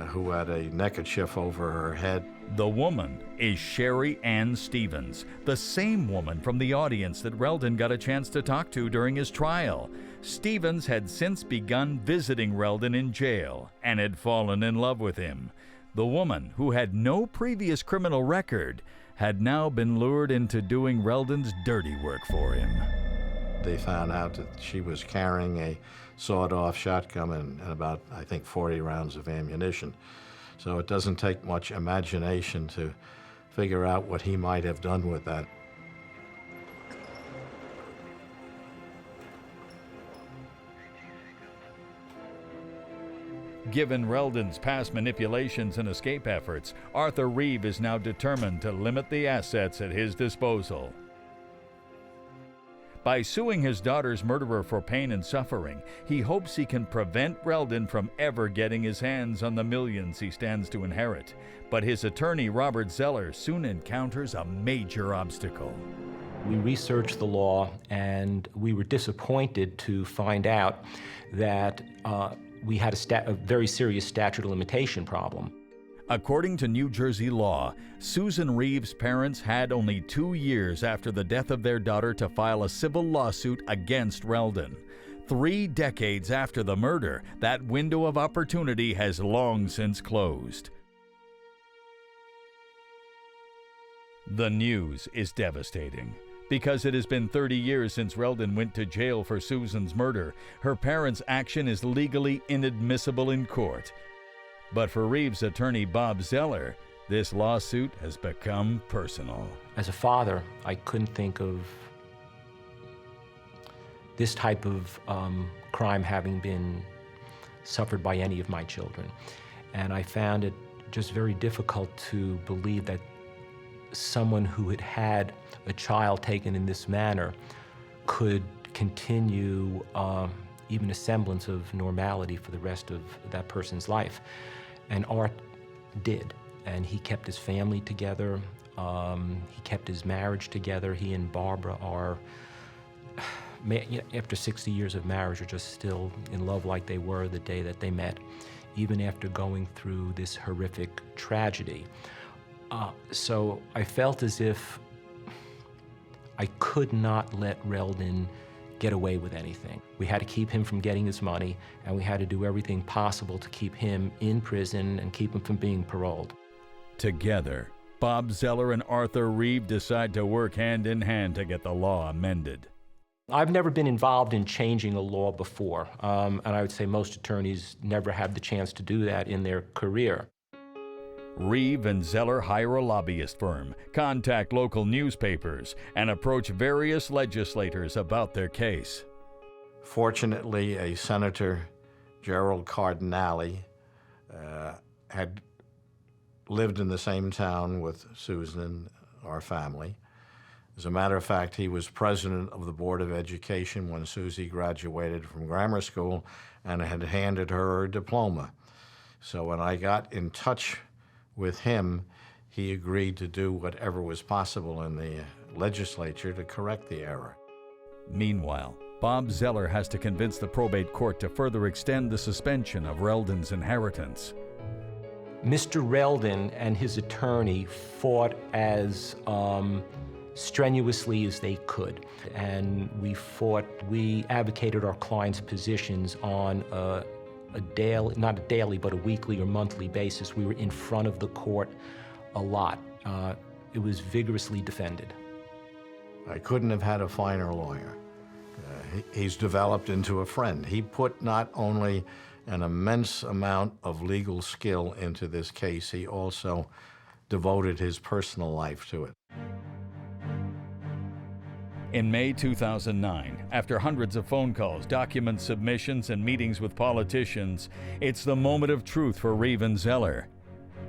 Speaker 7: who had a neckerchief over her head.
Speaker 1: The woman is Sherry Ann Stevens, the same woman from the audience that Reldon got a chance to talk to during his trial. Stevens had since begun visiting Reldon in jail and had fallen in love with him. The woman, who had no previous criminal record, had now been lured into doing Reldon's dirty work for him.
Speaker 7: They found out that she was carrying a sawed-off shotgun and about, I think, 40 rounds of ammunition. So it doesn't take much imagination to figure out what he might have done with that.
Speaker 1: Given Reldon's past manipulations and escape efforts, Arthur Reeve is now determined to limit the assets at his disposal. By suing his daughter's murderer for pain and suffering, he hopes he can prevent Reldon from ever getting his hands on the millions he stands to inherit. But his attorney, Robert Zeller, soon encounters a major obstacle.
Speaker 3: We researched the law, and we were disappointed to find out that we had a very serious statute of limitation problem.
Speaker 1: According to New Jersey law, Susan Reeves' parents had only 2 years after the death of their daughter to file a civil lawsuit against Reldon. 3 decades after the murder, that window of opportunity has long since closed. The news is devastating. Because it has been 30 years since Reldon went to jail for Susan's murder, her parents' action is legally inadmissible in court. But for Reeves' attorney Bob Zeller, this lawsuit has become personal.
Speaker 3: As a father, I couldn't think of this type of crime having been suffered by any of my children. And I found it just very difficult to believe that someone who had had a child taken in this manner could continue even a semblance of normality for the rest of that person's life. And Art did, and he kept his family together. He kept his marriage together. He and Barbara are, after 60 years of marriage, are just still in love like they were the day that they met, even after going through this horrific tragedy. So I felt as if I could not let Reldon get away with anything. We had to keep him from getting his money, and we had to do everything possible to keep him in prison and keep him from being paroled.
Speaker 1: Together, Bob Zeller and Arthur Reeve decide to work hand in hand to get the law amended.
Speaker 3: I've never been involved in changing a law before, and I would say most attorneys never had the chance to do that in their career.
Speaker 1: Reeve and Zeller hire a lobbyist firm, contact local newspapers, and approach various legislators about their case.
Speaker 7: Fortunately, a Senator, Gerald Cardinale, had lived in the same town with Susan, our family. As a matter of fact, he was president of the Board of Education when Susie graduated from grammar school and had handed her diploma. So when I got in touch with him, he agreed to do whatever was possible in the legislature to correct the error.
Speaker 1: Meanwhile, Bob Zeller has to convince the probate court to further extend the suspension of Reldon's inheritance.
Speaker 3: Mr. Reldon and his attorney fought as strenuously as they could, and we advocated our clients' positions on not a daily, but a weekly or monthly basis. We were in front of the court a lot. It was vigorously defended.
Speaker 7: I couldn't have had a finer lawyer. He's developed into a friend. He put not only an immense amount of legal skill into this case, he also devoted his personal life to it.
Speaker 1: In May 2009, after hundreds of phone calls, document submissions, and meetings with politicians, it's the moment of truth for Reeve and Zeller.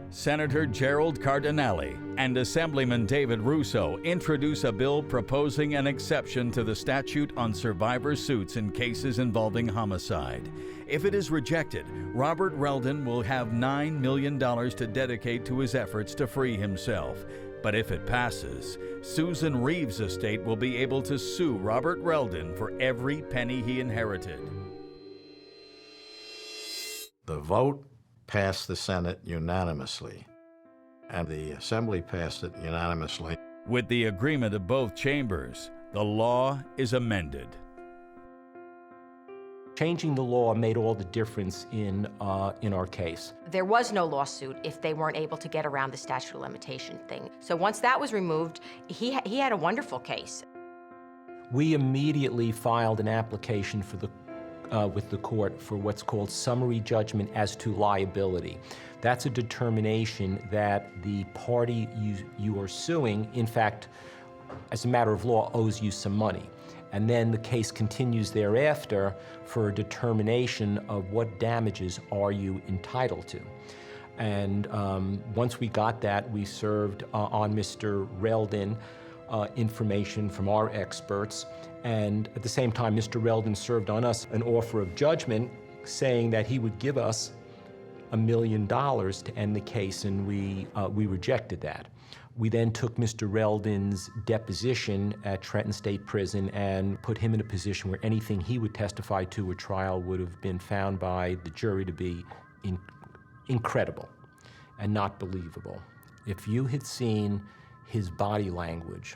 Speaker 1: Senator Gerald Cardinale and Assemblyman David Russo introduce a bill proposing an exception to the statute on survivor suits in cases involving homicide. If it is rejected, Robert Reldon will have $9 million to dedicate to his efforts to free himself. But if it passes, Susan Reeve's estate will be able to sue Robert Reldon for every penny he inherited.
Speaker 7: The vote passed the Senate unanimously, and the Assembly passed it unanimously.
Speaker 1: With the agreement of both chambers, the law is amended.
Speaker 3: Changing the law made all the difference in our case.
Speaker 23: There was no lawsuit if they weren't able to get around the statute of limitation thing. So once that was removed, he had a wonderful case.
Speaker 3: We immediately filed an application for with the court for what's called summary judgment as to liability. That's a determination that the party you are suing, in fact, as a matter of law, owes you some money. And then the case continues thereafter for a determination of what damages are you entitled to. And once we got that, we served on Mr. Reldon information from our experts. And at the same time, Mr. Reldon served on us an offer of judgment saying that he would give us $1 million to end the case, and we rejected that. We then took Mr. Reldon's deposition at Trenton State Prison and put him in a position where anything he would testify to at trial would have been found by the jury to be incredible and not believable. If you had seen his body language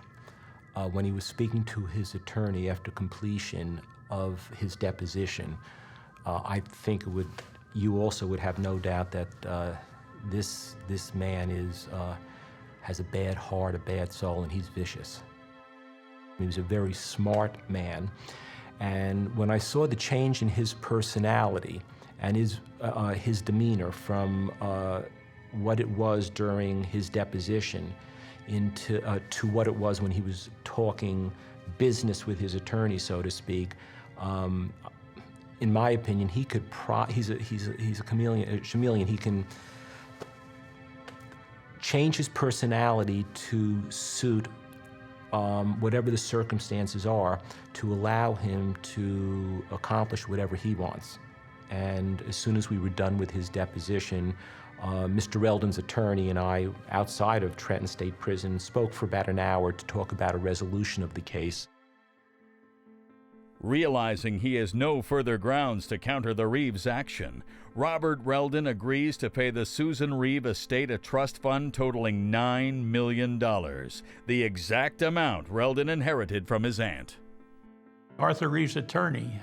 Speaker 3: when he was speaking to his attorney after completion of his deposition, I think you also would have no doubt that this man has a bad heart, a bad soul, and he's vicious. He was a very smart man, and when I saw the change in his personality and his demeanor from what it was during his deposition into to what it was when he was talking business with his attorney, so to speak, in my opinion, he's a chameleon. He can change his personality to suit whatever the circumstances are to allow him to accomplish whatever he wants. And as soon as we were done with his deposition, Mr. Reldon's attorney and I, outside of Trenton State Prison, spoke for about an hour to talk about a resolution of the case.
Speaker 1: Realizing he has no further grounds to counter the Reeves action, Robert Reldon agrees to pay the Susan Reeve estate a trust fund totaling $9 million, the exact amount Reldon inherited from his aunt.
Speaker 22: Arthur Reeves' attorney,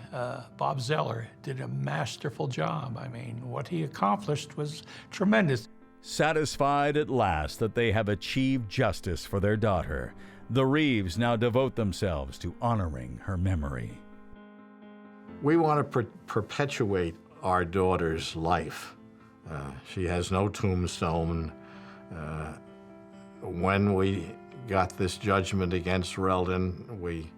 Speaker 22: Bob Zeller, did a masterful job. I mean, what he accomplished was tremendous.
Speaker 1: Satisfied at last that they have achieved justice for their daughter, the Reeves now devote themselves to honoring her memory.
Speaker 7: We want to perpetuate our daughter's life. She has no tombstone. When we got this judgment against Reldon, we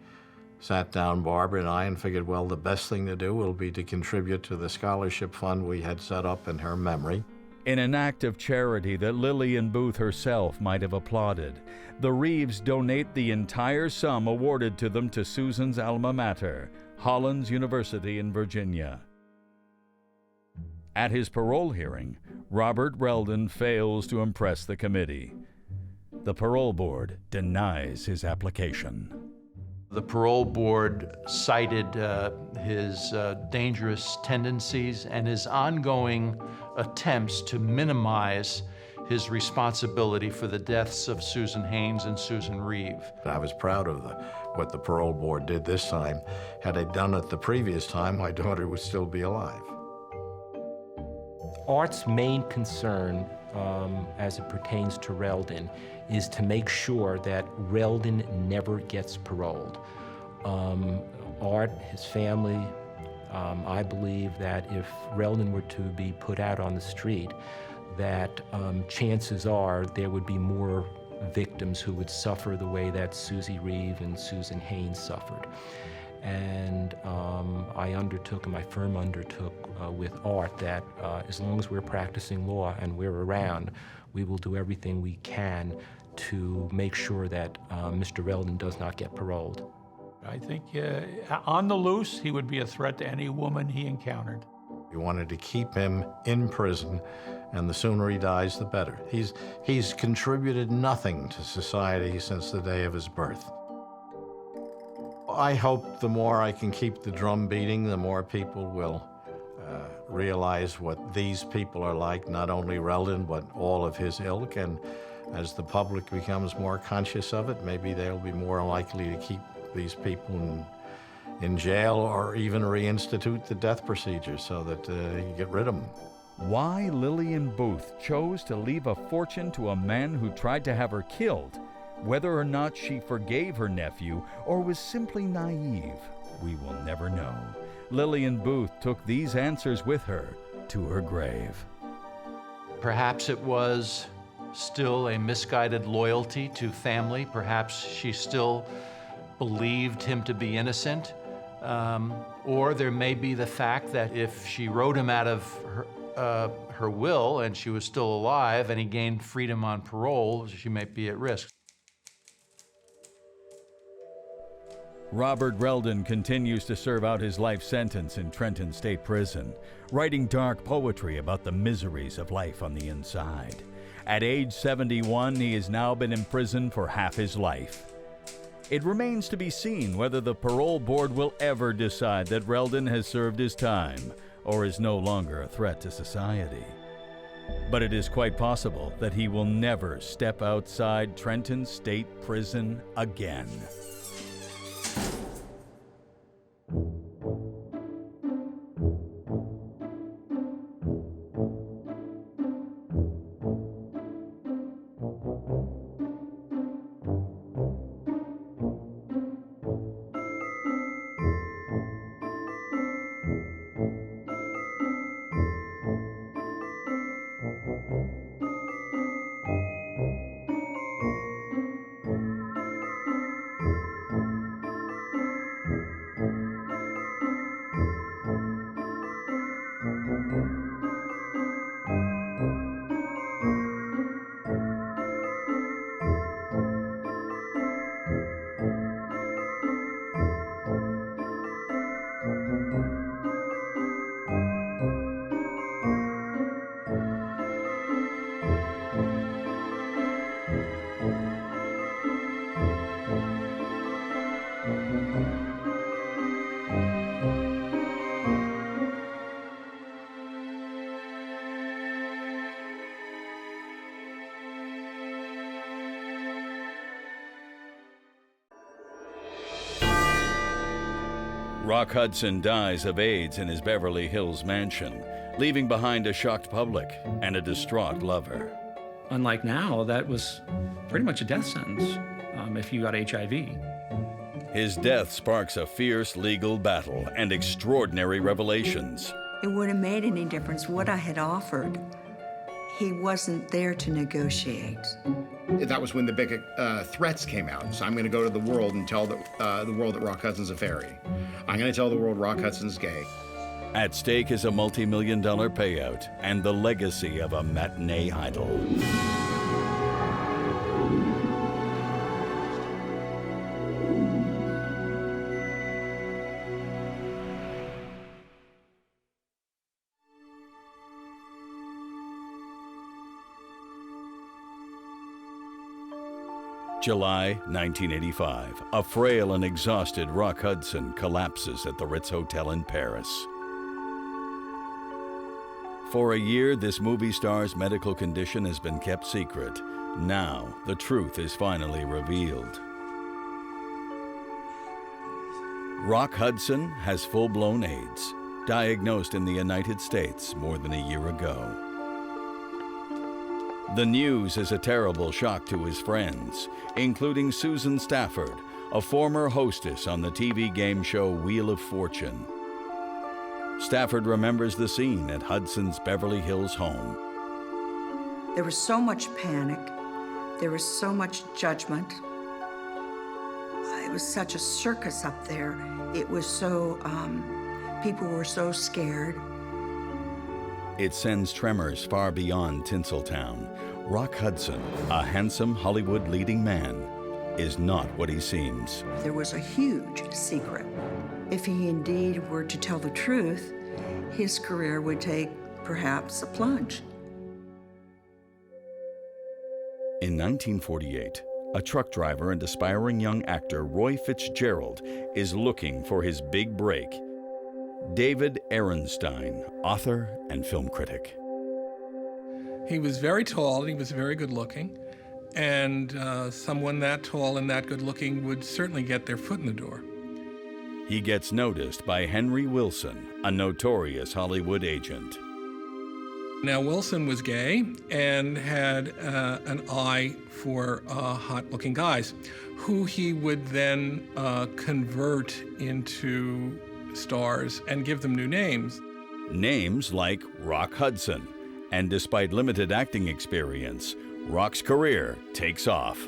Speaker 7: sat down, Barbara and I, and figured, well, the best thing to do will be to contribute to the scholarship fund we had set up in her memory.
Speaker 1: In an act of charity that Lillian Booth herself might have applauded, the Reeves donate the entire sum awarded to them to Susan's alma mater, Hollins University in Virginia. At his parole hearing, Robert Reldon fails to impress the committee. The parole board denies his application.
Speaker 2: The parole board cited his dangerous tendencies and his ongoing attempts to minimize his responsibility for the deaths of Susan Haynes and Susan Reeve.
Speaker 7: I was proud of what the parole board did this time. Had I done it the previous time, my daughter would still be alive.
Speaker 3: Art's main concern, as it pertains to Reldon, is to make sure that Reldon never gets paroled. Art, his family, I believe that if Reldon were to be put out on the street, that chances are there would be more victims who would suffer the way that Susie Reeve and Susan Haynes suffered. And I undertook, and my firm undertook with Art, that as long as we're practicing law and we're around, we will do everything we can to make sure that Mr. Reldon does not get paroled.
Speaker 22: I think on the loose, he would be a threat to any woman he encountered.
Speaker 7: We wanted to keep him in prison, and the sooner he dies, the better. He's contributed nothing to society since the day of his birth. I hope the more I can keep the drum beating, the more people will realize what these people are like, not only Reldon, but all of his ilk. And as the public becomes more conscious of it, maybe they'll be more likely to keep these people in jail or even reinstitute the death procedure so that you get rid of them.
Speaker 1: Why Lillian Booth chose to leave a fortune to a man who tried to have her killed, whether or not she forgave her nephew or was simply naive, we will never know. Lillian Booth took these answers with her to her grave.
Speaker 2: Perhaps it was still a misguided loyalty to family. Perhaps she still believed him to be innocent. Or there may be the fact that if she wrote him out of her will and she was still alive and he gained freedom on parole, she might be at risk.
Speaker 1: Robert Reldon continues to serve out his life sentence in Trenton State Prison, writing dark poetry about the miseries of life on the inside. At age 71, he has now been in prison for half his life. It remains to be seen whether the parole board will ever decide that Reldon has served his time or is no longer a threat to society. But it is quite possible that he will never step outside Trenton State Prison again. Rock Hudson dies of AIDS in his Beverly Hills mansion, leaving behind a shocked public and a distraught lover.
Speaker 6: Unlike now, that was pretty much a death sentence if you got HIV.
Speaker 1: His death sparks a fierce legal battle and extraordinary revelations.
Speaker 8: It wouldn't have made any difference what I had offered. He wasn't there to negotiate.
Speaker 9: That was when the big threats came out. So I'm going to go to the world and tell the world that Rock Hudson's a fairy. I'm going to tell the world Rock Hudson's gay.
Speaker 1: At stake is a multi-million-dollar payout and the legacy of a matinee idol. July 1985, a frail and exhausted Rock Hudson collapses at the Ritz Hotel in Paris. For a year, this movie star's medical condition has been kept secret. Now, the truth is finally revealed. Rock Hudson has full-blown AIDS, diagnosed in the United States more than a year ago. The news is a terrible shock to his friends, including Susan Stafford, a former hostess on the TV game show Wheel of Fortune. Stafford remembers the scene at Hudson's Beverly Hills home.
Speaker 8: There was so much panic. There was so much judgment. It was such a circus up there. It was so, people were so scared.
Speaker 1: It sends tremors far beyond Tinseltown. Rock Hudson, a handsome Hollywood leading man, is not what he seems.
Speaker 8: There was a huge secret. If he indeed were to tell the truth, his career would take perhaps a plunge.
Speaker 1: In 1948, a truck driver and aspiring young actor Roy Fitzgerald is looking for his big break. David Ehrenstein, author and film critic.
Speaker 24: He was very tall and he was very good looking, and someone that tall and that good looking would certainly get their foot in the door.
Speaker 1: He gets noticed by Henry Wilson, a notorious Hollywood agent.
Speaker 24: Now, Wilson was gay and had an eye for hot-looking guys, who he would then convert into stars and give them new names.
Speaker 1: Names like Rock Hudson. And despite limited acting experience, Rock's career takes off.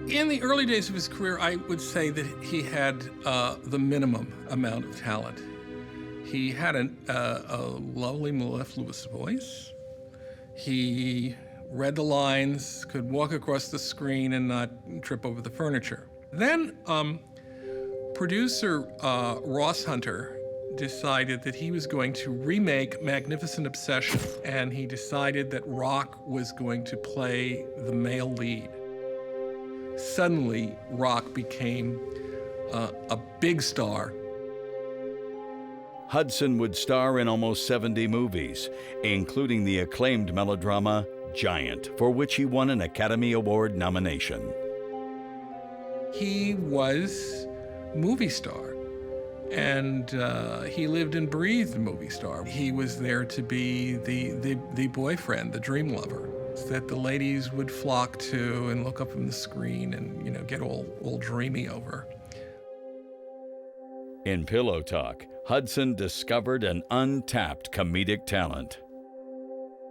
Speaker 24: In the early days of his career, I would say that he had the minimum amount of talent. He had a lovely, mellifluous voice. He read the lines, could walk across the screen and not trip over the furniture. Then producer Ross Hunter decided that he was going to remake Magnificent Obsession, and he decided that Rock was going to play the male lead. Suddenly, Rock became a big star.
Speaker 1: Hudson would star in almost 70 movies, including the acclaimed melodrama Giant, for which he won an Academy Award nomination.
Speaker 24: He was movie star. And he lived and breathed movie star. He was there to be the boyfriend, the dream lover, that the ladies would flock to and look up from the screen and, you know, get all dreamy over.
Speaker 1: In Pillow Talk, Hudson discovered an untapped comedic talent.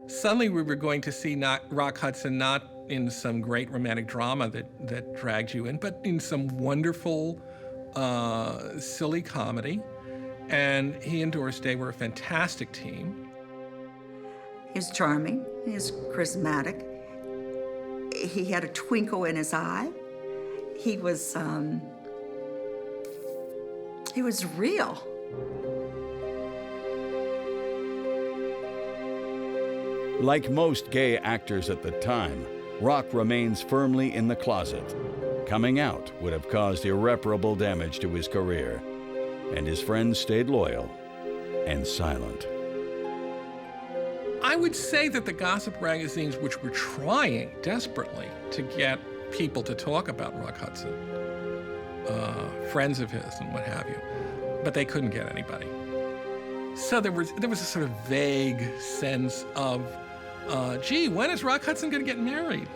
Speaker 24: Suddenly we were going to see Rock Hudson not in some great romantic drama that dragged you in, but in some wonderful, silly comedy, and he and Doris Day were a fantastic team.
Speaker 8: He's charming, he's charismatic, he had a twinkle in his eye, he was real.
Speaker 1: Like most gay actors at the time, Rock remains firmly in the closet. Coming out would have caused irreparable damage to his career, and his friends stayed loyal and silent.
Speaker 24: I would say that the gossip magazines, which were trying desperately to get people to talk about Rock Hudson, friends of his and what have you, but they couldn't get anybody. So there was a sort of vague sense of, gee, when is Rock Hudson going to get married?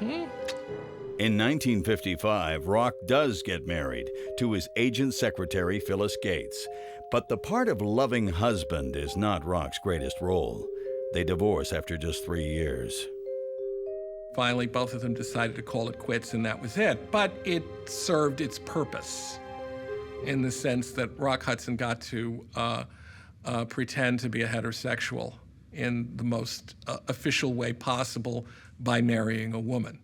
Speaker 1: In 1955, Rock does get married to his agent secretary, Phyllis Gates. But the part of loving husband is not Rock's greatest role. They divorce after just 3 years.
Speaker 24: Finally, both of them decided to call it quits, and that was it. But it served its purpose in the sense that Rock Hudson got to pretend to be a heterosexual in the most official way possible by marrying a woman.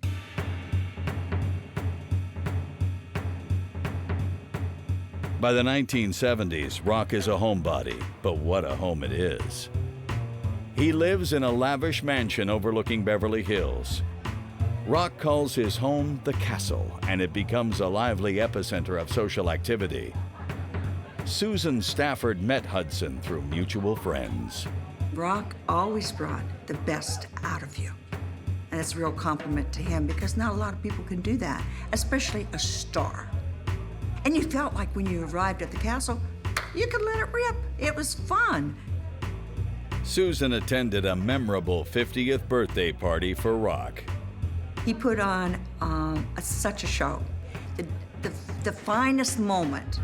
Speaker 1: By the 1970s, Rock is a homebody, but what a home it is. He lives in a lavish mansion overlooking Beverly Hills. Rock calls his home the Castle, and it becomes a lively epicenter of social activity. Susan Stafford met Hudson through mutual friends.
Speaker 8: Rock always brought the best out of you. And it's a real compliment to him because not a lot of people can do that, especially a star. And you felt like when you arrived at the castle, you could let it rip. It was fun.
Speaker 1: Susan attended a memorable 50th birthday party for Rock.
Speaker 8: He put on such a show. The finest moment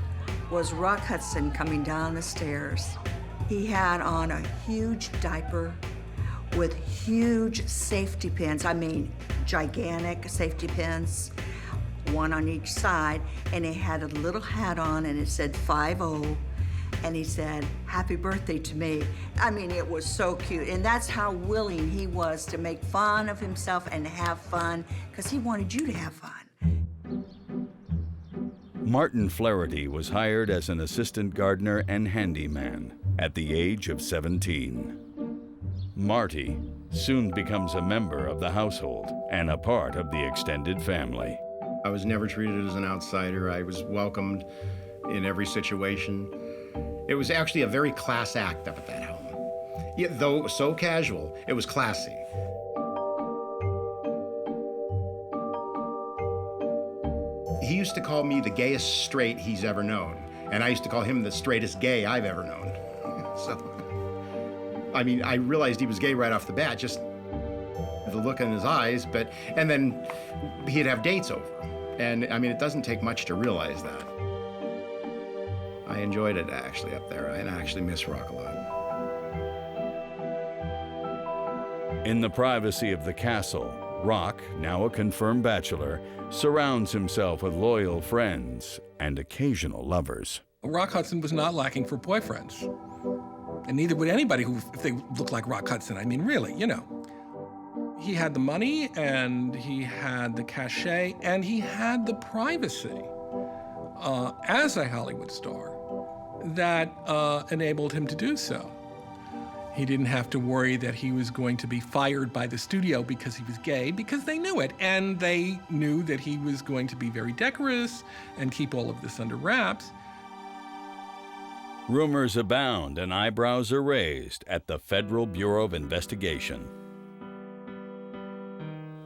Speaker 8: was Rock Hudson coming down the stairs. He had on a huge diaper with huge safety pins. I mean, gigantic safety pins, one on each side, and he had a little hat on and it said 5-0, and he said, "Happy birthday to me." I mean, it was so cute, and that's how willing he was to make fun of himself and have fun, because he wanted you to have fun.
Speaker 1: Martin Flaherty was hired as an assistant gardener and handyman at the age of 17. Marty soon becomes a member of the household and a part of the extended family.
Speaker 9: I was never treated as an outsider. I was welcomed in every situation. It was actually a very class act up at that home. Yet, though so casual, it was classy. He used to call me the gayest straight he's ever known, and I used to call him the straightest gay I've ever known. So, I mean, I realized he was gay right off the bat, just the look in his eyes, and then he'd have dates over. And I mean, it doesn't take much to realize that. I enjoyed it actually up there, and I actually miss Rock a lot.
Speaker 1: In the privacy of the castle, Rock, now a confirmed bachelor, surrounds himself with loyal friends and occasional lovers.
Speaker 24: Rock Hudson was not lacking for boyfriends. And neither would anybody if they looked like Rock Hudson. I mean, really, you know. He had the money, and he had the cachet, and he had the privacy as a Hollywood star that enabled him to do so. He didn't have to worry that he was going to be fired by the studio because he was gay, because they knew it, and they knew that he was going to be very decorous and keep all of this under wraps.
Speaker 1: Rumors abound and eyebrows are raised at the Federal Bureau of Investigation.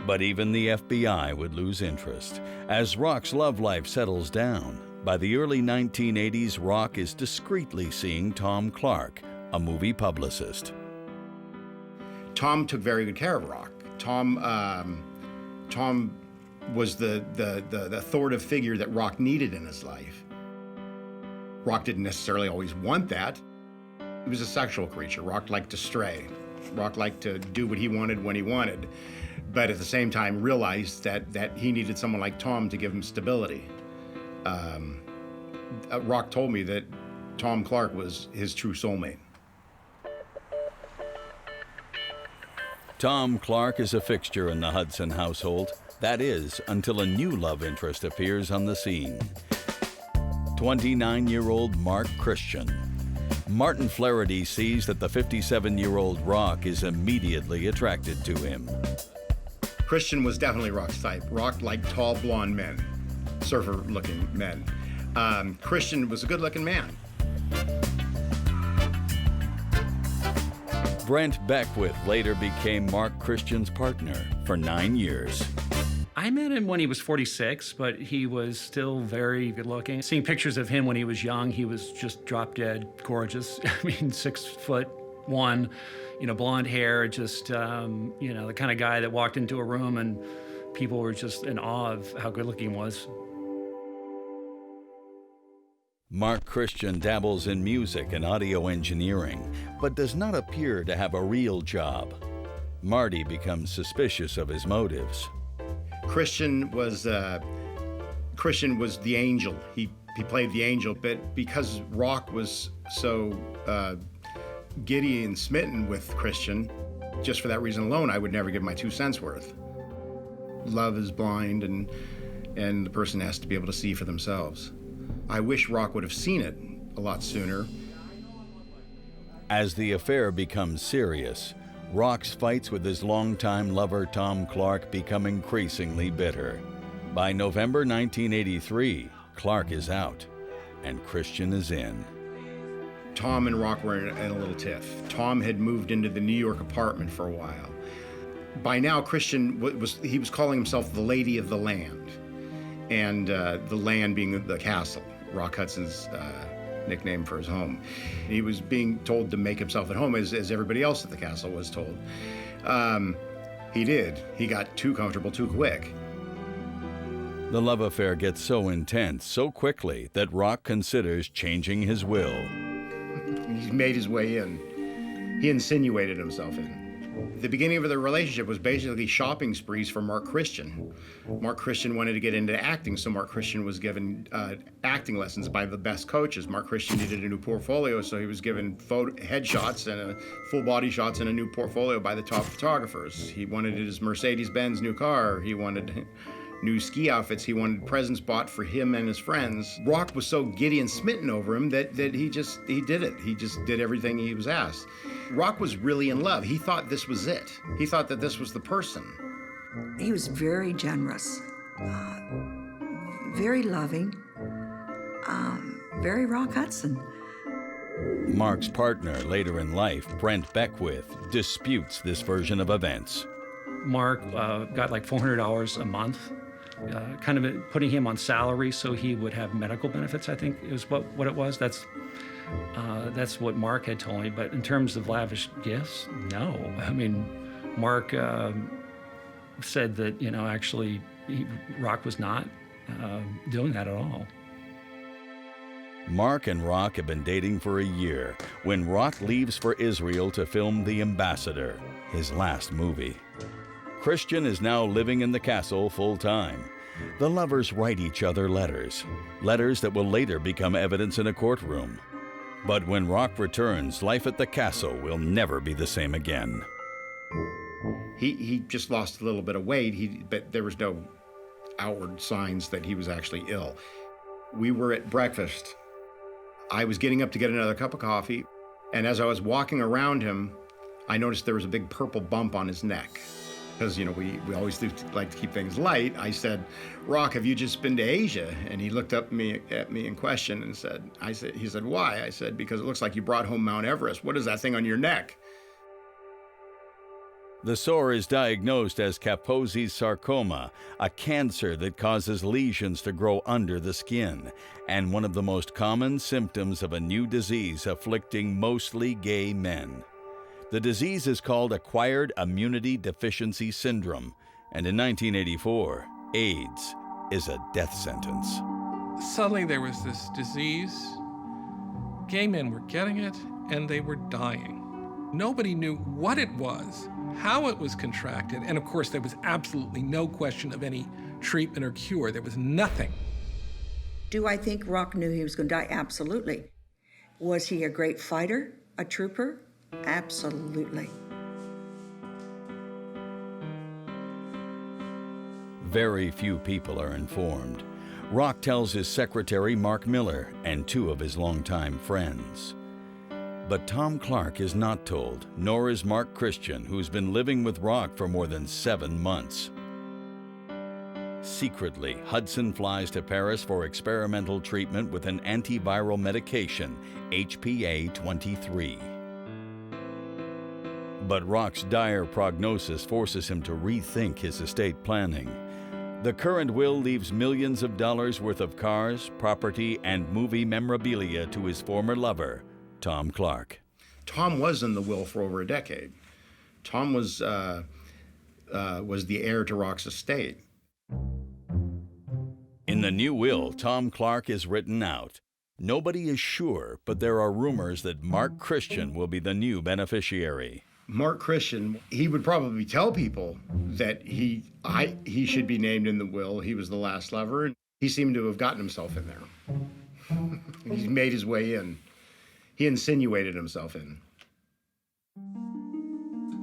Speaker 1: But even the FBI would lose interest. As Rock's love life settles down, by the early 1980s, Rock is discreetly seeing Tom Clark, a movie publicist.
Speaker 9: Tom took very good care of Rock. Tom was the authoritative figure that Rock needed in his life. Rock didn't necessarily always want that. He was a sexual creature. Rock liked to stray. Rock liked to do what he wanted when he wanted, but at the same time realized that he needed someone like Tom to give him stability. Rock told me that Tom Clark was his true soulmate.
Speaker 1: Tom Clark is a fixture in the Hudson household. That is, until a new love interest appears on the scene. 29-year-old Mark Christian. Martin Flaherty sees that the 57-year-old Rock is immediately attracted to him.
Speaker 9: Christian was definitely Rock's type. Rock liked tall, blonde men, surfer-looking men. Christian was a good-looking man.
Speaker 1: Brent Beckwith later became Mark Christian's partner for 9 years.
Speaker 6: I met him when he was 46, but he was still very good looking. Seeing pictures of him when he was young, he was just drop dead gorgeous. I mean, 6'1", blonde hair, just, the kind of guy that walked into a room and people were just in awe of how good looking he was.
Speaker 1: Mark Christian dabbles in music and audio engineering, but does not appear to have a real job. Marty becomes suspicious of his motives.
Speaker 9: Christian was the angel. He played the angel, but because Rock was so giddy and smitten with Christian, just for that reason alone, I would never give my 2 cents worth. Love is blind, and the person has to be able to see for themselves. I wish Rock would have seen it a lot sooner.
Speaker 1: As the affair becomes serious, Rock's fights with his longtime lover Tom Clark become increasingly bitter. By November 1983, Clark is out and Christian is in.
Speaker 9: Tom and Rock were in a little tiff. Tom had moved into the New York apartment for a while. By now, Christian was calling himself the Lady of the Land, and the land being the castle, Rock Hudson's nickname for his home. He was being told to make himself at home as everybody else at the castle was told. He did. He got too comfortable too quick.
Speaker 1: The love affair gets so intense so quickly that Rock considers changing his will.
Speaker 9: He made his way in. He insinuated himself in. The beginning of the relationship was basically shopping sprees for Mark Christian. Mark Christian wanted to get into acting, so Mark Christian was given acting lessons by the best coaches. Mark Christian needed a new portfolio, so he was given headshots and full body shots and a new portfolio by the top photographers. He wanted his Mercedes-Benz new car. He wanted new ski outfits. He wanted presents bought for him and his friends. Rock was so giddy and smitten over him that he did it. He just did everything he was asked. Rock was really in love. He thought this was it. He thought that this was the person.
Speaker 8: He was very generous, very loving, very Rock Hudson.
Speaker 1: Mark's partner later in life, Brent Beckwith, disputes this version of events.
Speaker 6: Mark got like $400 a month, kind of putting him on salary so he would have medical benefits, I think is what it was. That's what Mark had told me. But in terms of lavish gifts, no. I mean, Mark said that, actually Rock was not doing that at all.
Speaker 1: Mark and Rock have been dating for a year when Rock leaves for Israel to film The Ambassador, his last movie. Christian is now living in the castle full-time. The lovers write each other letters that will later become evidence in a courtroom. But when Rock returns, life at the castle will never be the same again.
Speaker 9: He just lost a little bit of weight, but there was no outward signs that he was actually ill. We were at breakfast. I was getting up to get another cup of coffee, and as I was walking around him, I noticed there was a big purple bump on his neck. Because, we always do like to keep things light. I said, Rock, have you just been to Asia? And he looked up at me in question and he said, why? I said, because it looks like you brought home Mount Everest. What is that thing on your neck?
Speaker 1: The sore is diagnosed as Kaposi's sarcoma, a cancer that causes lesions to grow under the skin, and one of the most common symptoms of a new disease afflicting mostly gay men. The disease is called Acquired Immunity Deficiency Syndrome, and in 1984, AIDS is a death sentence.
Speaker 24: Suddenly there was this disease. Gay men were getting it, and they were dying. Nobody knew what it was, how it was contracted, and of course there was absolutely no question of any treatment or cure. There was nothing.
Speaker 8: Do I think Rock knew he was going to die? Absolutely. Was he a great fighter, a trooper? Absolutely.
Speaker 1: Very few people are informed. Rock tells his secretary, Mark Miller, and 2 of his longtime friends. But Tom Clark is not told, nor is Mark Christian, who's been living with Rock for more than 7 months. Secretly, Hudson flies to Paris for experimental treatment with an antiviral medication, HPA-23. But Rock's dire prognosis forces him to rethink his estate planning. The current will leaves millions of dollars worth of cars, property, and movie memorabilia to his former lover, Tom Clark.
Speaker 9: Tom was in the will for over a decade. Tom was the heir to Rock's estate.
Speaker 1: In the new will, Tom Clark is written out. Nobody is sure, but there are rumors that Mark Christian will be the new beneficiary.
Speaker 9: Mark Christian, he would probably tell people that he should be named in the will. He was the last lover, and he seemed to have gotten himself in there. He made his way in. He insinuated himself in.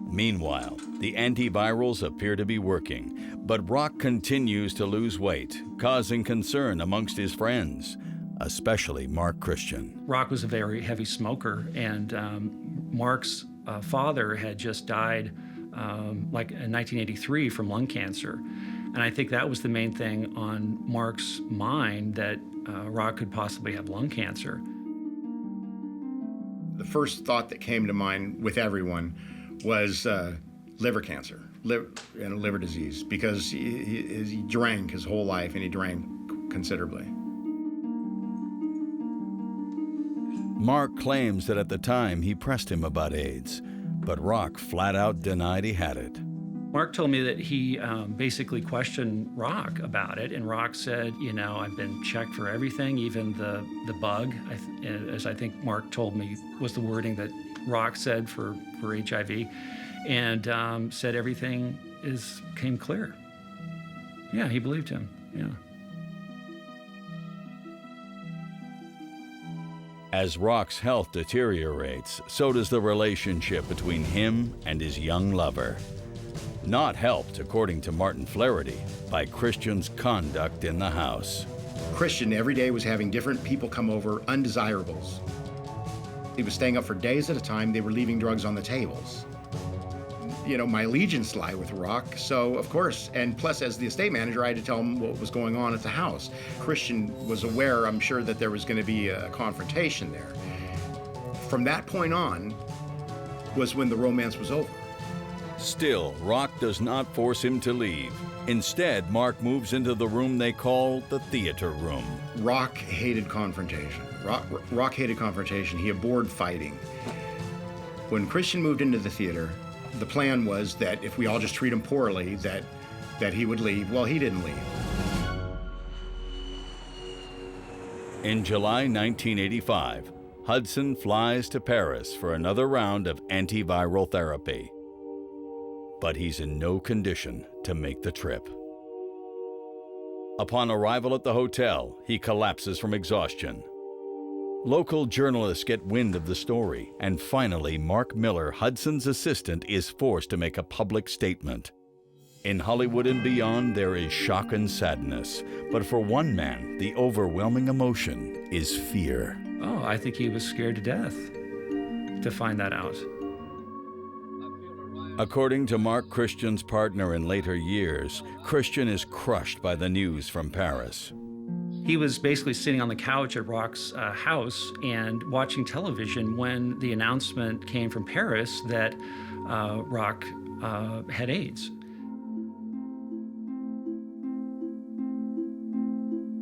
Speaker 1: Meanwhile, the antivirals appear to be working, but Rock continues to lose weight, causing concern amongst his friends, especially Mark Christian.
Speaker 6: Rock was a very heavy smoker, and Mark's father had just died like in 1983 from lung cancer. And I think that was the main thing on Mark's mind, that Rock could possibly have lung cancer.
Speaker 9: The first thought that came to mind with everyone was liver cancer, liver disease, because he drank his whole life, and he drank considerably.
Speaker 1: Mark claims that at the time he pressed him about AIDS, but Rock flat out denied he had it.
Speaker 6: Mark told me that he basically questioned Rock about it, and Rock said, you know, I've been checked for everything, even the bug, as I think Mark told me was the wording that Rock said for HIV, and said everything came clear. Yeah, he believed him, yeah.
Speaker 1: As Rock's health deteriorates, so does the relationship between him and his young lover. Not helped, according to Martin Flaherty, by Christian's conduct in the house.
Speaker 9: Christian every day was having different people come over, undesirables. He was staying up for days at a time. They were leaving drugs on the tables. You know, my allegiance lie with Rock, so of course, and plus as the estate manager, I had to tell him what was going on at the house. Christian was aware, I'm sure, that there was going to be a confrontation there. From that point on was when the romance was over.
Speaker 1: Still, Rock does not force him to leave. Instead, Mark moves into the room they call the theater room.
Speaker 9: Rock hated confrontation. Rock hated confrontation. He abhorred fighting. When Christian moved into the theater, the plan was that if we all just treat him poorly, that he would leave. Well, he didn't leave.
Speaker 1: In July 1985, Hudson flies to Paris for another round of antiviral therapy. But he's in no condition to make the trip. Upon arrival at the hotel, he collapses from exhaustion. Local journalists get wind of the story, and finally, Mark Miller, Hudson's assistant, is forced to make a public statement. In Hollywood and beyond, there is shock and sadness. But for one man, the overwhelming emotion is fear.
Speaker 6: Oh, I think he was scared to death to find that out.
Speaker 1: According to Mark Christian's partner in later years, Christian is crushed by the news from Paris.
Speaker 6: He was basically sitting on the couch at Rock's house and watching television when the announcement came from Paris that Rock had AIDS.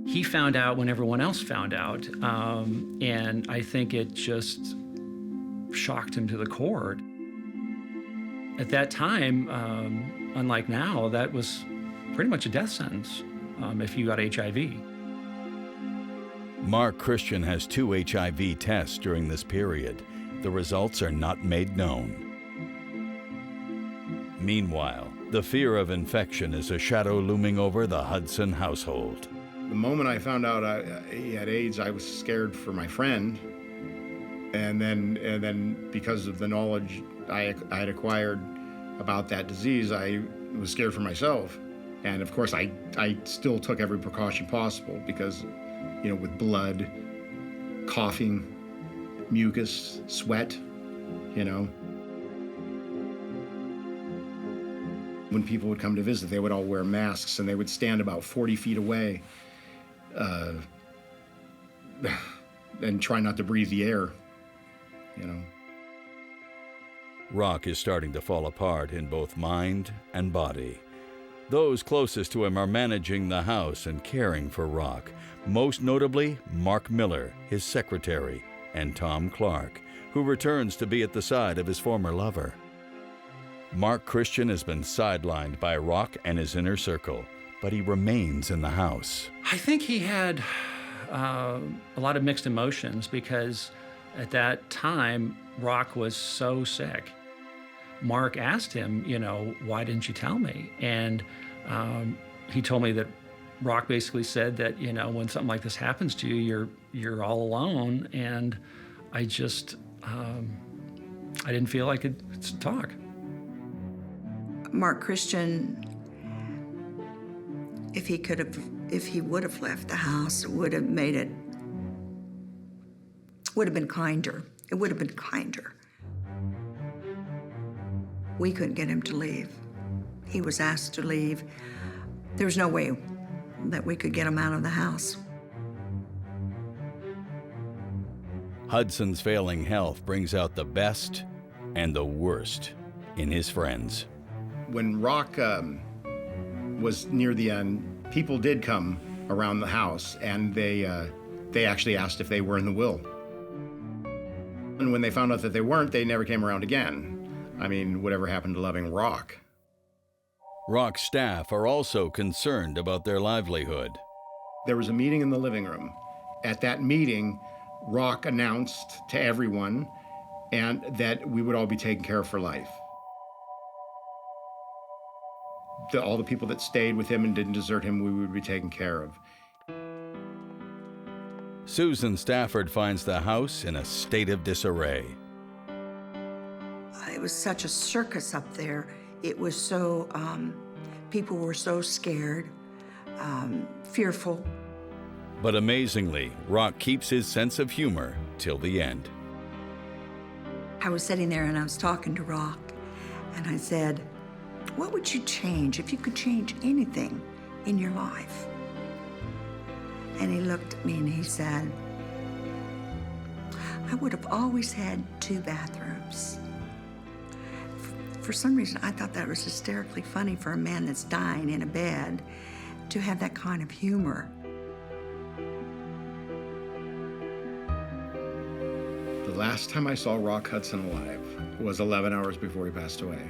Speaker 6: He found out when everyone else found out, and I think it just shocked him to the core. At that time, unlike now, that was pretty much a death sentence if you got HIV.
Speaker 1: Mark Christian has 2 HIV tests during this period. The results are not made known. Meanwhile, the fear of infection is a shadow looming over the Hudson household.
Speaker 9: The moment I found out he had AIDS, I was scared for my friend. And then because of the knowledge I had acquired about that disease, I was scared for myself. And of course, I still took every precaution possible because, you know, with blood, coughing, mucus, sweat, you know. When people would come to visit, they would all wear masks and they would stand about 40 feet away and try not to breathe the air, you know.
Speaker 1: Rock is starting to fall apart in both mind and body. Those closest to him are managing the house and caring for Rock, most notably Mark Miller, his secretary, and Tom Clark, who returns to be at the side of his former lover. Mark Christian has been sidelined by Rock and his inner circle, but he remains in the house.
Speaker 6: I think he had a lot of mixed emotions because at that time, Rock was so sick. Mark asked him, why didn't you tell me? And he told me that Rock basically said that, when something like this happens to you, you're all alone. And I just, I didn't feel I could talk.
Speaker 8: Mark Christian, if he would have left the house, it would have been kinder. It would have been kinder. We couldn't get him to leave. He was asked to leave. There was no way that we could get him out of the house.
Speaker 1: Hudson's failing health brings out the best and the worst in his friends.
Speaker 9: When Rock was near the end, people did come around the house, and they actually asked if they were in the will. And when they found out that they weren't, they never came around again. I mean, whatever happened to loving Rock?
Speaker 1: Rock's staff are also concerned about their livelihood.
Speaker 9: There was a meeting in the living room. At that meeting, Rock announced to everyone and that we would all be taken care of for life. All the people that stayed with him and didn't desert him, we would be taken care of.
Speaker 1: Susan Stafford finds the house in a state of disarray.
Speaker 8: It was such a circus up there. It was so, people were so scared, fearful.
Speaker 1: But amazingly, Rock keeps his sense of humor till the end.
Speaker 8: I was sitting there and I was talking to Rock, and I said, what would you change if you could change anything in your life? And he looked at me and he said, I would have always had 2 bathrooms. For some reason, I thought that was hysterically funny for a man that's dying in a bed to have that kind of humor.
Speaker 9: The last time I saw Rock Hudson alive was 11 hours before he passed away.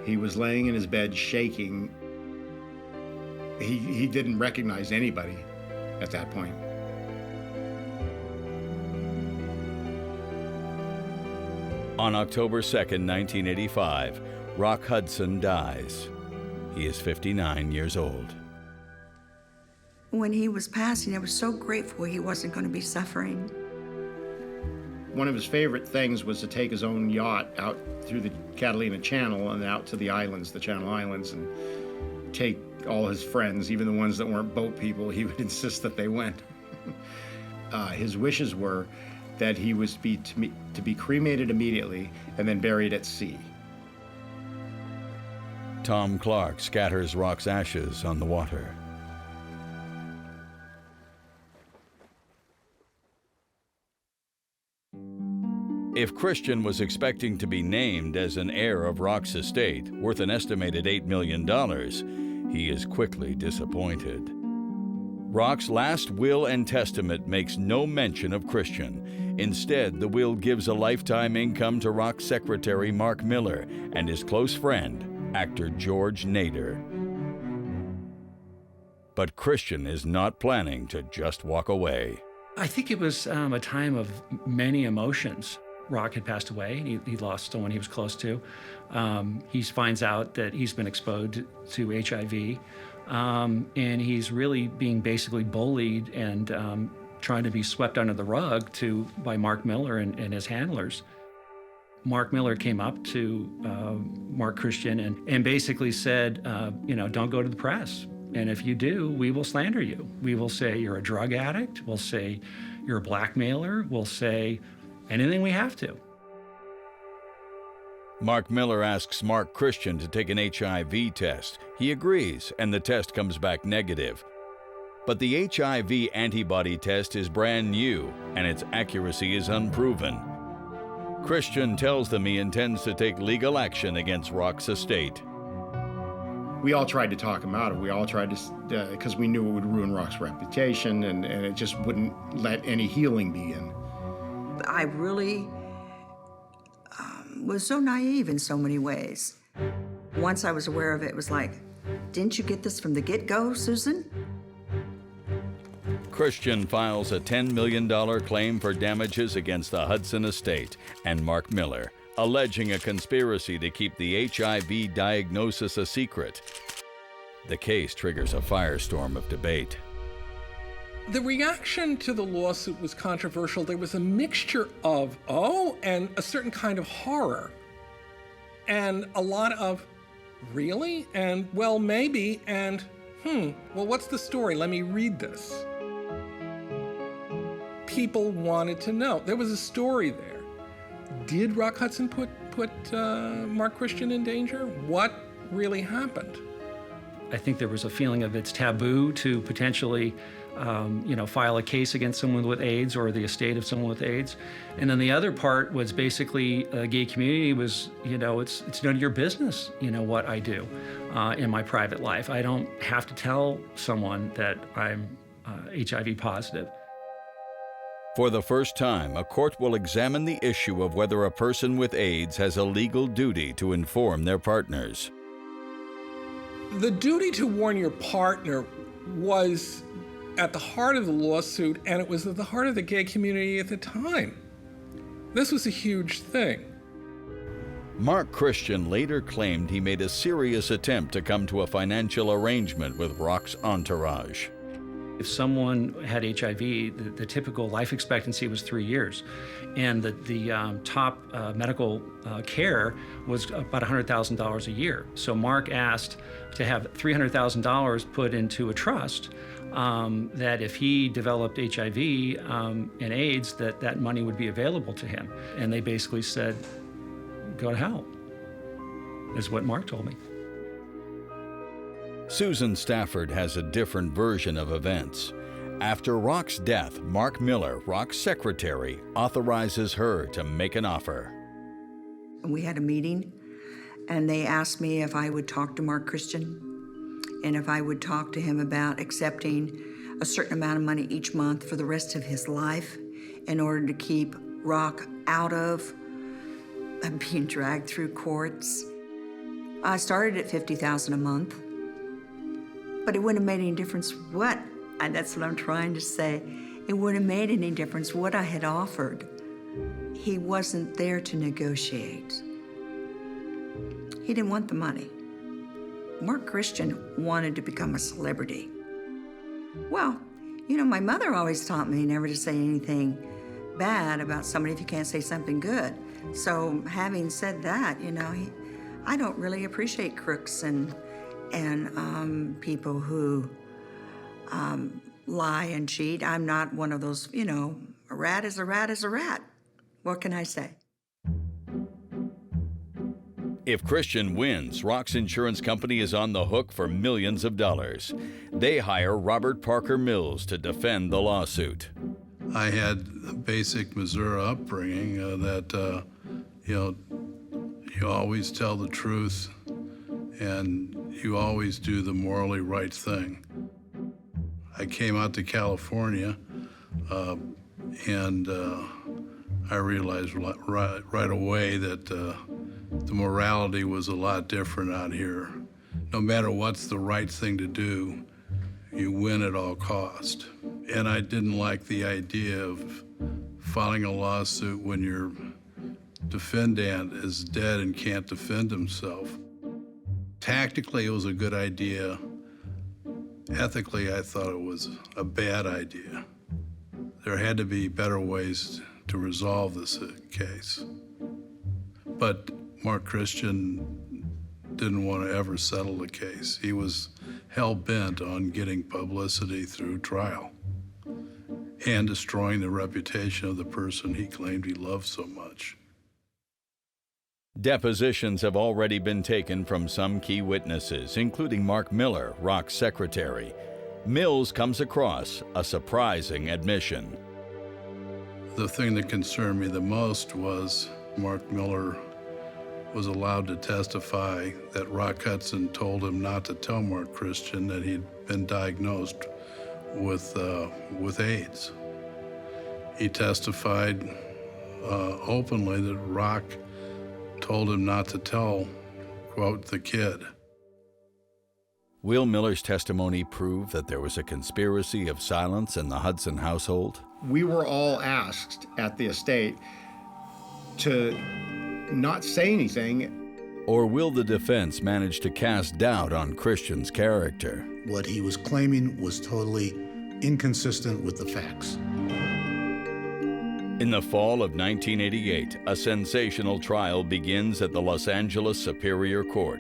Speaker 9: He was laying in his bed shaking. He didn't recognize anybody at that point.
Speaker 1: On October 2nd, 1985, Rock Hudson dies. He is 59 years old.
Speaker 8: When he was passing, I was so grateful he wasn't going to be suffering.
Speaker 9: One of his favorite things was to take his own yacht out through the Catalina Channel and out to the islands, the Channel Islands, and take all his friends, even the ones that weren't boat people. He would insist that they went. His wishes were that he was to be cremated immediately and then buried at sea.
Speaker 1: Tom Clark scatters Rock's ashes on the water. If Christian was expecting to be named as an heir of Rock's estate, worth an estimated $8 million, he is quickly disappointed. Rock's last will and testament makes no mention of Christian. Instead, the will gives a lifetime income to Rock's secretary, Mark Miller, and his close friend, actor George Nader. But Christian is not planning to just walk away.
Speaker 6: I think it was a time of many emotions. Rock had passed away. He lost someone he was close to. He finds out that he's been exposed to HIV. And he's really being basically bullied and trying to be swept under the rug by Mark Miller and his handlers. Mark Miller came up to Mark Christian and basically said, don't go to the press. And if you do, we will slander you. We will say you're a drug addict. We'll say you're a blackmailer. We'll say anything we have to.
Speaker 1: Mark Miller asks Mark Christian to take an HIV test. He agrees, and the test comes back negative. But the HIV antibody test is brand new, and its accuracy is unproven. Christian tells them he intends to take legal action against Rock's estate.
Speaker 9: We all tried to talk him out of it. We all tried to, because we knew it would ruin Rock's reputation, and it just wouldn't let any healing begin.
Speaker 8: I really was so naive in so many ways. Once I was aware of it, it was like, didn't you get this from the get-go, Susan?
Speaker 1: Christian files a $10 million claim for damages against the Hudson estate and Mark Miller, alleging a conspiracy to keep the HIV diagnosis a secret. The case triggers a firestorm of debate.
Speaker 24: The reaction to the lawsuit was controversial. There was a mixture of, oh, and a certain kind of horror. And a lot of, really? And, well, maybe, and, well, what's the story? Let me read this. People wanted to know. There was a story there. Did Rock Hudson put Mark Christian in danger? What really happened?
Speaker 6: I think there was a feeling of it's taboo to potentially file a case against someone with AIDS or the estate of someone with AIDS. And then the other part was basically the gay community was, it's none of your business, what I do in my private life. I don't have to tell someone that I'm HIV positive.
Speaker 1: For the first time, a court will examine the issue of whether a person with AIDS has a legal duty to inform their partners.
Speaker 24: The duty to warn your partner was at the heart of the lawsuit, and it was at the heart of the gay community at the time. This was a huge thing.
Speaker 1: Mark Christian later claimed he made a serious attempt to come to a financial arrangement with Rock's entourage.
Speaker 6: If someone had HIV, the typical life expectancy was 3 years, and the top medical care was about $100,000 a year. So Mark asked to have $300,000 put into a trust that if he developed HIV and AIDS, that money would be available to him. And they basically said, go to hell, is what Mark told me.
Speaker 1: Susan Stafford has a different version of events. After Rock's death, Mark Miller, Rock's secretary, authorizes her to make an offer.
Speaker 8: We had a meeting, and they asked me if I would talk to Mark Christian and if I would talk to him about accepting a certain amount of money each month for the rest of his life in order to keep Rock out of being dragged through courts. I started at $50,000 a month. But it wouldn't have made any difference what, and that's what I'm trying to say. It wouldn't have made any difference what I had offered. He wasn't there to negotiate. He didn't want the money. Mark Christian wanted to become a celebrity. Well, my mother always taught me never to say anything bad about somebody if you can't say something good. So having said that, I don't really appreciate crooks and people who lie and cheat. I'm not one of those, a rat is a rat is a rat. What can I say?
Speaker 1: If Christian wins, Rock's insurance company is on the hook for millions of dollars. They hire Robert Parker Mills to defend the lawsuit.
Speaker 4: I had a basic Missouri upbringing that, you always tell the truth and you always do the morally right thing. I came out to California and I realized right away that the morality was a lot different out here. No matter what's the right thing to do, you win at all cost. And I didn't like the idea of filing a lawsuit when your defendant is dead and can't defend himself. Tactically, it was a good idea. Ethically, I thought it was a bad idea. There had to be better ways to resolve this case. But Mark Christian didn't want to ever settle the case. He was hell-bent on getting publicity through trial and destroying the reputation of the person he claimed he loved so much.
Speaker 1: Depositions have already been taken from some key witnesses, including Mark Miller, Rock's secretary. Mills comes across a surprising admission.
Speaker 4: The thing that concerned me the most was Mark Miller was allowed to testify that Rock Hudson told him not to tell Mark Christian that he'd been diagnosed with AIDS. He testified openly that Rock told him not to tell, quote, the kid.
Speaker 1: Will Miller's testimony prove that there was a conspiracy of silence in the Hudson household?
Speaker 9: We were all asked at the estate to not say anything.
Speaker 1: Or will the defense manage to cast doubt on Christian's character?
Speaker 12: What he was claiming was totally inconsistent with the facts.
Speaker 1: In the fall of 1988, a sensational trial begins at the Los Angeles Superior Court.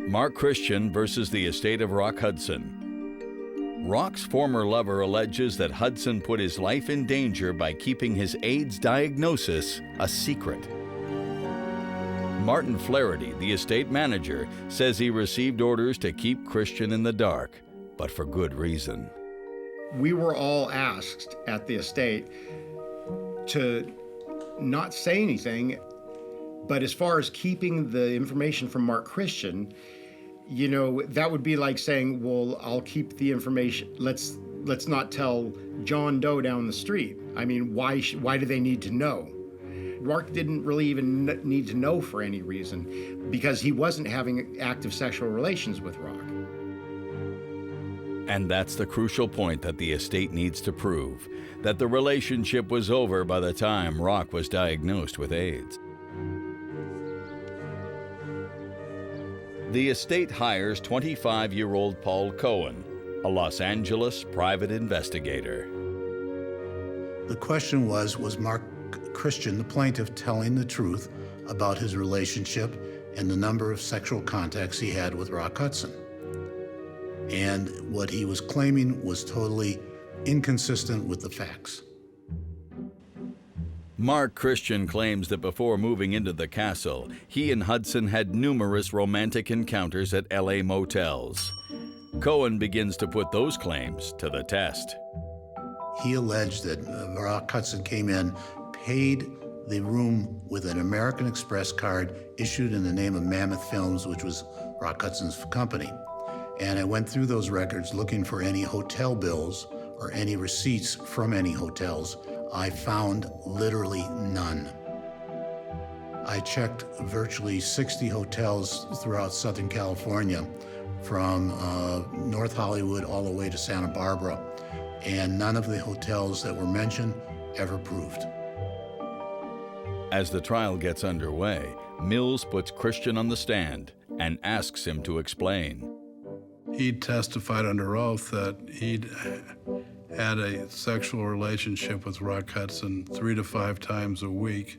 Speaker 1: Mark Christian versus the estate of Rock Hudson. Rock's former lover alleges that Hudson put his life in danger by keeping his AIDS diagnosis a secret. Martin Flaherty, the estate manager, says he received orders to keep Christian in the dark, but for good reason.
Speaker 9: We were all asked at the estate to not say anything, but as far as keeping the information from Mark Christian, you know, that would be like saying, well, I'll keep the information. Let's not tell John Doe down the street. I mean, why do they need to know? Mark didn't really even need to know for any reason because he wasn't having active sexual relations with Rock.
Speaker 1: And that's the crucial point that the estate needs to prove, that the relationship was over by the time Rock was diagnosed with AIDS. The estate hires 25-year-old Paul Cohen, a Los Angeles private investigator.
Speaker 12: The question was Mark Christian, the plaintiff, telling the truth about his relationship and the number of sexual contacts he had with Rock Hudson? And what he was claiming was totally inconsistent with the facts.
Speaker 1: Mark Christian claims that before moving into the castle, he and Hudson had numerous romantic encounters at LA motels. Cohen begins to put those claims to the test.
Speaker 12: He alleged that Rock Hudson came in, paid the room with an American Express card issued in the name of Mammoth Films, which was Rock Hudson's company. And I went through those records looking for any hotel bills or any receipts from any hotels. I found literally none. I checked virtually 60 hotels throughout Southern California, from North Hollywood all the way to Santa Barbara, and none of the hotels that were mentioned ever proved.
Speaker 1: As the trial gets underway, Mills puts Christian on the stand and asks him to explain.
Speaker 4: He testified under oath that he'd had a sexual relationship with Rock Hudson 3 to 5 times a week.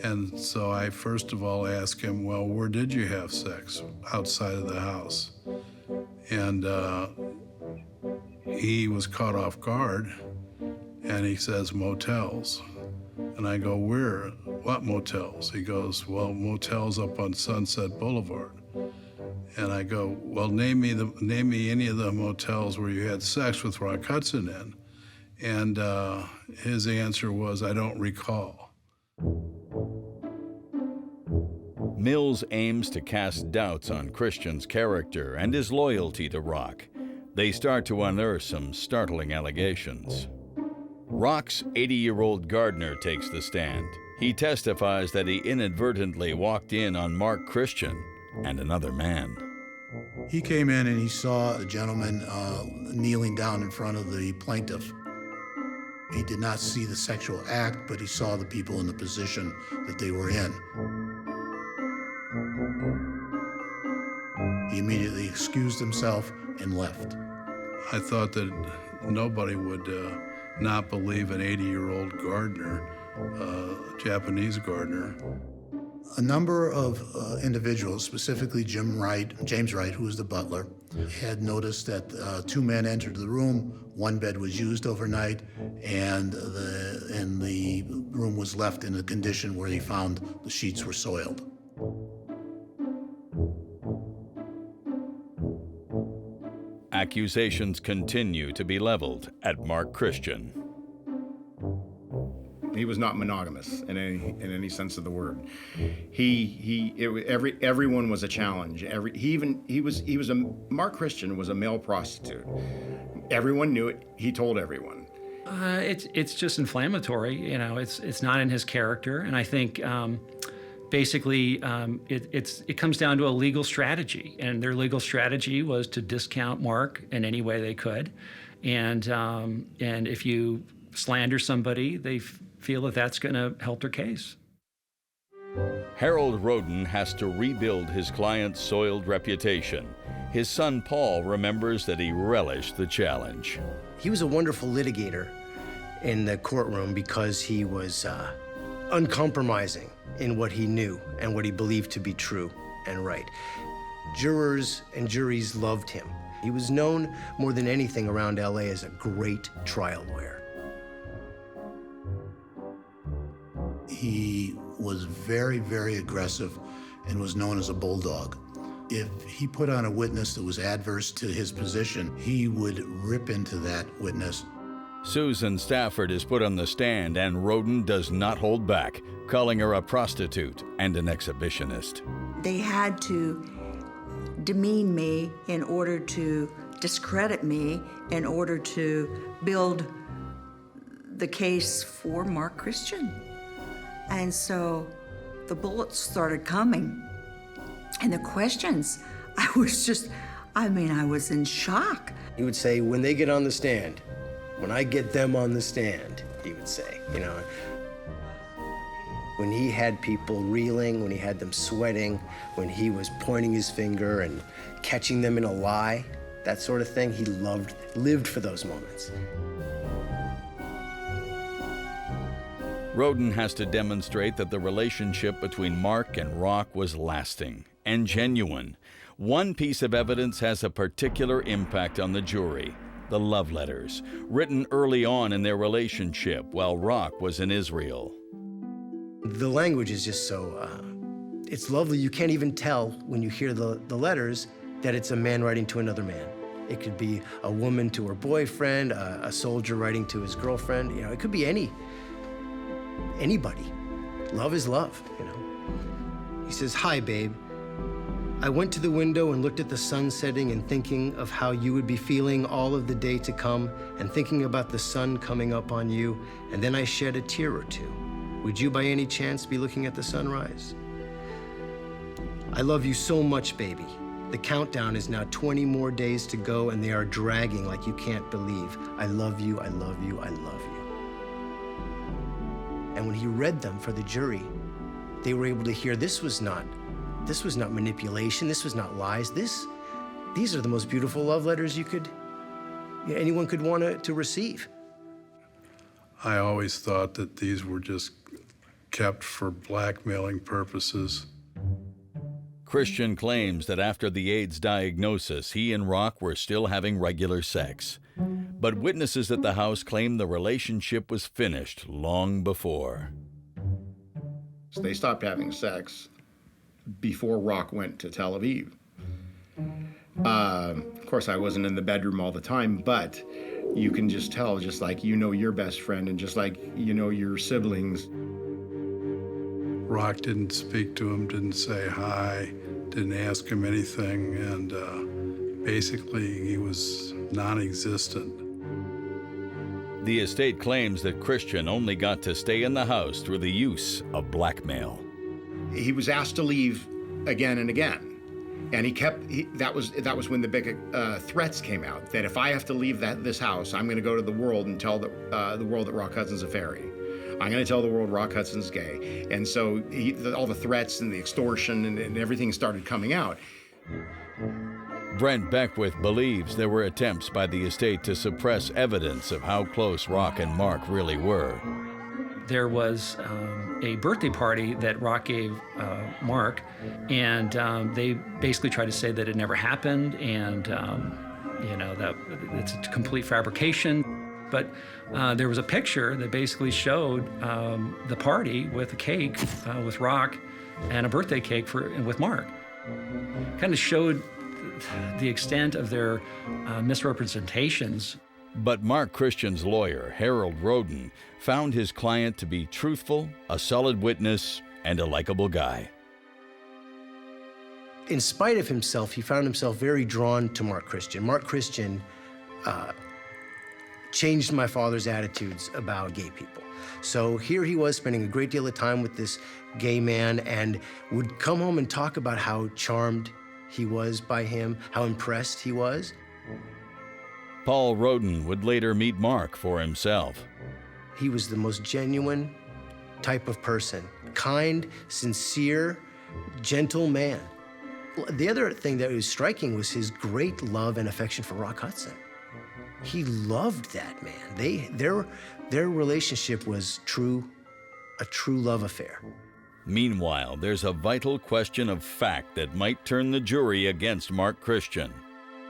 Speaker 4: And so I first of all asked him, well, where did you have sex outside of the house? And he was caught off guard, and he says, motels. And I go, where? What motels? He goes, well, motels up on Sunset Boulevard. And I go, well, name me any of the motels where you had sex with Rock Hudson in. And his answer was, I don't recall.
Speaker 1: Mills aims to cast doubts on Christian's character and his loyalty to Rock. They start to unearth some startling allegations. Rock's 80-year-old gardener takes the stand. He testifies that he inadvertently walked in on Mark Christian and another man.
Speaker 12: He came in and he saw a gentleman kneeling down in front of the plaintiff. He did not see the sexual act, but he saw the people in the position that they were in. He immediately excused himself and left.
Speaker 4: I thought that nobody would not believe an 80-year-old gardener, Japanese gardener.
Speaker 12: A number of individuals, specifically James Wright, who was the butler, had noticed that 2 men entered the room, 1 bed was used overnight, and the room was left in a condition where he found the sheets were soiled.
Speaker 1: Accusations continue to be leveled at Mark Christian.
Speaker 9: He was not monogamous in any sense of the word. Everyone was a challenge. Mark Christian was a male prostitute. Everyone knew it. He told everyone.
Speaker 6: It's just inflammatory. You know, it's not in his character, and I think basically it comes down to a legal strategy, and their legal strategy was to discount Mark in any way they could, and if you slander somebody, they feel that that's going to help their case.
Speaker 1: Harold Roden has to rebuild his client's soiled reputation. His son Paul remembers that he relished the challenge.
Speaker 10: He was a wonderful litigator in the courtroom because he was uncompromising in what he knew and what he believed to be true and right. Jurors and juries loved him. He was known more than anything around LA as a great trial lawyer.
Speaker 12: He was very, very aggressive and was known as a bulldog. If he put on a witness that was adverse to his position, he would rip into that witness.
Speaker 1: Susan Stafford is put on the stand, and Roden does not hold back, calling her a prostitute and an exhibitionist.
Speaker 8: They had to demean me in order to discredit me, in order to build the case for Mark Christian. And so the bullets started coming. And the questions, I was in shock.
Speaker 10: He would say, when they get on the stand, when I get them on the stand, he would say, you know. When he had people reeling, when he had them sweating, when he was pointing his finger and catching them in a lie, that sort of thing, he lived for those moments.
Speaker 1: Roden has to demonstrate that the relationship between Mark and Rock was lasting and genuine. One piece of evidence has a particular impact on the jury: the love letters, written early on in their relationship while Rock was in Israel.
Speaker 10: The language is just so, it's lovely. You can't even tell when you hear the letters that it's a man writing to another man. It could be a woman to her boyfriend, a soldier writing to his girlfriend. You know, it could be anybody. Love is love, you know. He says, "Hi, babe. I went to the window and looked at the sun setting and thinking of how you would be feeling all of the day to come and thinking about the sun coming up on you, and then I shed a tear or two. Would you by any chance be looking at the sunrise? I love you so much, baby. The countdown is now 20 more days to go and they are dragging like you can't believe. I love you, I love you, I love you." And when he read them for the jury, they were able to hear this was not manipulation, this was not lies. These are the most beautiful love letters anyone could want to receive.
Speaker 4: I always thought that these were just kept for blackmailing purposes.
Speaker 1: Christian claims that after the AIDS diagnosis, he and Rock were still having regular sex. But witnesses at the house claim the relationship was finished long before.
Speaker 9: So they stopped having sex before Rock went to Tel Aviv. Of course, I wasn't in the bedroom all the time, but you can just tell, just like you know your best friend and just like you know your siblings.
Speaker 4: Rock didn't speak to him, didn't say hi, didn't ask him anything, and basically he was non-existent.
Speaker 1: The estate claims that Christian only got to stay in the house through the use of blackmail.
Speaker 9: He was asked to leave again and again. And that was when the big threats came out, that if I have to leave this house, I'm going to go to the world and tell the world that Rock Hudson's a fairy. I'm going to tell the world Rock Hudson's gay. And so all the threats and the extortion and everything started coming out.
Speaker 1: Brent Beckwith believes there were attempts by the estate to suppress evidence of how close Rock and Mark really were.
Speaker 6: There was a birthday party that Rock gave Mark, and they basically tried to say that it never happened, and that it's a complete fabrication. But there was a picture that basically showed the party with a cake with Rock and a birthday cake with Mark. Kind of showed the extent of their misrepresentations.
Speaker 1: But Mark Christian's lawyer, Harold Roden, found his client to be truthful, a solid witness, and a likable guy.
Speaker 10: In spite of himself, he found himself very drawn to Mark Christian. Mark Christian changed my father's attitudes about gay people. So here he was spending a great deal of time with this gay man and would come home and talk about how charmed he was by him, how impressed he was.
Speaker 1: Paul Roden would later meet Mark for himself.
Speaker 10: He was the most genuine type of person, kind, sincere, gentle man. The other thing that was striking was his great love and affection for Rock Hudson. He loved that man. Their relationship was a true love affair.
Speaker 1: Meanwhile, there's a vital question of fact that might turn the jury against Mark Christian.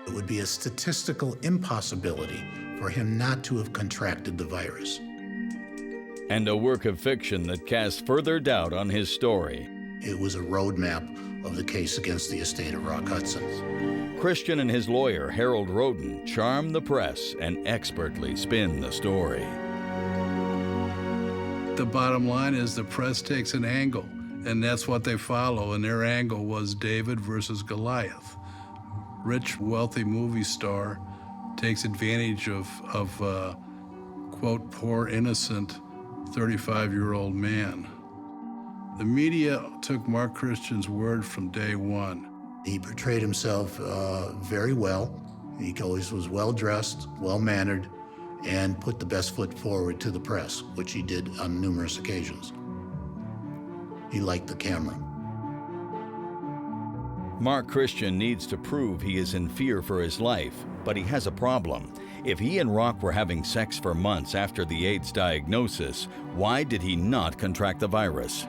Speaker 12: It would be a statistical impossibility for him not to have contracted the virus.
Speaker 1: And a work of fiction that casts further doubt on his story.
Speaker 12: It was a roadmap of the case against the estate of Rock Hudson.
Speaker 1: Christian and his lawyer, Harold Roden, charm the press and expertly spin the story.
Speaker 4: The bottom line is the press takes an angle, and that's what they follow, and their angle was David versus Goliath. Rich, wealthy movie star takes advantage of quote, poor, innocent 35-year-old man. The media took Mark Christian's word from day one.
Speaker 12: He portrayed himself very well. He always was well-dressed, well-mannered, and put the best foot forward to the press, which he did on numerous occasions. He liked the camera.
Speaker 1: Mark Christian needs to prove he is in fear for his life, but he has a problem. If he and Rock were having sex for months after the AIDS diagnosis, why did he not contract the virus?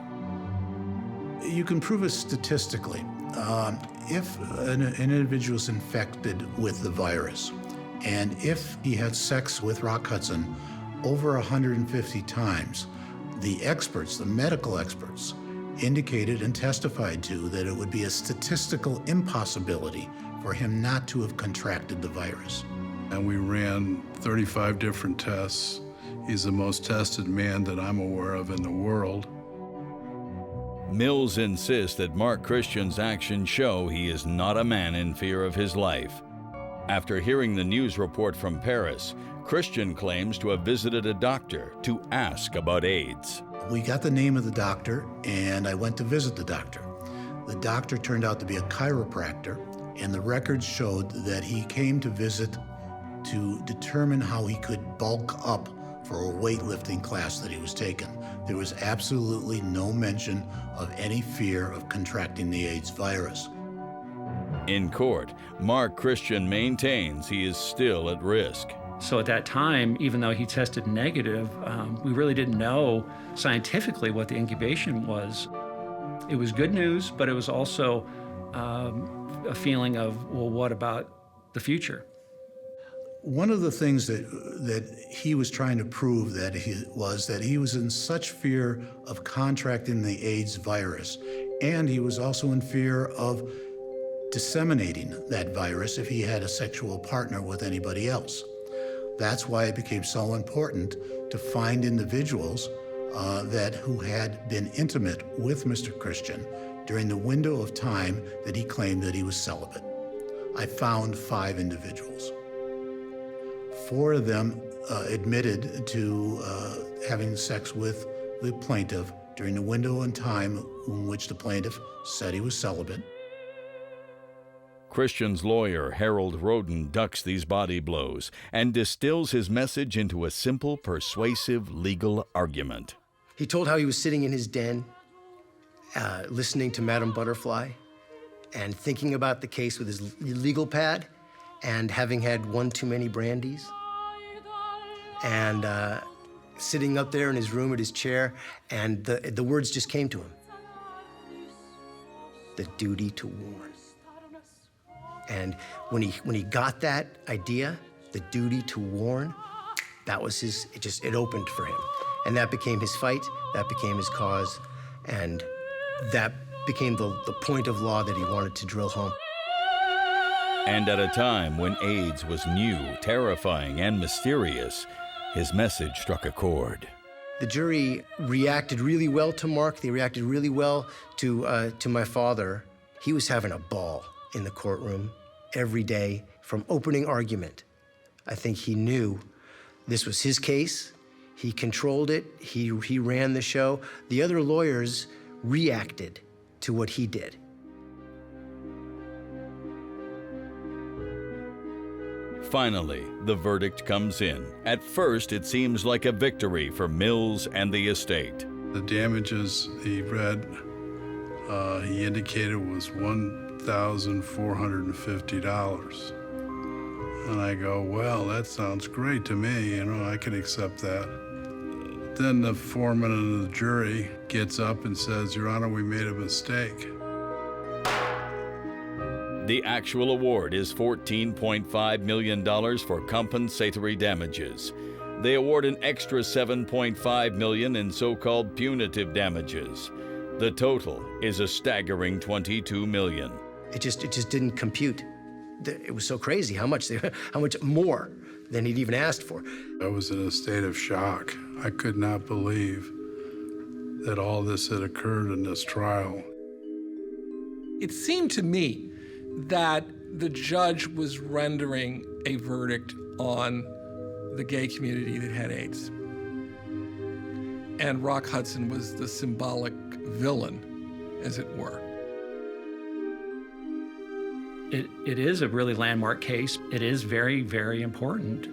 Speaker 12: You can prove it statistically. If an individual is infected with the virus, and if he had sex with Rock Hudson over 150 times, the experts, the medical experts, indicated and testified to that it would be a statistical impossibility for him not to have contracted the virus.
Speaker 4: And we ran 35 different tests. He's the most tested man that I'm aware of in the world.
Speaker 1: Mills insists that Mark Christian's actions show he is not a man in fear of his life. After hearing the news report from Paris, Christian claims to have visited a doctor to ask about AIDS.
Speaker 12: We got the name of the doctor, and I went to visit the doctor. The doctor turned out to be a chiropractor, and the records showed that he came to visit to determine how he could bulk up for a weightlifting class that he was taking. There was absolutely no mention of any fear of contracting the AIDS virus.
Speaker 1: In court, Mark Christian maintains he is still at risk.
Speaker 6: So at that time, even though he tested negative, we really didn't know scientifically what the incubation was. It was good news, but it was also a feeling of, well, what about the future?
Speaker 12: One of the things that he was trying to prove that he was in such fear of contracting the AIDS virus, and he was also in fear of disseminating that virus if he had a sexual partner with anybody else. That's why it became so important to find individuals who had been intimate with Mr. Christian during the window of time that he claimed that he was celibate. I found 5 individuals. 4 of them admitted to having sex with the plaintiff during the window in time in which the plaintiff said he was celibate.
Speaker 1: Christian's lawyer, Harold Roden, ducks these body blows and distills his message into a simple, persuasive legal argument.
Speaker 10: He told how he was sitting in his den, listening to Madame Butterfly and thinking about the case with his legal pad and having had one too many brandies. And sitting up there in his room at his chair, and the words just came to him. The duty to warn. And when he got that idea, the duty to warn, that was it opened for him. And that became his fight, that became his cause, and that became the point of law that he wanted to drill home.
Speaker 1: And at a time when AIDS was new, terrifying, and mysterious, his message struck a chord.
Speaker 10: The jury reacted really well to Mark. They reacted really well to my father. He was having a ball in the courtroom every day from opening argument. I think he knew this was his case. He controlled it. He ran the show. The other lawyers reacted to what he did.
Speaker 1: Finally, the verdict comes in. At first, it seems like a victory for Mills and the estate.
Speaker 4: The damages he read, he indicated was $1,450. And I go, well, that sounds great to me. I can accept that. Then the foreman of the jury gets up and says, Your Honor, we made a mistake.
Speaker 1: The actual award is $14.5 million for compensatory damages. They award an extra $7.5 million in so-called punitive damages. The total is a staggering $22 million.
Speaker 10: It just didn't compute. It was so crazy how much more than he'd even asked for.
Speaker 4: I was in a state of shock. I could not believe that all this had occurred in this trial.
Speaker 24: It seemed to me that the judge was rendering a verdict on the gay community that had AIDS. And Rock Hudson was the symbolic villain, as it were.
Speaker 6: It is a really landmark case. It is very, very important.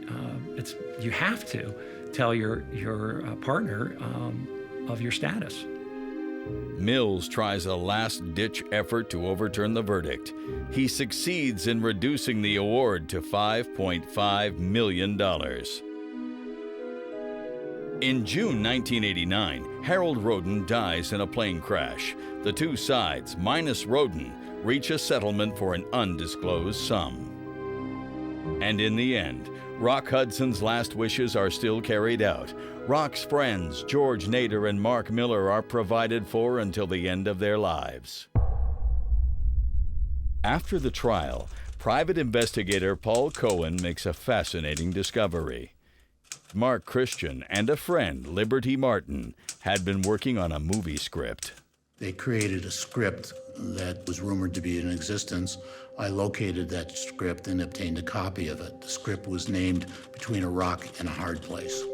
Speaker 6: You have to tell your partner of your status.
Speaker 1: Mills tries a last-ditch effort to overturn the verdict. He succeeds in reducing the award to $5.5 million. In June 1989, Harold Roden dies in a plane crash. The two sides, minus Roden, reach a settlement for an undisclosed sum. And in the end, Rock Hudson's last wishes are still carried out. Rock's friends, George Nader and Mark Miller, are provided for until the end of their lives. After the trial, private investigator Paul Cohen makes a fascinating discovery. Mark Christian and a friend, Liberty Martin, had been working on a movie script.
Speaker 12: They created a script that was rumored to be in existence. I located that script and obtained a copy of it. The script was named Between a Rock and a Hard Place.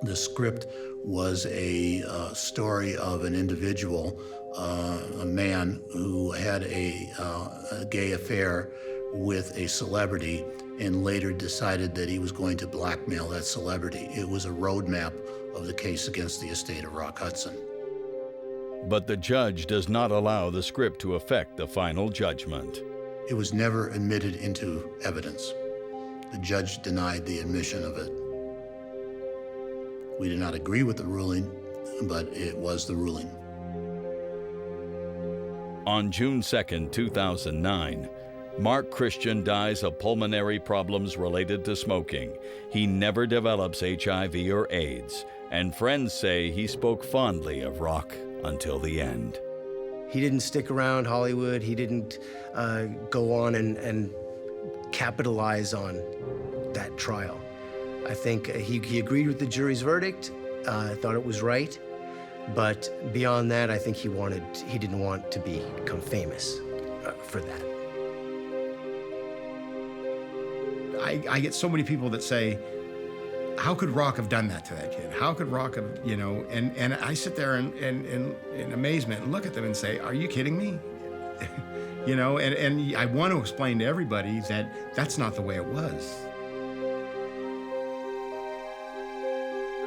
Speaker 12: The script was a story of an individual, a man who had a gay affair with a celebrity and later decided that he was going to blackmail that celebrity. It was a roadmap of the case against the estate of Rock Hudson.
Speaker 1: But the judge does not allow the script to affect the final judgment.
Speaker 12: It was never admitted into evidence. The judge denied the admission of it. We did not agree with the ruling, but it was the ruling.
Speaker 1: On June 2, 2009, Mark Christian dies of pulmonary problems related to smoking. He never develops HIV or AIDS, and friends say he spoke fondly of Rock until the end.
Speaker 10: He didn't stick around Hollywood. He didn't go on and capitalize on that trial. I think he agreed with the jury's verdict, thought it was right, but beyond that, I think he didn't want to become famous for that.
Speaker 9: I get so many people that say, how could Rock have done that to that kid? How could Rock have, and I sit there in amazement and look at them and say, are you kidding me? And I want to explain to everybody that that's not the way it was.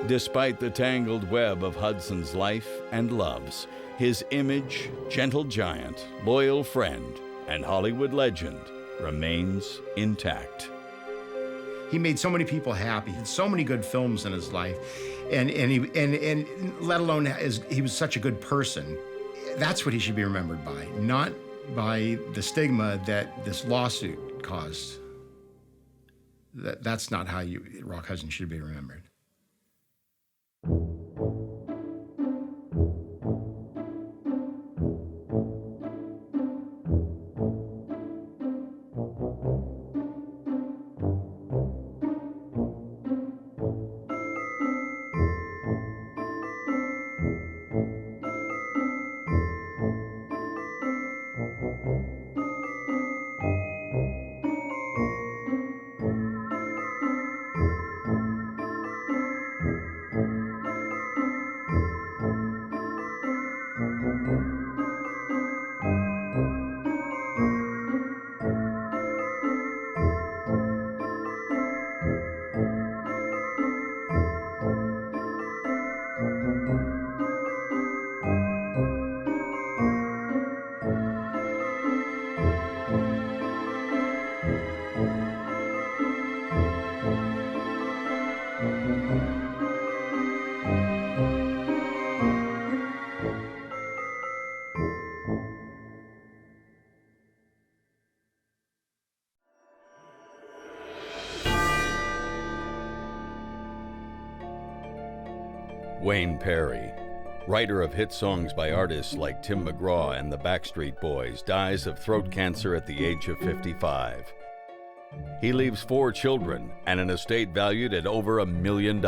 Speaker 1: Despite the tangled web of Hudson's life and loves, his image, gentle giant, loyal friend, and Hollywood legend remains intact.
Speaker 9: He made so many people happy, so many good films in his life, and let alone he was such a good person. That's what he should be remembered by, not by the stigma that this lawsuit caused. That's not how Rock Hudson should be remembered.
Speaker 1: Wayne Perry, writer of hit songs by artists like Tim McGraw and the Backstreet Boys, dies of throat cancer at the age of 55. He leaves 4 children and an estate valued at over $1 million.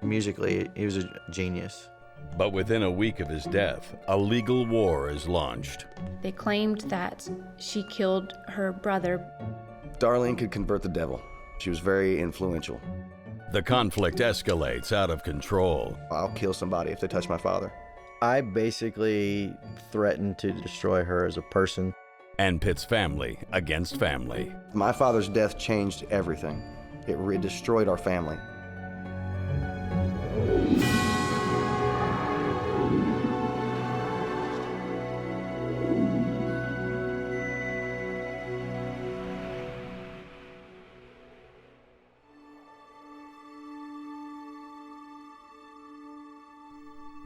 Speaker 13: Musically, he was a genius.
Speaker 1: But within a week of his death, a legal war is launched.
Speaker 14: They claimed that she killed her brother.
Speaker 15: Darlene could convert the devil. She was very influential.
Speaker 1: The conflict escalates out of control.
Speaker 15: I'll kill somebody if they touch my father.
Speaker 13: I basically threatened to destroy her as a person.
Speaker 1: And pits family against family.
Speaker 15: My father's death changed everything. It destroyed our family.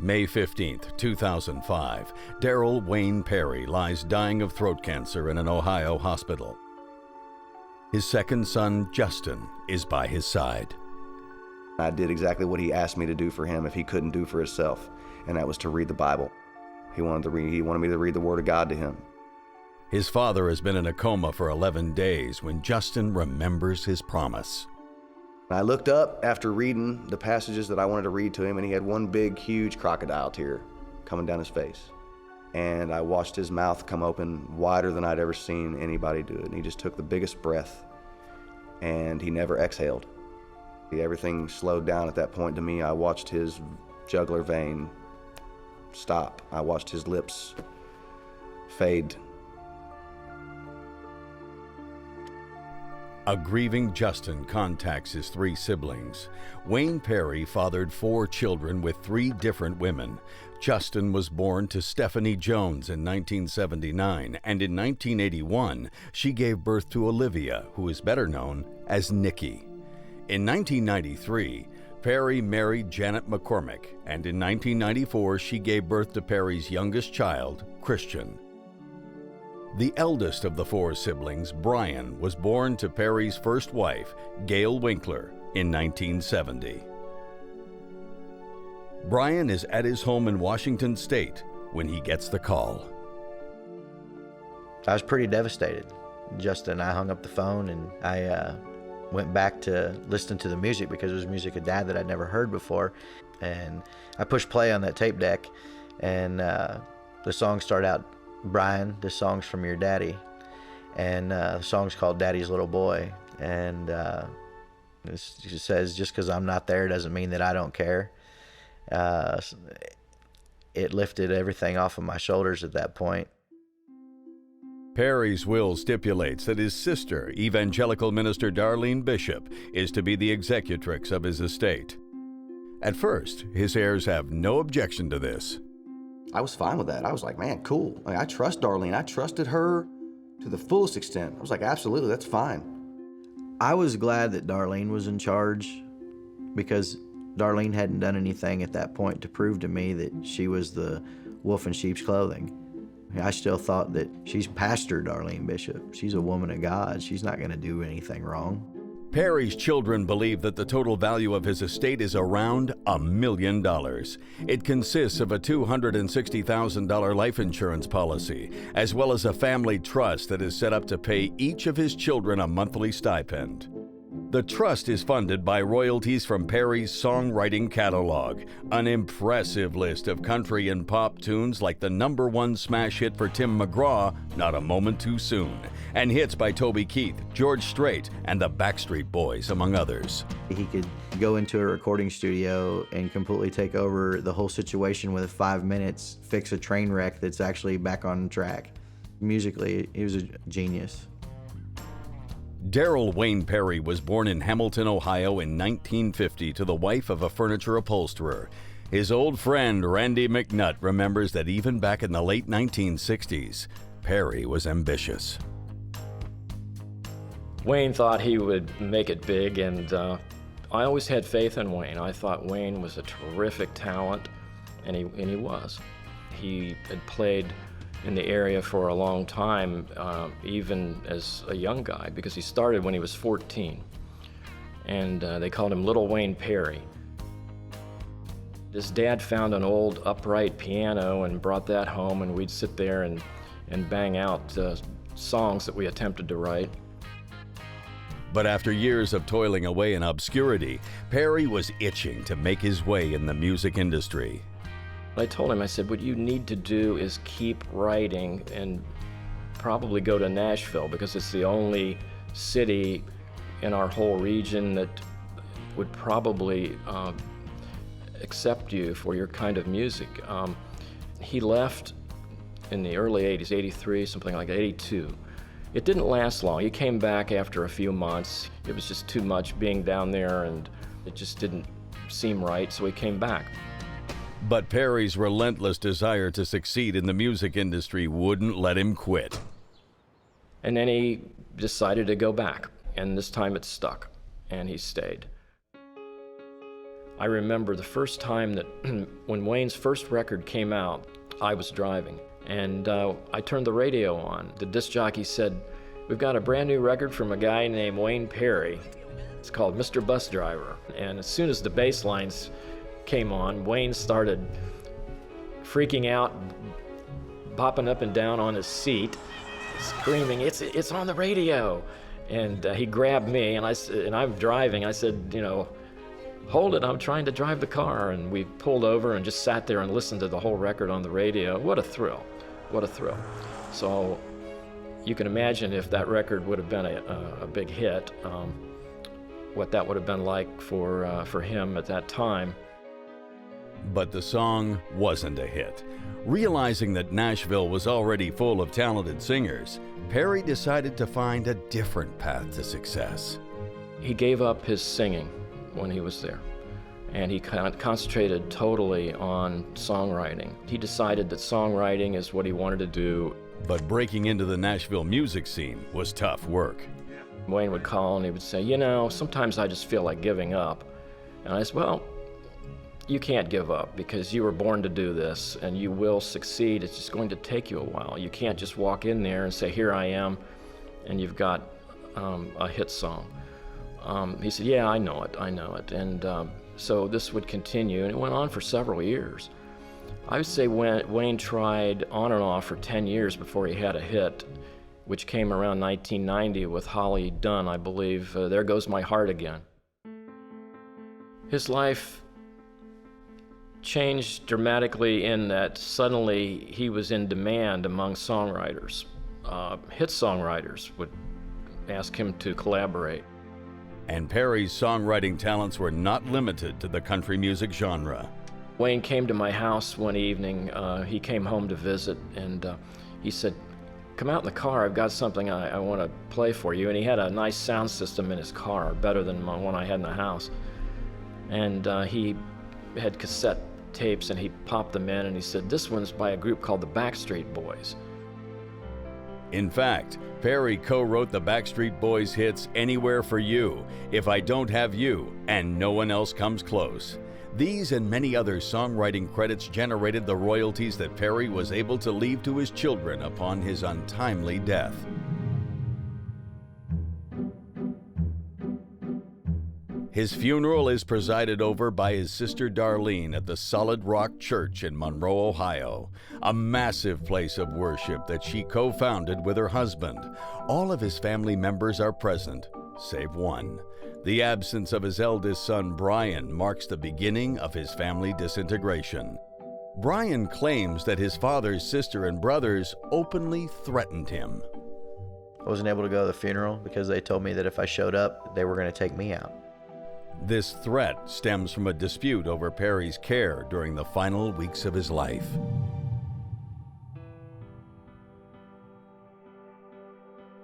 Speaker 1: May 15th, 2005, Darrell Wayne Perry lies dying of throat cancer in an Ohio hospital. His second son, Justin, is by his side.
Speaker 15: I did exactly what he asked me to do for him if he couldn't do for himself, and that was to read the Bible. He wanted me to read the Word of God to him.
Speaker 1: His father has been in a coma for 11 days when Justin remembers his promise.
Speaker 15: I looked up after reading the passages that I wanted to read to him, and he had one big, huge crocodile tear coming down his face. And I watched his mouth come open wider than I'd ever seen anybody do it. And he just took the biggest breath, and he never exhaled. Everything slowed down at that point to me. I watched his jugular vein stop. I watched his lips fade.
Speaker 1: A grieving Justin contacts his 3 siblings. Wayne Perry fathered 4 children with 3 different women. Justin was born to Stephanie Jones in 1979, and in 1981, she gave birth to Olivia, who is better known as Nikki. In 1993, Perry married Janet McCormick, and in 1994, she gave birth to Perry's youngest child, Christian. The eldest of the 4 siblings, Brian, was born to Perry's first wife, Gail Winkler, in 1970. Brian is at his home in Washington State when he gets the call.
Speaker 13: I was pretty devastated. Justin and I hung up the phone, and I went back to listening to the music because it was music of Dad that I'd never heard before. And I pushed play on that tape deck, and the song started out, "Brian, this song's from your daddy." And the song's called Daddy's Little Boy. And it says, just because I'm not there doesn't mean that I don't care. It lifted everything off of my shoulders at that point.
Speaker 1: Perry's will stipulates that his sister, evangelical minister Darlene Bishop, is to be the executrix of his estate. At first, his heirs have no objection to this.
Speaker 15: I was fine with that. I was like, man, cool. I trust Darlene. I trusted her to the fullest extent. I was like, absolutely, that's fine.
Speaker 13: I was glad that Darlene was in charge because Darlene hadn't done anything at that point to prove to me that she was the wolf in sheep's clothing. I still thought that she's Pastor Darlene Bishop. She's a woman of God. She's not going to do anything wrong.
Speaker 1: Perry's children believe that the total value of his estate is around $1 million. It consists of a $260,000 life insurance policy, as well as a family trust that is set up to pay each of his children a monthly stipend. The trust is funded by royalties from Perry's songwriting catalog, an impressive list of country and pop tunes like the #1 smash hit for Tim McGraw, Not a Moment Too Soon, and hits by Toby Keith, George Strait, and the Backstreet Boys, among others.
Speaker 13: He could go into a recording studio and completely take over the whole situation within 5 minutes, fix a train wreck that's actually back on track. Musically, he was a genius.
Speaker 1: Darrell Wayne Perry was born in Hamilton, Ohio in 1950 to the wife of a furniture upholsterer. His old friend Randy McNutt remembers that even back in the late 1960s, Perry was ambitious.
Speaker 20: Wayne thought he would make it big, and I always had faith in Wayne. I thought Wayne was a terrific talent, and he was. He had played in the area for a long time, even as a young guy, because he started when he was 14. And they called him Little Wayne Perry. His dad found an old upright piano and brought that home, and we'd sit there and bang out songs that we attempted to write.
Speaker 1: But after years of toiling away in obscurity, Perry was itching to make his way in the music industry.
Speaker 20: I told him, I said, what you need to do is keep writing and probably go to Nashville, because it's the only city in our whole region that would probably accept you for your kind of music. He left in the early 80s, 83, something like 82. It didn't last long. He came back after a few months. It was just too much being down there, and it just didn't seem right, so he came back.
Speaker 1: But Perry's relentless desire to succeed in the music industry wouldn't let him quit.
Speaker 20: And then he decided to go back, and this time it stuck, and he stayed. I remember the first time that when Wayne's first record came out, I was driving, and I turned the radio on. The disc jockey said, "We've got a brand new record from a guy named Wayne Perry. It's called Mr. Bus Driver." And as soon as the bass lines came on, Wayne started freaking out, bopping up and down on his seat, screaming, it's on the radio. And he grabbed me, and I'm driving. I said, "Hold it, I'm trying to drive the car." And we pulled over and just sat there and listened to the whole record on the radio. What a thrill, what a thrill. So you can imagine if that record would have been a big hit, what that would have been like for him at that time.
Speaker 1: But the song wasn't a hit. Realizing that Nashville was already full of talented singers, Perry decided to find a different path to success.
Speaker 20: He gave up his singing when he was there, and he concentrated totally on songwriting. He decided that songwriting is what he wanted to do.
Speaker 1: But breaking into the Nashville music scene was tough work.
Speaker 20: Wayne would call and he would say, sometimes I just feel like giving up. And I said, well, you can't give up, because you were born to do this and you will succeed. It's just going to take you a while. You can't just walk in there and say, here I am, and you've got a hit song. He said, yeah, I know it. And so this would continue, and it went on for several years. I would say Wayne tried on and off for 10 years before he had a hit, which came around 1990 with Holly Dunn, I believe. There Goes My Heart Again. His life changed dramatically in that suddenly he was in demand among songwriters. Hit songwriters would ask him to collaborate.
Speaker 1: And Perry's songwriting talents were not limited to the country music genre.
Speaker 20: Wayne came to my house one evening. He came home to visit, and he said, come out in the car, I've got something I want to play for you. And he had a nice sound system in his car, better than the one I had in the house. And he had cassette tapes, and he popped them in, and he said, this one's by a group called the Backstreet Boys.
Speaker 1: In fact, Perry co-wrote the Backstreet Boys hits Anywhere for You, If I Don't Have You, and No One Else Comes Close. These and many other songwriting credits generated the royalties that Perry was able to leave to his children upon his untimely death. His funeral is presided over by his sister Darlene at the Solid Rock Church in Monroe, Ohio, a massive place of worship that she co-founded with her husband. All of his family members are present, save one. The absence of his eldest son, Brian, marks the beginning of his family disintegration. Brian claims that his father's sister and brothers openly threatened him.
Speaker 13: I wasn't able to go to the funeral because they told me that if I showed up, they were going to take me out.
Speaker 1: This threat stems from a dispute over Perry's care during the final weeks of his life.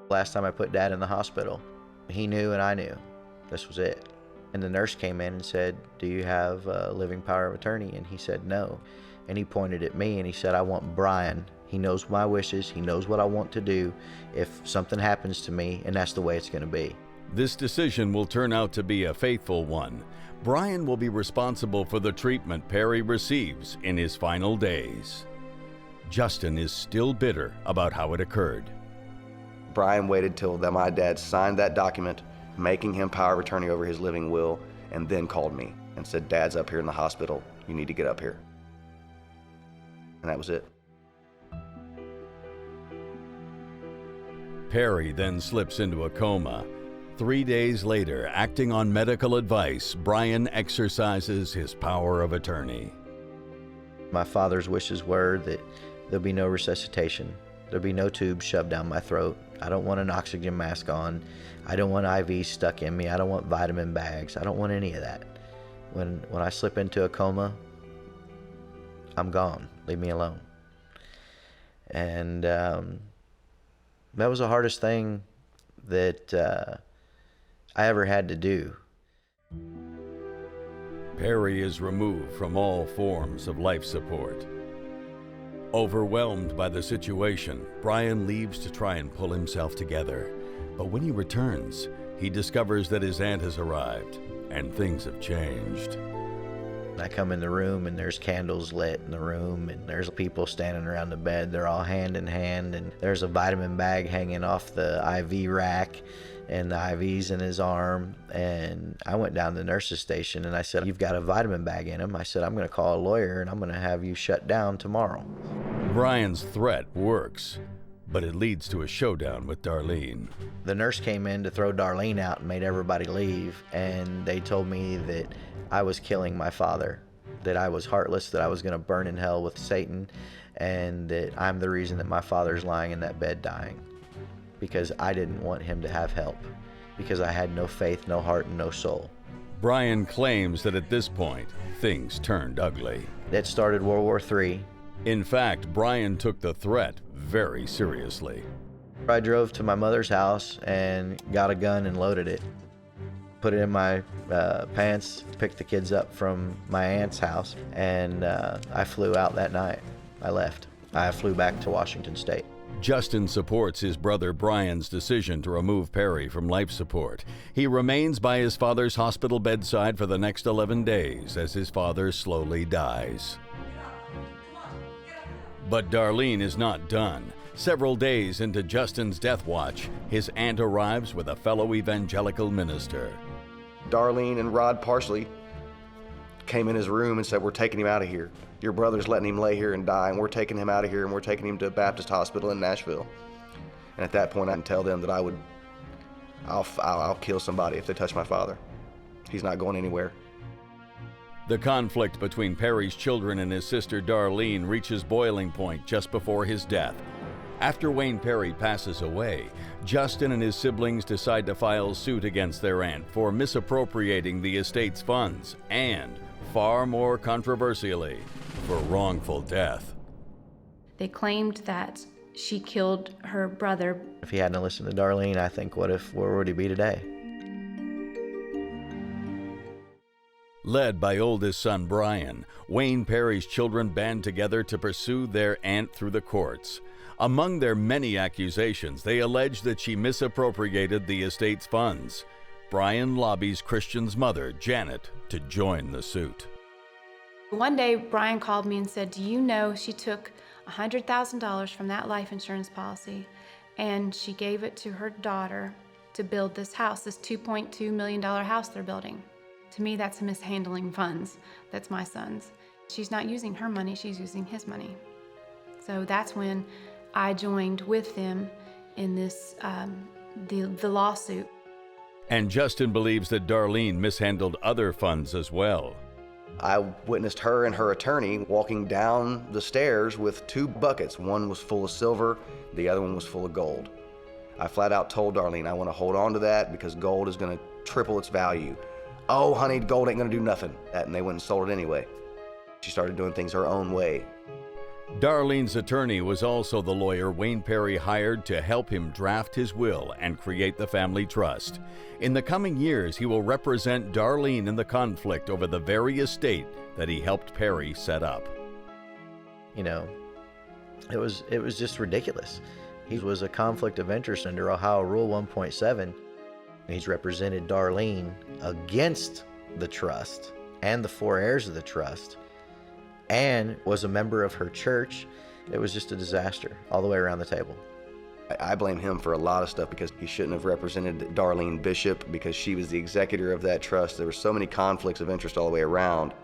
Speaker 13: Last time I put Dad in the hospital, he knew and I knew. This was it. And the nurse came in and said, do you have a living power of attorney? And he said no. And he pointed at me and he said, I want Brian. He knows my wishes. He knows what I want to do if something happens to me, and that's the way it's going to be.
Speaker 1: This decision will turn out to be a faithful one. Brian will be responsible for the treatment Perry receives in his final days. Justin is still bitter about how it occurred.
Speaker 15: Brian waited till my dad signed that document, making him power of attorney over his living will, and then called me and said, Dad's up here in the hospital. You need to get up here. And that was it.
Speaker 1: Perry then slips into a coma. 3 days later, acting on medical advice, Brian exercises his power of attorney.
Speaker 13: My father's wishes were that there'll be no resuscitation. There'll be no tubes shoved down my throat. I don't want an oxygen mask on. I don't want IVs stuck in me. I don't want vitamin bags. I don't want any of that. When I slip into a coma, I'm gone. Leave me alone. And that was the hardest thing that I ever had to do.
Speaker 1: Perry is removed from all forms of life support. Overwhelmed by the situation, Brian leaves to try and pull himself together. But when he returns, he discovers that his aunt has arrived and things have changed.
Speaker 13: I come in the room and there's candles lit in the room and there's people standing around the bed. They're all hand in hand and there's a vitamin bag hanging off the IV rack and the IV's in his arm. And I went down to the nurse's station and I said, "You've got a vitamin bag in him." I said, "I'm going to call a lawyer and I'm going to have you shut down tomorrow."
Speaker 1: Brian's threat works, but it leads to a showdown with Darlene.
Speaker 13: The nurse came in to throw Darlene out and made everybody leave, and they told me that I was killing my father, that I was heartless, that I was going to burn in hell with Satan, and that I'm the reason that my father's lying in that bed dying, because I didn't want him to have help, because I had no faith, no heart, and no soul.
Speaker 1: Brian claims that at this point, things turned ugly.
Speaker 13: It started World War III.
Speaker 1: In fact, Brian took the threat very seriously.
Speaker 13: I drove to my mother's house and got a gun and loaded it. Put it in my pants, picked the kids up from my aunt's house, and I flew out that night. I left. I flew back to Washington State.
Speaker 1: Justin supports his brother Brian's decision to remove Perry from life support. He remains by his father's hospital bedside for the next 11 days as his father slowly dies. But Darlene is not done. Several days into Justin's death watch, his aunt arrives with a fellow evangelical minister.
Speaker 15: Darlene and Rod Parsley came in his room and said, "We're taking him out of here. Your brother's letting him lay here and die, and we're taking him out of here, and we're taking him to a Baptist hospital in Nashville." And at that point, I can tell them that I'll kill somebody if they touch my father. He's not going anywhere.
Speaker 1: The conflict between Perry's children and his sister Darlene reaches boiling point just before his death. After Wayne Perry passes away, Justin and his siblings decide to file suit against their aunt for misappropriating the estate's funds and, far more controversially, for wrongful death.
Speaker 14: They claimed that she killed her brother.
Speaker 13: If he hadn't listened to Darlene, I think, where would he be today?
Speaker 1: Led by oldest son Brian, Wayne Perry's children band together to pursue their aunt through the courts. Among their many accusations, they allege that she misappropriated the estate's funds. Brian lobbies Christian's mother, Janet, to join the suit.
Speaker 14: One day, Brian called me and said, "Do you know she took $100,000 from that life insurance policy and she gave it to her daughter to build this house, this $2.2 million house they're building?" To me, that's mishandling funds. That's my son's. She's not using her money, she's using his money. So that's when I joined with them in this, the lawsuit.
Speaker 1: And Justin believes that Darlene mishandled other funds as well.
Speaker 15: I witnessed her and her attorney walking down the stairs with two buckets. One was full of silver, the other one was full of gold. I flat out told Darlene, "I want to hold on to that because gold is going to triple its value." "Oh, honey, gold ain't going to do nothing." And they went and sold it anyway. She started doing things her own way.
Speaker 1: Darlene's attorney was also the lawyer Wayne Perry hired to help him draft his will and create the family trust. In the coming years, he will represent Darlene in the conflict over the very estate that he helped Perry set up.
Speaker 13: You know, it was just ridiculous. He was a conflict of interest under Ohio Rule 1.7. He's represented Darlene against the trust and the four heirs of the trust, and was a member of her church. It was just a disaster all the way around the table.
Speaker 15: I blame him for a lot of stuff because he shouldn't have represented Darlene Bishop because she was the executor of that trust. There were so many conflicts of interest all the way around.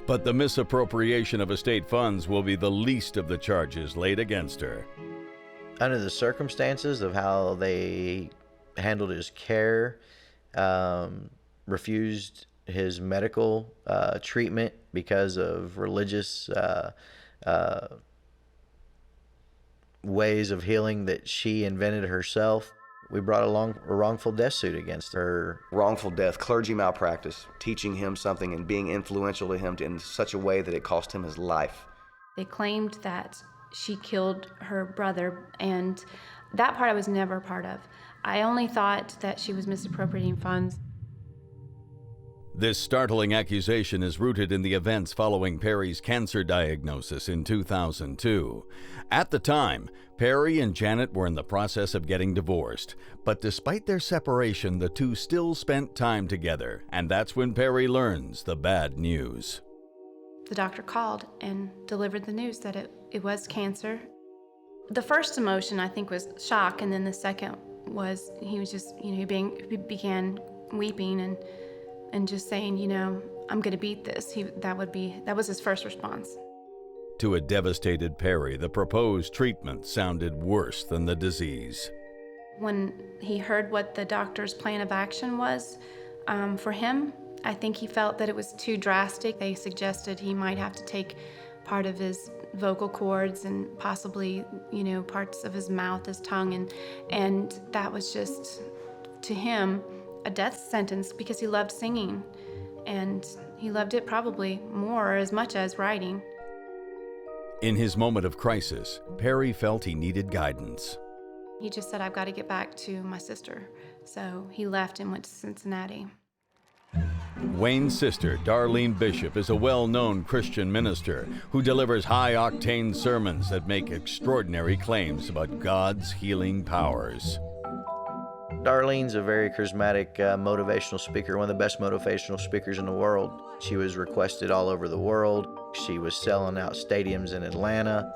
Speaker 1: But the misappropriation of estate funds will be the least of the charges laid against her.
Speaker 13: Under the circumstances of how they handled his care, refused his medical treatment because of religious ways of healing that she invented herself. We brought a wrongful death suit against her.
Speaker 15: Wrongful death, clergy malpractice, teaching him something and being influential to him in such a way that it cost him his life.
Speaker 14: They claimed that she killed her brother, and that part I was never a part of. I only thought that she was misappropriating funds.
Speaker 1: This startling accusation is rooted in the events following Perry's cancer diagnosis in 2002. At the time, Perry and Janet were in the process of getting divorced, but despite their separation, the two still spent time together, and that's when Perry learns the bad news.
Speaker 14: The doctor called and delivered the news that it was cancer. The first emotion, I think, was shock, and then the second was he was just, he began weeping and just saying, I'm going to beat this. That was his first response.
Speaker 1: To a devastated Perry, the proposed treatment sounded worse than the disease.
Speaker 14: When he heard what the doctor's plan of action was for him, I think he felt that it was too drastic. They suggested he might have to take part of his vocal cords and possibly, parts of his mouth, his tongue, and that was just, to him, a death sentence because he loved singing, and he loved it probably more or as much as writing.
Speaker 1: In his moment of crisis, Perry felt he needed guidance.
Speaker 14: He just said, I've got to get back to my sister. So he left and went to Cincinnati.
Speaker 1: Wayne's sister, Darlene Bishop, is a well-known Christian minister who delivers high-octane sermons that make extraordinary claims about God's healing powers.
Speaker 13: Darlene's a very charismatic motivational speaker, one of the best motivational speakers in the world. She was requested all over the world. She was selling out stadiums in Atlanta.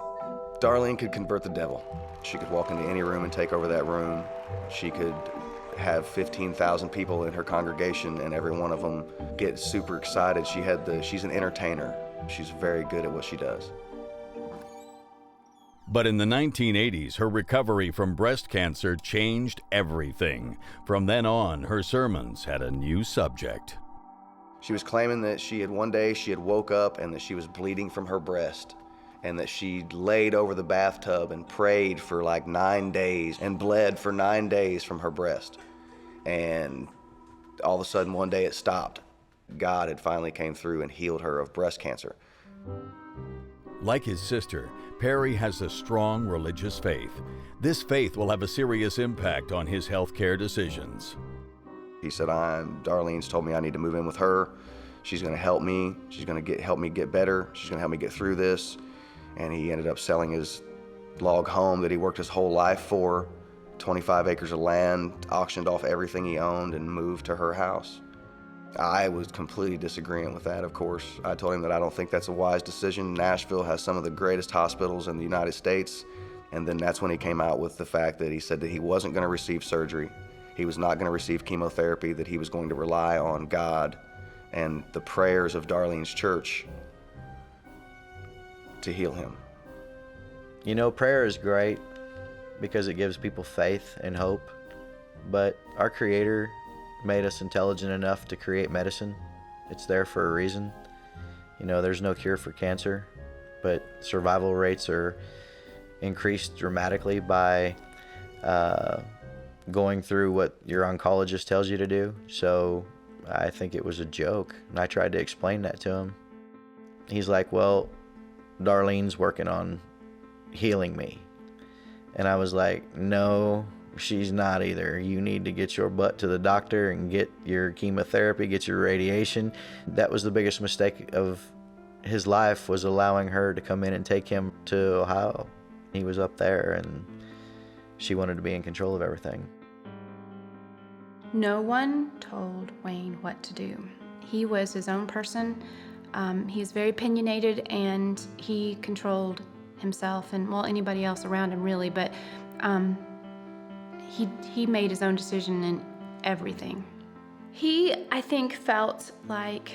Speaker 15: Darlene could convert the devil. She could walk into any room and take over that room. She could have 15,000 people in her congregation and every one of them get super excited. She's an entertainer. She's very good at what she does.
Speaker 1: But in the 1980s, her recovery from breast cancer changed everything. From then on, her sermons had a new subject.
Speaker 15: She was claiming that one day she had woke up and that she was bleeding from her breast, and that she laid over the bathtub and prayed for like 9 days and bled for 9 days from her breast. And all of a sudden one day it stopped. God had finally came through and healed her of breast cancer.
Speaker 1: Like his sister, Perry has a strong religious faith. This faith will have a serious impact on his healthcare decisions.
Speaker 15: He said, Darlene's told me I need to move in with her. She's going to help me. She's going to help me get better. She's going to help me get through this. And he ended up selling his log home that he worked his whole life for, 25 acres of land, auctioned off everything he owned, and moved to her house. I was completely disagreeing with that, of course. I told him that I don't think that's a wise decision. Nashville has some of the greatest hospitals in the United States. And then that's when he came out with the fact that he said that he wasn't going to receive surgery. He was not going to receive chemotherapy, that he was going to rely on God and the prayers of Darlene's church to heal him.
Speaker 13: Prayer is great because it gives people faith and hope, but our Creator made us intelligent enough to create medicine. It's there for a reason. There's no cure for cancer, but survival rates are increased dramatically by going through what your oncologist tells you to do. So I think it was a joke, and I tried to explain that to him. He's like, well, Darlene's working on healing me. And I was like, no, she's not either. You need to get your butt to the doctor and get your chemotherapy, get your radiation. That was the biggest mistake of his life, was allowing her to come in and take him to Ohio. He was up there and she wanted to be in control of everything.
Speaker 14: No one told Wayne what to do. He was his own person. He's very opinionated, and he controlled himself and, anybody else around him really, but he made his own decision in everything. He, I think, felt like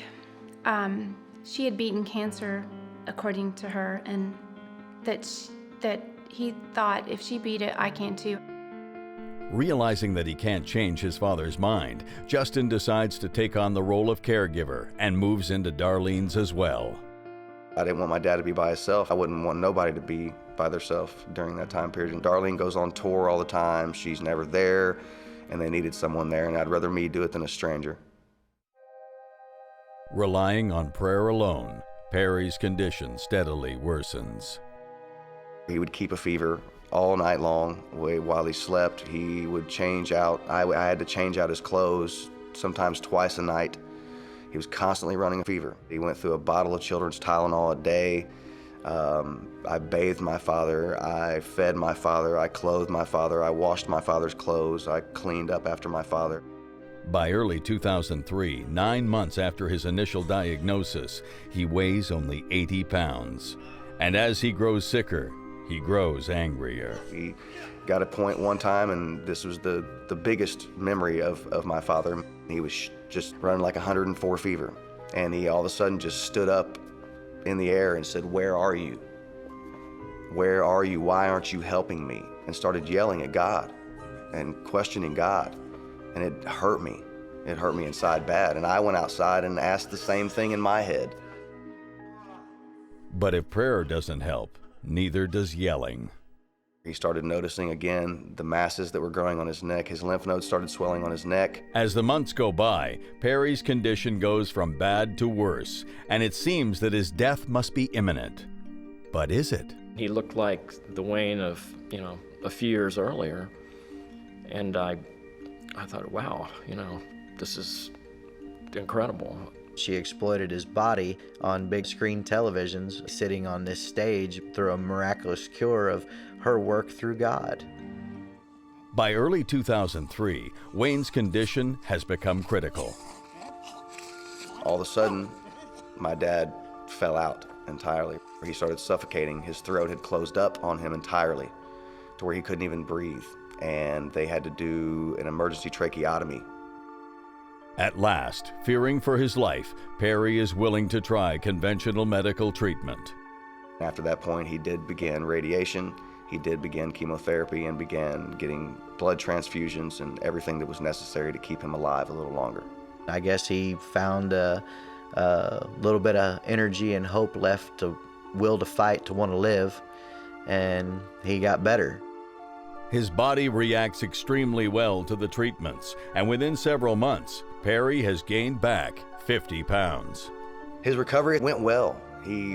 Speaker 14: she had beaten cancer, according to her, and that he thought, if she beat it, I can too.
Speaker 1: Realizing that he can't change his father's mind, Justin decides to take on the role of caregiver and moves into Darlene's as well.
Speaker 15: I didn't want my dad to be by himself. I wouldn't want nobody to be by themselves during that time period. And Darlene goes on tour all the time. She's never there, and they needed someone there, and I'd rather me do it than a stranger.
Speaker 1: Relying on prayer alone, Perry's condition steadily worsens.
Speaker 15: He would keep a fever all night long. While he slept, he would change out. I had to change out his clothes sometimes twice a night. He was constantly running a fever. He went through a bottle of children's Tylenol a day. I bathed my father, I fed my father, I clothed my father, I washed my father's clothes, I cleaned up after my father.
Speaker 1: By early 2003, 9 months after his initial diagnosis, he weighs only 80 pounds. And as he grows sicker, he grows angrier.
Speaker 15: He got a point one time, and this was the biggest memory of my father. He was just running like 104 fever. And he all of a sudden just stood up in the air and said, "Where are you? Where are you? Why aren't you helping me?" And started yelling at God and questioning God. And it hurt me. It hurt me inside bad. And I went outside and asked the same thing in my head.
Speaker 1: But if prayer doesn't help, neither does yelling.
Speaker 15: He started noticing again the masses that were growing on his neck. His lymph nodes started swelling on his neck.
Speaker 1: As the months go by, Perry's condition goes from bad to worse, and it seems that his death must be imminent. But is it?
Speaker 20: He looked like the Wayne of, a few years earlier. And I thought, wow, this is incredible.
Speaker 13: She exploited his body on big screen televisions, sitting on this stage through a miraculous cure of her work through God.
Speaker 1: By early 2003, Wayne's condition has become critical.
Speaker 15: All of a sudden, my dad fell out entirely. He started suffocating. His throat had closed up on him entirely to where he couldn't even breathe. And they had to do an emergency tracheotomy.
Speaker 1: At last, fearing for his life, Perry is willing to try conventional medical treatment.
Speaker 15: After that point, he did begin radiation, he did begin chemotherapy, and began getting blood transfusions and everything that was necessary to keep him alive a little longer.
Speaker 13: I guess he found a little bit of energy and hope left, to will to fight, to want to live, and he got better.
Speaker 1: His body reacts extremely well to the treatments, and within several months, Perry has gained back 50 pounds.
Speaker 15: His recovery went well.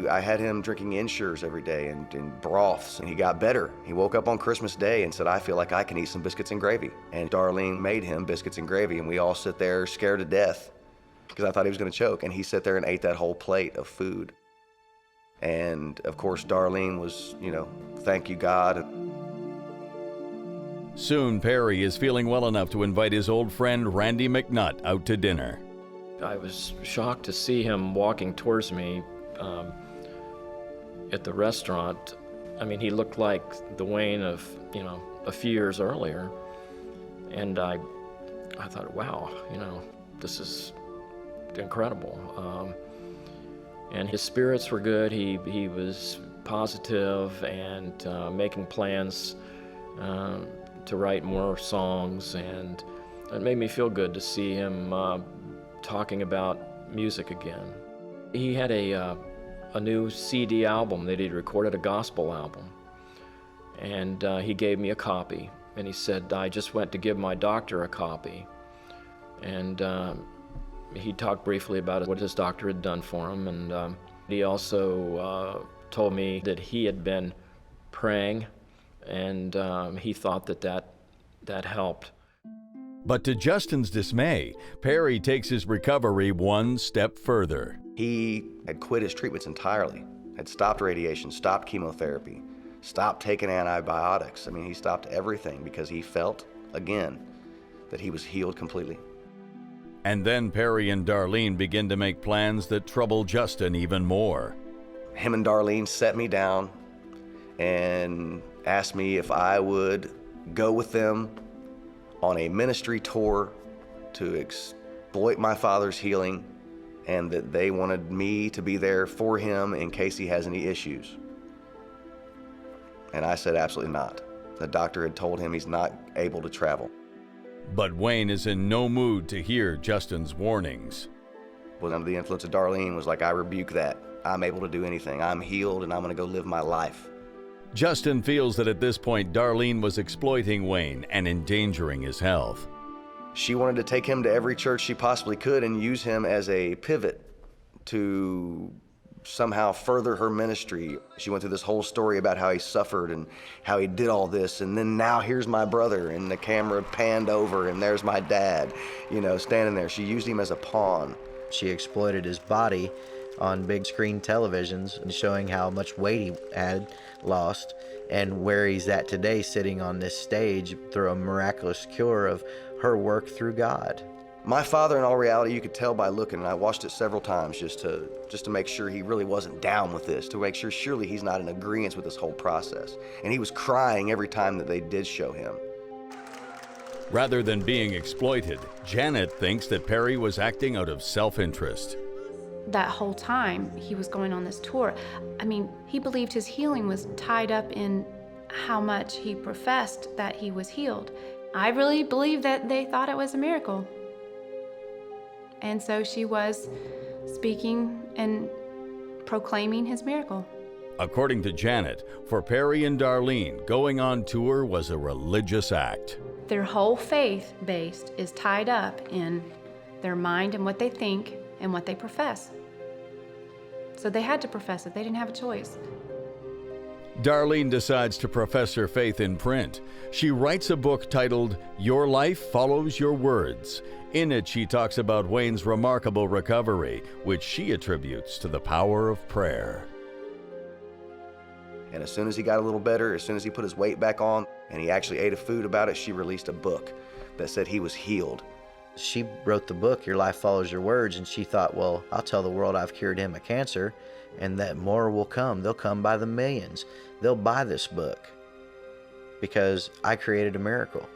Speaker 15: I had him drinking Ensures every day and broths, and he got better. He woke up on Christmas Day and said, "I feel like I can eat some biscuits and gravy." And Darlene made him biscuits and gravy, and we all sit there scared to death because I thought he was going to choke. And he sat there and ate that whole plate of food. And of course, Darlene was, thank you, God.
Speaker 1: Soon, Perry is feeling well enough to invite his old friend Randy McNutt out to dinner.
Speaker 20: I was shocked to see him walking towards me at the restaurant. I mean, he looked like the Wayne of, a few years earlier. And I thought, wow, this is incredible. And his spirits were good. He was positive and making plans to write more songs, and it made me feel good to see him talking about music again. He had a new CD album that he'd recorded, a gospel album, and he gave me a copy, and he said, "I just went to give my doctor a copy." And he talked briefly about what his doctor had done for him, and he also told me that he had been praying, and he thought that helped.
Speaker 1: But to Justin's dismay, Perry takes his recovery one step further.
Speaker 15: He had quit his treatments entirely, had stopped radiation, stopped chemotherapy, stopped taking antibiotics. I mean, he stopped everything because he felt, again, that he was healed completely.
Speaker 1: And then Perry and Darlene begin to make plans that trouble Justin even more.
Speaker 15: Him and Darlene set me down and asked me if I would go with them on a ministry tour to exploit my father's healing and that they wanted me to be there for him in case he has any issues. And I said absolutely not. The doctor had told him he's not able to travel.
Speaker 1: But Wayne is in no mood to hear Justin's warnings.
Speaker 15: Well, under the influence of Darlene was like, I rebuke that. I'm able to do anything. I'm healed and I'm gonna go live my life.
Speaker 1: Justin feels that at this point, Darlene was exploiting Wayne and endangering his health.
Speaker 15: She wanted to take him to every church she possibly could and use him as a pivot to somehow further her ministry. She went through this whole story about how he suffered and how he did all this, and then now here's my brother, and the camera panned over and there's my dad, standing there. She used him as a pawn.
Speaker 13: She exploited his body on big screen televisions and showing how much weight he had lost and where he's at today, sitting on this stage through a miraculous cure of her work through God.
Speaker 15: My father, in all reality, you could tell by looking, and I watched it several times just to make sure he really wasn't down with this, to make sure surely he's not in agreement with this whole process. And he was crying every time that they did show him.
Speaker 1: Rather than being exploited, Janet thinks that Perry was acting out of self-interest.
Speaker 14: That whole time he was going on this tour, he believed his healing was tied up in how much he professed that he was healed. I really believe that they thought it was a miracle. And so she was speaking and proclaiming his miracle.
Speaker 1: According to Janet, for Perry and Darlene, going on tour was a religious act.
Speaker 14: Their whole faith base is tied up in their mind and what they think and what they profess. So they had to profess it. They didn't have a choice.
Speaker 1: Darlene decides to profess her faith in print. She writes a book titled Your Life Follows Your Words. In it, she talks about Wayne's remarkable recovery, which she attributes to the power of prayer.
Speaker 15: And as soon as he got a little better, as soon as he put his weight back on, and he actually ate a food about it, she released a book that said he was healed.
Speaker 13: She wrote the book, Your Life Follows Your Words, and she thought, well, I'll tell the world I've cured him of cancer, and that more will come. They'll come by the millions. They'll buy this book because I created a miracle.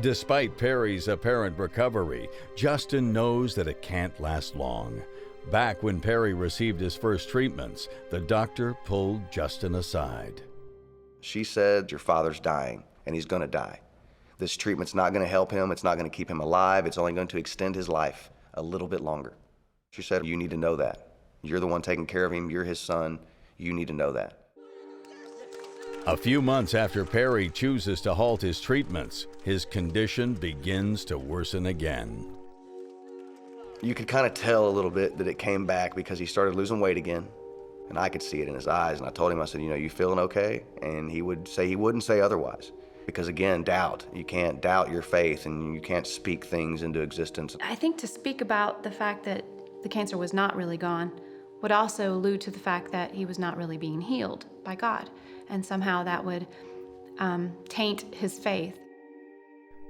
Speaker 1: Despite Perry's apparent recovery, Justin knows that it can't last long. Back when Perry received his first treatments, the doctor pulled Justin aside.
Speaker 15: She said, your father's dying, and he's gonna die. This treatment's not gonna help him, it's not gonna keep him alive, it's only going to extend his life a little bit longer. She said, you need to know that. You're the one taking care of him, you're his son, you need to know that.
Speaker 1: A few months after Perry chooses to halt his treatments, his condition begins to worsen again.
Speaker 15: You could kind of tell a little bit that it came back because he started losing weight again, and I could see it in his eyes, and I told him, I said, you feeling okay? And he would say he wouldn't say otherwise. Because again, doubt. You can't doubt your faith, and you can't speak things into existence.
Speaker 14: I think to speak about the fact that the cancer was not really gone would also allude to the fact that he was not really being healed by God, and somehow that would taint his faith.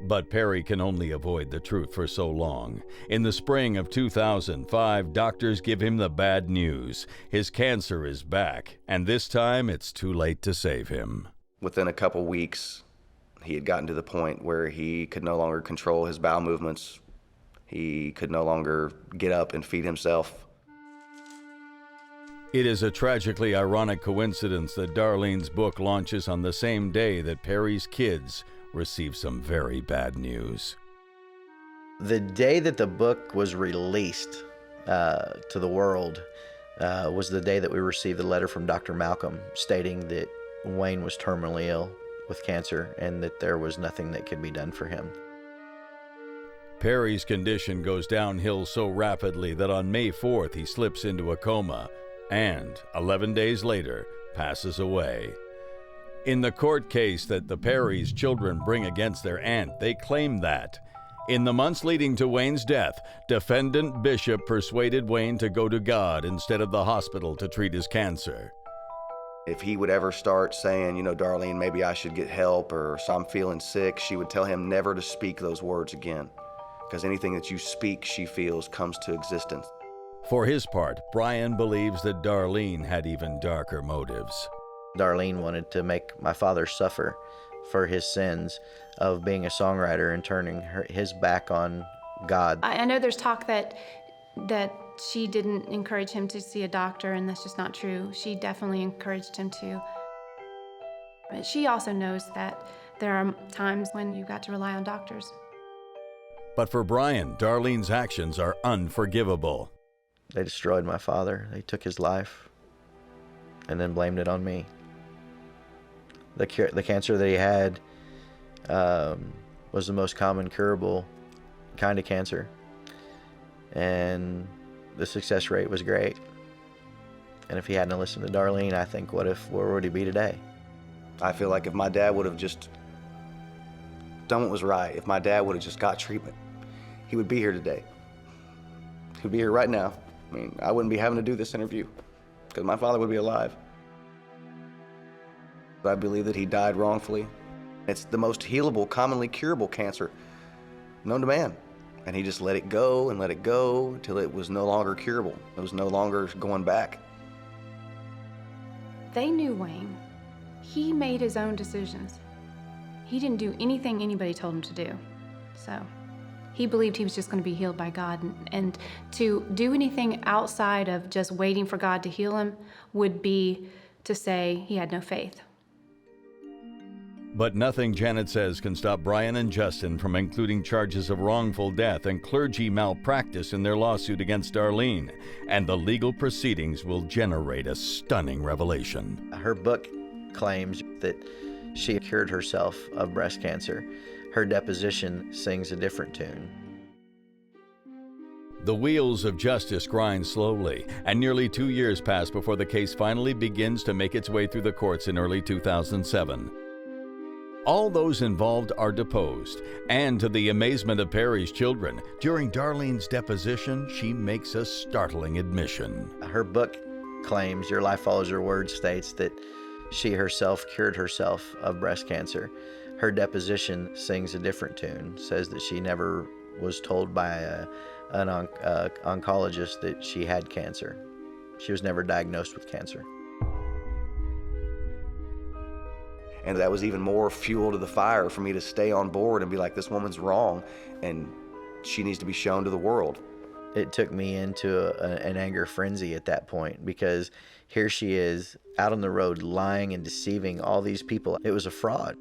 Speaker 1: But Perry can only avoid the truth for so long. In the spring of 2005, doctors give him the bad news. His cancer is back, and this time it's too late to save him.
Speaker 15: Within a couple weeks, he had gotten to the point where he could no longer control his bowel movements. He could no longer get up and feed himself.
Speaker 1: It is a tragically ironic coincidence that Darlene's book launches on the same day that Perry's kids receive some very bad news.
Speaker 13: The day that the book was released to the world was the day that we received the letter from Dr. Malcolm stating that Wayne was terminally ill with cancer and that there was nothing that could be done for him.
Speaker 1: Perry's condition goes downhill so rapidly that on May 4th he slips into a coma and, 11 days later, passes away. In the court case that the Perry's children bring against their aunt, they claim that, in the months leading to Wayne's death, defendant Bishop persuaded Wayne to go to God instead of the hospital to treat his cancer.
Speaker 15: If he would ever start saying, Darlene, maybe I should get help, or I'm feeling sick, she would tell him never to speak those words again. Because anything that you speak, she feels, comes to existence.
Speaker 1: For his part, Brian believes that Darlene had even darker motives.
Speaker 13: Darlene wanted to make my father suffer for his sins of being a songwriter and turning his back on God.
Speaker 14: I know there's talk that she didn't encourage him to see a doctor, and that's just not true. She definitely encouraged him to. But she also knows that there are times when you've got to rely on doctors.
Speaker 1: But for Brian, Darlene's actions are unforgivable.
Speaker 13: They destroyed my father. They took his life and then blamed it on me. The cancer that he had was the most common curable kind of cancer. And the success rate was great. And if he hadn't listened to Darlene, I think where would he be today?
Speaker 15: I feel like if my dad would have just done what was right, if my dad would have just got treatment, he would be here today. He would be here right now. I mean, I wouldn't be having to do this interview because my father would be alive. But I believe that he died wrongfully. It's the most healable, commonly curable cancer known to man. And he just let it go until it was no longer curable. It was no longer going back.
Speaker 14: They knew Wayne. He made his own decisions. He didn't do anything anybody told him to do. So he believed he was just going to be healed by God. And to do anything outside of just waiting for God to heal him would be to say he had no faith.
Speaker 1: But nothing, Janet says, can stop Brian and Justin from including charges of wrongful death and clergy malpractice in their lawsuit against Darlene. And the legal proceedings will generate a stunning revelation.
Speaker 13: Her book claims that she cured herself of breast cancer. Her deposition sings a different tune.
Speaker 1: The wheels of justice grind slowly, and nearly 2 years pass before the case finally begins to make its way through the courts in early 2007. All those involved are deposed, and to the amazement of Perry's children, during Darlene's deposition, she makes a startling admission.
Speaker 13: Her book claims, Your Life Follows Your Words, states that she herself cured herself of breast cancer. Her deposition sings a different tune, says that she never was told by an oncologist that she had cancer. She was never diagnosed with cancer.
Speaker 15: And that was even more fuel to the fire for me to stay on board and be like, this woman's wrong and she needs to be shown to the world.
Speaker 13: It took me into an anger frenzy at that point, because here she is out on the road lying and deceiving all these people. It was a fraud.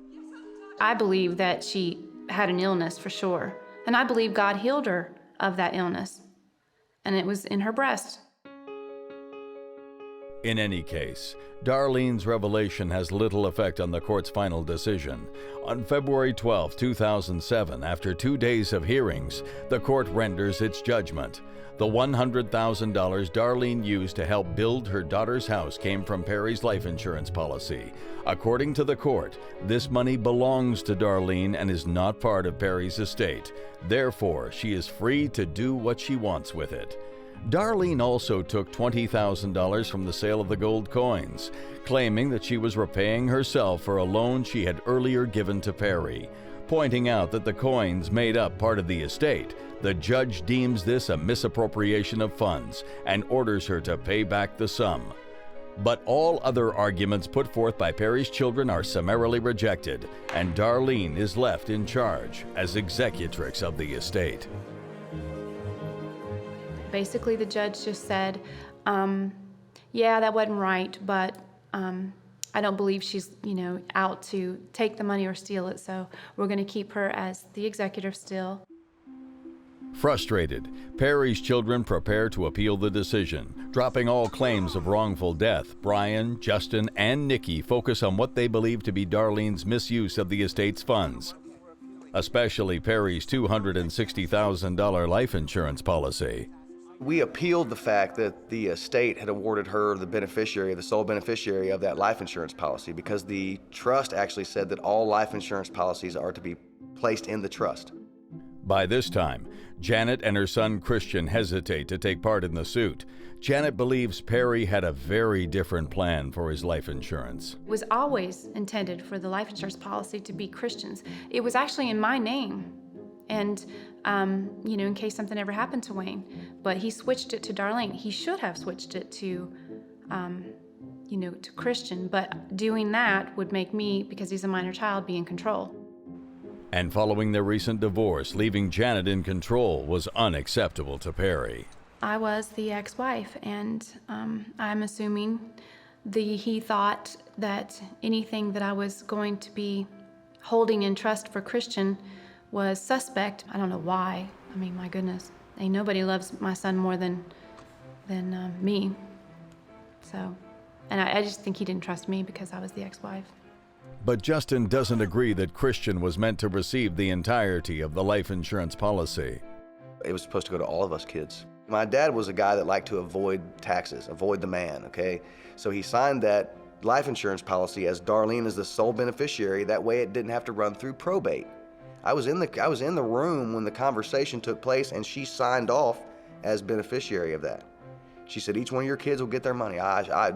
Speaker 14: I believe that she had an illness for sure. And I believe God healed her of that illness. And it was in her breast.
Speaker 1: In any case, Darlene's revelation has little effect on the court's final decision. On February 12, 2007, after 2 days of hearings, the court renders its judgment. The $100,000 Darlene used to help build her daughter's house came from Perry's life insurance policy. According to the court, this money belongs to Darlene and is not part of Perry's estate. Therefore, she is free to do what she wants with it. Darlene also took $20,000 from the sale of the gold coins, claiming that she was repaying herself for a loan she had earlier given to Perry. Pointing out that the coins made up part of the estate, the judge deems this a misappropriation of funds and orders her to pay back the sum. But all other arguments put forth by Perry's children are summarily rejected, and Darlene is left in charge as executrix of the estate.
Speaker 14: Basically, the judge just said, yeah, that wasn't right, but I don't believe she's, out to take the money or steal it, so we're going to keep her as the executor still.
Speaker 1: Frustrated, Perry's children prepare to appeal the decision. Dropping all claims of wrongful death, Brian, Justin, and Nikki focus on what they believe to be Darlene's misuse of the estate's funds, especially Perry's $260,000 life insurance policy.
Speaker 15: We appealed the fact that the estate had awarded her the sole beneficiary of that life insurance policy, because the trust actually said that all life insurance policies are to be placed in the trust.
Speaker 1: By this time, Janet and her son Christian hesitate to take part in the suit. Janet believes Perry had a very different plan for his life insurance.
Speaker 14: It was always intended for the life insurance policy to be Christian's. It was actually in my name. And, in case something ever happened to Wayne. But he switched it to Darlene. He should have switched it to, to Christian. But doing that would make me, because he's a minor child, be in control.
Speaker 1: And following their recent divorce, leaving Janet in control was unacceptable to Perry.
Speaker 14: I was the ex-wife, and I'm assuming he thought that anything that I was going to be holding in trust for Christian was suspect. I don't know why. I mean, my goodness, ain't nobody loves my son more than me. So, and I just think he didn't trust me because I was the ex-wife.
Speaker 1: But Justin doesn't agree that Christian was meant to receive the entirety of the life insurance policy.
Speaker 15: It was supposed to go to all of us kids. My dad was a guy that liked to avoid taxes, avoid the man, okay? So he signed that life insurance policy as Darlene is the sole beneficiary. That way it didn't have to run through probate. I was in the room when the conversation took place, and she signed off as beneficiary of that. She said, each one of your kids will get their money.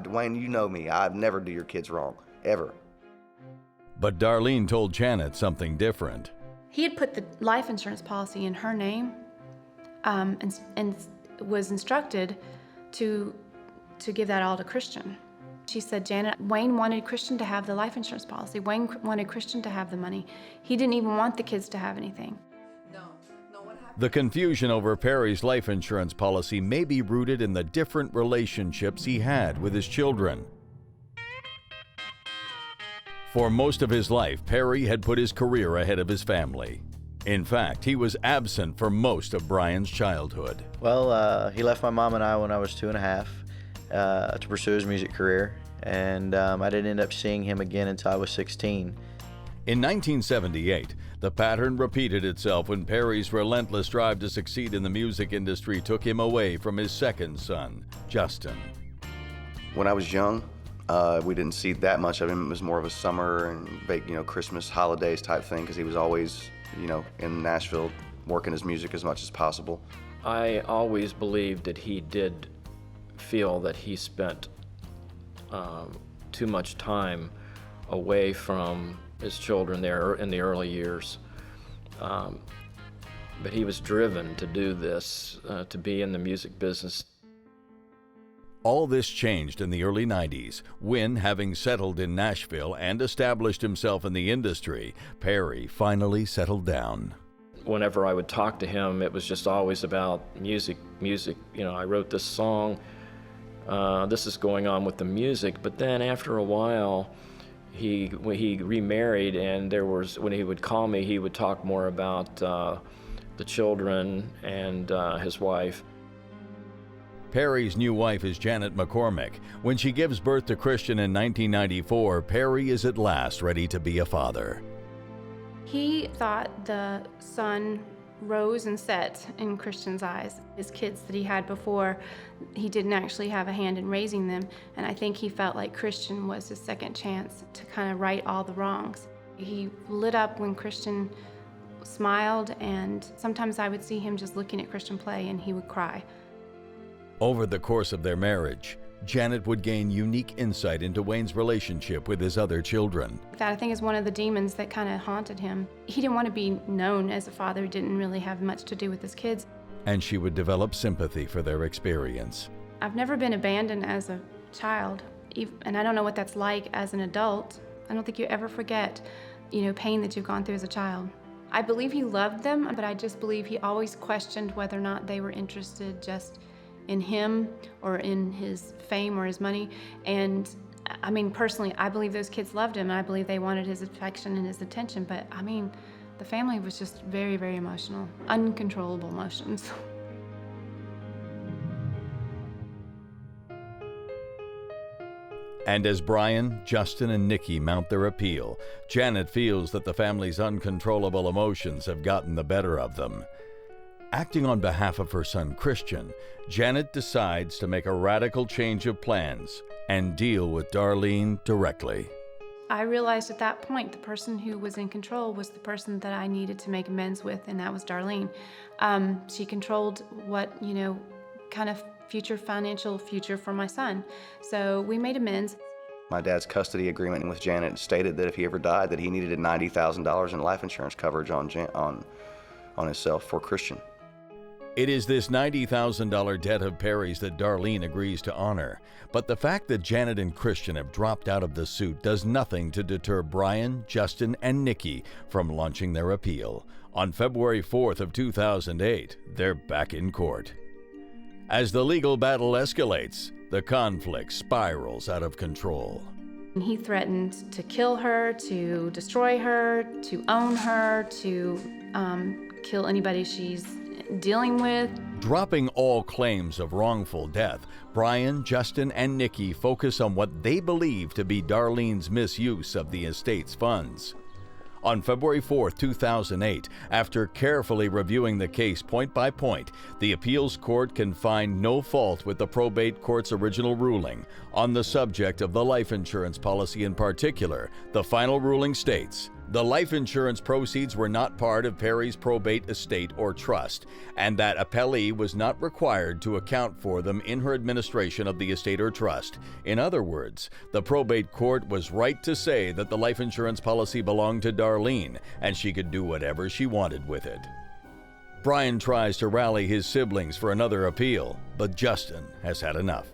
Speaker 15: Wayne, you know me. I'd never do your kids wrong, ever.
Speaker 1: But Darlene told Janet something different.
Speaker 14: He had put the life insurance policy in her name, and was instructed to give that all to Christian. She said, Janet, Wayne wanted Christian to have the life insurance policy. Wayne wanted Christian to have the money. He didn't even want the kids to have anything.
Speaker 1: The confusion over Perry's life insurance policy may be rooted in the different relationships he had with his children. For most of his life, Perry had put his career ahead of his family. In fact, he was absent for most of Brian's childhood.
Speaker 13: Well, he left my mom and I when I was 2.5 to pursue his music career, and I didn't end up seeing him again until I was 16.
Speaker 1: In 1978, the pattern repeated itself when Perry's relentless drive to succeed in the music industry took him away from his second son, Justin.
Speaker 15: When I was young, we didn't see that much of him. It was more of a summer and Christmas holidays type thing, because he was always, in Nashville working his music as much as possible.
Speaker 20: I always believed that he did feel that he spent too much time away from his children there in the early years. But he was driven to do this, to be in the music business.
Speaker 1: All this changed in the early 90s when, having settled in Nashville and established himself in the industry, Perry finally settled down.
Speaker 20: Whenever I would talk to him, it was just always about music. I wrote this song, this is going on with the music. But then after a while, when he remarried, and when he would call me, he would talk more about the children and his wife.
Speaker 1: Perry's new wife is Janet McCormick. When she gives birth to Christian in 1994, Perry is at last ready to be a father.
Speaker 14: He thought the sun rose and set in Christian's eyes. His kids that he had before, he didn't actually have a hand in raising them, and I think he felt like Christian was his second chance to kind of right all the wrongs. He lit up when Christian smiled, and sometimes I would see him just looking at Christian play and he would cry.
Speaker 1: Over the course of their marriage, Janet would gain unique insight into Wayne's relationship with his other children.
Speaker 14: That, I think, is one of the demons that kind of haunted him. He didn't want to be known as a father who didn't really have much to do with his kids.
Speaker 1: And she would develop sympathy for their experience.
Speaker 14: I've never been abandoned as a child, and I don't know what that's like as an adult. I don't think you ever forget, pain that you've gone through as a child. I believe he loved them, but I just believe he always questioned whether or not they were interested just in him or in his fame or his money. And I mean, personally, I believe those kids loved him, and I believe they wanted his affection and his attention, but I mean, the family was just very, very emotional, uncontrollable emotions.
Speaker 1: And as Brian, Justin, and Nikki mount their appeal, Janet feels that the family's uncontrollable emotions have gotten the better of them. Acting on behalf of her son Christian, Janet decides to make a radical change of plans and deal with Darlene directly.
Speaker 14: I realized at that point the person who was in control was the person that I needed to make amends with, and that was Darlene. She controlled what, kind of financial future for my son. So we made amends.
Speaker 15: My dad's custody agreement with Janet stated that if he ever died, that he needed $90,000 in life insurance coverage on himself for Christian.
Speaker 1: It is this $90,000 debt of Perry's that Darlene agrees to honor. But the fact that Janet and Christian have dropped out of the suit does nothing to deter Brian, Justin, and Nikki from launching their appeal. On February 4th of 2008, they're back in court. As the legal battle escalates, the conflict spirals out of control.
Speaker 14: He threatened to kill her, to destroy her, to own her, to kill anybody she's dealing with.
Speaker 1: Dropping all claims of wrongful death, Brian, Justin, and Nikki focus on what they believe to be Darlene's misuse of the estate's funds. On February 4, 2008, after carefully reviewing the case point by point, the appeals court can find no fault with the probate court's original ruling. On the subject of the life insurance policy in particular, the final ruling states, the life insurance proceeds were not part of Perry's probate estate or trust, and that appellee was not required to account for them in her administration of the estate or trust. In other words, the probate court was right to say that the life insurance policy belonged to Darlene, and she could do whatever she wanted with it. Brian tries to rally his siblings for another appeal, but Justin has had enough.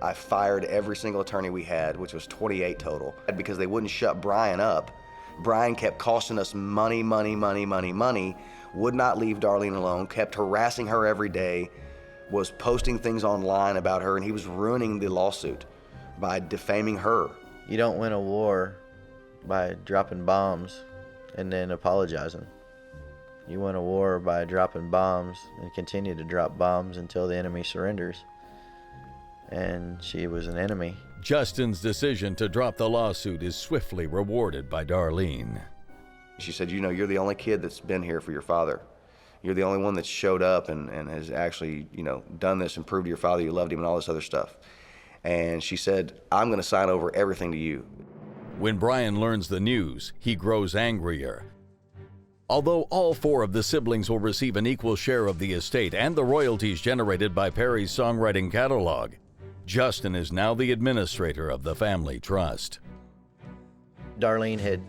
Speaker 15: I fired every single attorney we had, which was 28 total, because they wouldn't shut Brian up. Brian kept costing us money, would not leave Darlene alone, kept harassing her every day, was posting things online about her, and he was ruining the lawsuit by defaming her.
Speaker 13: You don't win a war by dropping bombs and then apologizing. You win a war by dropping bombs and continue to drop bombs until the enemy surrenders. And she was an enemy.
Speaker 1: Justin's decision to drop the lawsuit is swiftly rewarded by Darlene.
Speaker 15: She said, you know, you're the only kid that's been here for your father. You're the only one that's showed up and has actually, you know, done this and proved to your father you loved him and all this other stuff. And she said, I'm going to sign over everything to you.
Speaker 1: When Brian learns the news, he grows angrier. Although all four of the siblings will receive an equal share of the estate and the royalties generated by Perry's songwriting catalog, Justin is now the administrator of the family trust.
Speaker 13: Darlene had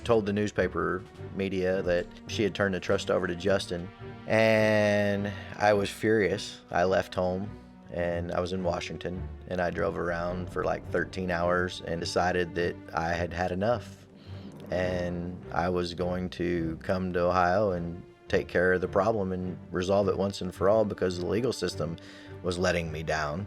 Speaker 13: told the newspaper media that she had turned the trust over to Justin, and I was furious. I left home and I was in Washington, and I drove around for like 13 hours and decided that I had had enough, and I was going to come to Ohio and take care of the problem and resolve it once and for all, because the legal system was letting me down.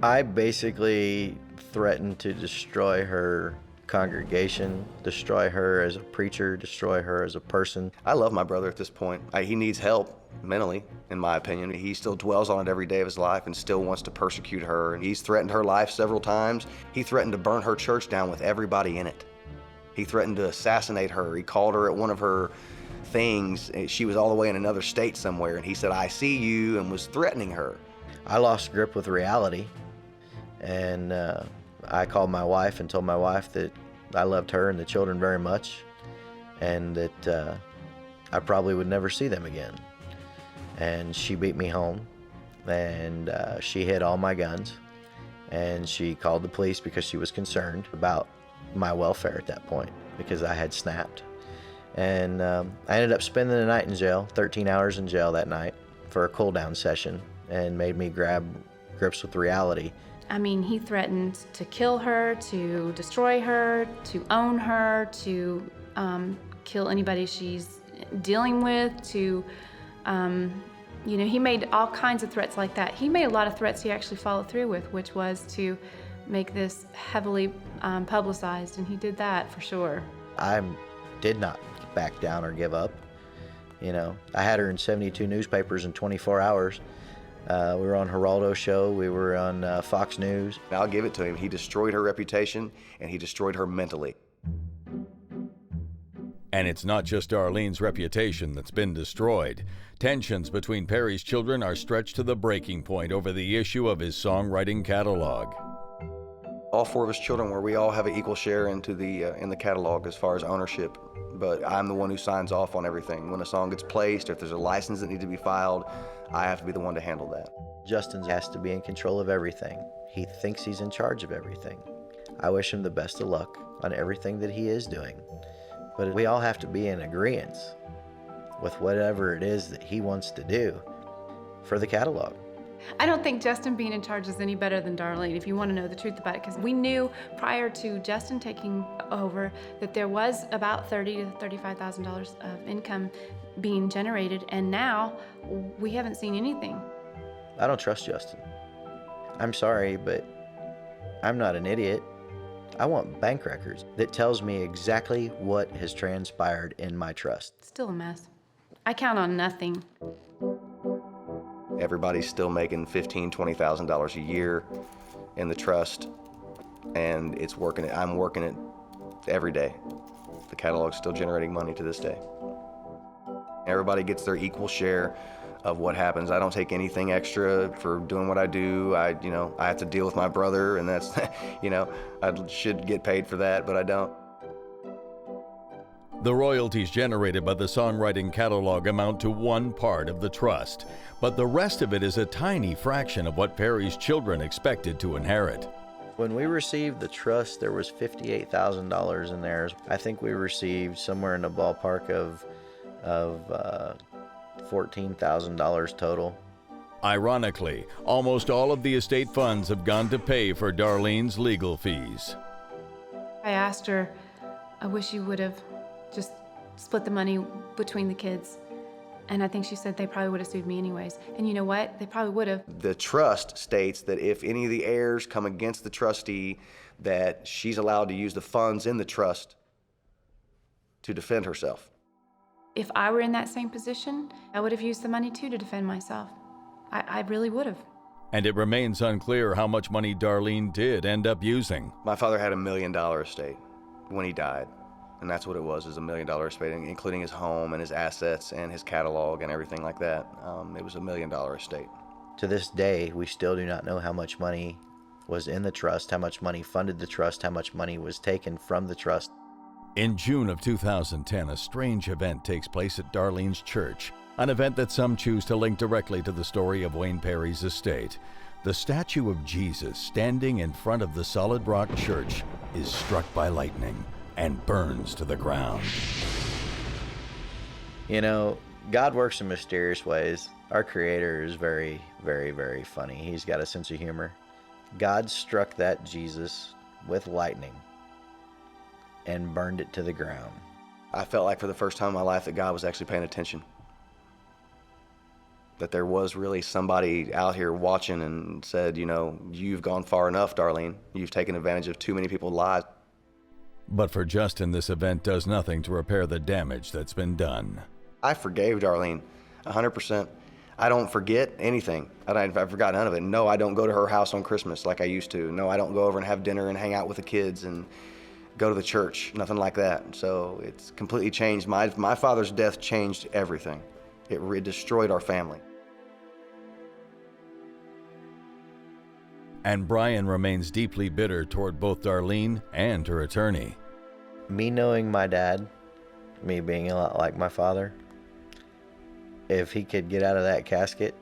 Speaker 13: I basically threatened to destroy her congregation, destroy her as a preacher, destroy her as a person.
Speaker 15: I love my brother at this point. He needs help mentally, in my opinion. He still dwells on it every day of his life and still wants to persecute her. And he's threatened her life several times. He threatened to burn her church down with everybody in it. He threatened to assassinate her. He called her at one of her things. She was all the way in another state somewhere, and he said, I see you, and was threatening her.
Speaker 13: I lost grip with reality. And I called my wife and told my wife that I loved her and the children very much, and that I probably would never see them again. And she beat me home, and she hid all my guns, and she called the police because she was concerned about my welfare at that point, because I had snapped. And I ended up spending the night in jail, 13 hours in jail that night for a cool-down session, and made me grab grips with reality.
Speaker 14: I mean, he threatened to kill her, to destroy her, to own her, to kill anybody she's dealing with, to, you know, he made all kinds of threats like that. He made a lot of threats he actually followed through with, which was to make this heavily publicized, and he did that for sure.
Speaker 13: I did not back down or give up. You know, I had her in 72 newspapers in 24 hours. We were on Geraldo's show, we were on Fox News.
Speaker 15: I'll give it to him. He destroyed her reputation, and he destroyed her mentally.
Speaker 1: And it's not just Darlene's reputation that's been destroyed. Tensions between Perry's children are stretched to the breaking point over the issue of his songwriting catalog.
Speaker 15: All four of his children, where we all have an equal share into in the catalog as far as ownership, but I'm the one who signs off on everything. When a song gets placed, or if there's a license that needs to be filed, I have to be the one to handle that.
Speaker 13: Justin has to be in control of everything. He thinks he's in charge of everything. I wish him the best of luck on everything that he is doing. But we all have to be in agreement with whatever it is that he wants to do. for the catalog.
Speaker 14: I don't think Justin being in charge is any better than Darlene, if you want to know the truth about it, because we knew prior to Justin taking over that there was about $30,000 to $35,000 of income being generated, and now we haven't seen anything.
Speaker 13: I don't trust Justin. I'm sorry, but I'm not an idiot. I want bank records that tells me exactly what has transpired in my trust.
Speaker 14: Still a mess. I count on nothing.
Speaker 15: Everybody's still making $15,000, $20,000 a year in the trust, and it's working it. I'm working it every day. The catalog's still generating money to this day. Everybody gets their equal share of what happens. I don't take anything extra for doing what I do. I have to deal with my brother, and that's, I should get paid for that, but I don't.
Speaker 1: The royalties generated by the songwriting catalog amount to one part of the trust, but the rest of it is a tiny fraction of what Perry's children expected to inherit.
Speaker 13: When we received the trust, there was $58,000 in there. I think we received somewhere in the ballpark of $14,000 total.
Speaker 1: Ironically, almost all of the estate funds have gone to pay for Darlene's legal fees.
Speaker 14: I asked her, I wish you would have just split the money between the kids. And I think she said they probably would have sued me anyways. And you know what? They probably would have.
Speaker 15: The trust states that if any of the heirs come against the trustee, that she's allowed to use the funds in the trust to defend herself.
Speaker 14: If I were in that same position, I would have used the money too to defend myself. I really would have.
Speaker 1: And it remains unclear how much money Darlene did end up using.
Speaker 15: My father had $1 million estate when he died. And that's what it was $1 million estate, including his home and his assets and his catalog and everything like that. It was $1 million estate.
Speaker 13: To this day, we still do not know how much money was in the trust, how much money funded the trust, how much money was taken from the trust.
Speaker 1: In June of 2010, a strange event takes place at Darlene's church, an event that some choose to link directly to the story of Wayne Perry's estate. The statue of Jesus standing in front of the solid rock church is struck by lightning and burns to the ground.
Speaker 13: You know, God works in mysterious ways. Our Creator is very, very, very funny. He's got a sense of humor. God struck that Jesus with lightning and burned it to the ground.
Speaker 15: I felt like for the first time in my life that God was actually paying attention. That there was really somebody out here watching and said, you've gone far enough, Darlene. You've taken advantage of too many people's lives.
Speaker 1: But for Justin, this event does nothing to repair the damage that's been done.
Speaker 15: I forgave Darlene 100%. I don't forget anything. I forgot none of it. No, I don't go to her house on Christmas like I used to. No, I don't go over and have dinner and hang out with the kids and go to the church, nothing like that. So it's completely changed. My father's death changed everything. It destroyed our family.
Speaker 1: And Brian remains deeply bitter toward both Darlene and her attorney.
Speaker 13: Me knowing my dad, me being a lot like my father, if he could get out of that casket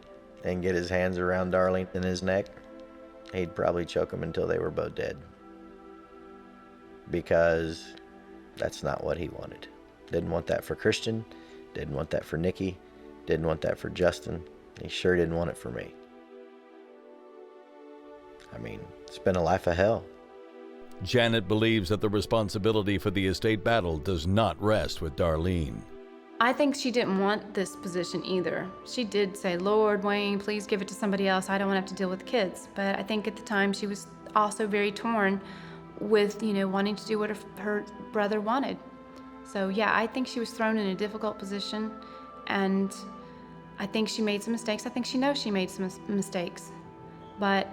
Speaker 13: and get his hands around Darlene in his neck, he'd probably choke them until they were both dead. Because that's not what he wanted. Didn't want that for Christian, didn't want that for Nikki, didn't want that for Justin. He sure didn't want it for me. I mean, it's been a life of hell.
Speaker 1: Janet believes that the responsibility for the estate battle does not rest with Darlene.
Speaker 14: I think she didn't want this position either. She did say, Lord, Wayne, please give it to somebody else. I don't want to have to deal with kids. But I think at the time she was also very torn with, wanting to do what her brother wanted. So yeah, I think she was thrown in a difficult position, and I think she made some mistakes. I think she knows she made some mistakes. But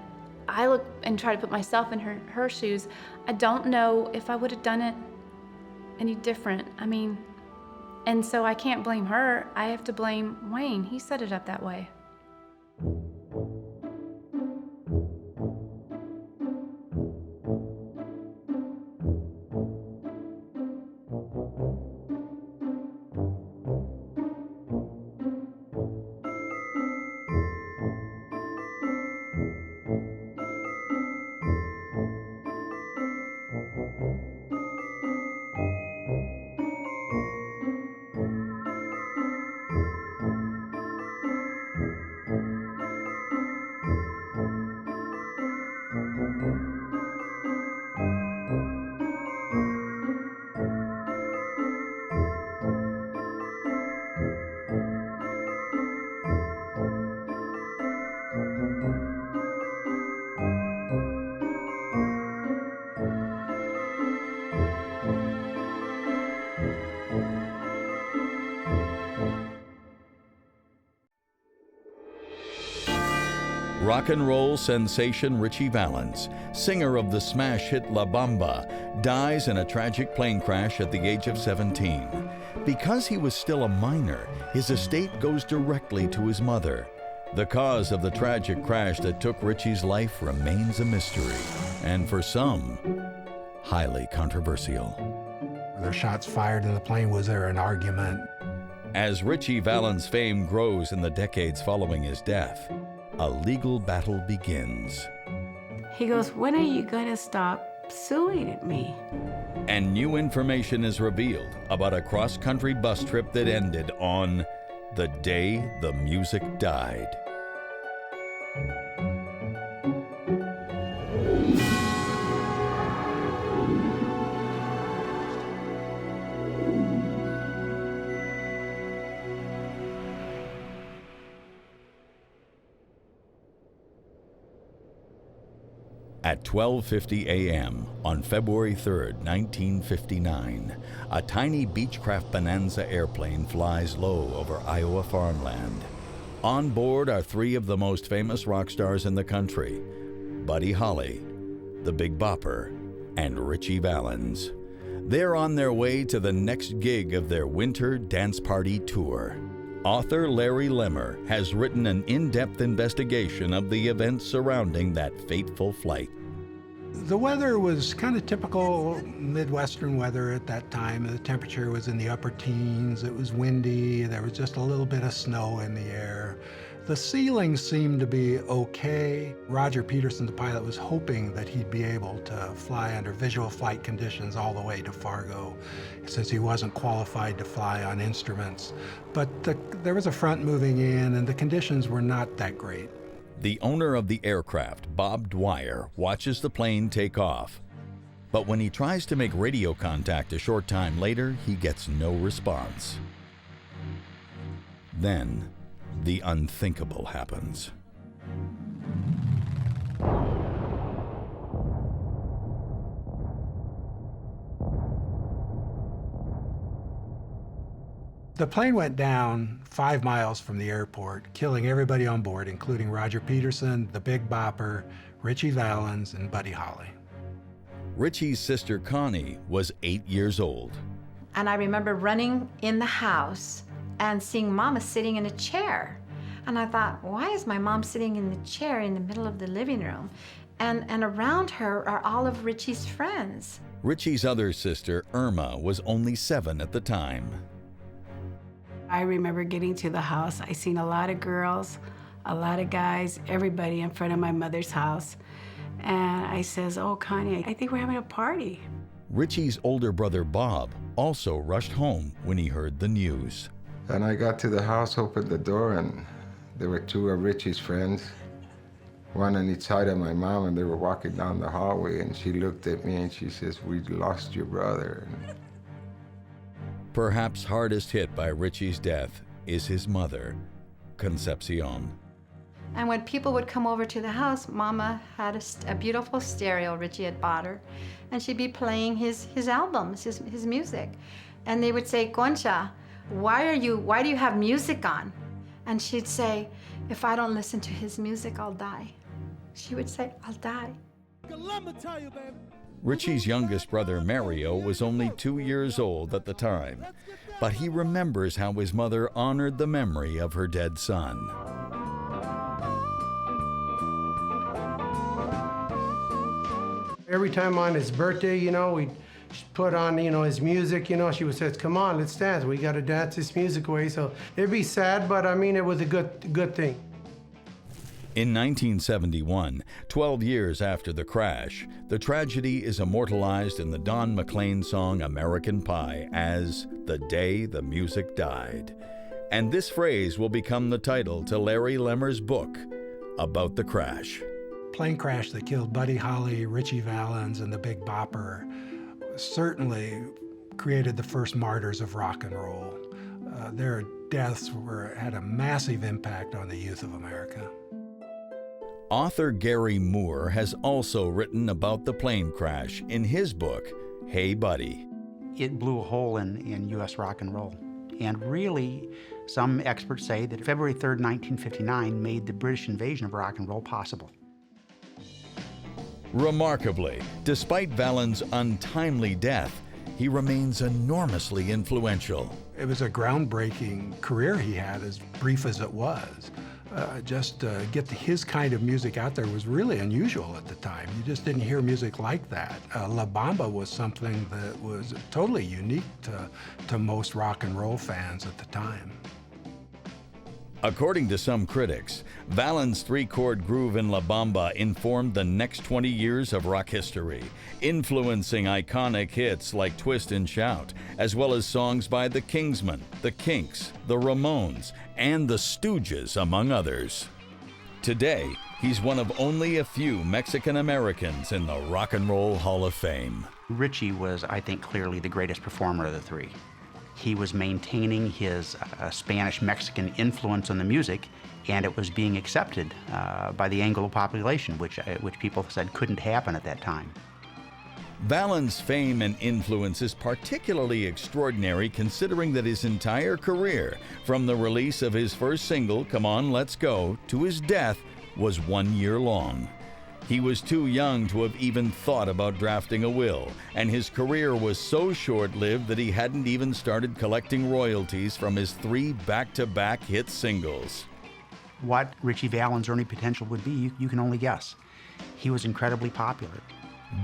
Speaker 14: I look and try to put myself in her shoes. I don't know if I would have done it any different. And so I can't blame her. I have to blame Wayne. He set it up that way.
Speaker 1: Rock and roll sensation Ritchie Valens, singer of the smash hit La Bamba, dies in a tragic plane crash at the age of 17. Because he was still a minor, his estate goes directly to his mother. The cause of the tragic crash that took Ritchie's life remains a mystery, and for some, highly controversial.
Speaker 16: Were there shots fired in the plane? Was there an argument?
Speaker 1: As Ritchie Valens' fame grows in the decades following his death, a legal battle begins.
Speaker 17: He goes, "When are you gonna stop suing me?"
Speaker 1: And new information is revealed about a cross-country bus trip that ended on the day the music died. At 12:50 a.m. on February 3, 1959, a tiny Beechcraft Bonanza airplane flies low over Iowa farmland. On board are three of the most famous rock stars in the country: Buddy Holly, the Big Bopper, and Ritchie Valens. They're on their way to the next gig of their winter dance party tour. Author Larry Lemmer has written an in-depth investigation of the events surrounding that fateful flight.
Speaker 16: The weather was kind of typical Midwestern weather at that time. The temperature was in the upper teens. It was windy. There was just a little bit of snow in the air. The ceiling seemed to be okay. Roger Peterson, the pilot, was hoping that he'd be able to fly under visual flight conditions all the way to Fargo, since he wasn't qualified to fly on instruments. But there was a front moving in, and the conditions were not that great.
Speaker 1: The owner of the aircraft, Bob Dwyer, watches the plane take off. But when he tries to make radio contact a short time later, he gets no response. Then, the unthinkable happens.
Speaker 16: The plane went down 5 miles from the airport, killing everybody on board, including Roger Peterson, the Big Bopper, Ritchie Valens, and Buddy Holly.
Speaker 1: Ritchie's sister Connie was 8 years old.
Speaker 18: And I remember running in the house and seeing Mama sitting in a chair. And I thought, why is my mom sitting in the chair in the middle of the living room? And around her are all of Ritchie's friends.
Speaker 1: Ritchie's other sister, Irma, was only 7 at the time.
Speaker 17: I remember getting to the house. I seen a lot of girls, a lot of guys, everybody in front of my mother's house. And I says, "Oh, Connie, I think we're having a party."
Speaker 1: Ritchie's older brother, Bob, also rushed home when he heard the news.
Speaker 19: And I got to the house, opened the door, and there were 2 of Ritchie's friends, one on each side of my mom, and they were walking down the hallway, and she looked at me and she says, "We lost your brother."
Speaker 1: Perhaps hardest hit by Ritchie's death is his mother, Concepcion.
Speaker 18: And when people would come over to the house, Mama had a beautiful stereo Ritchie had bought her, and she'd be playing his albums, his music. And they would say, "Concha, why do you have music on?" And she'd say, "If I don't listen to his music, I'll die." She would say, "I'll die."
Speaker 1: Ritchie's youngest brother, Mario, was only 2 years old at the time, but he remembers how his mother honored the memory of her dead son.
Speaker 10: Every time on his birthday, we'd put on, his music, she would say, "Come on, let's dance. We got to dance this music away." So it'd be sad, but it was a good thing.
Speaker 1: In 1971, 12 years after the crash, the tragedy is immortalized in the Don McLean song American Pie as "The Day the Music Died." And this phrase will become the title to Larry Lemmer's book about the crash.
Speaker 16: Plane crash that killed Buddy Holly, Ritchie Valens, and the Big Bopper certainly created the first martyrs of rock and roll. Their deaths had a massive impact on the youth of America.
Speaker 1: Author Gary Moore has also written about the plane crash in his book, Hey Buddy.
Speaker 25: It blew a hole in U.S. rock and roll. And really,
Speaker 5: Some experts say that February 3rd, 1959 made the British invasion of rock and roll possible.
Speaker 1: Remarkably, despite Valens' untimely death, he remains enormously influential.
Speaker 16: It was a groundbreaking career he had, as brief as it was. Just to get his kind of music out there was really unusual at the time. You just didn't hear music like that. La Bamba was something that was totally unique to most rock and roll fans at the time.
Speaker 1: According to some critics, Valens' three-chord groove in La Bamba informed the next 20 years of rock history, influencing iconic hits like Twist and Shout, as well as songs by the Kingsmen, the Kinks, the Ramones, and the Stooges, among others. Today, he's one of only a few Mexican Americans in the Rock and Roll Hall of Fame.
Speaker 5: Richie was, I think, clearly the greatest performer of the three. He was maintaining his Spanish-Mexican influence on the music, and it was being accepted by the Anglo population, which people said couldn't happen at that time.
Speaker 1: Valens' fame and influence is particularly extraordinary considering that his entire career, from the release of his first single, Come On, Let's Go, to his death, was 1 year long. He was too young to have even thought about drafting a will, and his career was so short-lived that he hadn't even started collecting royalties from his 3 back-to-back hit singles.
Speaker 5: What Richie Valens' earning potential would be, you can only guess. He was incredibly popular.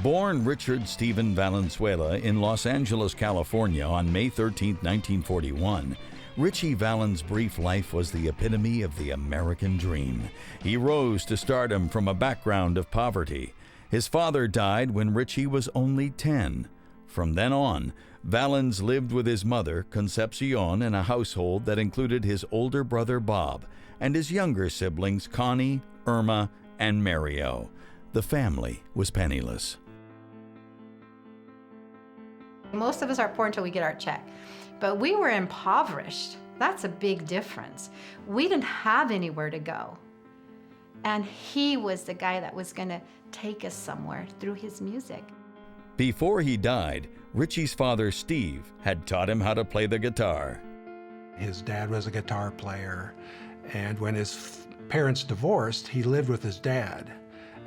Speaker 1: Born Richard Stephen Valenzuela in Los Angeles, California on May 13, 1941, Richie Valens' brief life was the epitome of the American dream. He rose to stardom from a background of poverty. His father died when Richie was only 10. From then on, Valens lived with his mother, Concepcion, in a household that included his older brother Bob and his younger siblings Connie, Irma, and Mario. The family was penniless.
Speaker 18: Most of us are poor until we get our check. But we were impoverished. That's a big difference. We didn't have anywhere to go. And he was the guy that was going to take us somewhere through his music.
Speaker 1: Before he died, Richie's father, Steve, had taught him how to play the guitar.
Speaker 16: His dad was a guitar player, and when his parents divorced, he lived with his dad.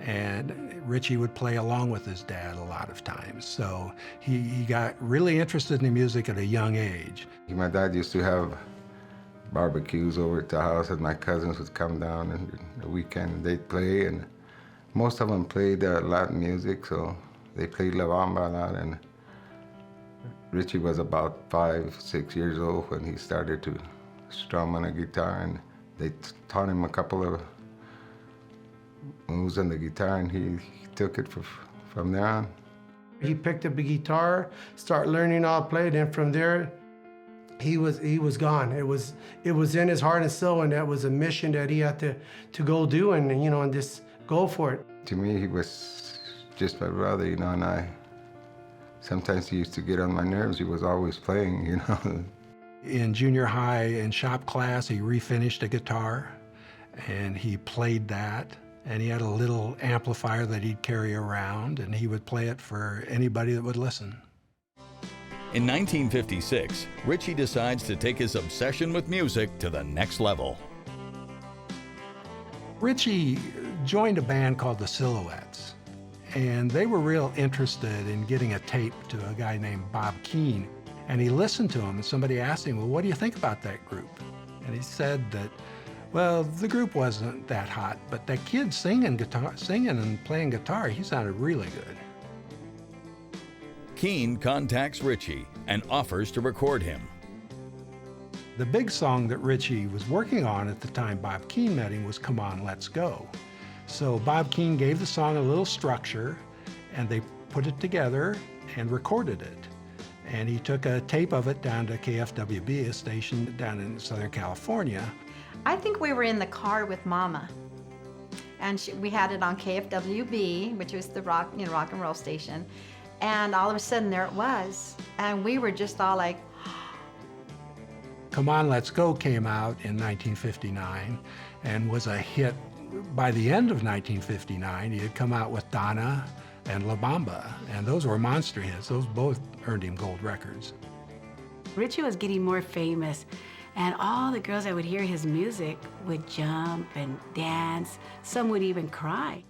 Speaker 16: And Richie would play along with his dad a lot of times. So he got really interested in music at a young age.
Speaker 19: My dad used to have barbecues over at the house, and my cousins would come down and the weekend and they'd play, and most of them played Latin music, so they played La Bamba a lot. And Richie was about 5, 6 years old when he started to strum on a guitar, and they taught him a couple of moves on the guitar, and he took it from there on.
Speaker 10: He picked up the guitar, started learning how to play it, and from there, he was gone. It was in his heart and soul, and that was a mission that he had to go do, and and just go for it.
Speaker 19: To me, he was just my brother, and sometimes he used to get on my nerves. He was always playing,
Speaker 16: In junior high, in shop class, he refinished a guitar, and he played that. And he had a little amplifier that he'd carry around, and he would play it for anybody that would listen.
Speaker 1: In 1956, Richie decides to take his obsession with music to the next level.
Speaker 16: Richie joined a band called the Silhouettes, and they were real interested in getting a tape to a guy named Bob Keane. And he listened to him, and somebody asked him, well, what do you think about that group? And he said that, well, the group wasn't that hot, but that kid singing and playing guitar, he sounded really good.
Speaker 1: Keane contacts Richie and offers to record him.
Speaker 16: The big song that Richie was working on at the time Bob Keane met him was Come On, Let's Go. So Bob Keane gave the song a little structure, and they put it together and recorded it. And he took a tape of it down to KFWB, a station down in Southern California.
Speaker 18: I think we were in the car with Mama, and we had it on KFWB, which was the rock and roll station, and all of a sudden there it was, and we were just all like,
Speaker 16: Come On, Let's Go came out in 1959 and was a hit. By the end of 1959, he had come out with Donna and La Bamba, and those were monster hits. Those both earned him gold records.
Speaker 17: Richie was getting more famous, And all the girls that would hear his music would jump and dance. Some would even cry.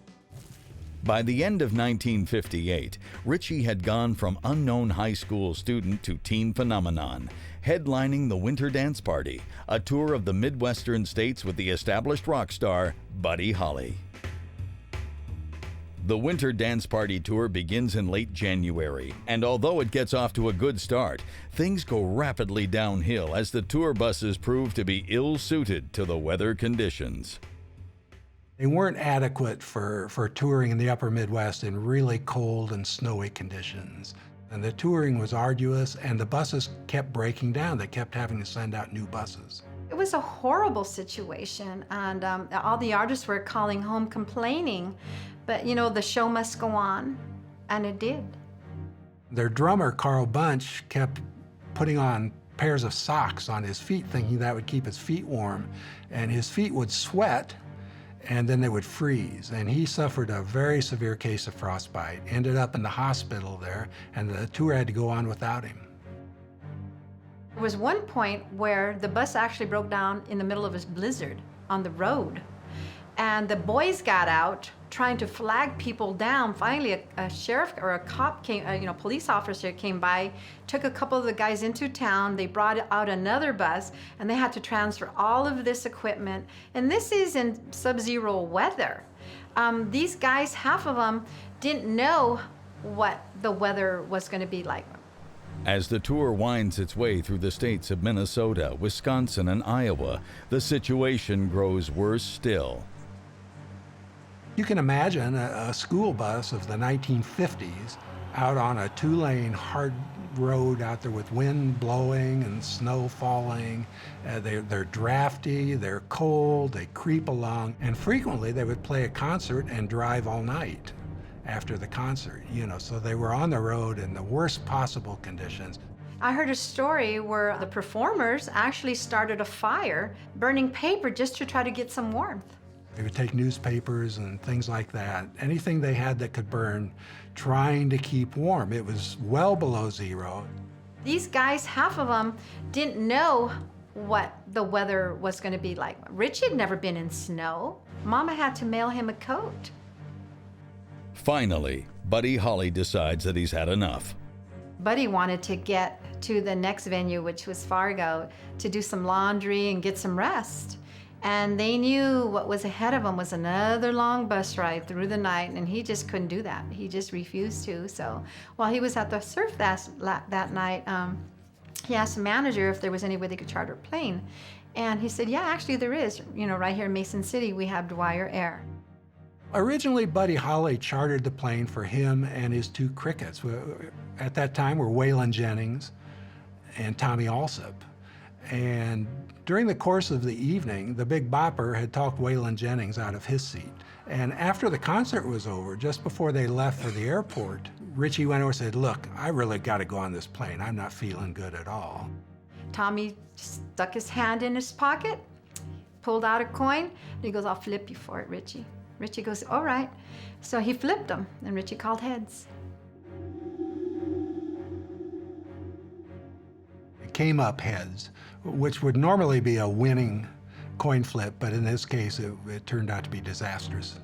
Speaker 1: By the end of 1958, Ritchie had gone from unknown high school student to teen phenomenon, headlining the Winter Dance Party, a tour of the Midwestern states with the established rock star Buddy Holly. The Winter Dance Party tour begins in late January, and although it gets off to a good start, things go rapidly downhill as the tour buses prove to be ill-suited to the weather conditions.
Speaker 16: They weren't adequate for touring in the upper Midwest in really cold and snowy conditions. And the touring was arduous, and the buses kept breaking down. They kept having to send out new buses.
Speaker 18: It was a horrible situation, and all the artists were calling home complaining. But, you know, the show must go on, and it did.
Speaker 16: Their drummer, Carl Bunch, kept putting on pairs of socks on his feet, thinking that would keep his feet warm. And his feet would sweat, and then they would freeze. And he suffered a very severe case of frostbite, ended up in the hospital there, and the tour had to go on without him.
Speaker 18: There was one point where the bus actually broke down in the middle of a blizzard on the road. And the boys got out trying to flag people down. Finally, a sheriff or a cop came, police officer came by, took a couple of the guys into town. They brought out another bus, and they had to transfer all of this equipment. And this is in sub-zero weather. These guys, half of them, didn't know what the weather was going to be like.
Speaker 1: As the tour winds its way through the states of Minnesota, Wisconsin, and Iowa, the situation grows worse still.
Speaker 16: You can imagine a school bus of the 1950s out on a two-lane hard road out there with wind blowing and snow falling. They're drafty, they're cold, they creep along, and frequently they would play a concert and drive all night after the concert, so they were on the road in the worst possible conditions.
Speaker 18: I heard a story where the performers actually started a fire, burning paper just to try to get some warmth.
Speaker 16: They would take newspapers and things like that, anything they had that could burn, trying to keep warm. It was well below zero.
Speaker 18: These guys, half of them, didn't know what the weather was going to be like. Richie had never been in snow. Mama had to mail him a coat.
Speaker 1: Finally, Buddy Holly decides that he's had enough.
Speaker 18: Buddy wanted to get to the next venue, which was Fargo, to do some laundry and get some rest. And they knew what was ahead of him was another long bus ride through the night, and he just couldn't do that. He just refused to. So while he was at the surf that night, he asked the manager if there was any way they could charter a plane. And he said, yeah, actually there is. Right here in Mason City, we have Dwyer Air.
Speaker 16: Originally, Buddy Holly chartered the plane for him and his two crickets. At that time were Waylon Jennings and Tommy Alsop. And during the course of the evening, the Big Bopper had talked Waylon Jennings out of his seat. And after the concert was over, just before they left for the airport, Richie went over and said, look, I really got to go on this plane. I'm not feeling good at all.
Speaker 18: Tommy stuck his hand in his pocket, pulled out a coin, and he goes, I'll flip you for it, Richie. Richie goes, all right. So he flipped them, and Richie called heads.
Speaker 16: It came up heads, which would normally be a winning coin flip, but in this case, it turned out to be disastrous.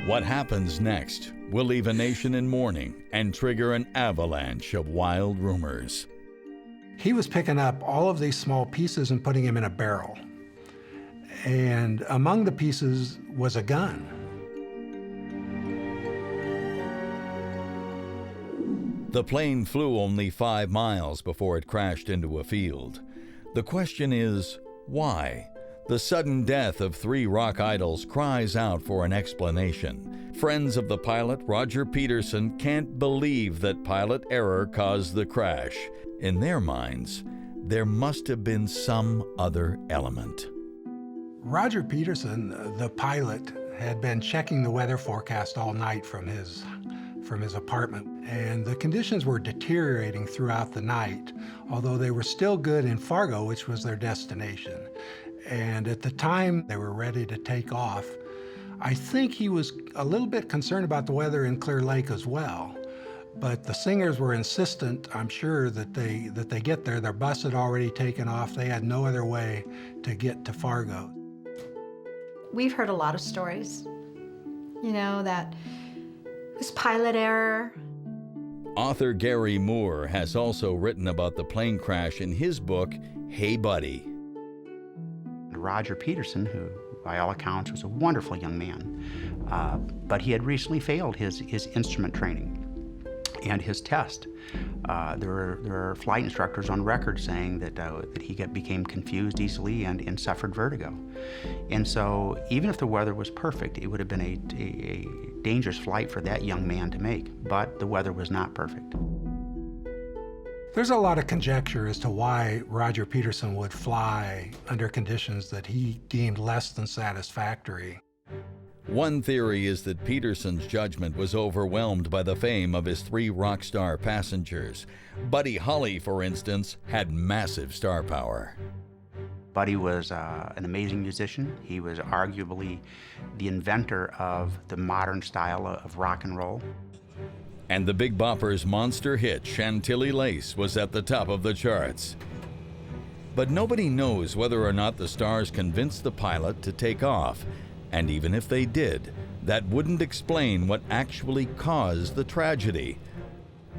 Speaker 1: What happens next will leave a nation in mourning and trigger an avalanche of wild rumors.
Speaker 16: He was picking up all of these small pieces and putting them in a barrel. And among the pieces was a gun.
Speaker 1: The plane flew only 5 miles before it crashed into a field. The question is, why? The sudden death of 3 rock idols cries out for an explanation. Friends of the pilot, Roger Peterson, can't believe that pilot error caused the crash. In their minds, there must have been some other element.
Speaker 16: Roger Peterson, the pilot, had been checking the weather forecast all night from his apartment, and the conditions were deteriorating throughout the night, although they were still good in Fargo, which was their destination. And at the time they were ready to take off, I think he was a little bit concerned about the weather in Clear Lake as well. But the singers were insistent, I'm sure, that they get there. Their bus had already taken off. They had no other way to get to Fargo.
Speaker 18: We've heard a lot of stories, you know, that it was pilot error.
Speaker 1: Author Gary Moore has also written about the plane crash in his book, Hey Buddy.
Speaker 5: Roger Peterson, who by all accounts was a wonderful young man, but he had recently failed his instrument training and his test. There are flight instructors on record saying that he became confused easily and suffered vertigo. And so even if the weather was perfect, it would have been a dangerous flight for that young man to make, but the weather was not perfect.
Speaker 16: There's a lot of conjecture as to why Roger Peterson would fly under conditions that he deemed less than satisfactory.
Speaker 1: One theory is that Peterson's judgment was overwhelmed by the fame of his 3 rock star passengers. Buddy Holly, for instance, had massive star power.
Speaker 5: Buddy was an amazing musician. He was arguably the inventor of the modern style of rock and roll.
Speaker 1: And the Big Bopper's monster hit, Chantilly Lace, was at the top of the charts. But nobody knows whether or not the stars convinced the pilot to take off. And even if they did, that wouldn't explain what actually caused the tragedy.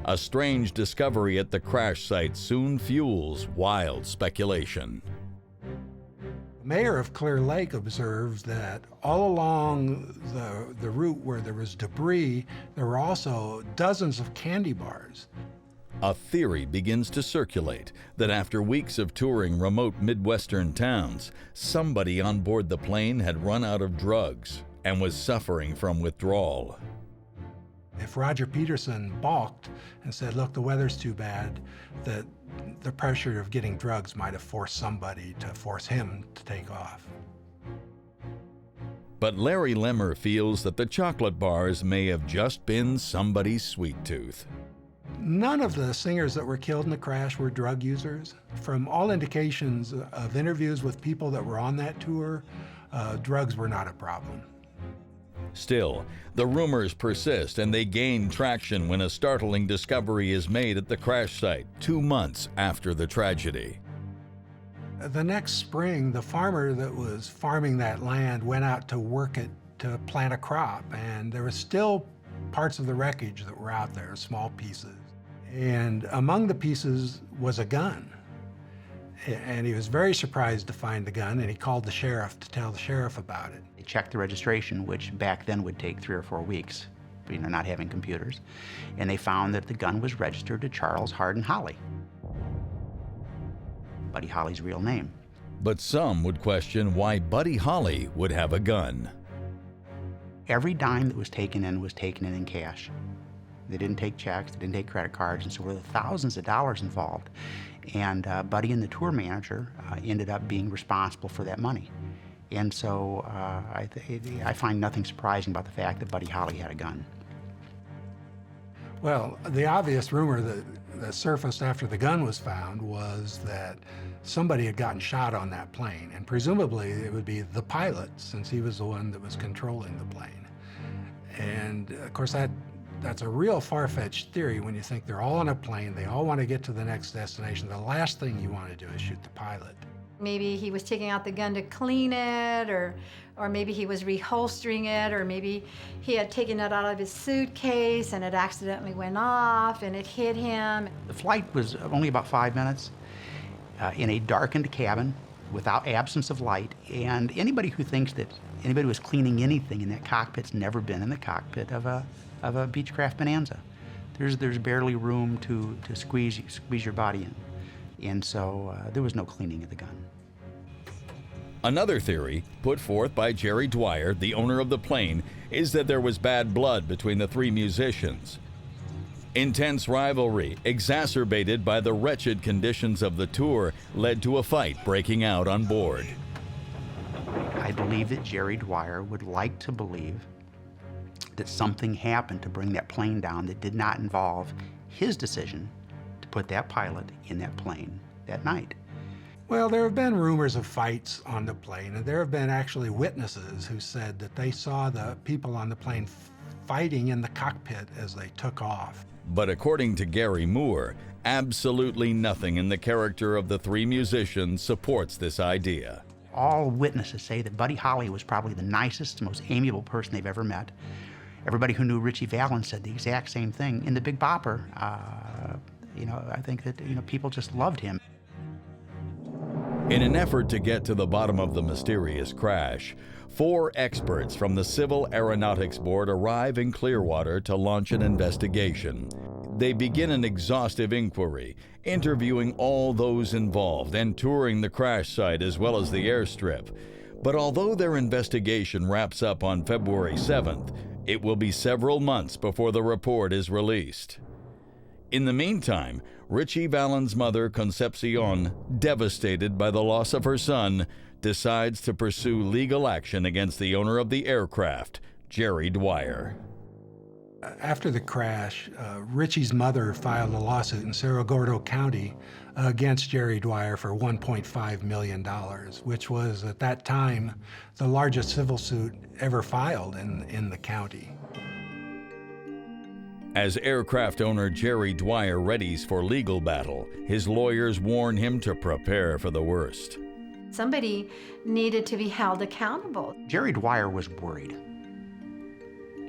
Speaker 1: A strange discovery at the crash site soon fuels wild speculation.
Speaker 16: The mayor of Clear Lake observed that all along the route where there was debris, there were also dozens of candy bars.
Speaker 1: A theory begins to circulate that after weeks of touring remote Midwestern towns, somebody on board the plane had run out of drugs and was suffering from withdrawal.
Speaker 16: If Roger Peterson balked and said, look, the weather's too bad, that the pressure of getting drugs might have forced somebody to force him to take off.
Speaker 1: But Larry Lemmer feels that the chocolate bars may have just been somebody's sweet tooth.
Speaker 16: None of the singers that were killed in the crash were drug users. From all indications of interviews with people that were on that tour, drugs were not a problem.
Speaker 1: Still, the rumors persist and they gain traction when a startling discovery is made at the crash site 2 months after the tragedy.
Speaker 16: The next spring, the farmer that was farming that land went out to work it to plant a crop, and there was still parts of the wreckage that were out there, small pieces. And among the pieces was a gun. And he was very surprised to find the gun, and he called the sheriff to tell the sheriff about it.
Speaker 5: They checked the registration, which back then would take 3 or 4 weeks, not having computers, and they found that the gun was registered to Charles Hardin Holly, Buddy Holly's real name.
Speaker 1: But some would question why Buddy Holly would have a gun.
Speaker 5: Every dime that was taken in cash. They didn't take checks, they didn't take credit cards, and so there were thousands of dollars involved. And Buddy and the tour manager ended up being responsible for that money. And so I find nothing surprising about the fact that Buddy Holly had a gun.
Speaker 16: Well, the obvious rumor that surfaced after the gun was found was that somebody had gotten shot on that plane, and presumably it would be the pilot, since he was the one that was controlling the plane. And of course that's a real far-fetched theory when you think they're all on a plane, they all want to get to the next destination. The last thing you want to do is shoot the pilot.
Speaker 18: Maybe he was taking out the gun to clean it, or maybe he was reholstering it, or maybe he had taken it out of his suitcase and it accidentally went off and it hit him.
Speaker 5: The flight was only about 5 minutes in a darkened cabin without absence of light, and anybody who thinks that anybody was cleaning anything in that cockpit's never been in the cockpit of a Beechcraft Bonanza. There's barely room to squeeze your body in, and so there was no cleaning of the gun.
Speaker 1: Another theory, put forth by Jerry Dwyer, the owner of the plane, is that there was bad blood between the 3 musicians. Intense rivalry, exacerbated by the wretched conditions of the tour, led to a fight breaking out on board.
Speaker 5: I believe that Jerry Dwyer would like to believe that something happened to bring that plane down that did not involve his decision to put that pilot in that plane that night.
Speaker 16: Well, there have been rumors of fights on the plane, and there have been actually witnesses who said that they saw the people on the plane fighting in the cockpit as they took off.
Speaker 1: But according to Gary Moore, absolutely nothing in the character of the three musicians supports this idea.
Speaker 5: All witnesses say that Buddy Holly was probably the nicest, most amiable person they've ever met. Everybody who knew Ritchie Valens said the exact same thing. In the Big Bopper, I think that people just loved him.
Speaker 1: In an effort to get to the bottom of the mysterious crash, 4 experts from the Civil Aeronautics Board arrive in Clearwater to launch an investigation. They begin an exhaustive inquiry, interviewing all those involved and touring the crash site as well as the airstrip. But although their investigation wraps up on February 7th, it will be several months before the report is released. In the meantime, Ritchie Valens' mother, Concepcion, devastated by the loss of her son, decides to pursue legal action against the owner of the aircraft, Jerry Dwyer.
Speaker 16: After the crash, Ritchie's mother filed a lawsuit in Cerro Gordo County against Jerry Dwyer for $1.5 million, which was, at that time, the largest civil suit ever filed in the county.
Speaker 1: As aircraft owner Jerry Dwyer readies for legal battle, his lawyers warn him to prepare for the worst.
Speaker 18: Somebody needed to be held accountable.
Speaker 5: Jerry Dwyer was worried.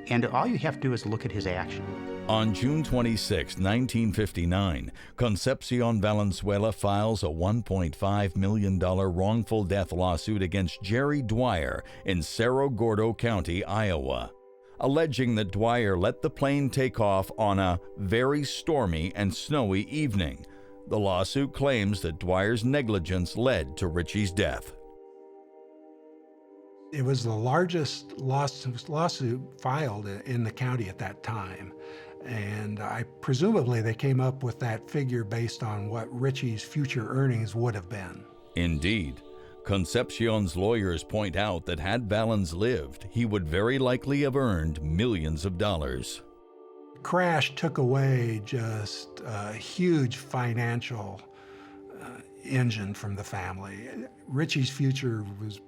Speaker 5: And all you have to do is look at his action.
Speaker 1: On June 26, 1959, Concepcion Valenzuela files a $1.5 million wrongful death lawsuit against Jerry Dwyer in Cerro Gordo County, Iowa, alleging that Dwyer let the plane take off on a very stormy and snowy evening. The lawsuit claims that Dwyer's negligence led to Ritchie's death.
Speaker 16: It was the largest lawsuit filed in the county at that time. And presumably they came up with that figure based on what Ritchie's future earnings would have been.
Speaker 1: Indeed. Concepcion's lawyers point out that had Valens lived, he would very likely have earned millions of dollars.
Speaker 16: Crash took away just a huge financial engine from the family. Ritchie's future was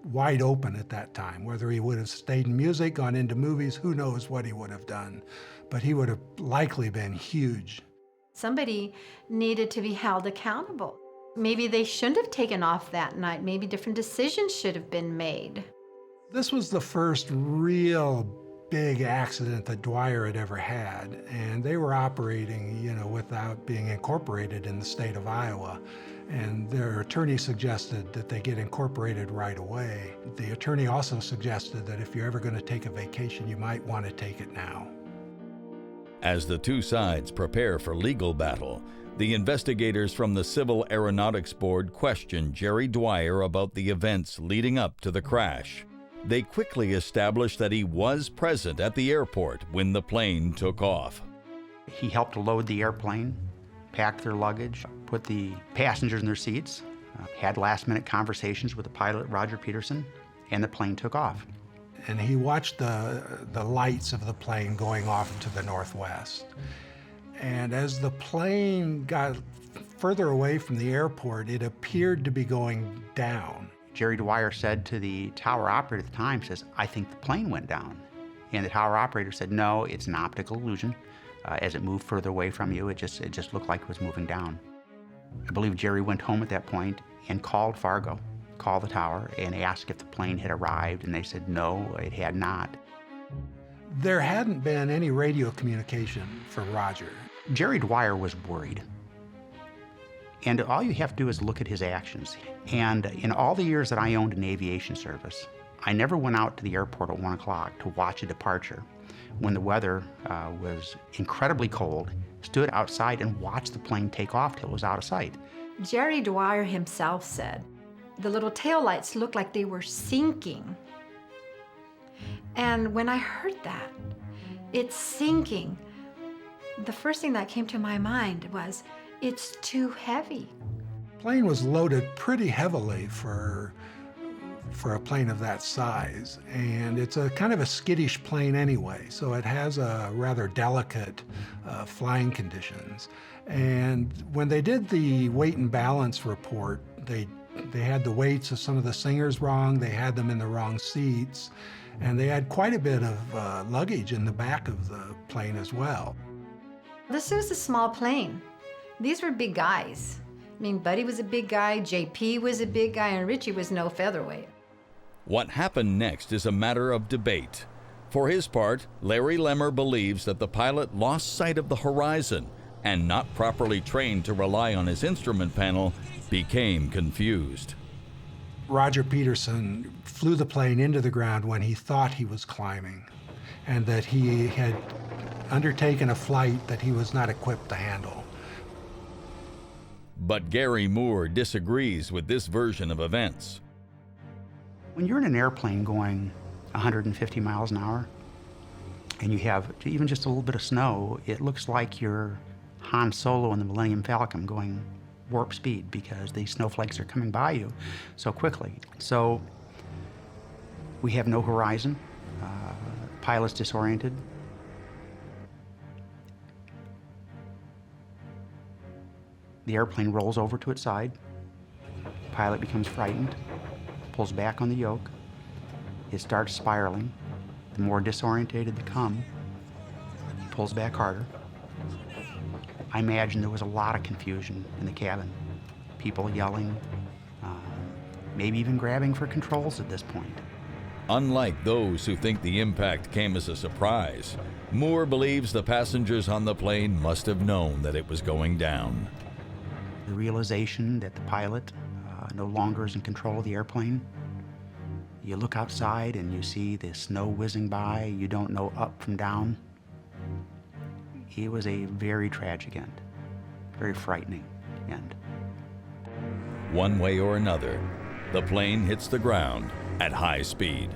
Speaker 16: wide open at that time. Whether he would have stayed in music, gone into movies, who knows what he would have done. But he would have likely been huge.
Speaker 18: Somebody needed to be held accountable. Maybe they shouldn't have taken off that night. Maybe different decisions should have been made.
Speaker 16: This was the first real big accident that Dwyer had ever had, and they were operating, without being incorporated in the state of Iowa. And their attorney suggested that they get incorporated right away. The attorney also suggested that if you're ever going to take a vacation, you might want to take it now.
Speaker 1: As the two sides prepare for legal battle, the investigators from the Civil Aeronautics Board question Jerry Dwyer about the events leading up to the crash. They quickly established that he was present at the airport when the plane took off.
Speaker 5: He helped load the airplane, packed their luggage, put the passengers in their seats, had last-minute conversations with the pilot, Roger Peterson, and the plane took off.
Speaker 16: And he watched the lights of the plane going off to the northwest. And as the plane got further away from the airport, it appeared to be going down.
Speaker 5: Jerry Dwyer said to the tower operator at the time, says, "I think the plane went down." And the tower operator said, "No, it's an optical illusion. As it moved further away from you, it just looked like it was moving down." I believe Jerry went home at that point and called Fargo, called the tower, and asked if the plane had arrived, and they said no, it had not.
Speaker 16: There hadn't been any radio communication for Roger.
Speaker 5: Jerry Dwyer was worried. And all you have to do is look at his actions. And in all the years that I owned an aviation service, I never went out to the airport at 1 o'clock to watch a departure when the weather was incredibly cold, stood outside and watched the plane take off till it was out of sight.
Speaker 18: Jerry Dwyer himself said, the little taillights looked like they were sinking. And when I heard that, it's sinking, the first thing that came to my mind was, it's too heavy.
Speaker 16: The plane was loaded pretty heavily for a plane of that size, and it's a kind of a skittish plane anyway, so it has a rather delicate flying conditions. And when they did the weight and balance report, they had the weights of some of the singers wrong, they had them in the wrong seats, and they had quite a bit of luggage in the back of the plane as well.
Speaker 18: This was a small plane. These were big guys. I mean, Buddy was a big guy, JP was a big guy, and Richie was no featherweight.
Speaker 1: What happened next is a matter of debate. For his part, Larry Lemmer believes that the pilot lost sight of the horizon and, not properly trained to rely on his instrument panel, became confused.
Speaker 16: Roger Peterson flew the plane into the ground when he thought he was climbing, and that he had undertaken a flight that he was not equipped to handle.
Speaker 1: But Gary Moore disagrees with this version of events.
Speaker 5: When you're in an airplane going 150 miles an hour, and you have even just a little bit of snow, it looks like you're Han Solo in the Millennium Falcon going warp speed because the snowflakes are coming by you so quickly. So we have no horizon. Pilot's disoriented. The airplane rolls over to its side. Pilot becomes frightened, pulls back on the yoke. It starts spiraling. The more disorientated they become, he pulls back harder. I imagine there was a lot of confusion in the cabin. People yelling, maybe even grabbing for controls at this point.
Speaker 1: Unlike those who think the impact came as a surprise, Moore believes the passengers on the plane must have known that it was going down.
Speaker 5: The realization that the pilot no longer is in control of the airplane. You look outside and you see the snow whizzing by. You don't know up from down. It was a very tragic end, very frightening end.
Speaker 1: One way or another, the plane hits the ground at high speed.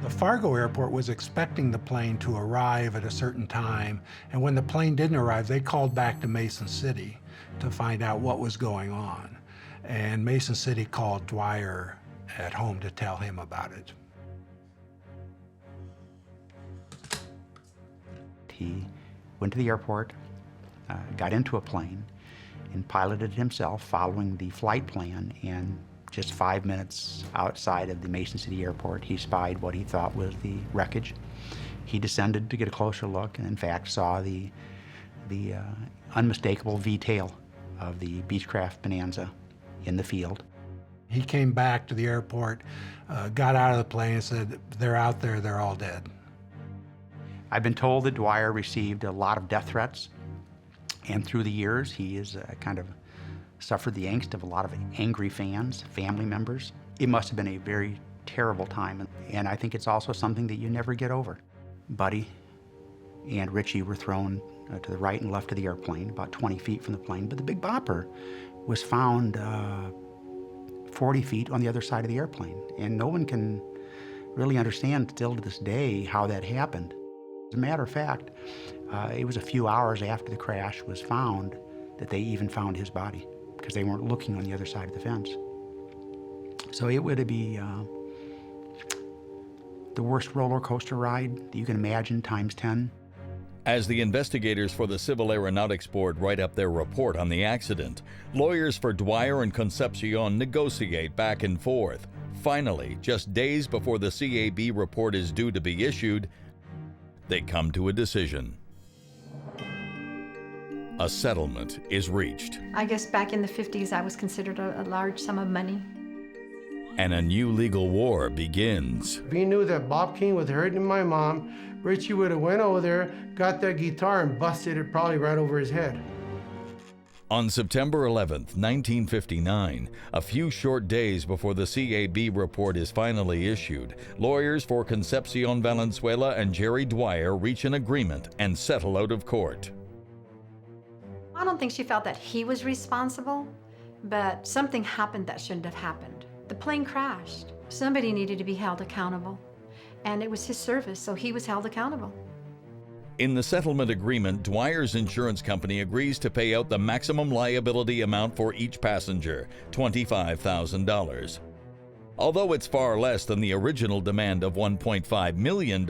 Speaker 16: The Fargo airport was expecting the plane to arrive at a certain time, and when the plane didn't arrive, they called back to Mason City to find out what was going on. And Mason City called Dwyer at home to tell him about it.
Speaker 5: He went to the airport, got into a plane, and piloted it himself following the flight plan, and just 5 minutes outside of the Mason City airport, he spied what he thought was the wreckage. He descended to get a closer look and in fact saw the unmistakable V-tail of the Beechcraft Bonanza in the field.
Speaker 16: He came back to the airport, got out of the plane and said, "They're out there, they're all dead."
Speaker 5: I've been told that Dwyer received a lot of death threats, and through the years he has kind of suffered the angst of a lot of angry fans, family members. It must have been a very terrible time, and I think it's also something that you never get over. Buddy and Richie were thrown to the right and left of the airplane, about 20 feet from the plane, but the Big Bopper was found 40 feet on the other side of the airplane, and no one can really understand still to this day how that happened. As a matter of fact, it was a few hours after the crash was found that they even found his body, because they weren't looking on the other side of the fence. So it would be the worst roller coaster ride that you can imagine times 10.
Speaker 1: As the investigators for the Civil Aeronautics Board write up their report on the accident, lawyers for Dwyer and Concepcion negotiate back and forth. Finally, just days before the CAB report is due to be issued, they come to a decision. A settlement is reached.
Speaker 18: I guess back in the 50s, I was considered a large sum of money.
Speaker 1: And a new legal war begins.
Speaker 3: If he knew that Bob King was hurting my mom, Richie would have went over there, got that guitar, and busted it probably right over his head.
Speaker 1: On September 11th, 1959, a few short days before the CAB report is finally issued, lawyers for Concepcion Valenzuela and Jerry Dwyer reach an agreement and settle out of court.
Speaker 18: I don't think she felt that he was responsible, but something happened that shouldn't have happened. The plane crashed. Somebody needed to be held accountable, and it was his service, so he was held accountable.
Speaker 1: In the settlement agreement, Dwyer's insurance company agrees to pay out the maximum liability amount for each passenger, $25,000. Although it's far less than the original demand of $1.5 million,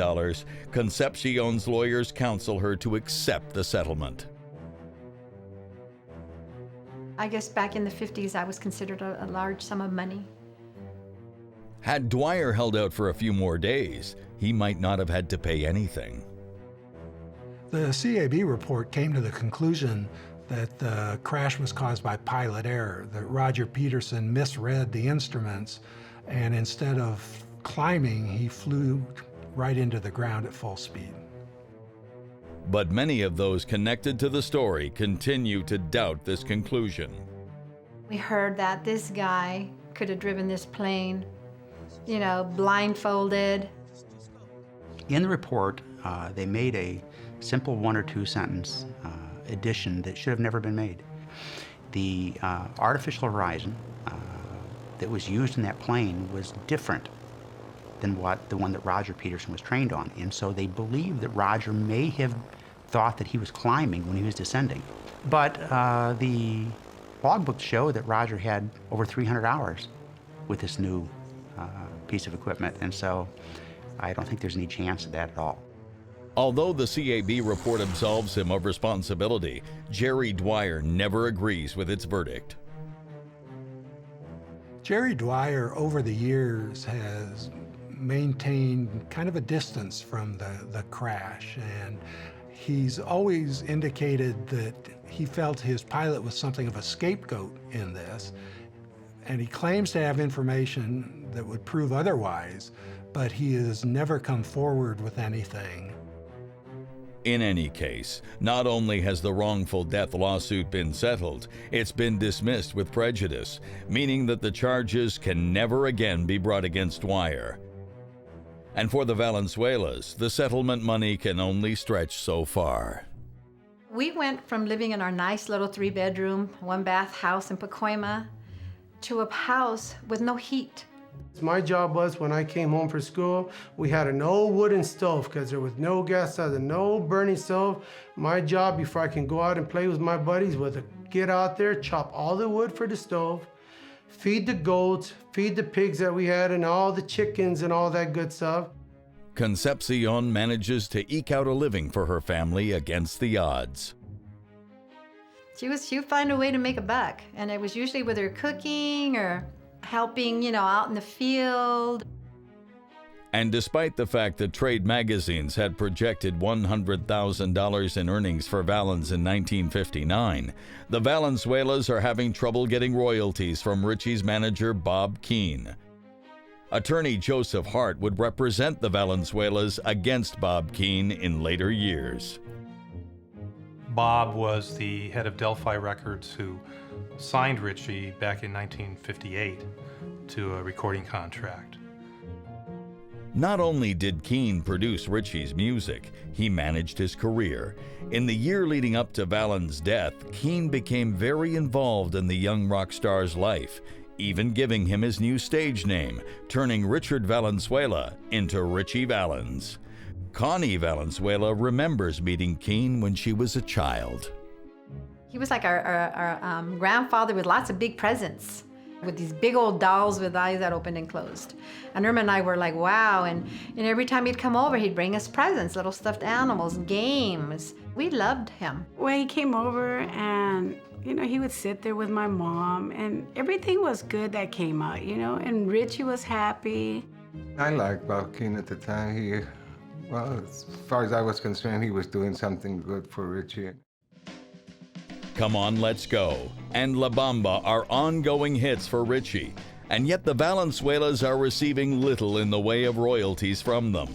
Speaker 1: Concepcion's lawyers counsel her to accept the settlement.
Speaker 18: I guess back in the 50s, I was considered a large sum of money.
Speaker 1: Had Dwyer held out for a few more days, he might not have had to pay anything.
Speaker 16: The CAB report came to the conclusion that the crash was caused by pilot error, that Roger Peterson misread the instruments, and instead of climbing, he flew right into the ground at full speed.
Speaker 1: But many of those connected to the story continue to doubt this conclusion.
Speaker 18: We heard that this guy could have driven this plane, you know, blindfolded.
Speaker 5: In the report, they made a simple 1 or 2 sentence addition that should have never been made. The artificial horizon that was used in that plane was different than the one that Roger Peterson was trained on. And so they believed that Roger may have thought that he was climbing when he was descending. But the logbooks show that Roger had over 300 hours with this new piece of equipment. And so I don't think there's any chance of that at all.
Speaker 1: Although the CAB report absolves him of responsibility, Jerry Dwyer never agrees with its verdict.
Speaker 16: Jerry Dwyer, over the years, has maintained kind of a distance from the crash, and he's always indicated that he felt his pilot was something of a scapegoat in this, and he claims to have information that would prove otherwise, but he has never come forward with anything.
Speaker 1: In any case, not only has the wrongful death lawsuit been settled, it's been dismissed with prejudice, meaning that the charges can never again be brought against Dwyer. And for the Valenzuelas, the settlement money can only stretch so far.
Speaker 18: We went from living in our nice little 3-bedroom, 1-bath house in Pacoima to a house with no heat.
Speaker 3: My job was, when I came home from school, we had an old wooden stove because there was no gas stove and no burning stove. My job, before I can go out and play with my buddies, was to get out there, chop all the wood for the stove, feed the goats, feed the pigs that we had, and all the chickens and all that good stuff.
Speaker 1: Concepcion manages to eke out a living for her family against the odds.
Speaker 18: She would find a way to make a buck, and it was usually with her cooking or helping, you know, out in the field.
Speaker 1: And despite the fact that trade magazines had projected $100,000 in earnings for Valens in 1959, the Valenzuelas are having trouble getting royalties from Richie's manager, Bob Keane. Attorney Joseph Hart would represent the Valenzuelas against Bob Keane in later years.
Speaker 11: Bob was the head of Delphi Records who signed Richie back in 1958 to a recording contract.
Speaker 1: Not only did Keane produce Richie's music, he managed his career. In the year leading up to Valens' death, Keane became very involved in the young rock star's life, even giving him his new stage name, turning Richard Valenzuela into Richie Valens. Connie Valenzuela remembers meeting Keane when she was a child.
Speaker 18: He was like our grandfather with lots of big presents, with these big old dolls with eyes that opened and closed. And Irma and I were like, wow, and every time he'd come over, he'd bring us presents, little stuffed animals, games. We loved him.
Speaker 17: Well, he came over and, you know, he would sit there with my mom, and everything was good that came out, you know, and Richie was happy.
Speaker 19: I liked Bob Keane at the time. Well, as far as I was concerned, he was doing something good for Richie.
Speaker 1: Come On, Let's Go and La Bamba are ongoing hits for Richie, and yet the Valenzuelas are receiving little in the way of royalties from them.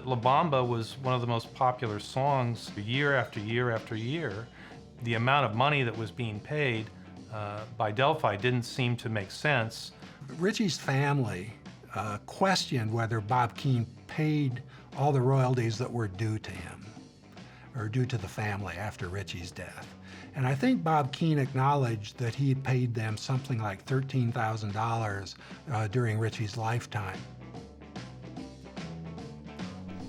Speaker 11: La Bamba was one of the most popular songs year after year after year. The amount of money that was being paid by Delphi didn't seem to make sense.
Speaker 16: Richie's family questioned whether Bob Keane paid all the royalties that were due to him, or due to the family after Richie's death. And I think Bob Keane acknowledged that he had paid them something like $13,000 during Richie's lifetime.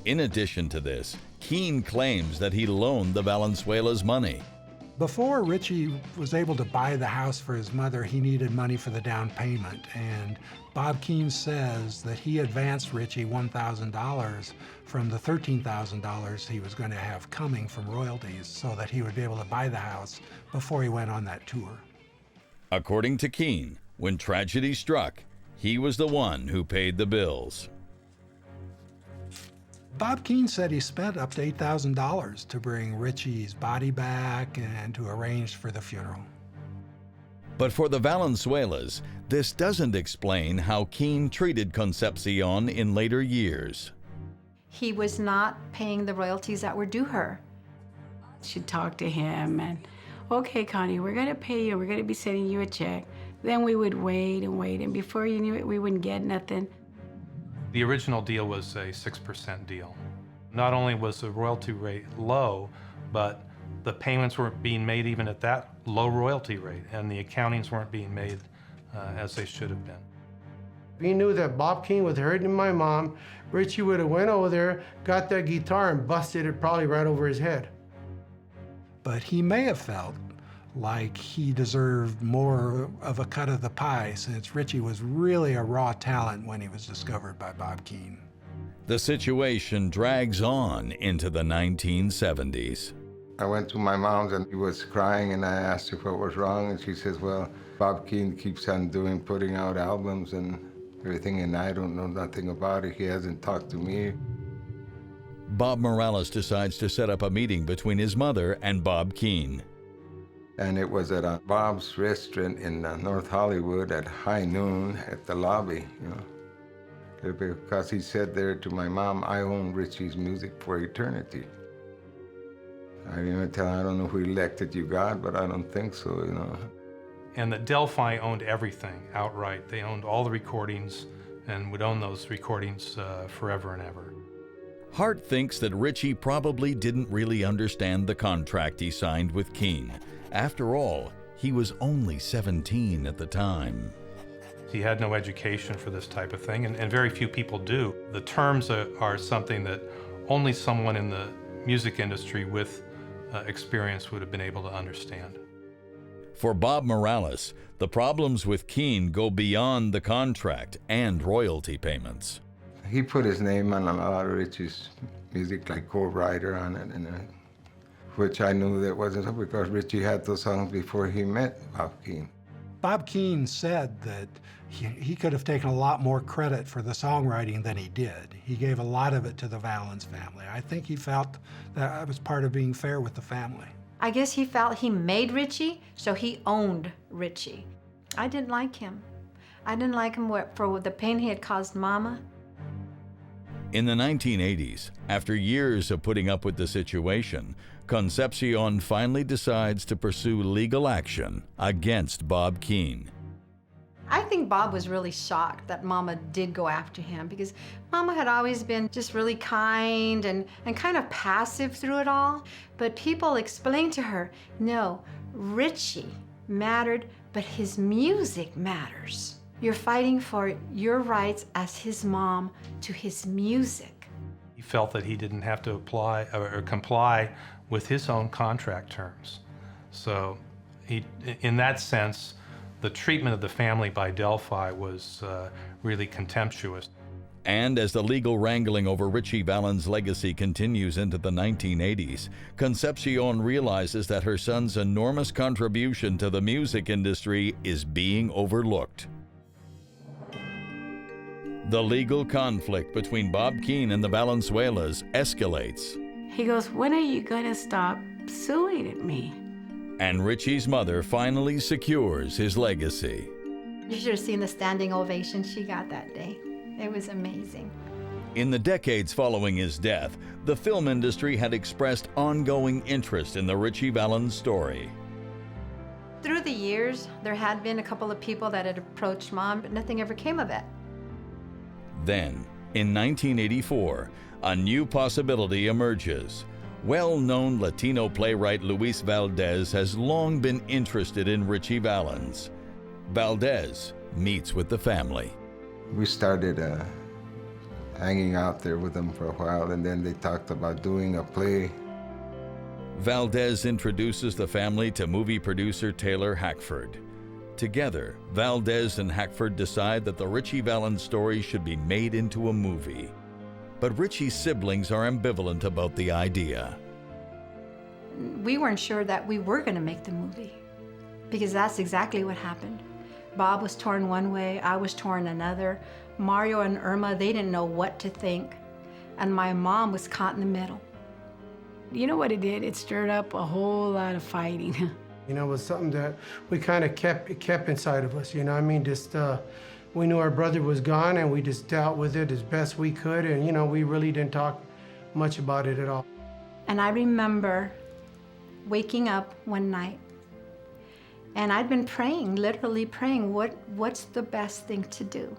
Speaker 1: In addition to this, Keane claims that he loaned the Valenzuelas money.
Speaker 16: Before Richie was able to buy the house for his mother, he needed money for the down payment. And Bob Keane says that he advanced Richie $1,000 from the $13,000 he was going to have coming from royalties so that he would be able to buy the house before he went on that tour.
Speaker 1: According to Keane, when tragedy struck, he was the one who paid the bills.
Speaker 16: Bob Keane said he spent up to $8,000 to bring Richie's body back and to arrange for the funeral.
Speaker 1: But for the Valenzuelas, this doesn't explain how Keane treated Concepcion in later years.
Speaker 18: He was not paying the royalties that were due her.
Speaker 17: She'd talk to him and, okay, Connie, we're gonna pay you, we're gonna be sending you a check. Then we would wait, and before you knew it, we wouldn't get nothing.
Speaker 11: The original deal was a 6% deal. Not only was the royalty rate low, but the payments weren't being made even at that low royalty rate, and the accountings weren't being made as they should have been.
Speaker 3: We knew that Bob Keane was hurting my mom. Richie would have went over there, got that guitar, and busted it probably right over his head.
Speaker 16: But he may have felt like he deserved more of a cut of the pie, since Richie was really a raw talent when he was discovered by Bob Keane.
Speaker 1: The situation drags on into the 1970s.
Speaker 19: I went to my mom's and he was crying, and I asked her what was wrong, and she says, well, Bob Keane keeps on putting out albums and everything, and I don't know nothing about it. He hasn't talked to me.
Speaker 1: Bob Morales decides to set up a meeting between his mother and Bob Keane.
Speaker 19: And it was at a Bob's restaurant in North Hollywood at high noon at the lobby, you know. Because he said there to my mom, I own Richie's music for eternity. I didn't tell him, I don't know who elected you God, but I don't think so, you know.
Speaker 11: And that Delphi owned everything outright. They owned all the recordings and would own those recordings forever and ever.
Speaker 1: Hart thinks that Richie probably didn't really understand the contract he signed with Keane. After all, he was only 17 at the time.
Speaker 11: He had no education for this type of thing, and very few people do. The terms are something that only someone in the music industry with experience would have been able to understand.
Speaker 1: For Bob Morales, the problems with Keane go beyond the contract and royalty payments.
Speaker 19: He put his name on a lot of Richie's music, like co-writer on it, and which I knew that wasn't so, because Richie had those songs before he met Bob Keane.
Speaker 16: Bob Keane said that he could have taken a lot more credit for the songwriting than he did. He gave a lot of it to the Valens family. I think he felt that was part of being fair with the family.
Speaker 18: I guess he felt he made Richie, so he owned Richie. I didn't like him. I didn't like him for the pain he had caused Mama.
Speaker 1: In the 1980s, after years of putting up with the situation, Concepcion finally decides to pursue legal action against Bob Keane.
Speaker 18: I think Bob was really shocked that Mama did go after him, because Mama had always been just really kind and kind of passive through it all. But people explained to her, no, Richie mattered, but his music matters. You're fighting for your rights as his mom to his music.
Speaker 11: He felt that he didn't have to apply or comply with his own contract terms. So in that sense, the treatment of the family by Delphi was really contemptuous.
Speaker 1: And as the legal wrangling over Richie Valens' legacy continues into the 1980s, Concepcion realizes that her son's enormous contribution to the music industry is being overlooked. The legal conflict between Bob Keane and the Valenzuelas escalates.
Speaker 17: He goes, when are you gonna stop suing at me?
Speaker 1: And Richie's mother finally secures his legacy.
Speaker 18: You should have seen the standing ovation she got that day. It was amazing.
Speaker 1: In the decades following his death, the film industry had expressed ongoing interest in the Richie Valens story.
Speaker 18: Through the years, there had been a couple of people that had approached Mom, but nothing ever came of it.
Speaker 1: Then, in 1984, a new possibility emerges. Well-known Latino playwright Luis Valdez has long been interested in Richie Valens. Valdez meets with the family.
Speaker 19: We started hanging out there with them for a while, and then they talked about doing a play.
Speaker 1: Valdez introduces the family to movie producer Taylor Hackford. Together, Valdez and Hackford decide that the Ritchie Valens story should be made into a movie. But Ritchie's siblings are ambivalent about the idea.
Speaker 18: We weren't sure that we were going to make the movie, because that's exactly what happened. Bob was torn one way, I was torn another. Mario and Irma, they didn't know what to think. And my mom was caught in the middle.
Speaker 17: You know what it did? It stirred up a whole lot of fighting.
Speaker 3: You know, it was something that we kind of kept inside of us, you know what I mean? Just, we knew our brother was gone and we just dealt with it as best we could, and you know, we really didn't talk much about it at all.
Speaker 18: And I remember waking up one night, and I'd been praying, literally praying, what's the best thing to do?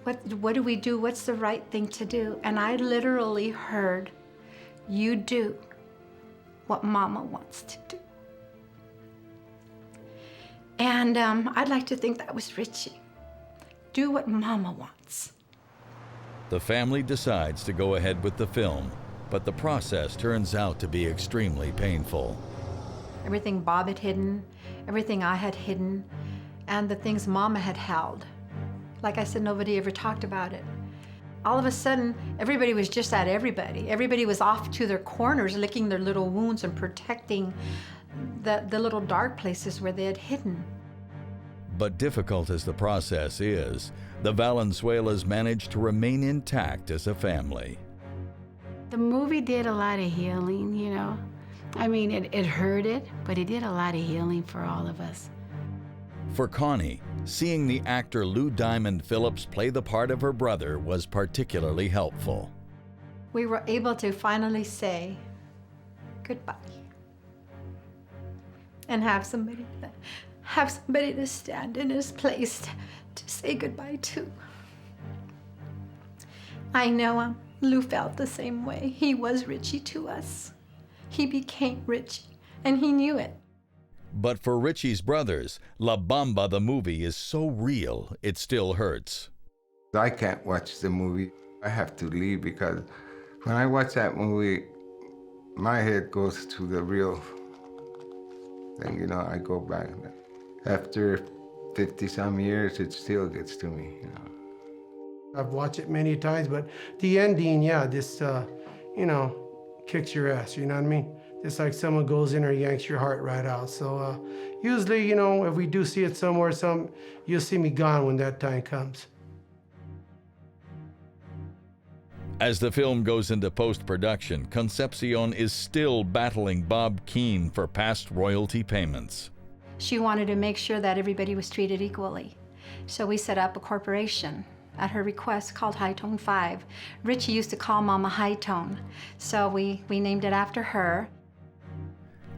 Speaker 18: What do we do? What's the right thing to do? And I literally heard, you do what Mama wants to do. And I'd like to think that was Ritchie. Do what Mama wants.
Speaker 1: The family decides to go ahead with the film, but the process turns out to be extremely painful.
Speaker 18: Everything Bob had hidden, everything I had hidden, and the things Mama had held. Like I said, nobody ever talked about it. All of a sudden, everybody was just at everybody. Everybody was off to their corners, licking their little wounds and protecting the little dark places where they had hidden.
Speaker 1: But difficult as the process is, the Valenzuelas managed to remain intact as a family.
Speaker 17: The movie did a lot of healing, you know. I mean, it hurted, but it did a lot of healing for all of us.
Speaker 1: For Connie, seeing the actor Lou Diamond Phillips play the part of her brother was particularly helpful.
Speaker 18: We were able to finally say goodbye and have somebody to stand in his place to say goodbye to. I know Lou felt the same way. He was Ritchie to us. He became Ritchie, and he knew it.
Speaker 1: But for Ritchie's brothers, La Bamba the movie is so real, it still hurts.
Speaker 19: I can't watch the movie. I have to leave because when I watch that movie, my head goes to the real thing, you know, I go back. After 50-some years, it still gets to me, you know.
Speaker 3: I've watched it many times, but the ending, yeah, just, you know, kicks your ass, you know what I mean? It's like someone goes in or yanks your heart right out. So usually, you know, if we do see it somewhere, you'll see me gone when that time comes.
Speaker 1: As the film goes into post-production, Concepcion is still battling Bob Keane for past royalty payments.
Speaker 18: She wanted to make sure that everybody was treated equally. So we set up a corporation at her request called High Tone 5. Ritchie used to call Mama High Tone, so we named it after her.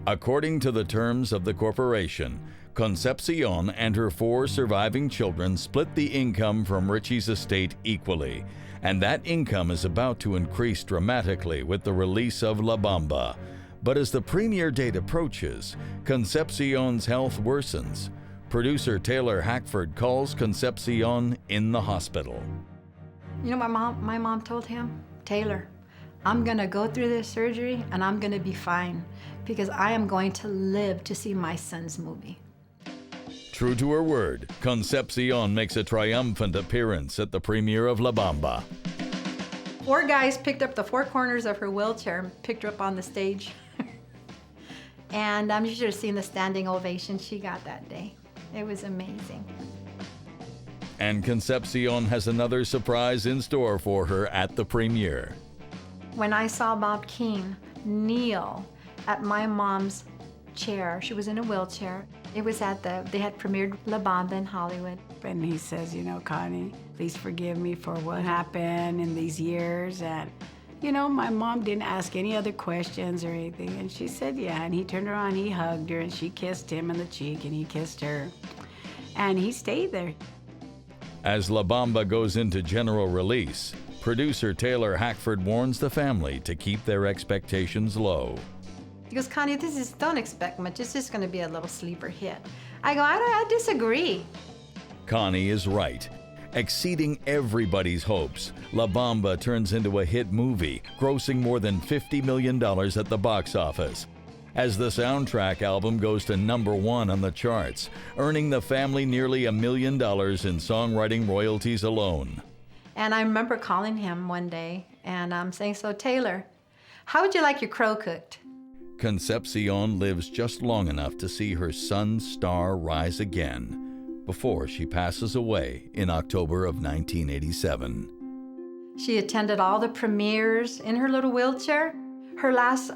Speaker 1: According to the terms of the corporation, Concepcion and her 4 surviving children split the income from Ritchie's estate equally, and that income is about to increase dramatically with the release of La Bamba. But as the premiere date approaches, Concepcion's health worsens. Producer Taylor Hackford calls Concepcion in the hospital.
Speaker 18: You know, my mom told him, Taylor, I'm gonna go through this surgery and I'm gonna be fine because I am going to live to see my son's movie.
Speaker 1: True to her word, Concepcion makes a triumphant appearance at the premiere of La Bamba.
Speaker 18: 4 guys picked up the 4 corners of her wheelchair and picked her up on the stage. And you should have seen the standing ovation she got that day. It was amazing.
Speaker 1: And Concepcion has another surprise in store for her at the premiere.
Speaker 18: When I saw Bob Keane kneel at my mom's chair, she was in a wheelchair. It was they had premiered La Bamba in Hollywood.
Speaker 17: And he says, you know, Connie, please forgive me for what happened in these years. And, you know, my mom didn't ask any other questions or anything. And she said, yeah. And he turned around, he hugged her, and she kissed him on the cheek, and he kissed her. And he stayed there.
Speaker 1: As La Bamba goes into general release, producer Taylor Hackford warns the family to keep their expectations low.
Speaker 18: He goes, Connie, don't expect much. It's just going to be a little sleeper hit. I go, I disagree.
Speaker 1: Connie is right. Exceeding everybody's hopes, La Bamba turns into a hit movie, grossing more than $50 million at the box office, as the soundtrack album goes to #1 on the charts, earning the family nearly $1 million in songwriting royalties alone.
Speaker 18: And I remember calling him one day and saying, "So Taylor, how would you like your crow cooked?"
Speaker 1: Concepcion lives just long enough to see her son's star rise again before she passes away in October of 1987.
Speaker 18: She attended all the premieres in her little wheelchair. Her last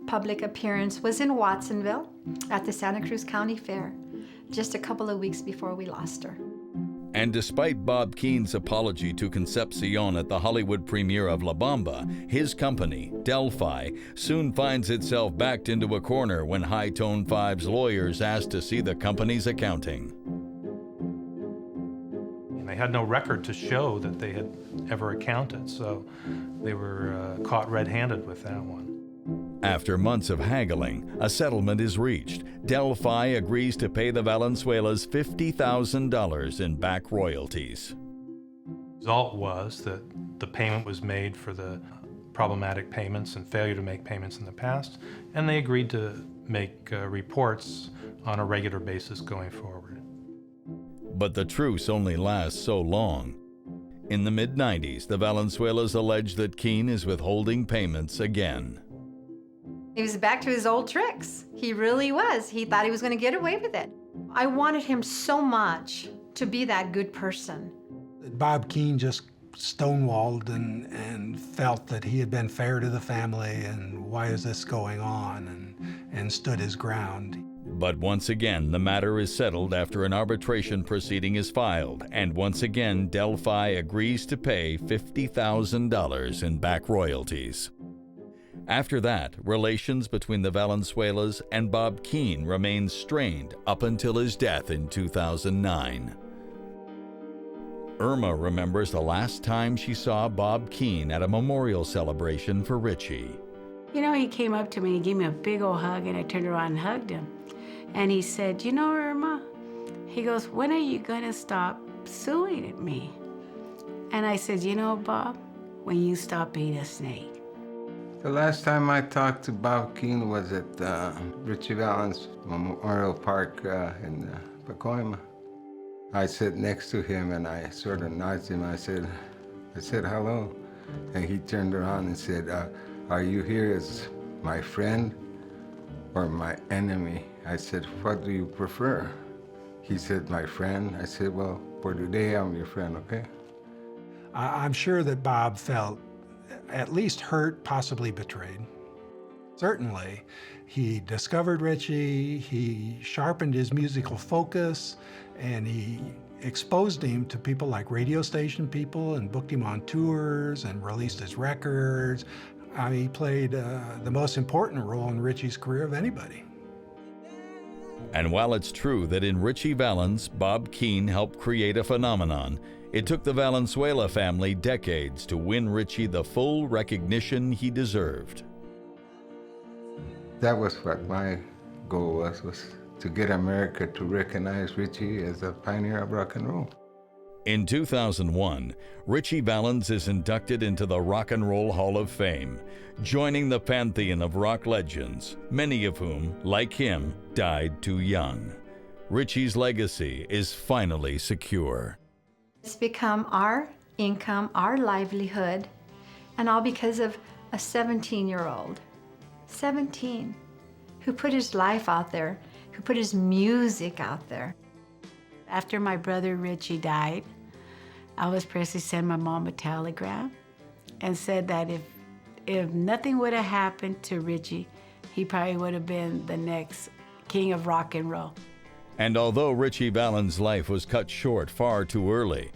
Speaker 18: public appearance was in Watsonville at the Santa Cruz County Fair, just a couple of weeks before we lost her.
Speaker 1: And despite Bob Keane's apology to Concepcion at the Hollywood premiere of La Bamba, his company, Delphi, soon finds itself backed into a corner when High Tone 5's lawyers ask to see the company's accounting.
Speaker 11: They had no record to show that they had ever accounted, so they were caught red-handed with that one.
Speaker 1: After months of haggling, a settlement is reached. Delphi agrees to pay the Valenzuelas $50,000 in back royalties.
Speaker 11: The result was that the payment was made for the problematic payments and failure to make payments in the past, and they agreed to make reports on a regular basis going forward.
Speaker 1: But the truce only lasts so long. In the mid-90s, the Valenzuelas allege that Keane is withholding payments again.
Speaker 18: He was back to his old tricks. He really was. He thought he was going to get away with it. I wanted him so much to be that good person.
Speaker 16: Bob Keane just stonewalled and felt that he had been fair to the family and why is this going on, and stood his ground.
Speaker 1: But once again, the matter is settled after an arbitration proceeding is filed, and once again, Delphi agrees to pay $50,000 in back royalties. After that, relations between the Valenzuelas and Bob Keane remained strained up until his death in 2009. Irma remembers the last time she saw Bob Keane at a memorial celebration for Richie.
Speaker 17: You know, he came up to me and gave me a big old hug, and I turned around and hugged him. And he said, "You know, Irma," he goes, "when are you gonna stop suing at me?" And I said, "You know, Bob, when you stop being a snake."
Speaker 19: The last time I talked to Bob Keane was at Richie Valens Memorial Park in Pacoima. I sat next to him and I sort of nudged him. I said, "Hello." And he turned around and said, "Are you here as my friend or my enemy?" I said, "What do you prefer?" He said, "My friend." I said, "Well, for today, I'm your friend, okay?"
Speaker 16: I'm sure that Bob felt at least hurt, possibly betrayed. Certainly, he discovered Richie, he sharpened his musical focus, and he exposed him to people like radio station people and booked him on tours and released his records. He played the most important role in Richie's career of anybody.
Speaker 1: And while it's true that in Richie Valens, Bob Keane helped create a phenomenon, it took the Valenzuela family decades to win Richie the full recognition he deserved.
Speaker 19: That was what my goal was to get America to recognize Richie as a pioneer of rock and roll.
Speaker 1: In 2001, Richie Valens is inducted into the Rock and Roll Hall of Fame, joining the pantheon of rock legends, many of whom, like him, died too young. Richie's legacy is finally secure.
Speaker 18: It's become our income, our livelihood, and all because of a 17-year-old, 17, who put his life out there, who put his music out there.
Speaker 17: After my brother Richie died, Elvis Presley sent my mom a telegram and said that if nothing would have happened to Richie, he probably would have been the next king of rock and roll.
Speaker 1: And although Richie Valens' life was cut short far too early,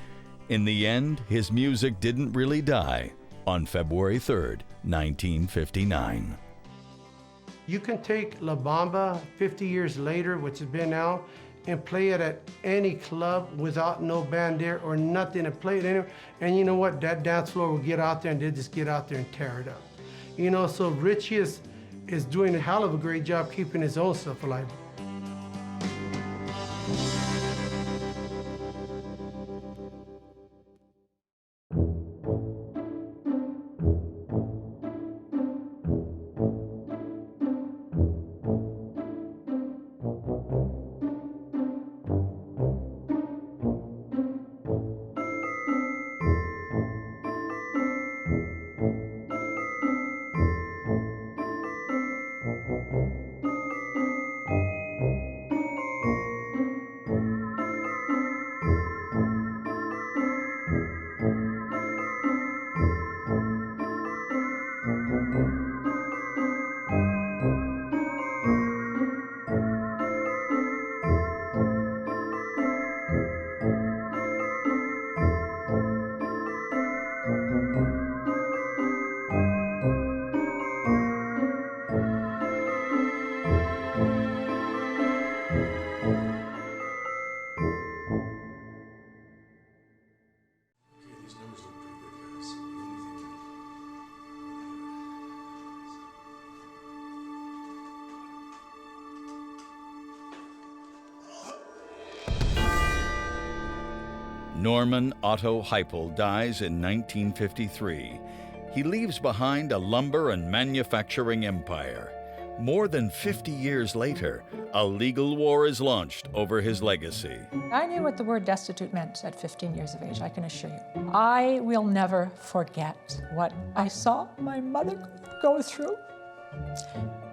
Speaker 1: in the end, his music didn't really die on February 3rd, 1959.
Speaker 3: You can take La Bamba 50 years later, which has been now, and play it at any club without no band there or nothing, and play it anywhere. And you know what? That dance floor will get out there, and they'll just get out there and tear it up. You know, so Richie is doing a hell of a great job keeping his own stuff alive.
Speaker 1: Norman Otto Heipel dies in 1953. He leaves behind a lumber and manufacturing empire. More than 50 years later, a legal war is launched over his legacy.
Speaker 7: I knew what the word destitute meant at 15 years of age, I can assure you. I will never forget what I saw my mother go through,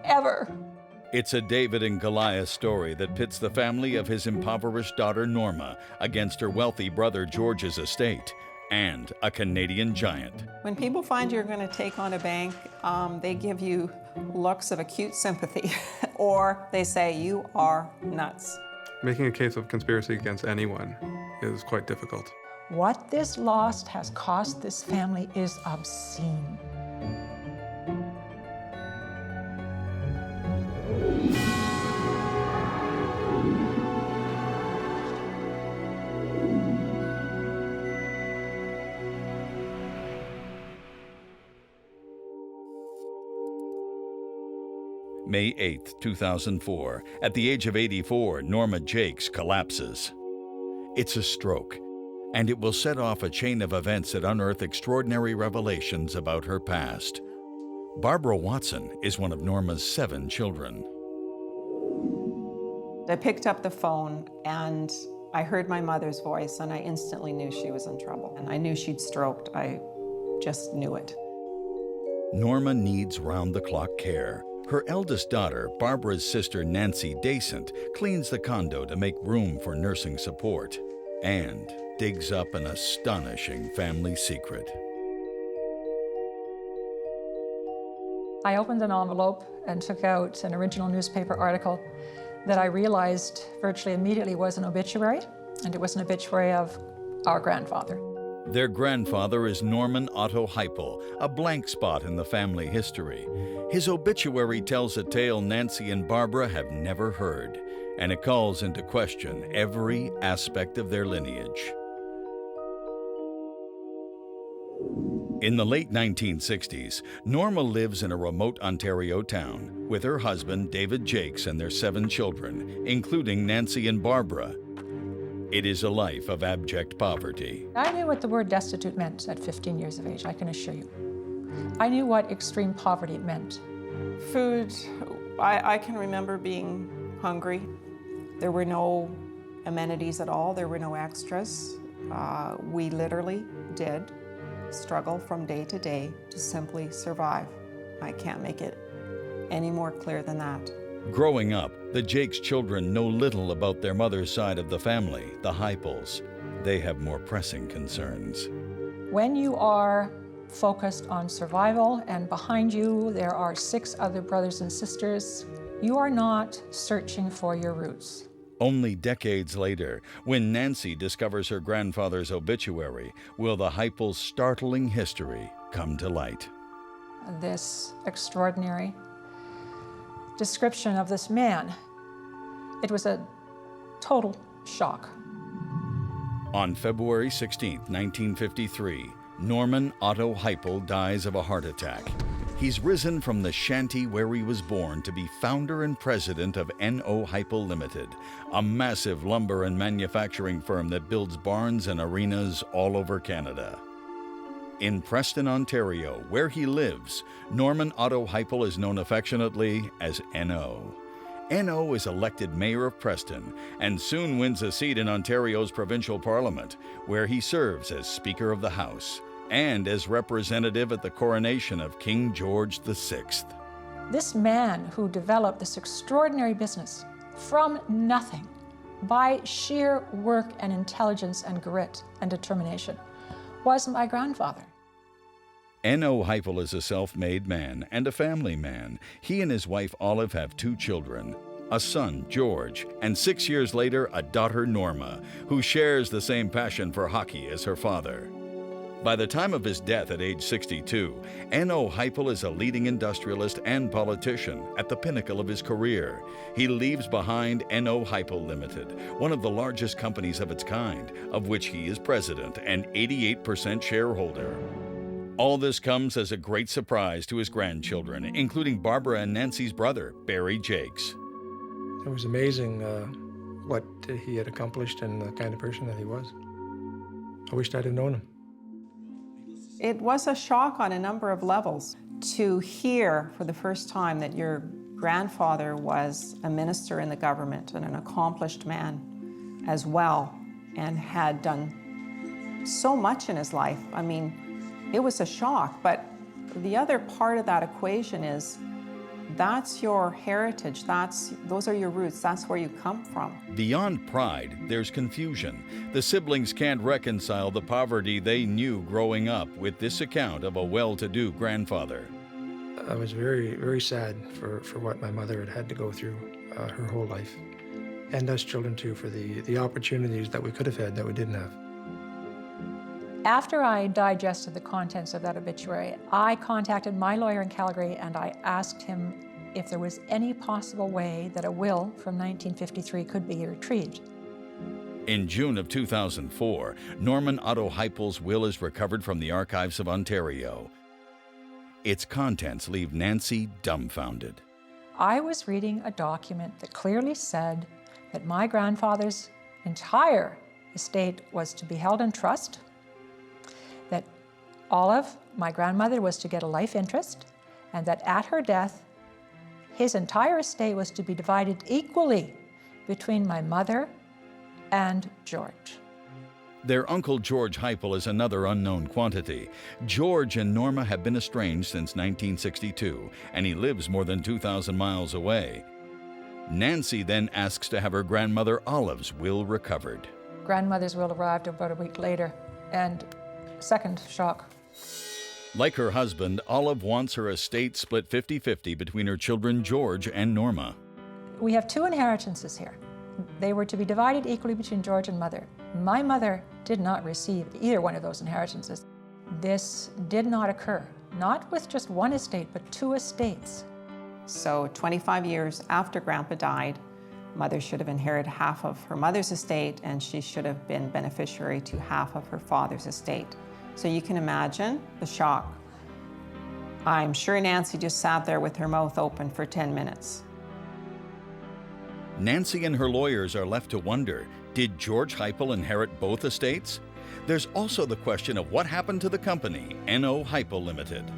Speaker 7: ever.
Speaker 1: It's a David and Goliath story that pits the family of his impoverished daughter Norma against her wealthy brother George's estate and a Canadian giant.
Speaker 21: When people find you're going to take on a bank, they give you looks of acute sympathy, or they say you are nuts.
Speaker 22: Making a case of conspiracy against anyone is quite difficult.
Speaker 7: What this loss has cost this family is obscene.
Speaker 1: May 8, 2004, at the age of 84, Norma Jakes collapses. It's a stroke, and it will set off a chain of events that unearth extraordinary revelations about her past. Barbara Watson is one of Norma's 7 children.
Speaker 21: I picked up the phone and I heard my mother's voice, and I instantly knew she was in trouble. And I knew she'd stroked. I just knew it.
Speaker 1: Norma needs round-the-clock care. Her eldest daughter, Barbara's sister Nancy Decent, cleans the condo to make room for nursing support and digs up an astonishing family secret.
Speaker 7: I opened an envelope and took out an original newspaper article that I realized virtually immediately was an obituary, and it was an obituary of our grandfather.
Speaker 1: Their grandfather is Norman Otto Heipel, a blank spot in the family history. His obituary tells a tale Nancy and Barbara have never heard, and it calls into question every aspect of their lineage. In the late 1960s, Norma lives in a remote Ontario town with her husband, David Jakes, and their 7 children, including Nancy and Barbara. It is a life of abject poverty.
Speaker 7: I knew what the word destitute meant at 15 years of age, I can assure you. I knew what extreme poverty meant.
Speaker 21: Food, I can remember being hungry. There were no amenities at all. There were no extras. We literally did struggle from day to day to simply survive. I can't make it any more clear than that.
Speaker 1: Growing up, the Jakes children know little about their mother's side of the family, the Heipels. They have more pressing concerns.
Speaker 7: When you are focused on survival and behind you there are 6 other brothers and sisters, you are not searching for your roots.
Speaker 1: Only decades later, when Nancy discovers her grandfather's obituary, will the Heipels' startling history come to light.
Speaker 7: This extraordinary description of this man, it was a total shock.
Speaker 1: On February 16, 1953, Norman Otto Heipel dies of a heart attack. He's risen from the shanty where he was born to be founder and president of N.O. Heipel Limited, a massive lumber and manufacturing firm that builds barns and arenas all over Canada. In Preston, Ontario, where he lives, Norman Otto Heipel is known affectionately as N.O. N.O. is elected mayor of Preston and soon wins a seat in Ontario's provincial parliament, where he serves as Speaker of the House and as representative at the coronation of King George VI.
Speaker 7: This man who developed this extraordinary business from nothing by sheer work and intelligence and grit and determination was my grandfather.
Speaker 1: N.O. Heipel is a self-made man and a family man. He and his wife Olive have 2 children, a son, George, and 6 years later, a daughter, Norma, who shares the same passion for hockey as her father. By the time of his death at age 62, N.O. Heipel is a leading industrialist and politician at the pinnacle of his career. He leaves behind N.O. Heipel Limited, one of the largest companies of its kind, of which he is president and 88% shareholder. All this comes as a great surprise to his grandchildren, including Barbara and Nancy's brother, Barry Jakes.
Speaker 23: It was amazing what he had accomplished and the kind of person that he was.
Speaker 2: I wished I'd have known him.
Speaker 21: It was a shock on a number of levels to hear for the first time that your grandfather was a minister in the government and an accomplished man as well, and had done so much in his life. I mean, it was a shock, but the other part of that equation is that's your heritage, those are your roots, that's where you come from.
Speaker 1: Beyond pride, there's confusion. The siblings can't reconcile the poverty they knew growing up with this account of a well-to-do grandfather.
Speaker 2: I was very, very sad for what my mother had had to go through her whole life. And us children too, for the opportunities that we could have had that we didn't have.
Speaker 7: After I digested the contents of that obituary, I contacted my lawyer in Calgary and I asked him if there was any possible way that a will from 1953 could be retrieved.
Speaker 1: In June of 2004, Norman Otto Heipel's will is recovered from the archives of Ontario. Its contents leave Nancy dumbfounded.
Speaker 7: I was reading a document that clearly said that my grandfather's entire estate was to be held in trust, that Olive, my grandmother, was to get a life interest, and that at her death, his entire estate was to be divided equally between my mother and George.
Speaker 1: Their uncle George Heipel is another unknown quantity. George and Norma have been estranged since 1962, and he lives more than 2,000 miles away. Nancy then asks to have her grandmother Olive's will recovered.
Speaker 7: Grandmother's will arrived about a week later, and second shock.
Speaker 1: Like her husband, Olive wants her estate split 50-50 between her children George and Norma.
Speaker 7: We have two inheritances here. They were to be divided equally between George and Mother. My mother did not receive either one of those inheritances. This did not occur, not with just one estate, but two estates.
Speaker 21: So 25 years after Grandpa died, Mother should have inherited half of her mother's estate, and she should have been beneficiary to half of her father's estate. So you can imagine the shock. I'm sure Nancy just sat there with her mouth open for 10 minutes.
Speaker 1: Nancy and her lawyers are left to wonder, did George Heipel inherit both estates? There's also the question of what happened to the company, N.O. Heipel Limited.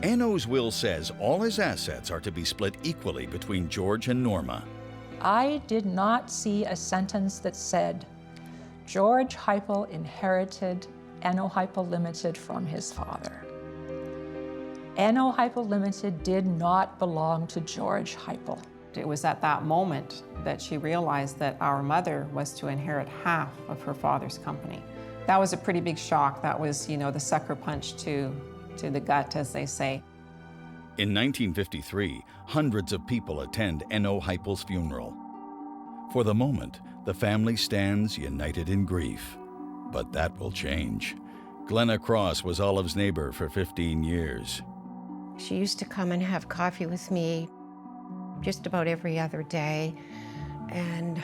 Speaker 1: N.O.'s will says all his assets are to be split equally between George and Norma.
Speaker 7: I did not see a sentence that said, George Heipel inherited N.O. Heipel Limited from his father. N.O. Heipel Limited did not belong to George Heipel.
Speaker 21: It was at that moment that she realized that our mother was to inherit half of her father's company. That was a pretty big shock. That was, the sucker punch to the gut, as they say.
Speaker 1: In 1953, hundreds of people attend N.O. Heipel's funeral. For the moment, the family stands united in grief. But that will change. Glenna Cross was Olive's neighbor for 15 years.
Speaker 4: She used to come and have coffee with me just about every other day. And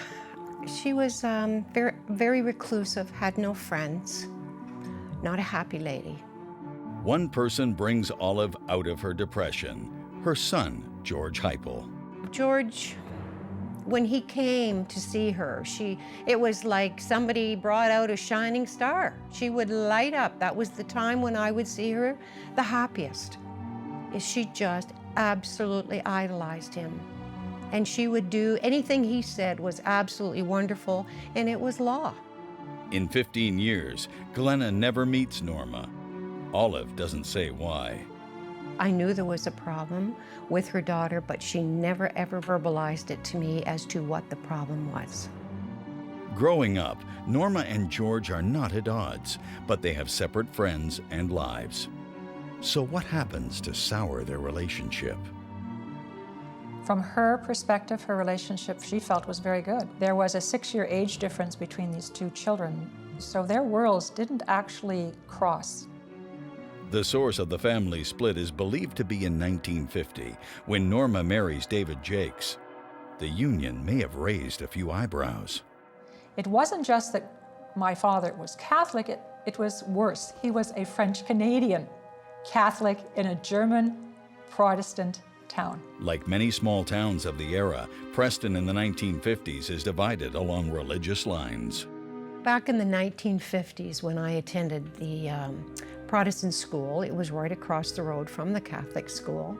Speaker 4: she was very, very reclusive, had no friends, not a happy lady.
Speaker 1: One person brings Olive out of her depression, her son, George Heipel.
Speaker 4: George, when he came to see her, it was like somebody brought out a shining star. She would light up. That was the time when I would see her the happiest. She just absolutely idolized him. And she would do anything he said was absolutely wonderful, and it was law.
Speaker 1: In 15 years, Glenna never meets Norma. Olive doesn't say why.
Speaker 4: I knew there was a problem with her daughter, but she never ever verbalized it to me as to what the problem was.
Speaker 1: Growing up, Norma and George are not at odds, but they have separate friends and lives. So what happens to sour their relationship?
Speaker 7: From her perspective, her relationship, she felt, was very good. There was a 6-year age difference between these two children, so their worlds didn't actually cross.
Speaker 1: The source of the family split is believed to be in 1950, when Norma marries David Jakes. The union may have raised a few eyebrows.
Speaker 7: It wasn't just that my father was Catholic, it was worse. He was a French-Canadian Catholic in a German Protestant town.
Speaker 1: Like many small towns of the era, Preston in the 1950s is divided along religious lines.
Speaker 4: Back in the 1950s, when I attended the Protestant school, it was right across the road from the Catholic school.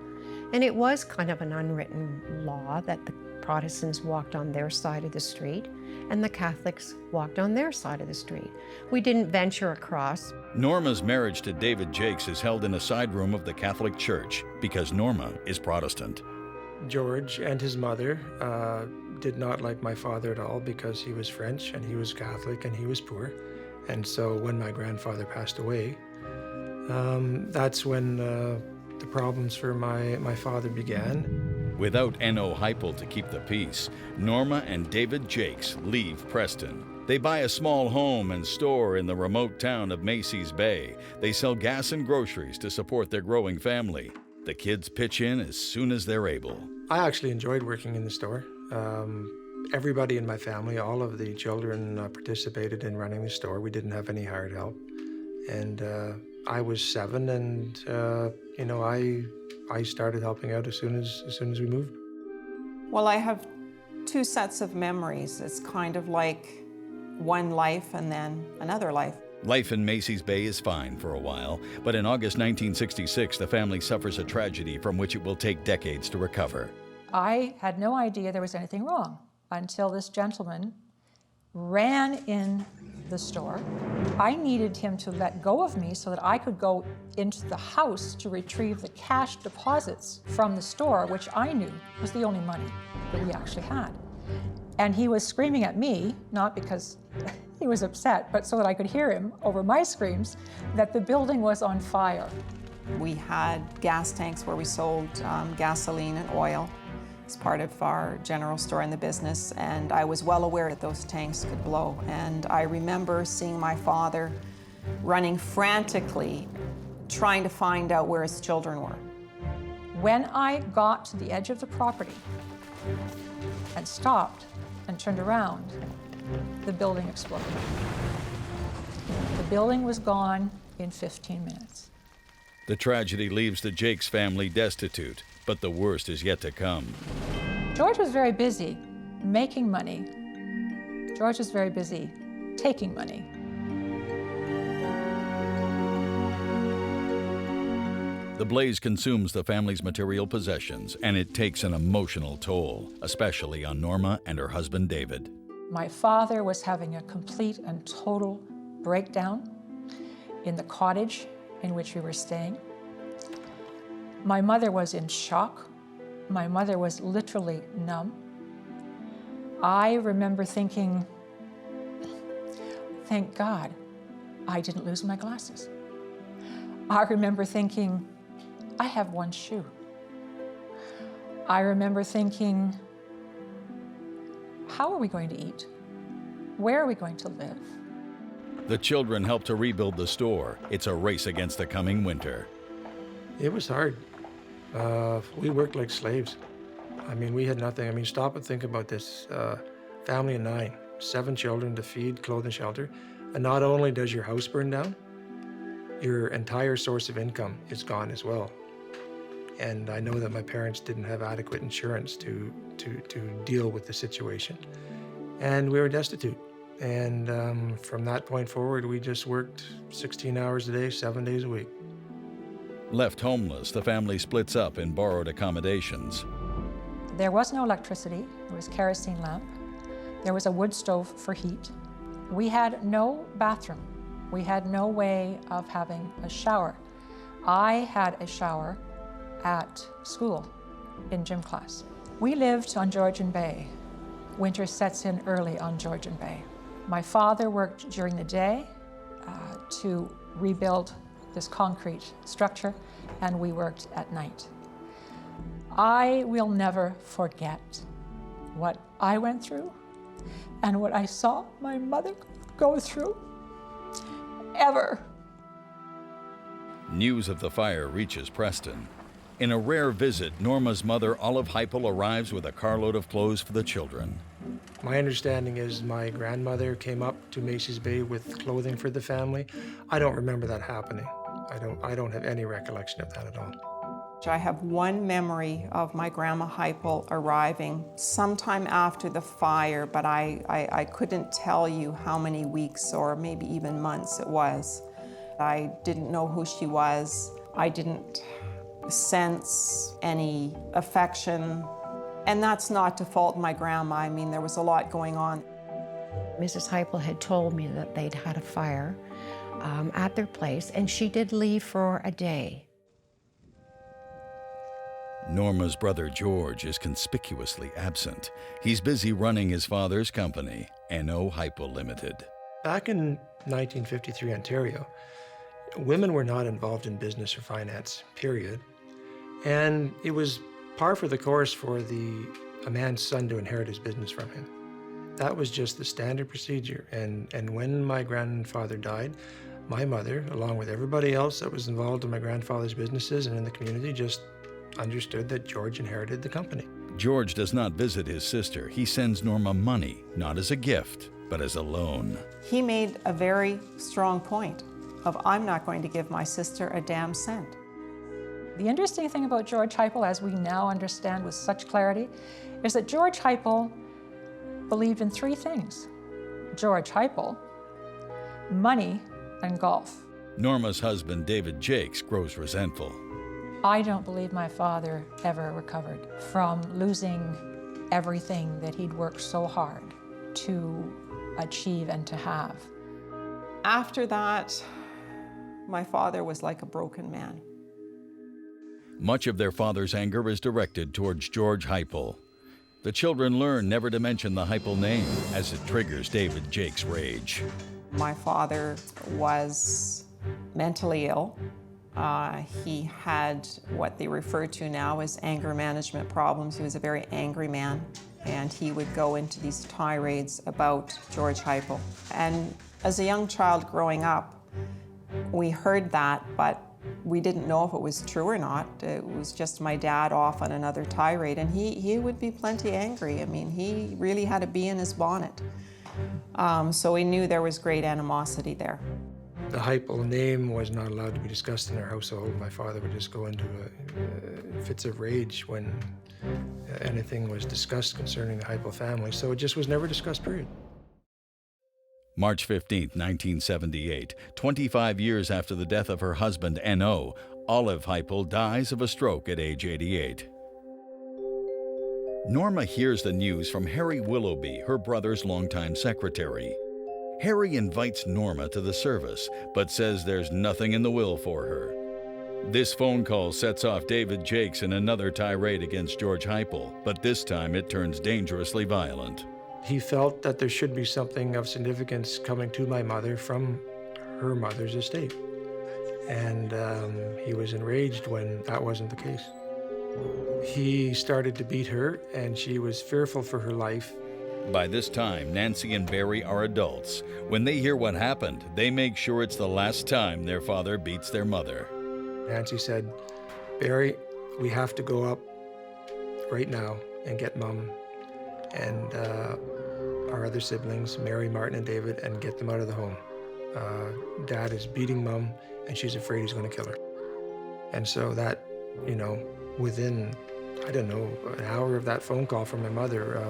Speaker 4: And it was kind of an unwritten law that the Protestants walked on their side of the street and the Catholics walked on their side of the street. We didn't venture across.
Speaker 1: Norma's marriage to David Jakes is held in a side room of the Catholic Church because Norma is Protestant.
Speaker 2: George and his mother did not like my father at all because he was French and he was Catholic and he was poor. And so when my grandfather passed away, that's when the problems for my father began.
Speaker 1: Without N.O. Heipel to keep the peace, Norma and David Jakes leave Preston. They buy a small home and store in the remote town of Macy's Bay. They sell gas and groceries to support their growing family. The kids pitch in as soon as they're able.
Speaker 2: I actually enjoyed working in the store. Everybody in my family, all of the children participated in running the store. We didn't have any hired help. And I was 7 and, you know, I started helping out as soon as we moved.
Speaker 21: Well, I have 2 sets of memories. It's kind of like one life and then another life.
Speaker 1: Life in Macy's Bay is fine for a while, but in August 1966, the family suffers a tragedy from which it will take decades to recover.
Speaker 7: I had no idea there was anything wrong until this gentleman ran in the store. I needed him to let go of me so that I could go into the house to retrieve the cash deposits from the store, which I knew was the only money that we actually had. And he was screaming at me, not because he was upset, but so that I could hear him over my screams, that the building was on fire.
Speaker 21: We had gas tanks where we sold gasoline and oil as part of our general store in the business, and I was well aware that those tanks could blow. And I remember seeing my father running frantically, trying to find out where his children were.
Speaker 7: When I got to the edge of the property and stopped and turned around, the building exploded. The building was gone in 15 minutes.
Speaker 1: The tragedy leaves the Jakes family destitute, but the worst is yet to come.
Speaker 7: George was very busy making money. George was very busy taking money.
Speaker 1: The blaze consumes the family's material possessions, and it takes an emotional toll, especially on Norma and her husband, David.
Speaker 7: My father was having a complete and total breakdown in the cottage in which we were staying. My mother was in shock. My mother was literally numb. I remember thinking, thank God I didn't lose my glasses. I remember thinking, I have one shoe. I remember thinking, how are we going to eat? Where are we going to live?
Speaker 1: The children help to rebuild the store. It's a race against the coming winter.
Speaker 2: It was hard. We worked like slaves. I mean, we had nothing. I mean, stop and think about this. Family of 9, 7 children to feed, clothe, and shelter. And not only does your house burn down, your entire source of income is gone as well. And I know that my parents didn't have adequate insurance to deal with the situation. And we were destitute. And from that point forward, we just worked 16 hours a day, 7 days a week.
Speaker 1: Left homeless, the family splits up in borrowed accommodations.
Speaker 7: There was no electricity. There was kerosene lamp. There was a wood stove for heat. We had no bathroom. We had no way of having a shower. I had a shower at school in gym class. We lived on Georgian Bay. Winter sets in early on Georgian Bay. My father worked during the day to rebuild this concrete structure, and we worked at night. I will never forget what I went through and what I saw my mother go through, ever.
Speaker 1: News of the fire reaches Preston. In a rare visit, Norma's mother, Olive Heipel, arrives with a carload of clothes for the children.
Speaker 2: My understanding is my grandmother came up to Macy's Bay with clothing for the family. I don't remember that happening. I don't have any recollection of that at all.
Speaker 21: I have one memory of my grandma Heipel arriving sometime after the fire, but I couldn't tell you how many weeks or maybe even months it was. I didn't know who she was. I didn't sense any affection. And that's not to fault my grandma. I mean, there was a lot going on.
Speaker 4: Mrs. Heipel had told me that they'd had a fire at their place, and she did leave for a day.
Speaker 1: Norma's brother George is conspicuously absent. He's busy running his father's company, N.O. Heipel Limited.
Speaker 2: Back in 1953 Ontario, women were not involved in business or finance, period. And it was par for the course for a man's son to inherit his business from him. That was just the standard procedure. And when my grandfather died, my mother, along with everybody else that was involved in my grandfather's businesses and in the community, just understood that George inherited the company.
Speaker 1: George does not visit his sister. He sends Norma money, not as a gift, but as a loan.
Speaker 21: He made a very strong point of, I'm not going to give my sister a damn cent.
Speaker 7: The interesting thing about George Heipel, as we now understand with such clarity, is that George Heipel believed in three things: George Heipel, money, and golf.
Speaker 1: Norma's husband, David Jakes, grows resentful.
Speaker 7: I don't believe my father ever recovered from losing everything that he'd worked so hard to achieve and to have.
Speaker 21: After that, my father was like a broken man.
Speaker 1: Much of their father's anger is directed towards George Heipel. The children learn never to mention the Heipel name, as it triggers David Jakes' rage.
Speaker 21: My father was mentally ill. He had what they refer to now as anger management problems. He was a very angry man, and he would go into these tirades about George Heipel. And as a young child growing up, we heard that, but we didn't know if it was true or not. It was just my dad off on another tirade, and he would be plenty angry. I mean, he really had a bee in his bonnet. So we knew there was great animosity there.
Speaker 2: The Heipel name was not allowed to be discussed in our household. My father would just go into fits of rage when anything was discussed concerning the Heipel family, so it just was never discussed, period.
Speaker 1: March 15, 1978, 25 years after the death of her husband, N.O., Olive Heipel dies of a stroke at age 88. Norma hears the news from Harry Willoughby, her brother's longtime secretary. Harry invites Norma to the service, but says there's nothing in the will for her. This phone call sets off David Jakes in another tirade against George Heipel, but this time it turns dangerously violent.
Speaker 2: He felt that there should be something of significance coming to my mother from her mother's estate. And he was enraged when that wasn't the case. He started to beat her, and she was fearful for her life.
Speaker 1: By this time, Nancy and Barry are adults. When they hear what happened, they make sure it's the last time their father beats their mother.
Speaker 2: Nancy said, "Barry, we have to go up right now and get Mom and our other siblings, Mary, Martin, and David, and get them out of the home. Dad is beating Mom, and she's afraid he's going to kill her." And so that, within, I don't know, an hour of that phone call from my mother,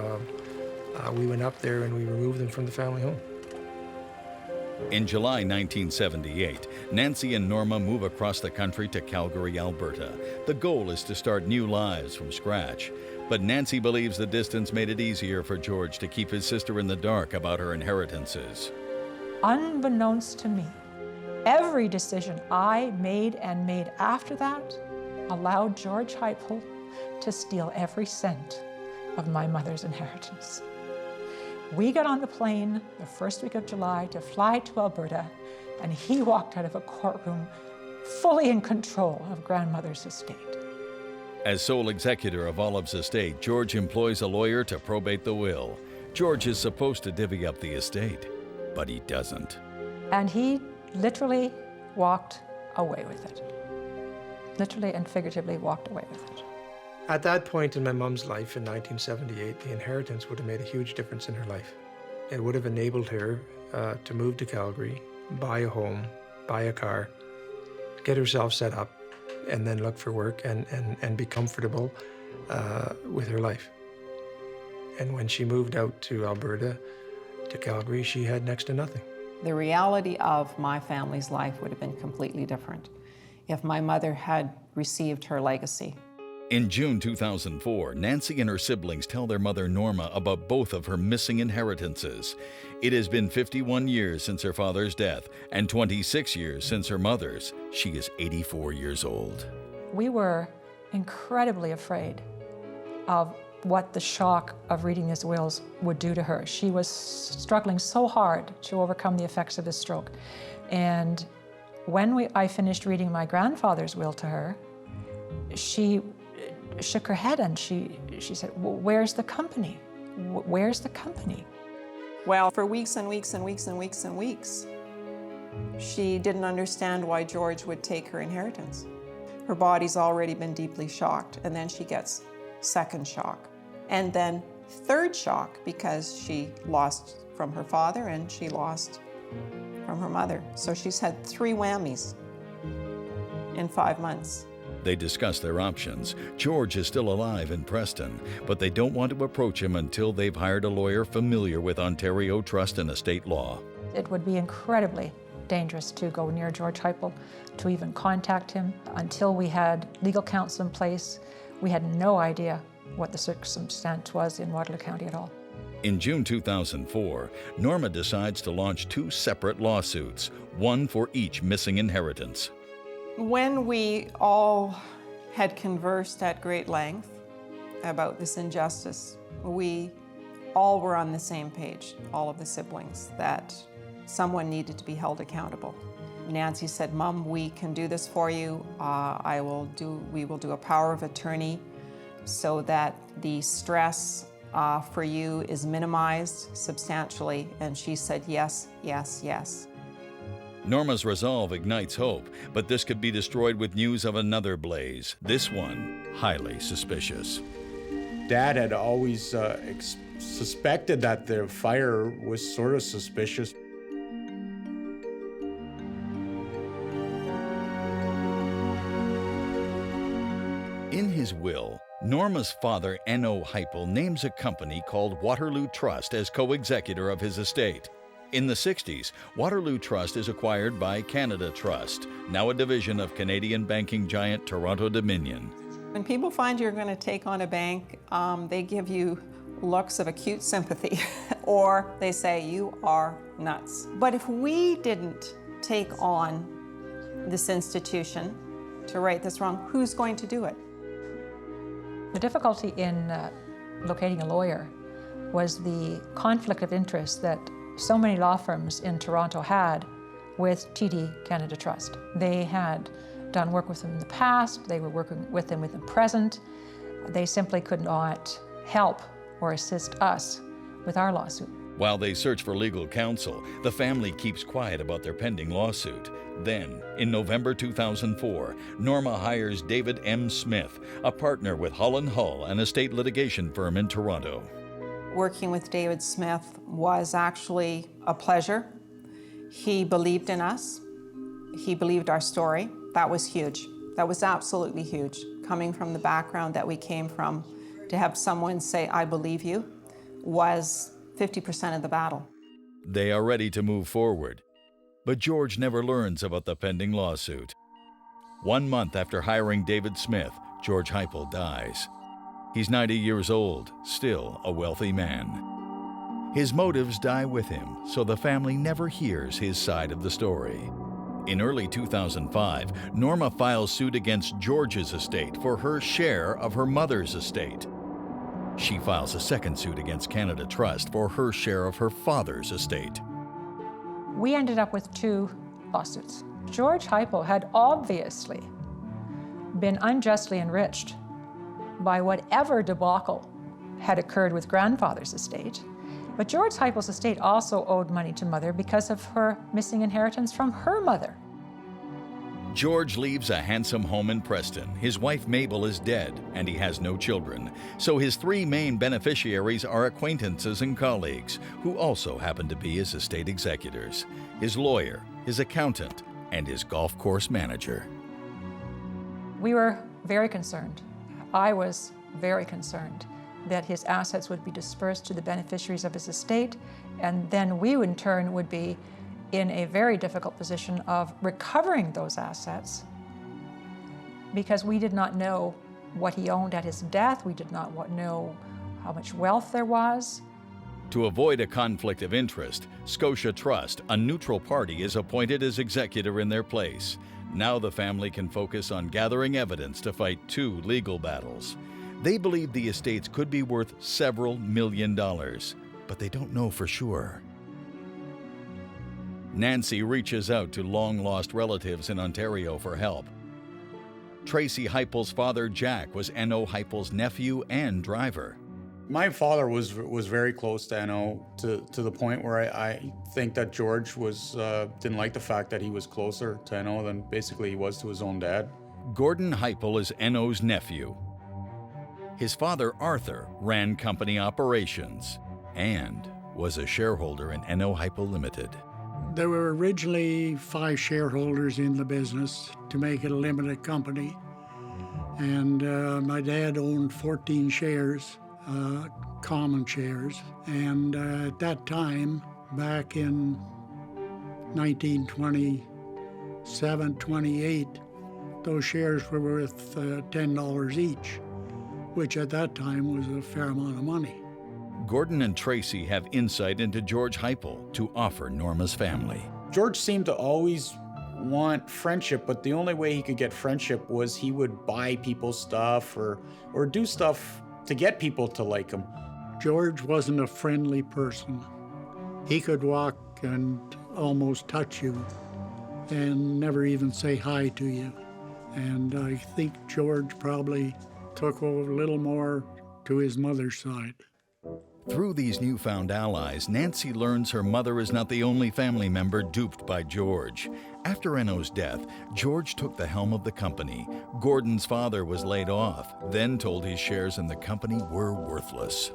Speaker 2: we went up there and we removed them from the family home.
Speaker 1: In July 1978, Nancy and Norma move across the country to Calgary, Alberta. The goal is to start new lives from scratch. But Nancy believes the distance made it easier for George to keep his sister in the dark about her inheritances.
Speaker 7: Unbeknownst to me, every decision I made and made after that allowed George Heipel to steal every cent of my mother's inheritance. We got on the plane the first week of July to fly to Alberta, and he walked out of a courtroom fully in control of grandmother's estate.
Speaker 1: As sole executor of Olive's estate, George employs a lawyer to probate the will. George is supposed to divvy up the estate, but he doesn't.
Speaker 7: And he literally walked away with it. Literally and figuratively walked away with it.
Speaker 2: At that point in my mom's life in 1978, the inheritance would have made a huge difference in her life. It would have enabled her to move to Calgary, buy a home, buy a car, get herself set up, and then look for work and be comfortable with her life. And when she moved out to Alberta, to Calgary, she had next to nothing.
Speaker 21: The reality of my family's life would have been completely different if my mother had received her legacy.
Speaker 1: In June 2004, Nancy and her siblings tell their mother Norma about both of her missing inheritances. It has been 51 years since her father's death and 26 years since her mother's. She is 84 years old.
Speaker 7: We were incredibly afraid of what the shock of reading these wills would do to her. She was struggling so hard to overcome the effects of this stroke. And when I finished reading my grandfather's will to her, she shook her head and she said, well, where's the company? Where's the company?
Speaker 21: Well, for weeks and weeks and weeks and weeks and weeks, she didn't understand why George would take her inheritance. Her body's already been deeply shocked, and then she gets second shock. And then third shock because she lost from her father and she lost from her mother. So she's had 3 whammies in 5 months.
Speaker 1: They discuss their options. George is still alive in Preston, but they don't want to approach him until they've hired a lawyer familiar with Ontario trust and estate law.
Speaker 7: It would be incredibly dangerous to go near George Heupel, to even contact him. Until we had legal counsel in place, we had no idea what the circumstance was in Waterloo County at all.
Speaker 1: In June 2004, Norma decides to launch 2 separate lawsuits, one for each missing inheritance.
Speaker 21: When we all had conversed at great length about this injustice, we all were on the same page, all of the siblings, that someone needed to be held accountable. Nancy said, Mom, we can do this for you. We will do a power of attorney so that the stress for you is minimized substantially. And she said, yes, yes, yes.
Speaker 1: Norma's resolve ignites hope, but this could be destroyed with news of another blaze, this one highly suspicious.
Speaker 6: Dad had always suspected that the fire was sort of suspicious.
Speaker 1: In his will, Norma's father, N.O. Heupel, names a company called Waterloo Trust as co-executor of his estate. In the 60s, Waterloo Trust is acquired by Canada Trust, now a division of Canadian banking giant Toronto Dominion.
Speaker 21: When people find you're going to take on a bank, they give you looks of acute sympathy, or they say, you are nuts. But if we didn't take on this institution to right this wrong, who's going to do it?
Speaker 7: The difficulty in locating a lawyer was the conflict of interest that so many law firms in Toronto had with TD Canada Trust. They had done work with them in the past, they were working with them in the present. They simply could not help or assist us with our lawsuit.
Speaker 1: While they search for legal counsel, the family keeps quiet about their pending lawsuit. Then, in November 2004, Norma hires David M. Smith, a partner with Hull & Hull, an estate litigation firm in Toronto.
Speaker 21: Working with David Smith was actually a pleasure. He believed in us. He believed our story. That was huge. That was absolutely huge. Coming from the background that we came from, to have someone say, I believe you, was 50% of the battle.
Speaker 1: They are ready to move forward. But George never learns about the pending lawsuit. 1 month after hiring David Smith, George Heupel dies. He's 90 years old, still a wealthy man. His motives die with him, so the family never hears his side of the story. In early 2005, Norma files suit against George's estate for her share of her mother's estate. She files a second suit against Canada Trust for her share of her father's estate.
Speaker 7: We ended up with 2 lawsuits. George Heupel had obviously been unjustly enriched by whatever debacle had occurred with grandfather's estate. But George Heupel's estate also owed money to Mother because of her missing inheritance from her mother.
Speaker 1: George leaves a handsome home in Preston. His wife Mabel is dead, and he has no children. So his 3 main beneficiaries are acquaintances and colleagues, who also happen to be his estate executors: his lawyer, his accountant, and his golf course manager.
Speaker 7: We were very concerned. I was very concerned that his assets would be dispersed to the beneficiaries of his estate, and then we in turn would be in a very difficult position of recovering those assets because we did not know what he owned at his death. We did not know how much wealth there was.
Speaker 1: To avoid a conflict of interest, Scotia Trust, a neutral party, is appointed as executor in their place. Now the family can focus on gathering evidence to fight 2 legal battles. They believe the estates could be worth several $1 million, but they don't know for sure. Nancy reaches out to long-lost relatives in Ontario for help. Tracy Heupel's father, Jack, was N.O. Heupel's nephew and driver.
Speaker 6: My father was very close to N.O. to the point where I think that George didn't like the fact that he was closer to N.O. than basically he was to his own dad.
Speaker 1: Gordon Heupel is N.O.'s nephew. His father, Arthur, ran company operations and was a shareholder in N.O. Heupel Limited.
Speaker 8: There were originally 5 shareholders in the business to make it a limited company. And my dad owned 14 shares, common shares. And at that time, back in 1927, 28, those shares were worth $10 each, which at that time was a fair amount of money.
Speaker 1: Gordon and Tracy have insight into George Heupel to offer Norma's family.
Speaker 6: George seemed to always want friendship, but the only way he could get friendship was he would buy people stuff or do stuff to get people to like him.
Speaker 8: George wasn't a friendly person. He could walk and almost touch you and never even say hi to you. And I think George probably took over a little more to his mother's side.
Speaker 1: Through these newfound allies, Nancy learns her mother is not the only family member duped by George. After N.O.'s death, George took the helm of the company. Gordon's father was laid off, then told his shares in the company were worthless.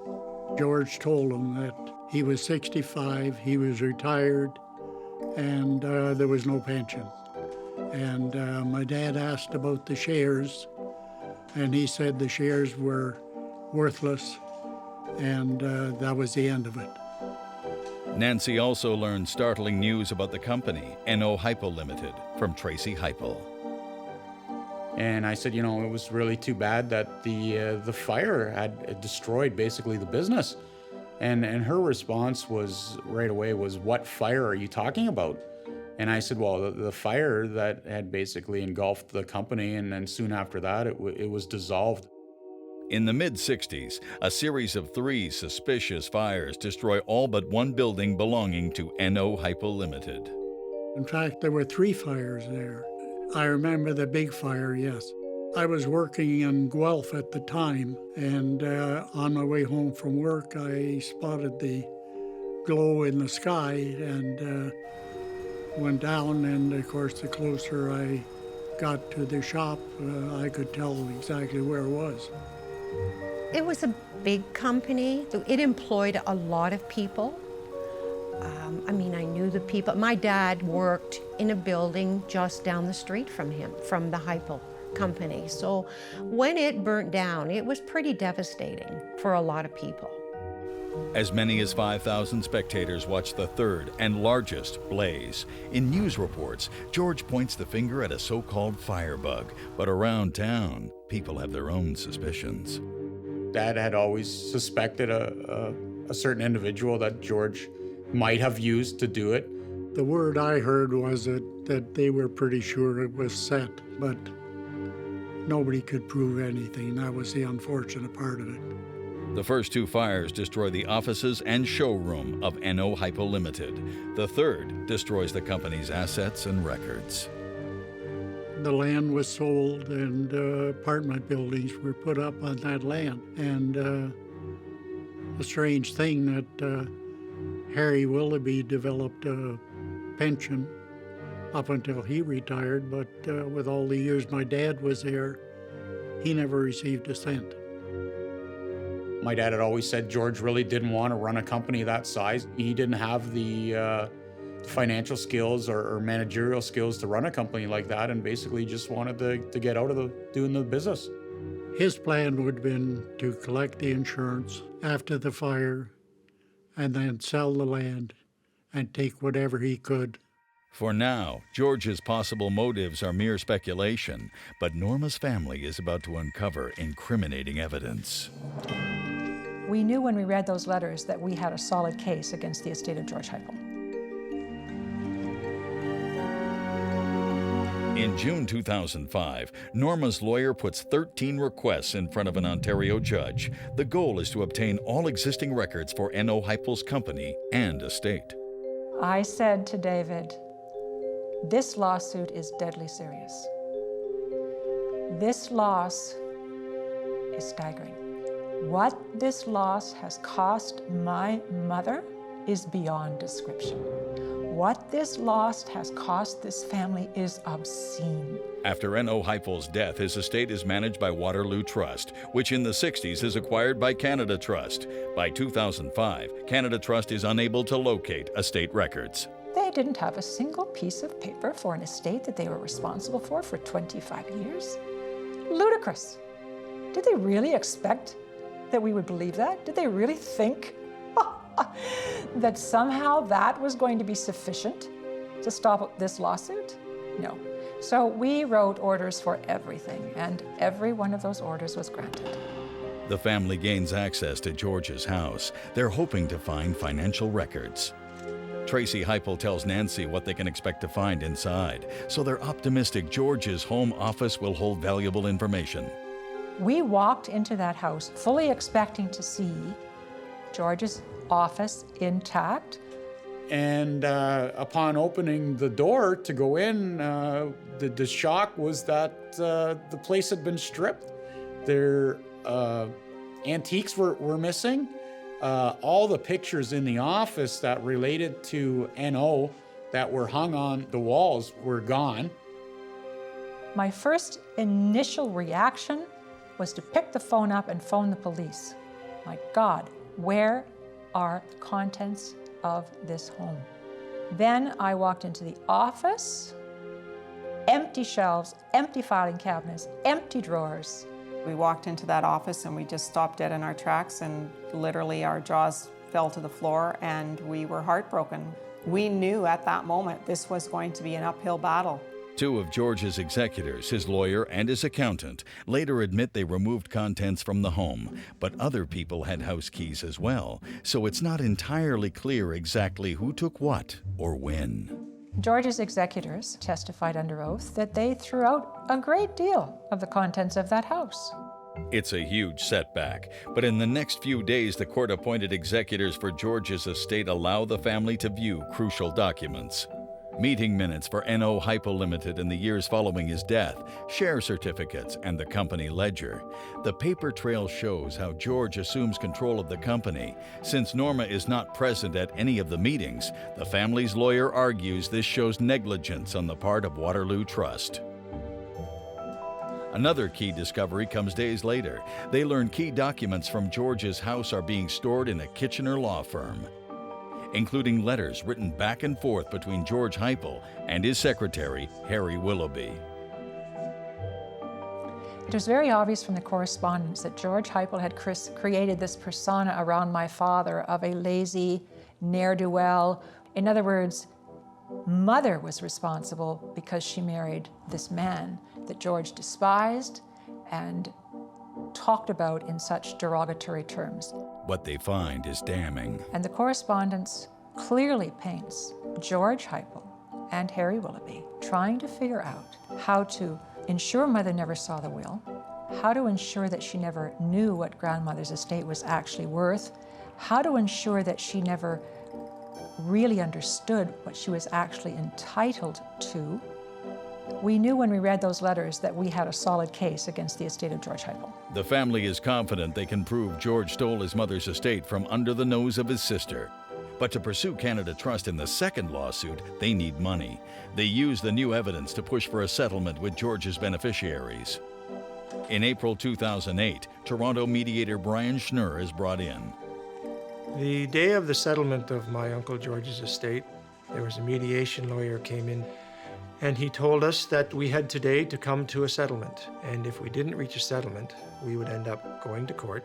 Speaker 8: George told him that he was 65, he was retired, and there was no pension. And my dad asked about the shares, and he said the shares were worthless. And that was the end of it.
Speaker 1: Nancy also learned startling news about the company, N.O. Heupel Limited, from Tracy Heupel.
Speaker 6: And I said, it was really too bad that the fire had destroyed basically the business. And her response was right away was, "What fire are you talking about?" And I said, well, the fire that had basically engulfed the company, and then soon after that, it was dissolved.
Speaker 1: In the mid-60s, a series of 3 suspicious fires destroy all but one building belonging to N.O. Heupel Limited.
Speaker 8: In fact, there were 3 fires there. I remember the big fire, yes. I was working in Guelph at the time, and on my way home from work, I spotted the glow in the sky and went down, and of course, the closer I got to the shop, I could tell exactly where it was.
Speaker 4: It was a big company. It employed a lot of people. I knew the people. My dad worked in a building just down the street from him, from the Heupel company. So when it burnt down, it was pretty devastating for a lot of people.
Speaker 1: As many as 5,000 spectators watched the third and largest blaze. In news reports, George points the finger at a so-called firebug, but around town, people have their own suspicions.
Speaker 6: Dad had always suspected a certain individual that George might have used to do it.
Speaker 8: The word I heard was that they were pretty sure it was set, but nobody could prove anything. That was the unfortunate part of it.
Speaker 1: The first 2 fires destroy the offices and showroom of N.O. Heupel Limited. The third destroys the company's assets and records.
Speaker 8: The land was sold and apartment buildings were put up on that land. And a strange thing that Harry Willoughby developed a pension up until he retired, but with all the years my dad was there, he never received a cent.
Speaker 6: My dad had always said George really didn't want to run a company that size. He didn't have the financial skills or managerial skills to run a company like that, and basically just wanted to get out of doing the business.
Speaker 8: His plan would have been to collect the insurance after the fire and then sell the land and take whatever he could.
Speaker 1: For now, George's possible motives are mere speculation, but Norma's family is about to uncover incriminating evidence.
Speaker 7: We knew when we read those letters that we had a solid case against the estate of George Heupel.
Speaker 1: In June 2005, Norma's lawyer puts 13 requests in front of an Ontario judge. The goal is to obtain all existing records for N.O. Heupel's company and estate.
Speaker 7: I said to David, this lawsuit is deadly serious. This loss is staggering. What this loss has cost my mother is beyond description. What this loss has cost this family is obscene.
Speaker 1: After N.O. Heupel's death, his estate is managed by Waterloo Trust, which in the 60s is acquired by Canada Trust. By 2005, Canada Trust is unable to locate estate records.
Speaker 7: They didn't have a single piece of paper for an estate that they were responsible for 25 years. Ludicrous. Did they really expect that we would believe that? Did they really think that somehow that was going to be sufficient to stop this lawsuit? No. So we wrote orders for everything, and every one of those orders was granted.
Speaker 1: The family gains access to George's house. They're hoping to find financial records. Tracy Heupel tells Nancy what they can expect to find inside, so they're optimistic George's home office will hold valuable information.
Speaker 7: We walked into that house fully expecting to see George's office intact.
Speaker 6: And upon opening the door to go in, the shock was that the place had been stripped. Their antiques were missing. All the pictures in the office that related to N.O. that were hung on the walls were gone.
Speaker 7: My first initial reaction was to pick the phone up and phone the police. My God, where are the contents of this home? Then I walked into the office, empty shelves, empty filing cabinets, empty drawers.
Speaker 21: We walked into that office and we just stopped dead in our tracks, and literally our jaws fell to the floor and we were heartbroken. We knew at that moment this was going to be an uphill battle.
Speaker 1: Two of George's executors, his lawyer and his accountant, later admit they removed contents from the home, but other people had house keys as well, so it's not entirely clear exactly who took what or when.
Speaker 7: George's executors testified under oath that they threw out a great deal of the contents of that house.
Speaker 1: It's a huge setback, but in the next few days, the court-appointed executors for George's estate allow the family to view crucial documents. Meeting minutes for N.O. Heupel Limited in the years following his death, share certificates, and the company ledger. The paper trail shows how George assumes control of the company. Since Norma is not present at any of the meetings, the family's lawyer argues this shows negligence on the part of Waterloo Trust. Another key discovery comes days later. They learn key documents from George's house are being stored in a Kitchener law firm, including letters written back and forth between George Heupel and his secretary, Harry Willoughby.
Speaker 7: It was very obvious from the correspondence that George Heupel had created this persona around my father of a lazy ne'er-do-well. In other words, Mother was responsible because she married this man that George despised and talked about in such derogatory terms.
Speaker 1: What they find is damning.
Speaker 7: And the correspondence clearly paints George Heupel and Harry Willoughby trying to figure out how to ensure Mother never saw the will, how to ensure that she never knew what grandmother's estate was actually worth, how to ensure that she never really understood what she was actually entitled to. We knew when we read those letters that we had a solid case against the estate of George Heupel.
Speaker 1: The family is confident they can prove George stole his mother's estate from under the nose of his sister. But to pursue Canada Trust in the second lawsuit, they need money. They use the new evidence to push for a settlement with George's beneficiaries. In April 2008, Toronto mediator Brian Schnurr is brought in.
Speaker 2: The day of the settlement of my Uncle George's estate, There was a mediation lawyer came in, and he told us that we had today to come to a settlement. And if we didn't reach a settlement, we would end up going to court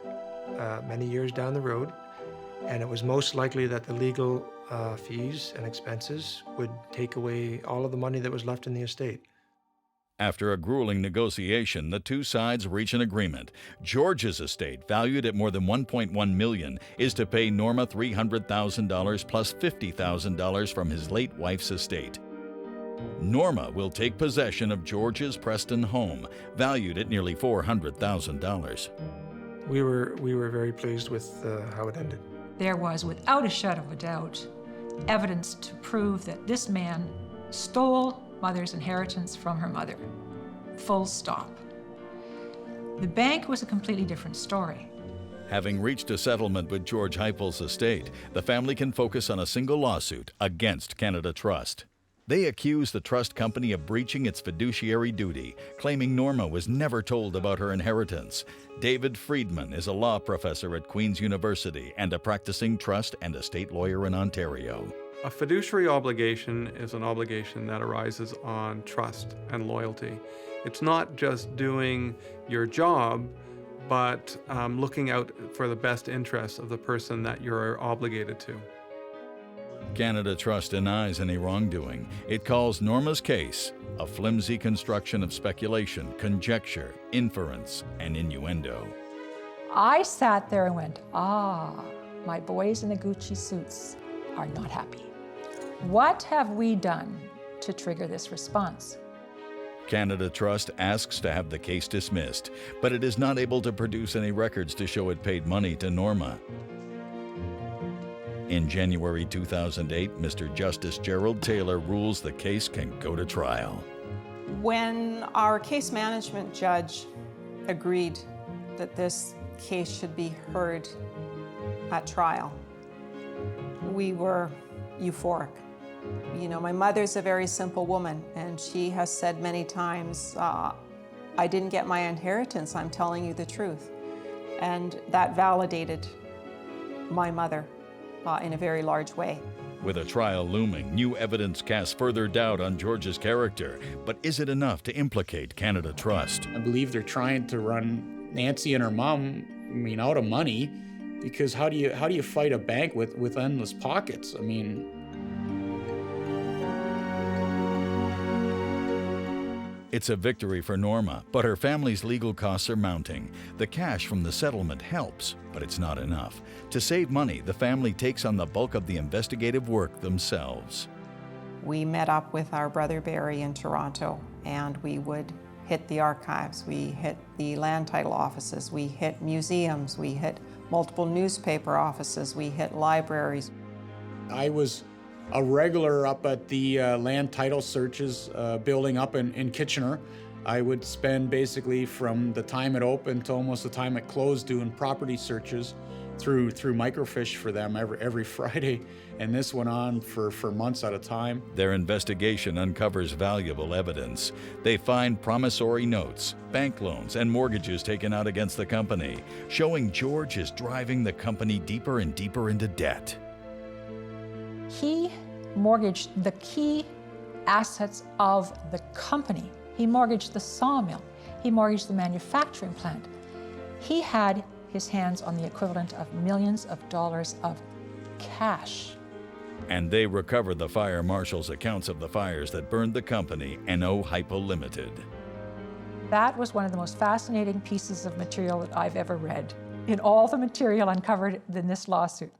Speaker 2: many years down the road. And it was most likely that the legal fees and expenses would take away all of the money that was left in the estate.
Speaker 1: After a grueling negotiation, the two sides reach an agreement. George's estate, valued at more than $1.1 million, is to pay Norma $300,000 plus $50,000 from his late wife's estate. Norma will take possession of George's Preston home, valued at nearly $400,000.
Speaker 2: We were very pleased with how it ended.
Speaker 7: There was, without a shadow of a doubt, evidence to prove that this man stole Mother's inheritance from her mother. Full stop. The bank was a completely different story.
Speaker 1: Having reached a settlement with George Heupel's estate, the family can focus on a single lawsuit against Canada Trust. They accuse the trust company of breaching its fiduciary duty, claiming Norma was never told about her inheritance. David Friedman is a law professor at Queen's University and a practicing trust and estate lawyer in Ontario.
Speaker 22: A fiduciary obligation is an obligation that arises on trust and loyalty. It's not just doing your job, but looking out for the best interests of the person that you're obligated to.
Speaker 1: Canada Trust denies any wrongdoing. It calls Norma's case a flimsy construction of speculation, conjecture, inference, and innuendo.
Speaker 7: I sat there and went, my boys in the Gucci suits are not happy. What have we done to trigger this response?
Speaker 1: Canada Trust asks to have the case dismissed, but it is not able to produce any records to show it paid money to Norma. In January 2008, Mr. Justice Gerald Taylor rules the case can go to trial.
Speaker 21: When our case management judge agreed that this case should be heard at trial, we were euphoric. You know, my mother's a very simple woman, and she has said many times, I didn't get my inheritance, I'm telling you the truth. And that validated my mother in a very large way.
Speaker 1: With a trial looming, new evidence casts further doubt on George's character. But is it enough to implicate Canada Trust?
Speaker 6: I believe they're trying to run Nancy and her mom, out of money, because how do you fight a bank with endless pockets?
Speaker 1: It's a victory for Norma, but her family's legal costs are mounting. The cash from the settlement helps, but it's not enough. To save money, the family takes on the bulk of the investigative work themselves.
Speaker 21: We met up with our brother Barry in Toronto, and we would hit the archives, we hit the land title offices, we hit museums, we hit multiple newspaper offices, we hit libraries.
Speaker 6: I was a regular up at the land title searches building up in Kitchener. I would spend basically from the time it opened to almost the time it closed doing property searches through microfiche for them every Friday, and this went on for months at a time.
Speaker 1: Their investigation uncovers valuable evidence. They find promissory notes, bank loans, and mortgages taken out against the company, showing George is driving the company deeper and deeper into debt.
Speaker 7: He mortgaged the key assets of the company. He mortgaged the sawmill. He mortgaged the manufacturing plant. He had his hands on the equivalent of millions of dollars of cash.
Speaker 1: And they recover the fire marshal's accounts of the fires that burned the company, N.O. Heupel Limited.
Speaker 7: That was one of the most fascinating pieces of material that I've ever read in all the material uncovered in this lawsuit.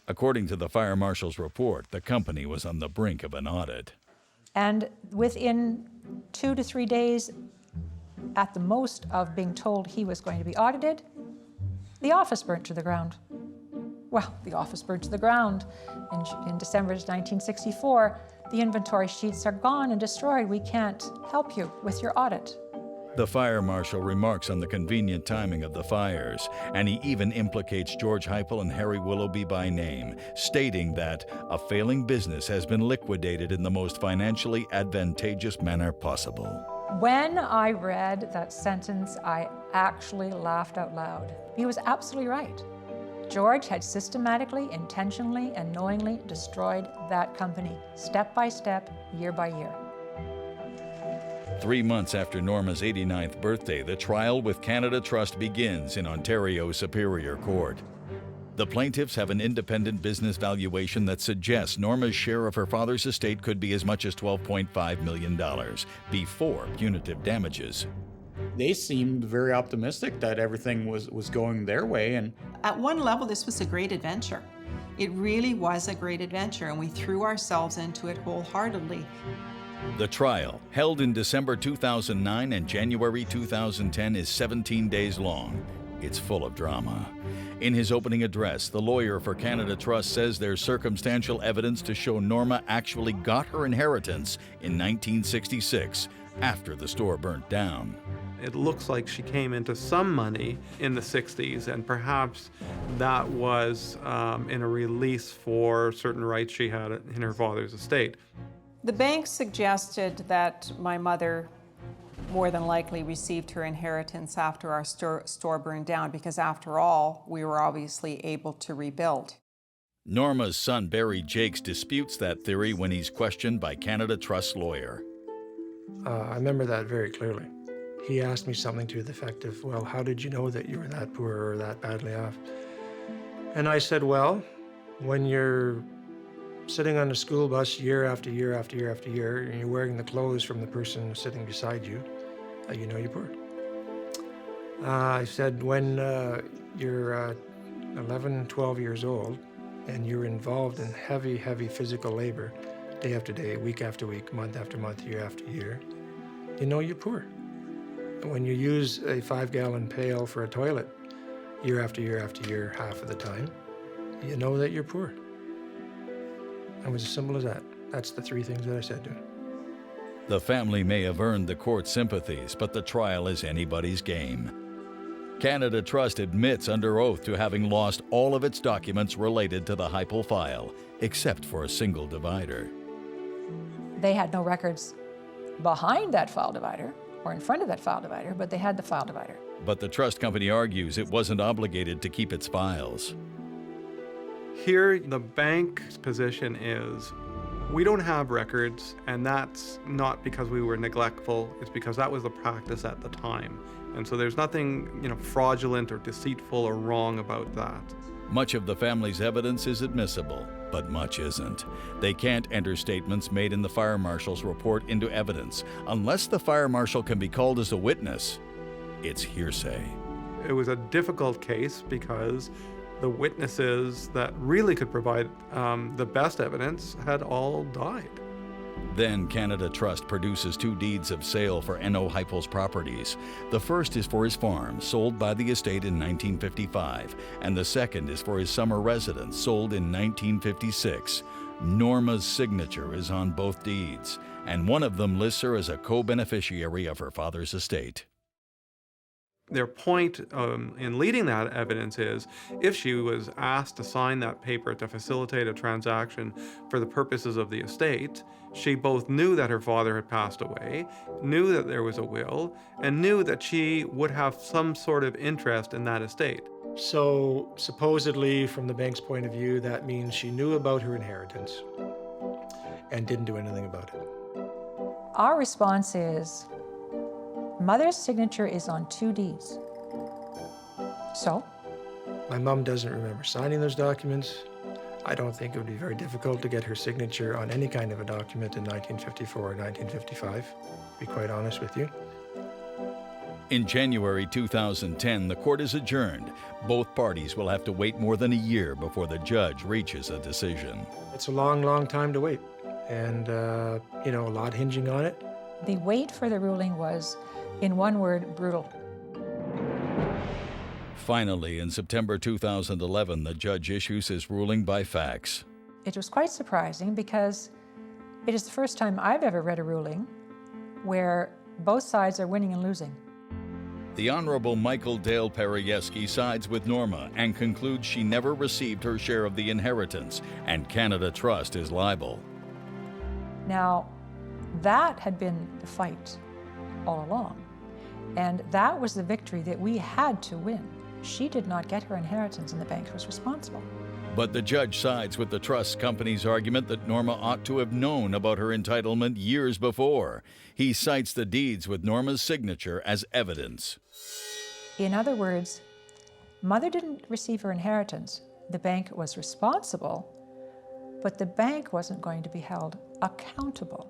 Speaker 1: According to the fire marshal's report, the company was on the brink of an audit.
Speaker 7: And within 2 to 3 days, at the most, of being told he was going to be audited, the office burnt to the ground. Well, the office burnt to the ground. In December 1964, the inventory sheets are gone and destroyed. We can't help you with your audit.
Speaker 1: The fire marshal remarks on the convenient timing of the fires, and he even implicates George Heupel and Harry Willoughby by name, stating that a failing business has been liquidated in the most financially advantageous manner possible.
Speaker 7: When I read that sentence, I actually laughed out loud. He was absolutely right. George had systematically, intentionally, and knowingly destroyed that company, step by step, year by year.
Speaker 1: 3 months after Norma's 89th birthday, the trial with Canada Trust begins in Ontario Superior Court. The plaintiffs have an independent business valuation that suggests Norma's share of her father's estate could be as much as $12.5 million before punitive damages.
Speaker 6: They seemed very optimistic that everything was going their way. And
Speaker 9: at one level, this was a great adventure. It really was a great adventure, and we threw ourselves into it wholeheartedly.
Speaker 1: The trial, held in December 2009 and January 2010, is 17 days long. It's full of drama. In his opening address, the lawyer for Canada Trust says there's circumstantial evidence to show Norma actually got her inheritance in 1966, after the store burnt down.
Speaker 22: It looks like she came into some money in the 60s, and perhaps that was in a release for certain rights she had in her father's estate.
Speaker 21: The bank suggested that my mother more than likely received her inheritance after our store burned down, because after all, we were obviously able to rebuild.
Speaker 1: Norma's son Barry Jakes disputes that theory when he's questioned by Canada Trust's lawyer.
Speaker 2: I remember that very clearly. He asked me something to the effect of, well, how did you know that you were that poor or that badly off? And I said, well, when you're sitting on a school bus year after year after year after year, and you're wearing the clothes from the person sitting beside you, you know you're poor. I said, when you're 11, 12 years old, and you're involved in heavy, heavy physical labor, day after day, week after week, month after month, year after year, you know you're poor. When you use a 5-gallon pail for a toilet, year after year after year, half of the time, you know that you're poor. It was as simple as that. That's the 3 things that I said to him.
Speaker 1: The family may have earned the court's sympathies, but the trial is anybody's game. Canada Trust admits under oath to having lost all of its documents related to the Heupel file, except for a single divider.
Speaker 7: They had no records behind that file divider or in front of that file divider, but they had the file divider.
Speaker 1: But the trust company argues it wasn't obligated to keep its files.
Speaker 22: Here, the bank's position is, we don't have records, and that's not because we were neglectful, it's because that was the practice at the time. And so there's nothing, fraudulent or deceitful or wrong about that.
Speaker 1: Much of the family's evidence is admissible, but much isn't. They can't enter statements made in the fire marshal's report into evidence. Unless the fire marshal can be called as a witness, it's hearsay.
Speaker 22: It was a difficult case because the witnesses that really could provide the best evidence had all died.
Speaker 1: Then Canada Trust produces 2 deeds of sale for N.O. Heupel's properties. The first is for his farm, sold by the estate in 1955, and the second is for his summer residence, sold in 1956. Norma's signature is on both deeds, and one of them lists her as a co-beneficiary of her father's estate.
Speaker 22: Their point in leading that evidence is, if she was asked to sign that paper to facilitate a transaction for the purposes of the estate, she both knew that her father had passed away, knew that there was a will, and knew that she would have some sort of interest in that estate.
Speaker 2: So supposedly, from the bank's point of view, that means she knew about her inheritance and didn't do anything about it.
Speaker 7: Our response is, Mother's signature is on 2 deeds. So?
Speaker 2: My mom doesn't remember signing those documents. I don't think it would be very difficult to get her signature on any kind of a document in 1954 or 1955, to be quite honest with you.
Speaker 1: In January 2010, the court is adjourned. Both parties will have to wait more than a year before the judge reaches a decision.
Speaker 2: It's a long, long time to wait, and, a lot hinging on it.
Speaker 7: The wait for the ruling was, in one word, brutal.
Speaker 1: Finally, in September 2011, the judge issues his ruling by fax.
Speaker 7: It was quite surprising because it is the first time I've ever read a ruling where both sides are winning and losing.
Speaker 1: The Honorable Michael Dale Perieski sides with Norma and concludes she never received her share of the inheritance, and Canada Trust is liable.
Speaker 7: Now, that had been the fight all along, and that was the victory that we had to win. She did not get her inheritance, and the bank was responsible.
Speaker 1: But the judge sides with the trust company's argument that Norma ought to have known about her entitlement years before. He cites the deeds with Norma's signature as evidence.
Speaker 7: In other words, Mother didn't receive her inheritance. The bank was responsible, but the bank wasn't going to be held accountable.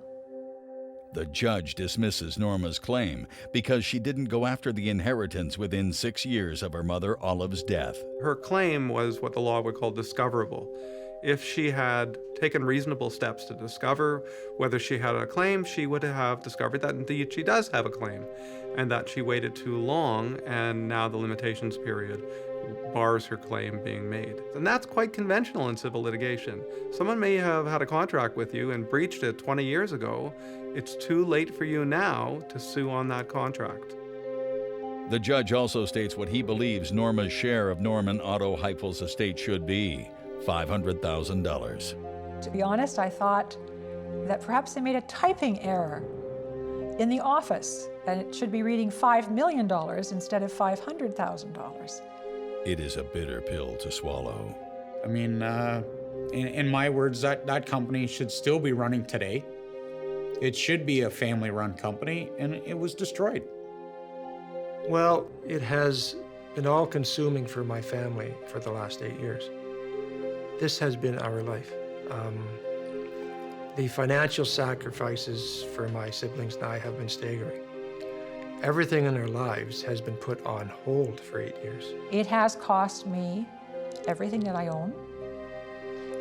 Speaker 1: The judge dismisses Norma's claim because she didn't go after the inheritance within 6 years of her mother Olive's death.
Speaker 22: Her claim was what the law would call discoverable. If she had taken reasonable steps to discover whether she had a claim, she would have discovered that indeed she does have a claim, and that she waited too long, and now the limitations period bars her claim being made. And that's quite conventional in civil litigation. Someone may have had a contract with you and breached it 20 years ago. It's too late for you now to sue on that contract.
Speaker 1: The judge also states what he believes Norma's share of Norman Otto Heiffel's estate should be, $500,000.
Speaker 7: To be honest, I thought that perhaps they made a typing error in the office, and it should be reading $5 million instead of $500,000.
Speaker 1: It is a bitter pill to swallow.
Speaker 6: I mean, in my words, that company should still be running today. It should be a family-run company, and it was destroyed.
Speaker 2: Well, it has been all-consuming for my family for the last 8 years. This has been our life. The financial sacrifices for my siblings and I have been staggering. Everything in our lives has been put on hold for 8 years.
Speaker 7: It has cost me everything that I own.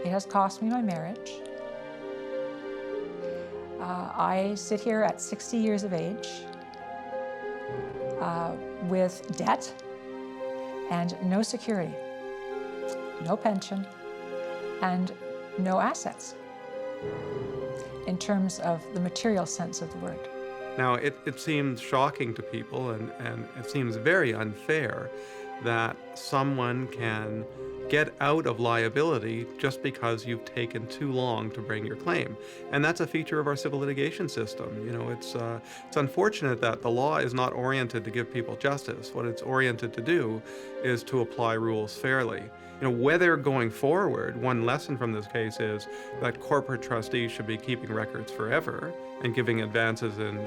Speaker 7: It has cost me my marriage. I sit here at 60 years of age with debt and no security, no pension, and no assets in terms of the material sense of the word.
Speaker 22: Now, it seems shocking to people, and it seems very unfair that someone can get out of liability just because you've taken too long to bring your claim. And that's a feature of our civil litigation system. You know, it's unfortunate that the law is not oriented to give people justice. What it's oriented to do is to apply rules fairly. You know, whether going forward, one lesson from this case is that corporate trustees should be keeping records forever and giving advances in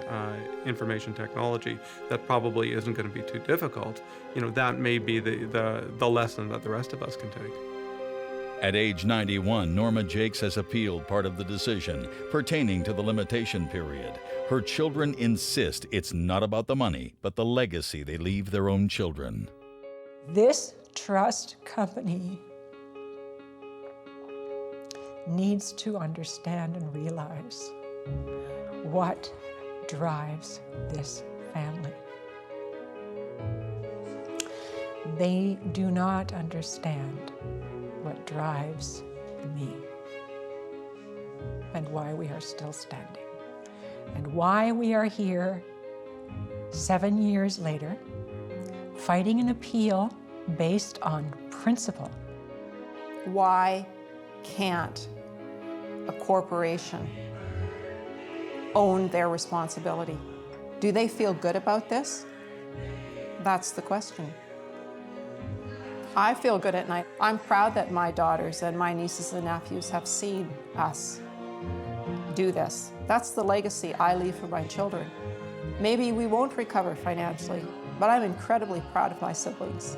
Speaker 22: information technology that probably isn't going to be too difficult. You know, that may be the lesson that the rest of us can take.
Speaker 1: At age 91, Norma Jakes has appealed part of the decision pertaining to the limitation period. Her children insist it's not about the money, but the legacy they leave their own children.
Speaker 7: This trust company needs to understand and realize what drives this family. They do not understand what drives me and why we are still standing and why we are here 7 years later fighting an appeal based on principle.
Speaker 21: Why can't a corporation own their responsibility? Do they feel good about this? That's the question. I feel good at night. I'm proud that my daughters and my nieces and nephews have seen us do this. That's the legacy I leave for my children. Maybe we won't recover financially, but I'm incredibly proud of my siblings.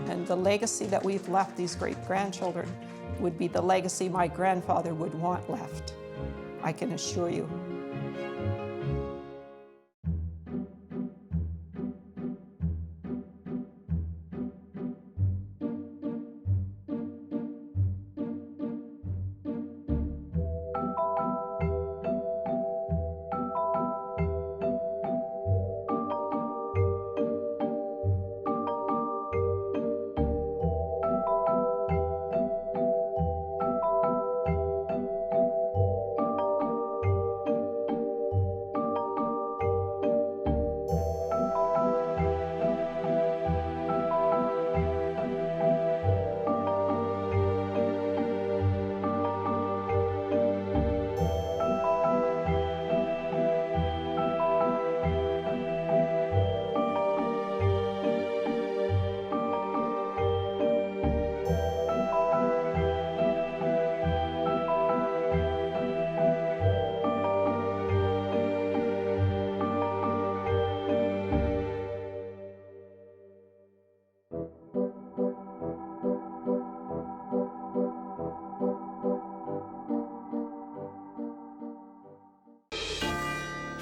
Speaker 21: And the legacy that we've left these great-grandchildren would be the legacy my grandfather would want left, I can assure you.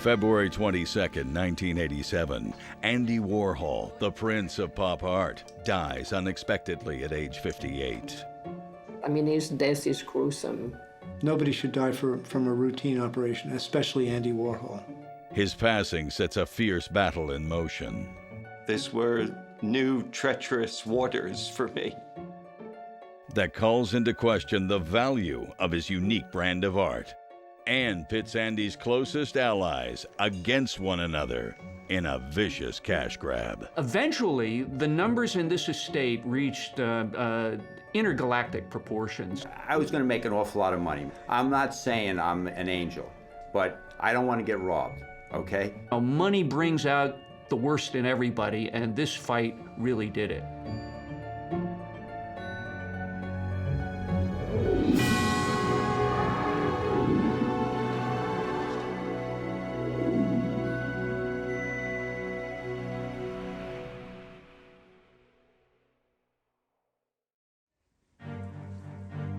Speaker 1: February 22nd, 1987, Andy Warhol, the Prince of Pop Art, dies unexpectedly at age 58.
Speaker 12: I mean, his death is gruesome.
Speaker 20: Nobody should die from a routine operation, especially Andy Warhol.
Speaker 1: His passing sets a fierce battle in motion.
Speaker 23: These were new, treacherous waters for me.
Speaker 1: That calls into question the value of his unique brand of art and pits Andy's closest allies against one another in a vicious cash grab.
Speaker 24: Eventually, the numbers in this estate reached intergalactic proportions.
Speaker 25: I was going to make an awful lot of money. I'm not saying I'm an angel, but I don't want to get robbed, okay?
Speaker 24: Money brings out the worst in everybody, and this fight really did it.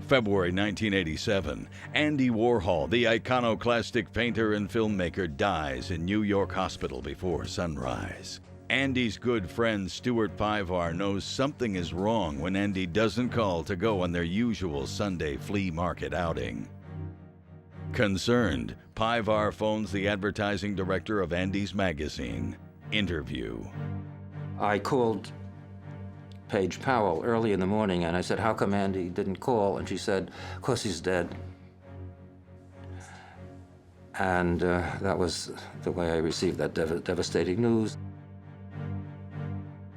Speaker 1: February 1987, Andy Warhol, the iconoclastic painter and filmmaker, dies in New York hospital before sunrise. Andy's good friend Stuart Pivar knows something is wrong when Andy doesn't call to go on their usual Sunday flea market outing. Concerned, Pivar phones the advertising director of Andy's magazine. Interview.
Speaker 26: I called Paige Powell early in the morning, and I said, how come Andy didn't call? And she said, of course he's dead. And that was the way I received that devastating news.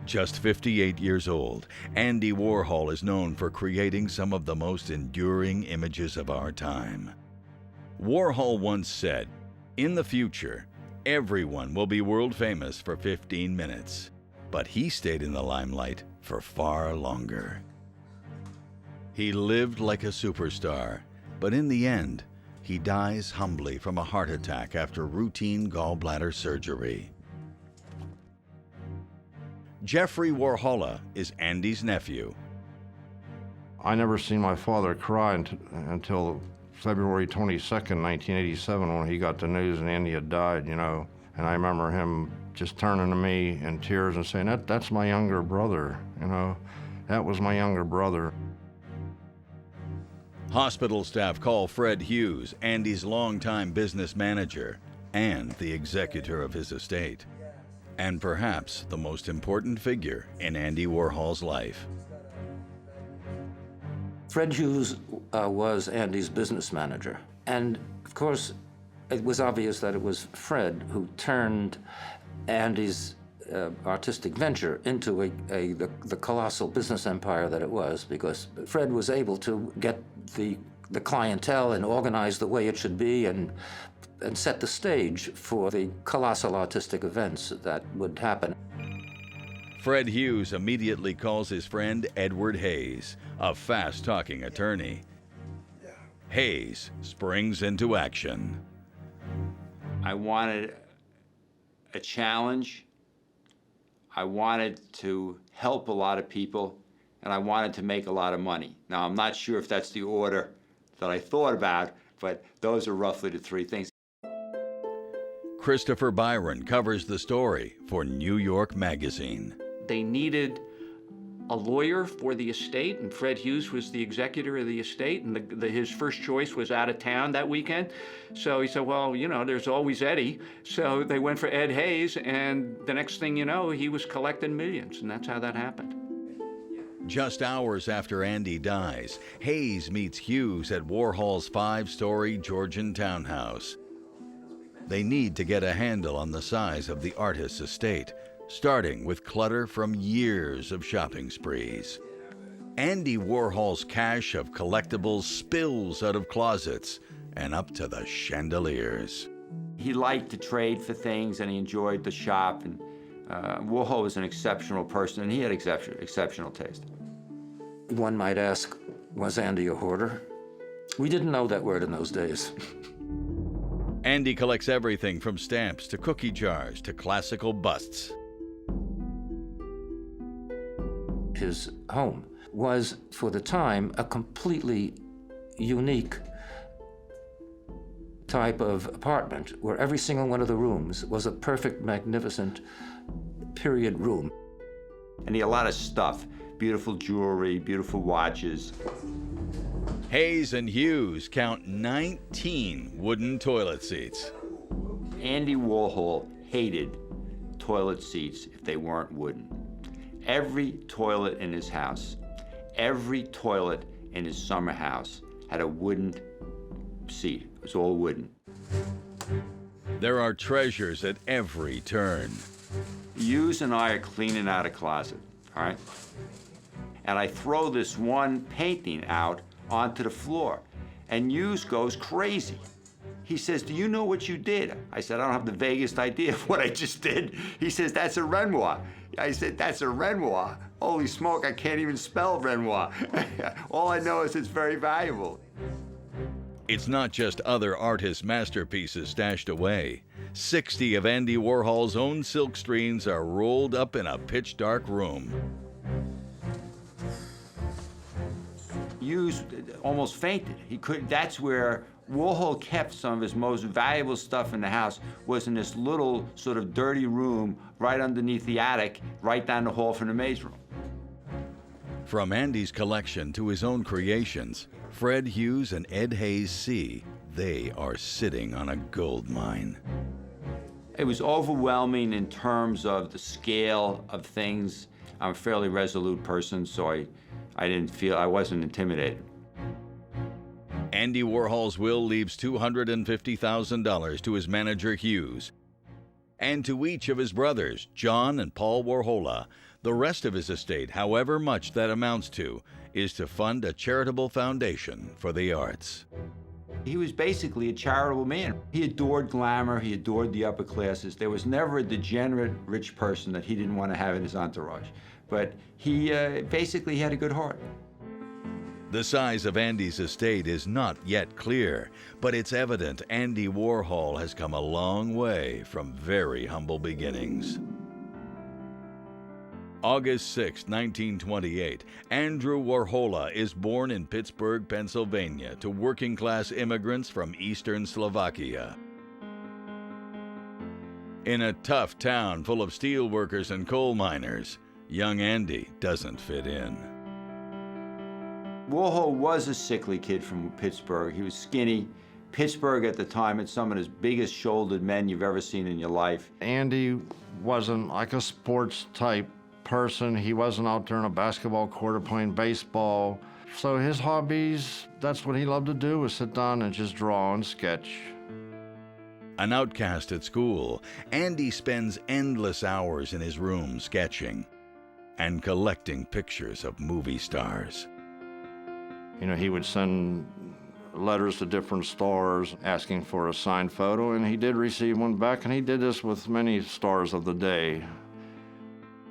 Speaker 1: Just 58 years old, Andy Warhol is known for creating some of the most enduring images of our time. Warhol once said, "In the future, everyone will be world famous for 15 minutes." But he stayed in the limelight for far longer. He lived like a superstar, but in the end, he dies humbly from a heart attack after routine gallbladder surgery. Jeffrey Warhola is Andy's nephew.
Speaker 27: I never seen my father cry until February 22nd, 1987, when he got the news and Andy had died, you know. And I remember him just turning to me in tears and saying, that's my younger brother, you know. That was my younger brother.
Speaker 1: Hospital staff call Fred Hughes, Andy's longtime business manager and the executor of his estate, and perhaps the most important figure in Andy Warhol's life.
Speaker 26: Fred Hughes was Andy's business manager. And of course, it was obvious that it was Fred who turned Andy's artistic venture into the colossal business empire that it was, because Fred was able to get the clientele and organize the way it should be and set the stage for the colossal artistic events that would happen.
Speaker 1: Fred Hughes immediately calls his friend Edward Hayes, a fast-talking attorney. Hayes springs into action.
Speaker 25: I wanted a challenge. I wanted to help a lot of people, and I wanted to make a lot of money. Now, I'm not sure if that's the order that I thought about, but those are roughly the three things.
Speaker 1: Christopher Byron covers the story for New York Magazine.
Speaker 24: They needed a lawyer for the estate, and Fred Hughes was the executor of the estate, and his first choice was out of town that weekend. So he said, well, you know, there's always Eddie. So they went for Ed Hayes, and the next thing you know, he was collecting millions, and that's how that happened.
Speaker 1: Just hours after Andy dies, Hayes meets Hughes at Warhol's 5-story Georgian townhouse. They need to get a handle on the size of the artist's estate, starting with clutter from years of shopping sprees. Andy Warhol's cache of collectibles spills out of closets and up to the chandeliers.
Speaker 25: He liked to trade for things, and he enjoyed the shop, and Warhol was an exceptional person, and he had exceptional taste.
Speaker 26: One might ask, was Andy a hoarder? We didn't know that word in those days.
Speaker 1: Andy collects everything from stamps to cookie jars to classical busts.
Speaker 26: His home was, for the time, a completely unique type of apartment where every single one of the rooms was a perfect, magnificent period room.
Speaker 25: And he had a lot of stuff, beautiful jewelry, beautiful watches.
Speaker 1: Hayes and Hughes count 19 wooden toilet seats.
Speaker 25: Andy Warhol hated toilet seats if they weren't wooden. Every toilet in his house, every toilet in his summer house had a wooden seat. It was all wooden.
Speaker 1: There are treasures at every turn.
Speaker 25: Hughes and I are cleaning out a closet, all right? And I throw this one painting out onto the floor, and Hughes goes crazy. He says, "Do you know what you did?" I said, "I don't have the vaguest idea of what I just did." He says, "That's a Renoir." I said, "That's a Renoir? Holy smoke, I can't even spell Renoir." All I know is it's very valuable.
Speaker 1: It's not just other artists' masterpieces stashed away. 60 of Andy Warhol's own silk screens are rolled up in a pitch-dark room.
Speaker 25: Hughes almost fainted. He couldn't. That's where Warhol kept some of his most valuable stuff in the house, was in this little sort of dirty room right underneath the attic, right down the hall from the maze room.
Speaker 1: From Andy's collection to his own creations, Fred Hughes and Ed Hayes see they are sitting on a gold mine.
Speaker 25: It was overwhelming in terms of the scale of things. I'm a fairly resolute person, so I wasn't intimidated.
Speaker 1: Andy Warhol's will leaves $250,000 to his manager Hughes, and to each of his brothers, John and Paul Warhola. The rest of his estate, however much that amounts to, is to fund a charitable foundation for the arts.
Speaker 25: He was basically a charitable man. He adored glamour, he adored the upper classes. There was never a degenerate rich person that he didn't want to have in his entourage. But he basically had a good heart.
Speaker 1: The size of Andy's estate is not yet clear, but it's evident Andy Warhol has come a long way from very humble beginnings. August 6, 1928, Andrew Warhola is born in Pittsburgh, Pennsylvania, to working-class immigrants from eastern Slovakia. In a tough town full of steel workers and coal miners, young Andy doesn't fit in.
Speaker 25: Warhol was a sickly kid from Pittsburgh. He was skinny. Pittsburgh at the time had some of the biggest shouldered men you've ever seen in your life.
Speaker 27: Andy wasn't like a sports type person. He wasn't out there on a basketball court or playing baseball. So his hobbies, that's what he loved to do, was sit down and just draw and sketch.
Speaker 1: An outcast at school, Andy spends endless hours in his room sketching and collecting pictures of movie stars.
Speaker 27: You know, he would send letters to different stars asking for a signed photo, and he did receive one back, and he did this with many stars of the day.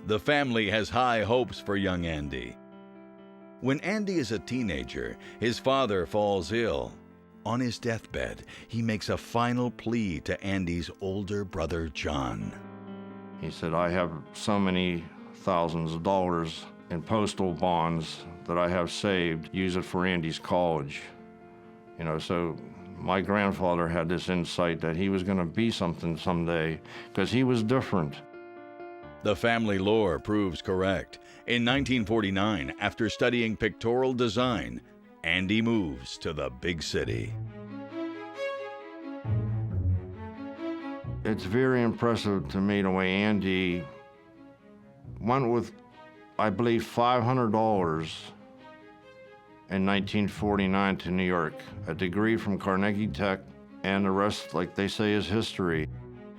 Speaker 1: The family has high hopes for young Andy. When Andy is a teenager, his father falls ill. On his deathbed, he makes a final plea to Andy's older brother, John.
Speaker 27: He said, "I have so many thousands of dollars in postal bonds that I have saved. Use it for Andy's college." You know, so my grandfather had this insight that he was going to be something someday because he was different.
Speaker 1: The family lore proves correct. In 1949, after studying pictorial design, Andy moves to the big city.
Speaker 27: It's very impressive to me the way Andy went with, I believe, $500 in 1949 to New York, a degree from Carnegie Tech, and the rest, like they say, is history.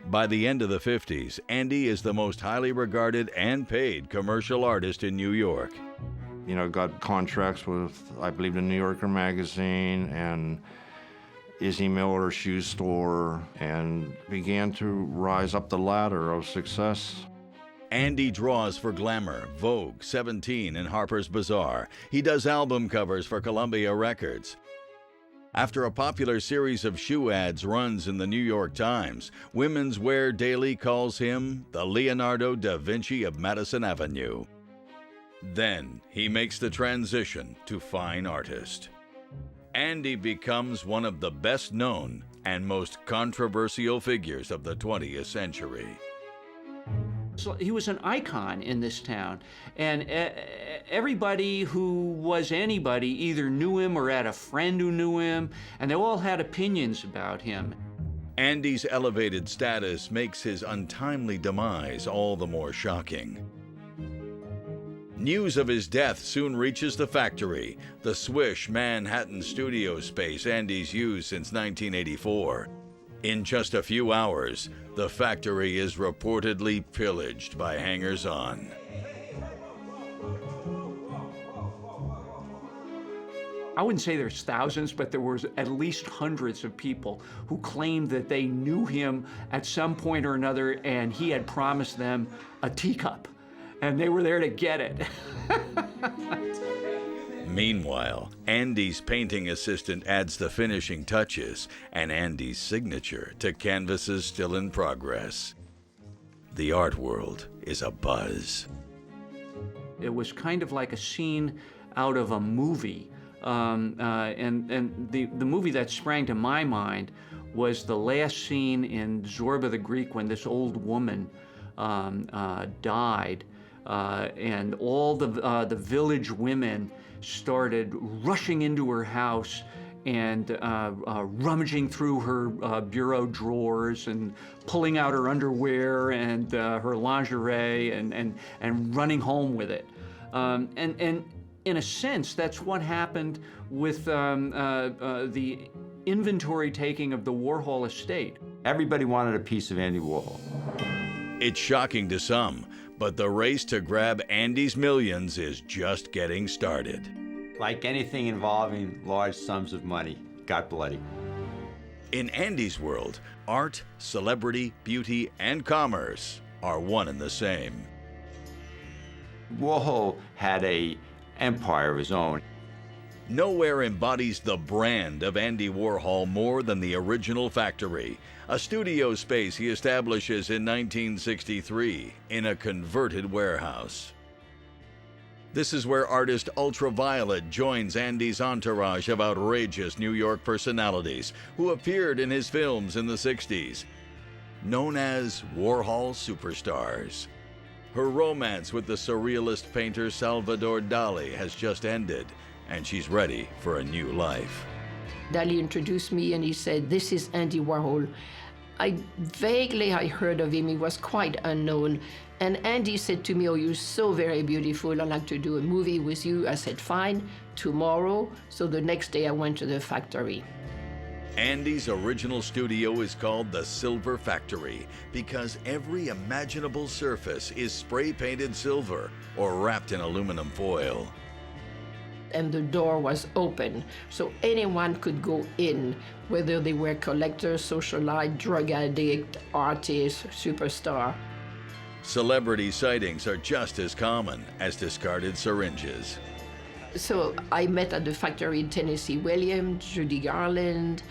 Speaker 1: By the end of the 50s, Andy is the most highly regarded and paid commercial artist in New York.
Speaker 27: You know, got contracts with, I believe, the New Yorker magazine and Izzy Miller Shoe Store, and began to rise up the ladder of success.
Speaker 1: Andy draws for Glamour, Vogue, 17, and Harper's Bazaar. He does album covers for Columbia Records. After a popular series of shoe ads runs in the New York Times, Women's Wear Daily calls him the Leonardo da Vinci of Madison Avenue. Then he makes the transition to fine artist. Andy becomes one of the best known and most controversial figures of the 20th century.
Speaker 24: So he was an icon in this town, and everybody who was anybody either knew him or had a friend who knew him, and they all had opinions about him.
Speaker 1: Andy's elevated status makes his untimely demise all the more shocking. News of his death soon reaches the factory, the swish Manhattan studio space Andy's used since 1984. In just a few hours, the factory is reportedly pillaged by hangers-on.
Speaker 24: I wouldn't say there's thousands, but there was at least hundreds of people who claimed that they knew him at some point or another, and he had promised them a teacup, and they were there to get it.
Speaker 1: Meanwhile, Andy's painting assistant adds the finishing touches and Andy's signature to canvases still in progress. The art world is abuzz.
Speaker 24: It was kind of like a scene out of a movie. And the movie that sprang to my mind was the last scene in Zorba the Greek when this old woman died, and all the village women started rushing into her house and rummaging through her bureau drawers and pulling out her underwear and her lingerie and running home with it. And in a sense, that's what happened with the inventory taking of the Warhol estate.
Speaker 25: Everybody wanted a piece of Andy Warhol.
Speaker 1: It's shocking to some, but the race to grab Andy's millions is just getting started.
Speaker 25: Like anything involving large sums of money, got bloody.
Speaker 1: In Andy's world, art, celebrity, beauty, and commerce are one and the same.
Speaker 25: Warhol had an empire of his own.
Speaker 1: Nowhere embodies the brand of Andy Warhol more than the original factory, a studio space he establishes in 1963 in a converted warehouse. This is where artist Ultraviolet joins Andy's entourage of outrageous New York personalities who appeared in his films in the 60s, known as Warhol superstars. Her romance with the surrealist painter Salvador Dali has just ended, and she's ready for a new life.
Speaker 12: Dali introduced me and he said, "This is Andy Warhol." I heard of him. He was quite unknown. And Andy said to me, "Oh, you're so very beautiful. I'd like to do a movie with you." I said, "Fine, tomorrow." So the next day I went to the factory.
Speaker 1: Andy's original studio is called the Silver Factory because every imaginable surface is spray-painted silver or wrapped in aluminum foil.
Speaker 12: And the door was open, so anyone could go in, whether they were collectors, socialite, drug addict, artist, superstar.
Speaker 1: Celebrity sightings are just as common as discarded syringes.
Speaker 12: So I met at the factory Tennessee Williams, Judy Garland,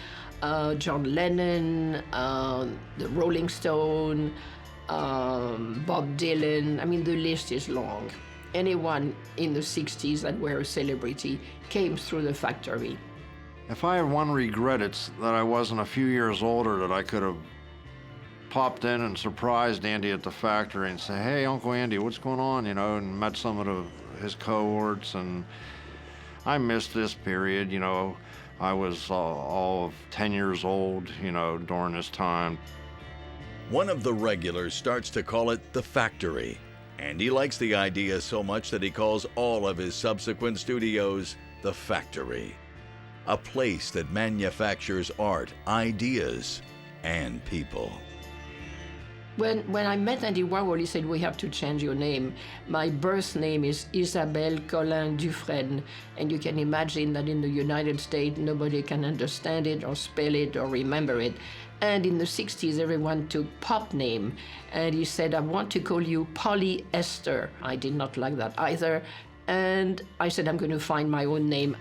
Speaker 12: John Lennon, the Rolling Stone, Bob Dylan. I mean, the list is long. Anyone in the 60s that were a celebrity came through the factory.
Speaker 27: If I have one regret, it's that I wasn't a few years older, that I could have popped in and surprised Andy at the factory and say, "Hey, Uncle Andy, what's going on?" You know, and met some of his cohorts. And I missed this period. You know, I was all of 10 years old, you know, during this time.
Speaker 1: One of the regulars starts to call it the factory. Andy likes the idea so much that he calls all of his subsequent studios the factory, a place that manufactures art, ideas, and people.
Speaker 12: When I met Andy Warhol, he said, "We have to change your name. My birth name is Isabelle Colin Dufresne." And you can imagine that in the United States, nobody can understand it or spell it or remember it. And in the 60s, everyone took pop name. And he said, "I want to call you Polly Esther." I did not like that either. And I said, "I'm going to find my own name."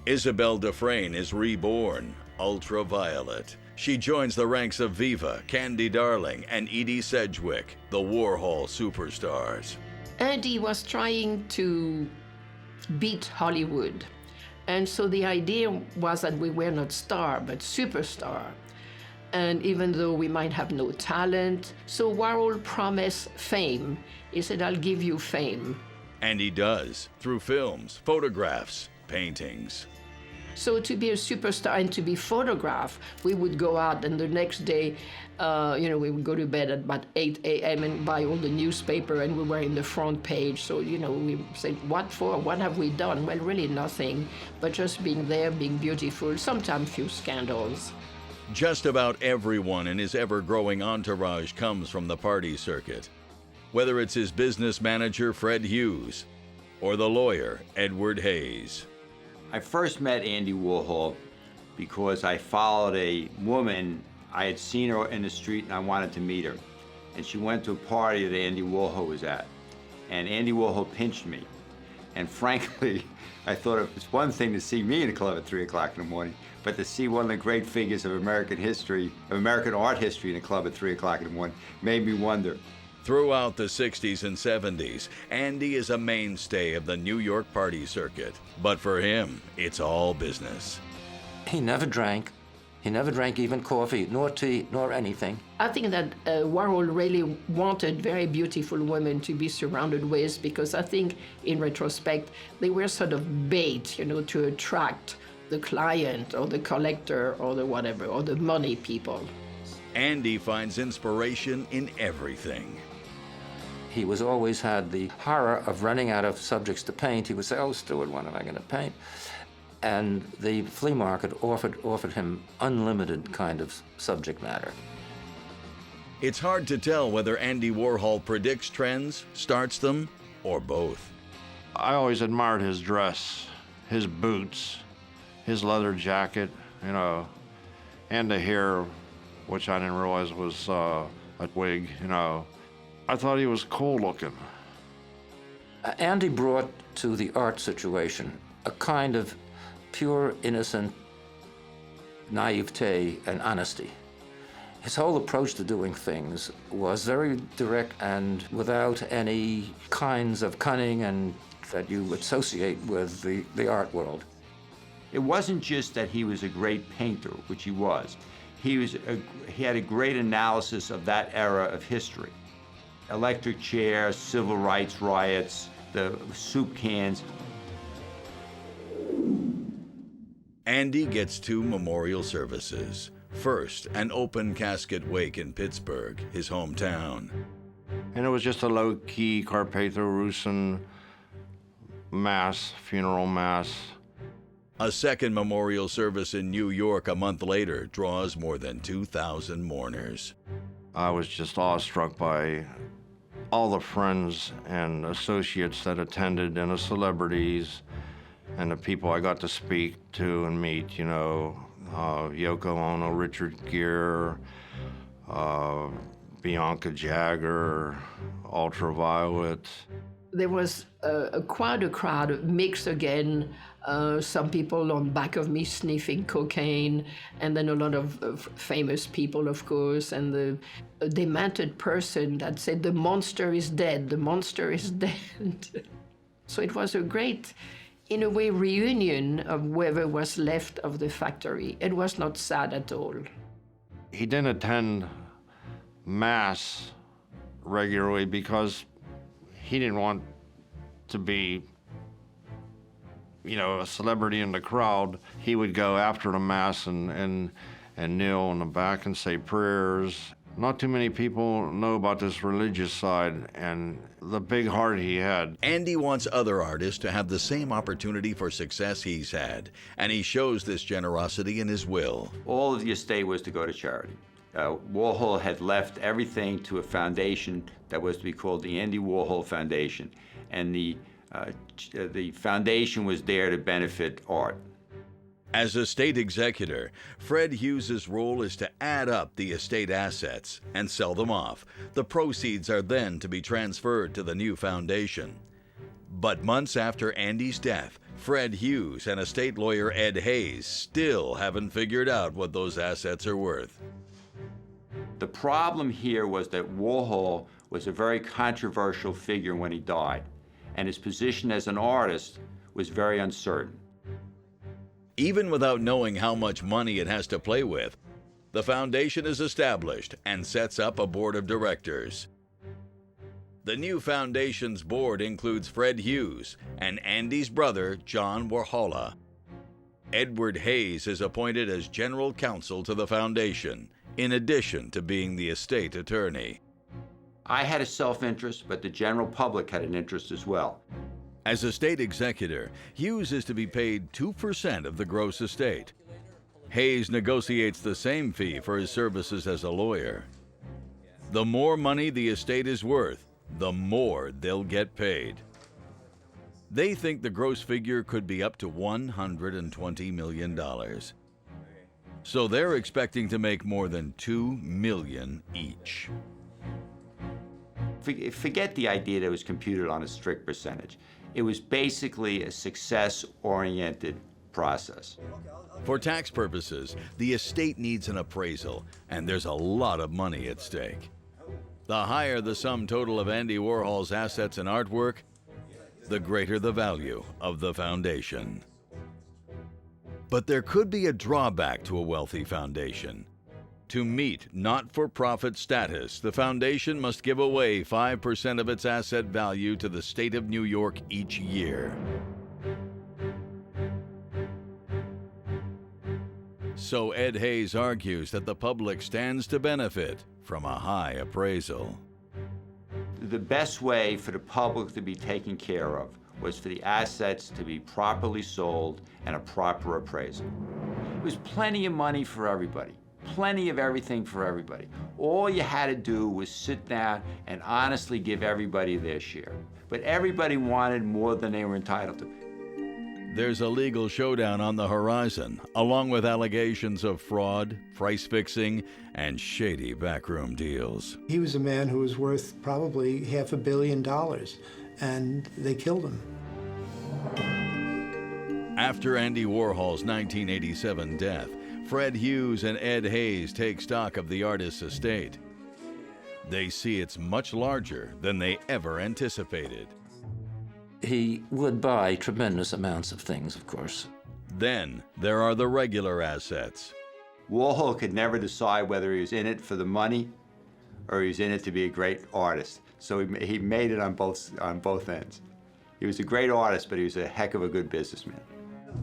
Speaker 1: Isabelle Dufresne is reborn, Ultraviolet. She joins the ranks of Viva, Candy Darling, and Edie Sedgwick, the Warhol superstars.
Speaker 12: Andy was trying to beat Hollywood. And so the idea was that we were not star, but superstar. And even though we might have no talent, so Warhol promised fame. He said, I'll give you fame.
Speaker 1: And he does, through films, photographs, paintings.
Speaker 12: So to be a superstar and to be photographed, we would go out, and the next day, we would go to bed at about 8 a.m. and buy all the newspaper, and we were in the front page. So, we said, what for? What have we done? Well, really nothing, but just being there, being beautiful, sometimes few scandals.
Speaker 1: Just about everyone in his ever-growing entourage comes from the party circuit. Whether it's his business manager, Fred Hughes, or the lawyer, Edward Hayes.
Speaker 25: I first met Andy Warhol because I followed a woman. I had seen her in the street and I wanted to meet her. And she went to a party that Andy Warhol was at. And Andy Warhol pinched me. And frankly, I thought it was one thing to see me in a club at 3 o'clock in the morning, but to see one of the great figures of American history, of American art history in a club at 3 o'clock in the morning, made me wonder.
Speaker 1: Throughout the 60s and 70s, Andy is a mainstay of the New York party circuit. But for him, it's all business.
Speaker 26: He never drank. He never drank even coffee, nor tea, nor anything.
Speaker 12: I think that Warhol really wanted very beautiful women to be surrounded with, because I think, in retrospect, they were sort of bait, to attract the client or the collector or the whatever, or the money people.
Speaker 1: Andy finds inspiration in everything.
Speaker 26: He was always had the horror of running out of subjects to paint. He would say, oh, Stuart, when am I going to paint? And the flea market offered him unlimited kind of subject matter.
Speaker 1: It's hard to tell whether Andy Warhol predicts trends, starts them, or both.
Speaker 27: I always admired his dress, his boots, his leather jacket, and the hair, which I didn't realize was a wig, I thought he was cool looking.
Speaker 26: Andy brought to the art situation a kind of pure, innocent naivete and honesty. His whole approach to doing things was very direct and without any kinds of cunning and that you associate with the art world.
Speaker 25: It wasn't just that he was a great painter, which he was. He had a great analysis of that era of history. Electric chairs, civil rights riots, the soup cans.
Speaker 1: Andy gets 2 memorial services. First, an open casket wake in Pittsburgh, his hometown.
Speaker 27: And it was just a low-key Carpatho-Russin mass, funeral mass.
Speaker 1: A second memorial service in New York a month later draws more than 2,000 mourners.
Speaker 27: I was just awestruck by all the friends and associates that attended and the celebrities and the people I got to speak to and meet, Yoko Ono, Richard Gere, Bianca Jagger, Ultraviolet.
Speaker 12: There was quite a crowd, mixed again, some people on back of me sniffing cocaine, and then a lot of famous people, of course, and the demented person that said, the monster is dead, the monster is dead. So it was a great, in a way, reunion of whoever was left of the factory. It was not sad at all.
Speaker 27: He didn't attend Mass regularly because he didn't want to be, a celebrity in the crowd. He would go after the Mass and kneel in the back and say prayers. Not too many people know about this religious side and the big heart he had.
Speaker 1: Andy wants other artists to have the same opportunity for success he's had, and he shows this generosity in his will.
Speaker 25: All of the estate was to go to charity. Warhol had left everything to a foundation that was to be called the Andy Warhol Foundation, and the foundation was there to benefit art.
Speaker 1: As estate executor, Fred Hughes' role is to add up the estate assets and sell them off. The proceeds are then to be transferred to the new foundation. But months after Andy's death, Fred Hughes and estate lawyer Ed Hayes still haven't figured out what those assets are worth.
Speaker 25: The problem here was that Warhol was a very controversial figure when he died, and his position as an artist was very uncertain.
Speaker 1: Even without knowing how much money it has to play with, The foundation is established and sets up a board of directors. The new foundation's board includes Fred Hughes and Andy's brother, John Warhola. Edward Hayes is appointed as general counsel to the foundation, in addition to being the estate attorney.
Speaker 25: I had a self-interest, but the general public had an interest as well.
Speaker 1: As estate executor, Hughes is to be paid 2% of the gross estate. Hayes negotiates the same fee for his services as a lawyer. The more money the estate is worth, the more they'll get paid. They think the gross figure could be up to $120 million. So they're expecting to make more than $2 million each.
Speaker 25: Forget the idea that it was computed on a strict percentage. It was basically a success-oriented process.
Speaker 1: For tax purposes, the estate needs an appraisal, and there's a lot of money at stake. The higher the sum total of Andy Warhol's assets and artwork, the greater the value of the foundation. But there could be a drawback to a wealthy foundation. To meet not-for-profit status, the foundation must give away 5% of its asset value to the state of New York each year. So Ed Hayes argues that the public stands to benefit from a high appraisal.
Speaker 25: The best way for the public to be taken care of was for the assets to be properly sold and a proper appraisal. It was plenty of money for everybody, plenty of everything for everybody. All you had to do was sit down and honestly give everybody their share. But everybody wanted more than they were entitled to.
Speaker 1: There's a legal showdown on the horizon, along with allegations of fraud, price fixing, and shady backroom deals.
Speaker 20: He was a man who was worth probably $500 million, and they killed him.
Speaker 1: After Andy Warhol's 1987 death, Fred Hughes and Ed Hayes take stock of the artist's estate. They see it's much larger than they ever anticipated.
Speaker 26: He would buy tremendous amounts of things, of course.
Speaker 1: Then there are the regular assets.
Speaker 25: Warhol could never decide whether he was in it for the money or he was in it to be a great artist. So he made it on both ends. He was a great artist, but he was a heck of a good businessman.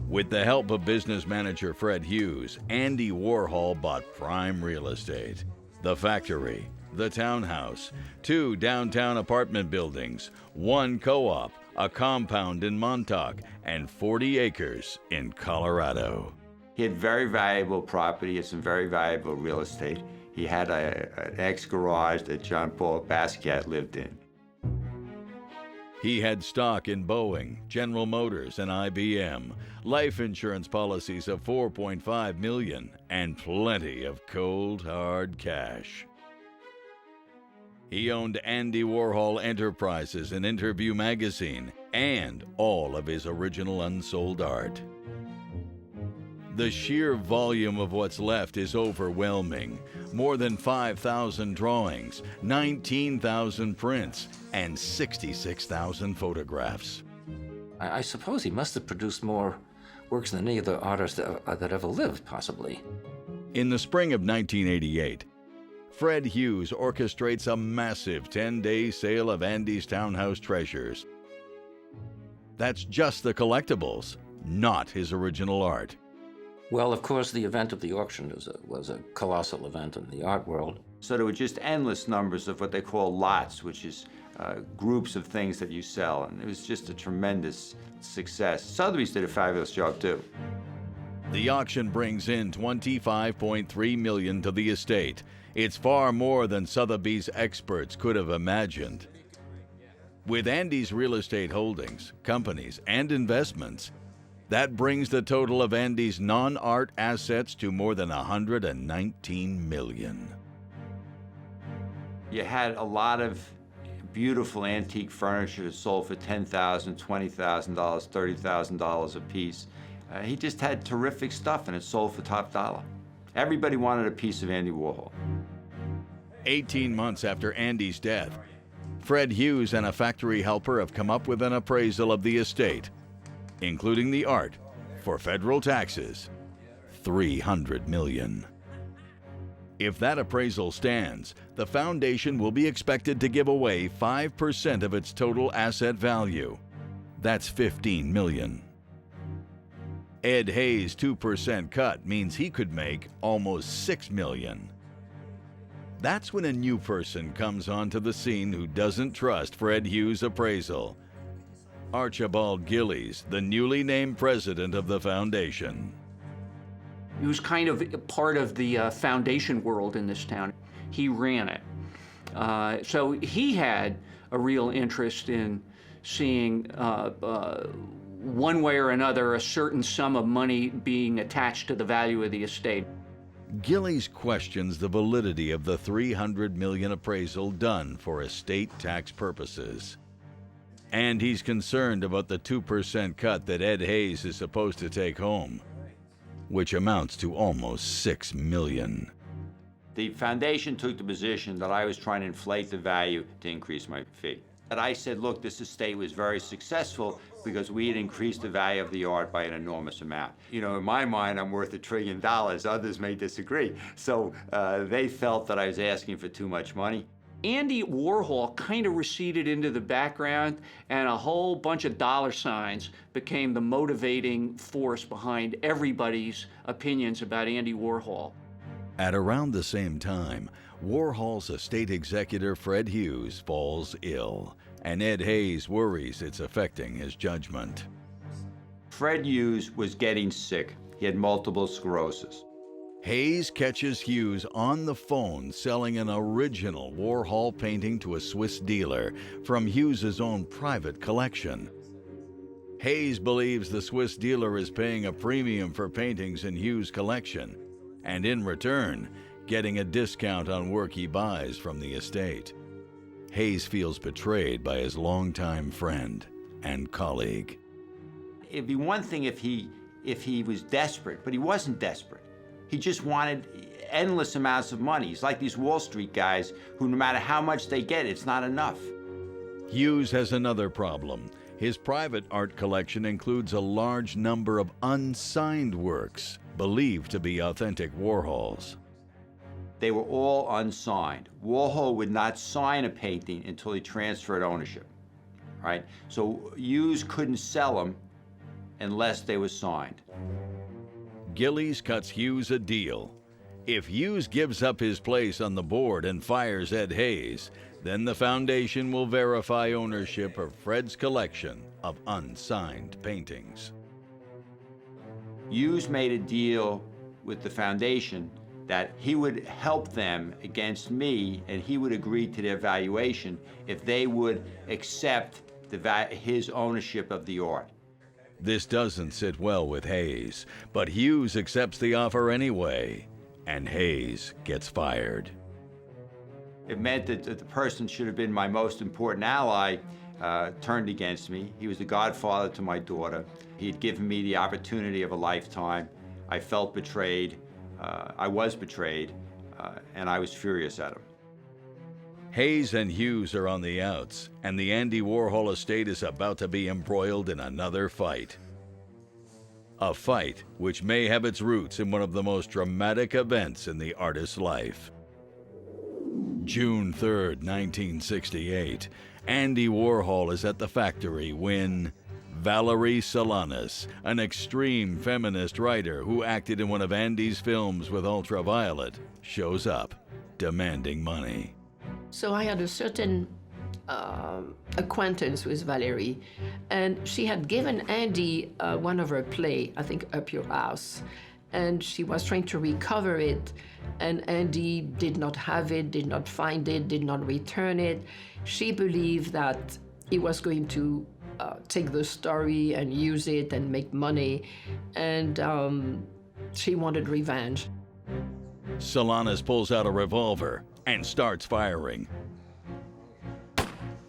Speaker 1: With the help of business manager Fred Hughes, Andy Warhol bought prime real estate. The factory, the townhouse, 2 downtown apartment buildings, 1 co-op, a compound in Montauk, and 40 acres in Colorado.
Speaker 25: He had very valuable property, he had some very valuable real estate. He had an ex-garage that John Paul Basquiat lived in.
Speaker 1: He had stock in Boeing, General Motors, and IBM, life insurance policies of $4.5 million, and plenty of cold, hard cash. He owned Andy Warhol Enterprises and Interview magazine, and all of his original unsold art. The sheer volume of what's left is overwhelming. More than 5,000 drawings, 19,000 prints, and 66,000 photographs.
Speaker 26: I suppose he must have produced more works than any other artist that ever lived, possibly.
Speaker 1: In the spring of 1988, Fred Hughes orchestrates a massive 10-day sale of Andy's townhouse treasures. That's just the collectibles, not his original art.
Speaker 26: Well, of course, the event of the auction was a colossal event in the art world.
Speaker 25: So there were just endless numbers of what they call lots, which is groups of things that you sell, and it was just a tremendous success. Sotheby's did a fabulous job, too.
Speaker 1: The auction brings in $25.3 million to the estate. It's far more than Sotheby's experts could have imagined. With Andy's real estate holdings, companies, and investments, that brings the total of Andy's non-art assets to more than $119 million.
Speaker 25: You had a lot of beautiful antique furniture that sold for $10,000, $20,000, $30,000 a piece. He just had terrific stuff, and it sold for top dollar. Everybody wanted a piece of Andy Warhol.
Speaker 1: 18 months after Andy's death, Fred Hughes and a factory helper have come up with an appraisal of the estate, including the art, for federal taxes, $300 million. If that appraisal stands, the foundation will be expected to give away 5% of its total asset value. That's $15 million. Ed Hayes' 2% cut means he could make almost $6 million. That's when a new person comes onto the scene who doesn't trust Fred Hughes' appraisal. Archibald Gillies, the newly named president of the foundation.
Speaker 24: He was kind of part of the foundation world in this town. He ran it. So he had a real interest in seeing one way or another a certain sum of money being attached to the value of the estate.
Speaker 1: Gillies questions the validity of the $300 million appraisal done for estate tax purposes. And he's concerned about the 2% cut that Ed Hayes is supposed to take home, which amounts to almost $6 million.
Speaker 25: The foundation took the position that I was trying to inflate the value to increase my fee. But I said, look, this estate was very successful because we had increased the value of the art by an enormous amount. You know, in my mind, I'm worth $1 trillion. Others may disagree. So they felt that I was asking for too much money.
Speaker 24: Andy Warhol kind of receded into the background, and a whole bunch of dollar signs became the motivating force behind everybody's opinions about Andy Warhol.
Speaker 1: At around the same time, Warhol's estate executor Fred Hughes falls ill, and Ed Hayes worries it's affecting his judgment.
Speaker 25: Fred Hughes was getting sick. He had multiple sclerosis.
Speaker 1: Hayes catches Hughes on the phone selling an original Warhol painting to a Swiss dealer from Hughes's own private collection. Hayes believes the Swiss dealer is paying a premium for paintings in Hughes' collection, and in return, getting a discount on work he buys from the estate. Hayes feels betrayed by his longtime friend and colleague.
Speaker 25: It'd be one thing if he was desperate, but he wasn't desperate. He just wanted endless amounts of money. He's like these Wall Street guys who, no matter how much they get, it's not enough.
Speaker 1: Hughes has another problem. His private art collection includes a large number of unsigned works, believed to be authentic Warhols.
Speaker 25: They were all unsigned. Warhol would not sign a painting until he transferred ownership, right? So Hughes couldn't sell them unless they were signed.
Speaker 1: Gillies cuts Hughes a deal. If Hughes gives up his place on the board and fires Ed Hayes, then the foundation will verify ownership of Fred's collection of unsigned paintings.
Speaker 25: Hughes made a deal with the foundation that he would help them against me, and he would agree to their valuation if they would accept his ownership of the art.
Speaker 1: This doesn't sit well with Hayes, but Hughes accepts the offer anyway, and Hayes gets fired.
Speaker 25: It meant that the person should have been my most important ally turned against me. He was the godfather to my daughter. He had given me the opportunity of a lifetime. I felt betrayed. I was betrayed, and I was furious at him.
Speaker 1: Hayes and Hughes are on the outs, and the Andy Warhol estate is about to be embroiled in another fight. A fight which may have its roots in one of the most dramatic events in the artist's life. June 3rd, 1968, Andy Warhol is at the factory when Valerie Solanas, an extreme feminist writer who acted in one of Andy's films with Ultraviolet, shows up, demanding money.
Speaker 12: So I had a certain acquaintance with Valerie, and she had given Andy one of her play, I think Up Your House, and she was trying to recover it, and Andy did not have it, did not find it, did not return it. She believed that he was going to take the story and use it and make money, and she wanted revenge.
Speaker 1: Solanas pulls out a revolver and starts firing.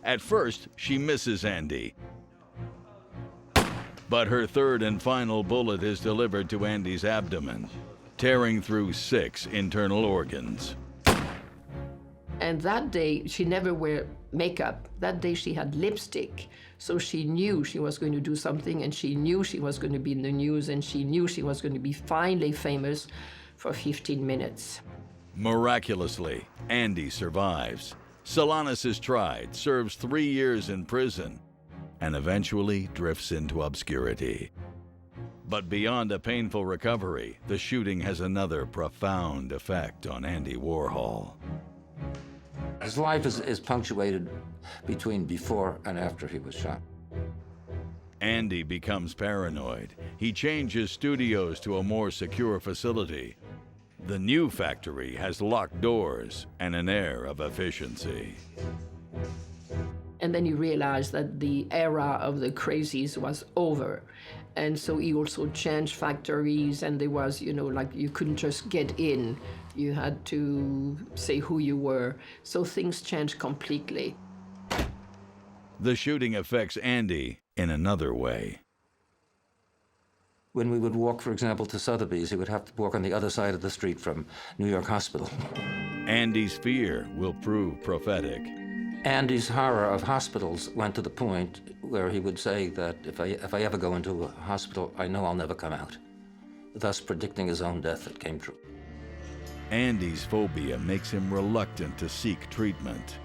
Speaker 1: At first, she misses Andy, but her third and final bullet is delivered to Andy's abdomen, tearing through 6 internal organs.
Speaker 12: And that day, she never wore makeup. That day, she had lipstick. So she knew she was going to do something, and she knew she was going to be in the news, and she knew she was going to be finally famous for 15 minutes.
Speaker 1: Miraculously, Andy survives. Solanus is tried, serves 3 years in prison, and eventually drifts into obscurity. But beyond a painful recovery, the shooting has another profound effect on Andy Warhol.
Speaker 26: His life is punctuated between before and after he was shot.
Speaker 1: Andy becomes paranoid. He changes studios to a more secure facility. The new factory has locked doors and an air of efficiency.
Speaker 12: And then he realized that the era of the crazies was over. And so he also changed factories, and there was, like you couldn't just get in. You had to say who you were. So things changed completely.
Speaker 1: The shooting affects Andy in another way.
Speaker 26: When we would walk, for example, to Sotheby's, he would have to walk on the other side of the street from New York Hospital.
Speaker 1: Andy's fear will prove prophetic.
Speaker 26: Andy's horror of hospitals went to the point where he would say that if I ever go into a hospital, I know I'll never come out, thus predicting his own death that came true.
Speaker 1: Andy's phobia makes him reluctant to seek treatment,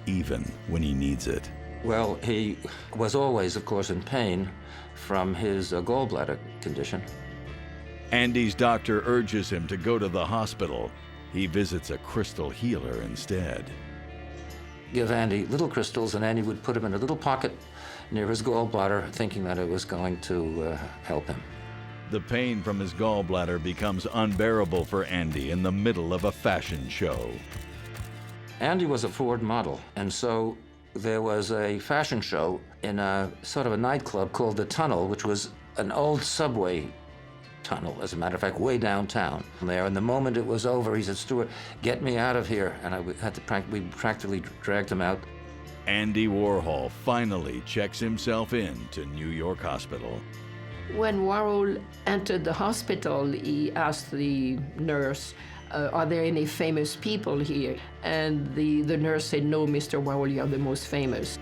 Speaker 1: even when he needs it.
Speaker 26: Well, he was always, of course, in pain from his gallbladder condition.
Speaker 1: Andy's doctor urges him to go to the hospital. He visits a crystal healer instead.
Speaker 26: Give Andy little crystals, and Andy would put them in a little pocket near his gallbladder, thinking that it was going to help him.
Speaker 1: The pain from his gallbladder becomes unbearable for Andy in the middle of a fashion show.
Speaker 26: Andy was a Ford model, and so there was a fashion show in a sort of a nightclub called The Tunnel, which was an old subway tunnel, as a matter of fact, way downtown there. And the moment it was over, he said, "Stuart, get me out of here." And we practically dragged him out.
Speaker 1: Andy Warhol finally checks himself in to New York Hospital.
Speaker 12: When Warhol entered the hospital, he asked the nurse, are there any famous people here? And the nurse said, "No, Mr. Warhol, you are the most famous."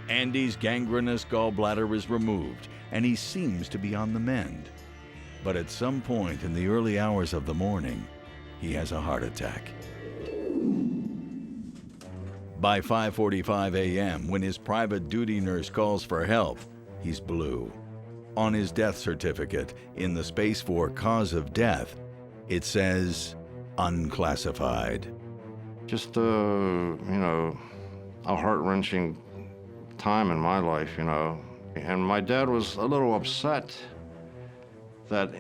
Speaker 1: Andy's gangrenous gallbladder is removed, and he seems to be on the mend. But at some point in the early hours of the morning, he has a heart attack. By 5:45 a.m., when his private duty nurse calls for help, he's blue. On his death certificate, in the space for cause of death, it says unclassified.
Speaker 27: Just, a heart-wrenching time in my life, And my dad was a little upset that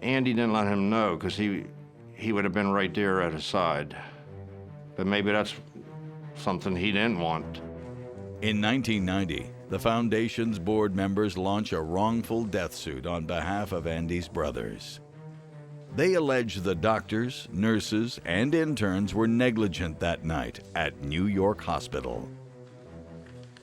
Speaker 27: Andy didn't let him know, because he would have been right there at his side. But maybe that's something he didn't want.
Speaker 1: In 1990, the Foundation's board members launch a wrongful death suit on behalf of Andy's brothers. They allege the doctors, nurses, and interns were negligent that night at New York Hospital.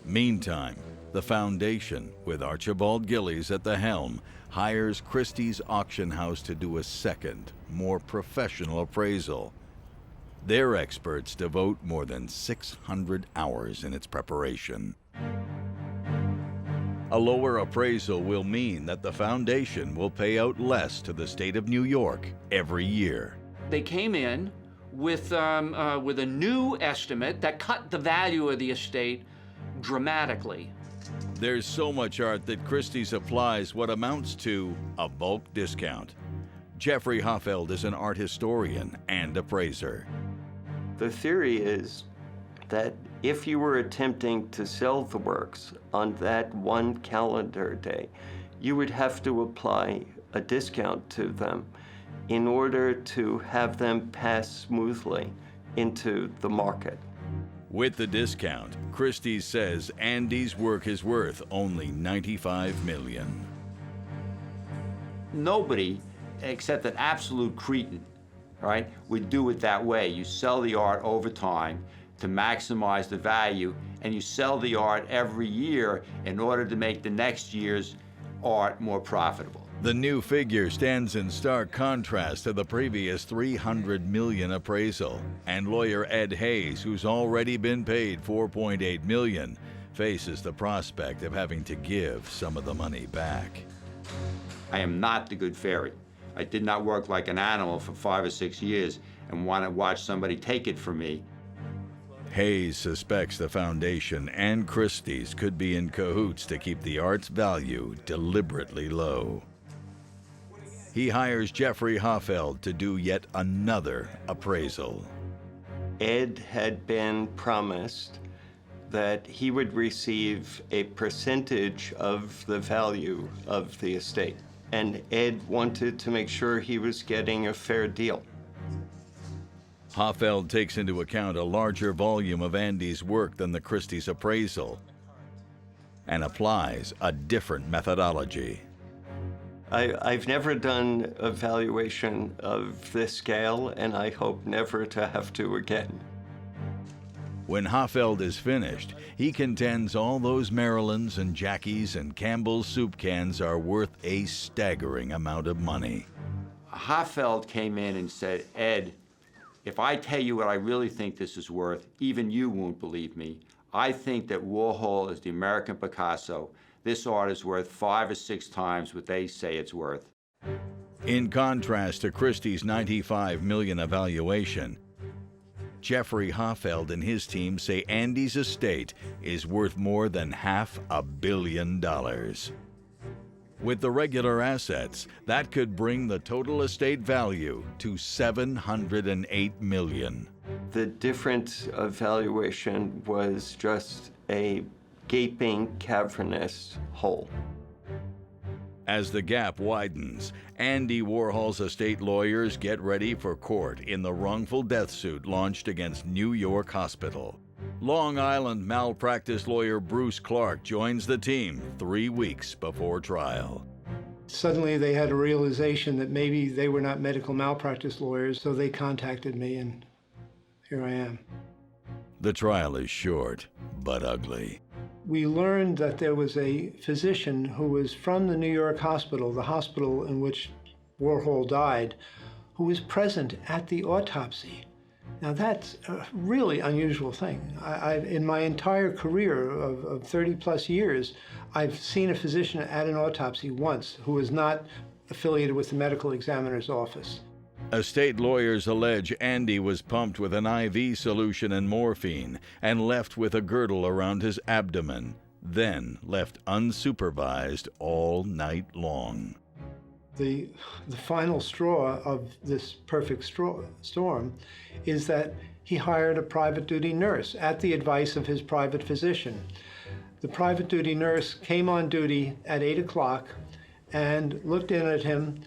Speaker 1: Meantime, the Foundation, with Archibald Gillies at the helm, hires Christie's auction house to do a second, more professional appraisal. Their experts devote more than 600 hours in its preparation. A lower appraisal will mean that the Foundation will pay out less to the state of New York every year.
Speaker 24: They came in with a new estimate that cut the value of the estate dramatically.
Speaker 1: There's so much art that Christie's applies what amounts to a bulk discount. Jeffrey Hoffeld is an art historian and appraiser.
Speaker 23: The theory is that if you were attempting to sell the works on that one calendar day, you would have to apply a discount to them in order to have them pass smoothly into the market.
Speaker 1: With the discount, Christie's says Andy's work is worth only $95 million.
Speaker 25: Nobody, except an absolute cretin, right, would do it that way. You sell the art over time to maximize the value, and you sell the art every year in order to make the next year's art more profitable.
Speaker 1: The new figure stands in stark contrast to the previous $300 million appraisal, and lawyer Ed Hayes, who's already been paid $4.8 million, faces the prospect of having to give some of the money back.
Speaker 25: I am not the good fairy. I did not work like an animal for 5 or 6 years and want to watch somebody take it from me.
Speaker 1: Hayes suspects the foundation and Christie's could be in cahoots to keep the art's value deliberately low. He hires Jeffrey Hoffeld to do yet another appraisal.
Speaker 23: Ed had been promised that he would receive a percentage of the value of the estate, and Ed wanted to make sure he was getting a fair deal.
Speaker 1: Hoffeld takes into account a larger volume of Andy's work than the Christie's appraisal and applies a different methodology.
Speaker 23: I've never done a valuation of this scale, and I hope never to have to again.
Speaker 1: When Hoffeld is finished, he contends all those Marylands and Jackies and Campbell's soup cans are worth a staggering amount of money.
Speaker 25: Hoffeld came in and said, Ed, if I tell you what I really think this is worth, even you won't believe me. I think that Warhol is the American Picasso. This art is worth 5 or 6 times what they say it's worth.
Speaker 1: In contrast to Christie's $95 million evaluation, Jeffrey Hoffeld and his team say Andy's estate is worth more than $500 million. With the regular assets, that could bring the total estate value to $708 million.
Speaker 23: The difference of valuation was just a gaping, cavernous hole.
Speaker 1: As the gap widens, Andy Warhol's estate lawyers get ready for court in the wrongful death suit launched against New York Hospital. Long Island malpractice lawyer Bruce Clark joins the team 3 weeks before trial.
Speaker 20: Suddenly they had a realization that maybe they were not medical malpractice lawyers, so they contacted me, and here I am.
Speaker 1: The trial is short, but ugly.
Speaker 20: We learned that there was a physician who was from the New York hospital, the hospital in which Warhol died, who was present at the autopsy. Now that's a really unusual thing. In my entire career of 30 plus years, I've seen a physician at an autopsy once who was not affiliated with the medical examiner's office.
Speaker 1: Estate lawyers allege Andy was pumped with an IV solution and morphine and left with a girdle around his abdomen, then left unsupervised all night long.
Speaker 20: The final straw of this perfect storm is that he hired a private duty nurse at the advice of his private physician. The private duty nurse came on duty at 8 o'clock and looked in at him,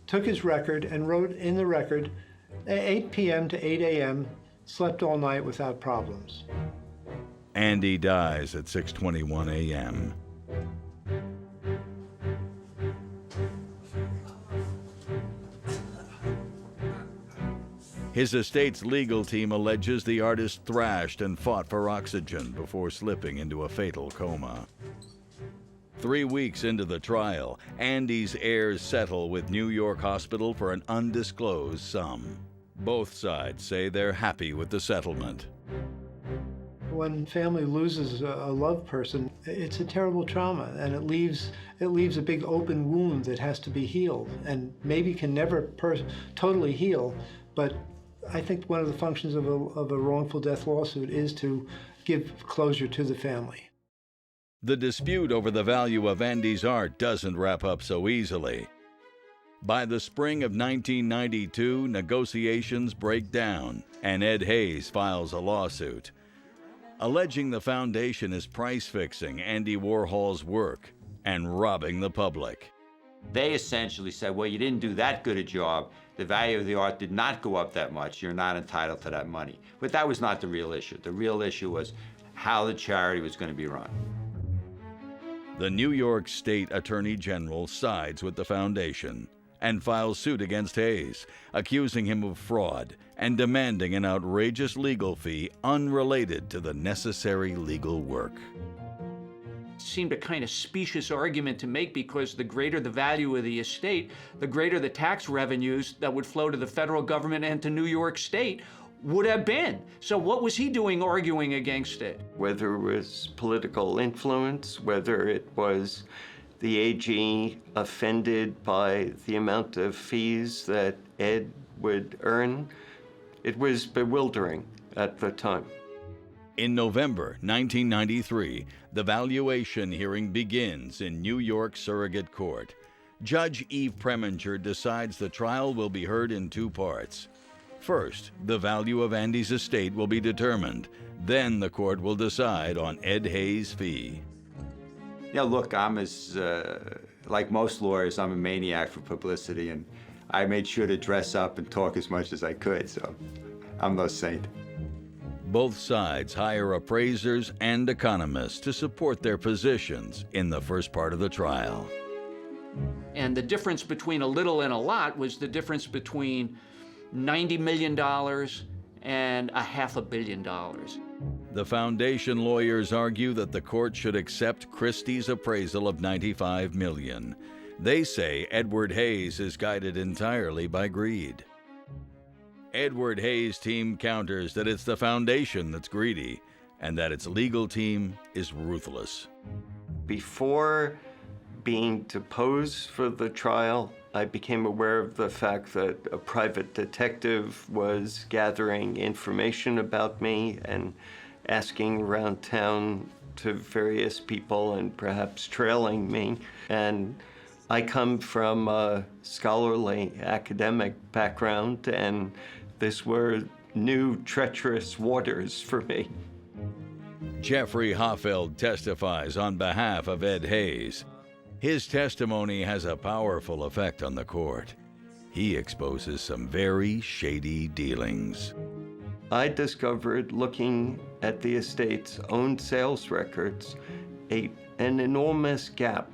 Speaker 20: took his record and wrote in the record, 8 p.m. to 8 a.m., slept all night without problems.
Speaker 1: Andy dies at 6:21 a.m. His estate's legal team alleges the artist thrashed and fought for oxygen before slipping into a fatal coma. 3 weeks into the trial, Andy's heirs settle with New York Hospital for an undisclosed sum. Both sides say they're happy with the settlement.
Speaker 20: When family loses a loved person, it's a terrible trauma, and it leaves a big open wound that has to be healed, and maybe can never totally heal, but I think one of the functions of a wrongful death lawsuit is to give closure to the family.
Speaker 1: The dispute over the value of Andy's art doesn't wrap up so easily. By the spring of 1992, negotiations break down, and Ed Hayes files a lawsuit, alleging the foundation is price-fixing Andy Warhol's work and robbing the public.
Speaker 25: They essentially said, well, you didn't do that good a job. The value of the art did not go up that much. You're not entitled to that money. But that was not the real issue. The real issue was how the charity was going to be run.
Speaker 1: The New York State Attorney General sides with the foundation and files suit against Hayes, accusing him of fraud and demanding an outrageous legal fee unrelated to the necessary legal work.
Speaker 24: Seemed a kind of specious argument to make, because the greater the value of the estate, the greater the tax revenues that would flow to the federal government and to New York State would have been. So what was he doing arguing against it?
Speaker 23: Whether it was political influence, whether it was the AG offended by the amount of fees that Ed would earn. It was bewildering at the time.
Speaker 1: In November 1993, the valuation hearing begins in New York Surrogate Court. Judge Eve Preminger decides the trial will be heard in two parts. First, the value of Andy's estate will be determined. Then the court will decide on Ed Hayes' fee.
Speaker 25: Yeah, look, I'm like most lawyers, I'm a maniac for publicity, and I made sure to dress up and talk as much as I could, so I'm no saint.
Speaker 1: Both sides hire appraisers and economists to support their positions in the first part of the trial.
Speaker 24: And the difference between a little and a lot was the difference between $90 million and $500 million.
Speaker 1: The foundation lawyers argue that the court should accept Christie's appraisal of $95 million. They say Edward Hayes is guided entirely by greed. Edward Hayes' team counters that it's the foundation that's greedy and that its legal team is ruthless.
Speaker 23: Before being deposed for the trial, I became aware of the fact that a private detective was gathering information about me and asking around town to various people and perhaps trailing me. And I come from a scholarly academic background, and this were new treacherous waters for me.
Speaker 1: Jeffrey Hoffeld testifies on behalf of Ed Hayes. His testimony has a powerful effect on the court. He exposes some very shady dealings.
Speaker 23: I discovered, looking at the estate's own sales records, an enormous gap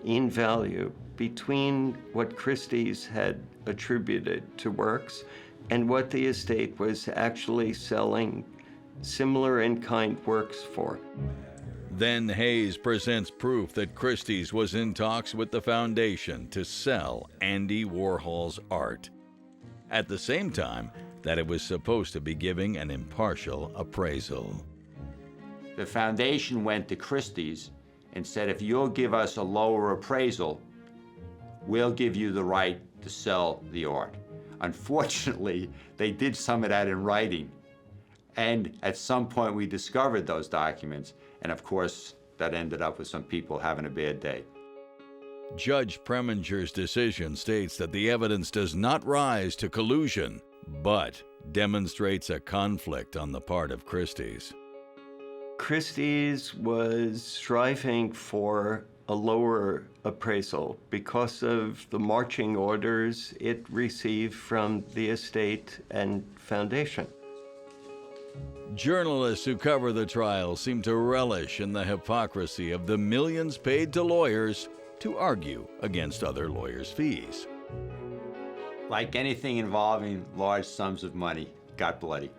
Speaker 23: in value between what Christie's had attributed to works and what the estate was actually selling similar in-kind works for.
Speaker 1: Then Hayes presents proof that Christie's was in talks with the foundation to sell Andy Warhol's art. At the same time, that it was supposed to be giving an impartial appraisal.
Speaker 25: The foundation went to Christie's and said, if you'll give us a lower appraisal, we'll give you the right to sell the art. Unfortunately, they did some of that in writing. And at some point we discovered those documents, and of course, that ended up with some people having a bad day.
Speaker 1: Judge Preminger's decision states that the evidence does not rise to collusion, but demonstrates a conflict on the part of Christie's.
Speaker 23: Christie's was striving for a lower appraisal because of the marching orders it received from the estate and foundation.
Speaker 1: Journalists who cover the trial seem to relish in the hypocrisy of the millions paid to lawyers to argue against other lawyers' fees.
Speaker 25: Like anything involving large sums of money, got bloody,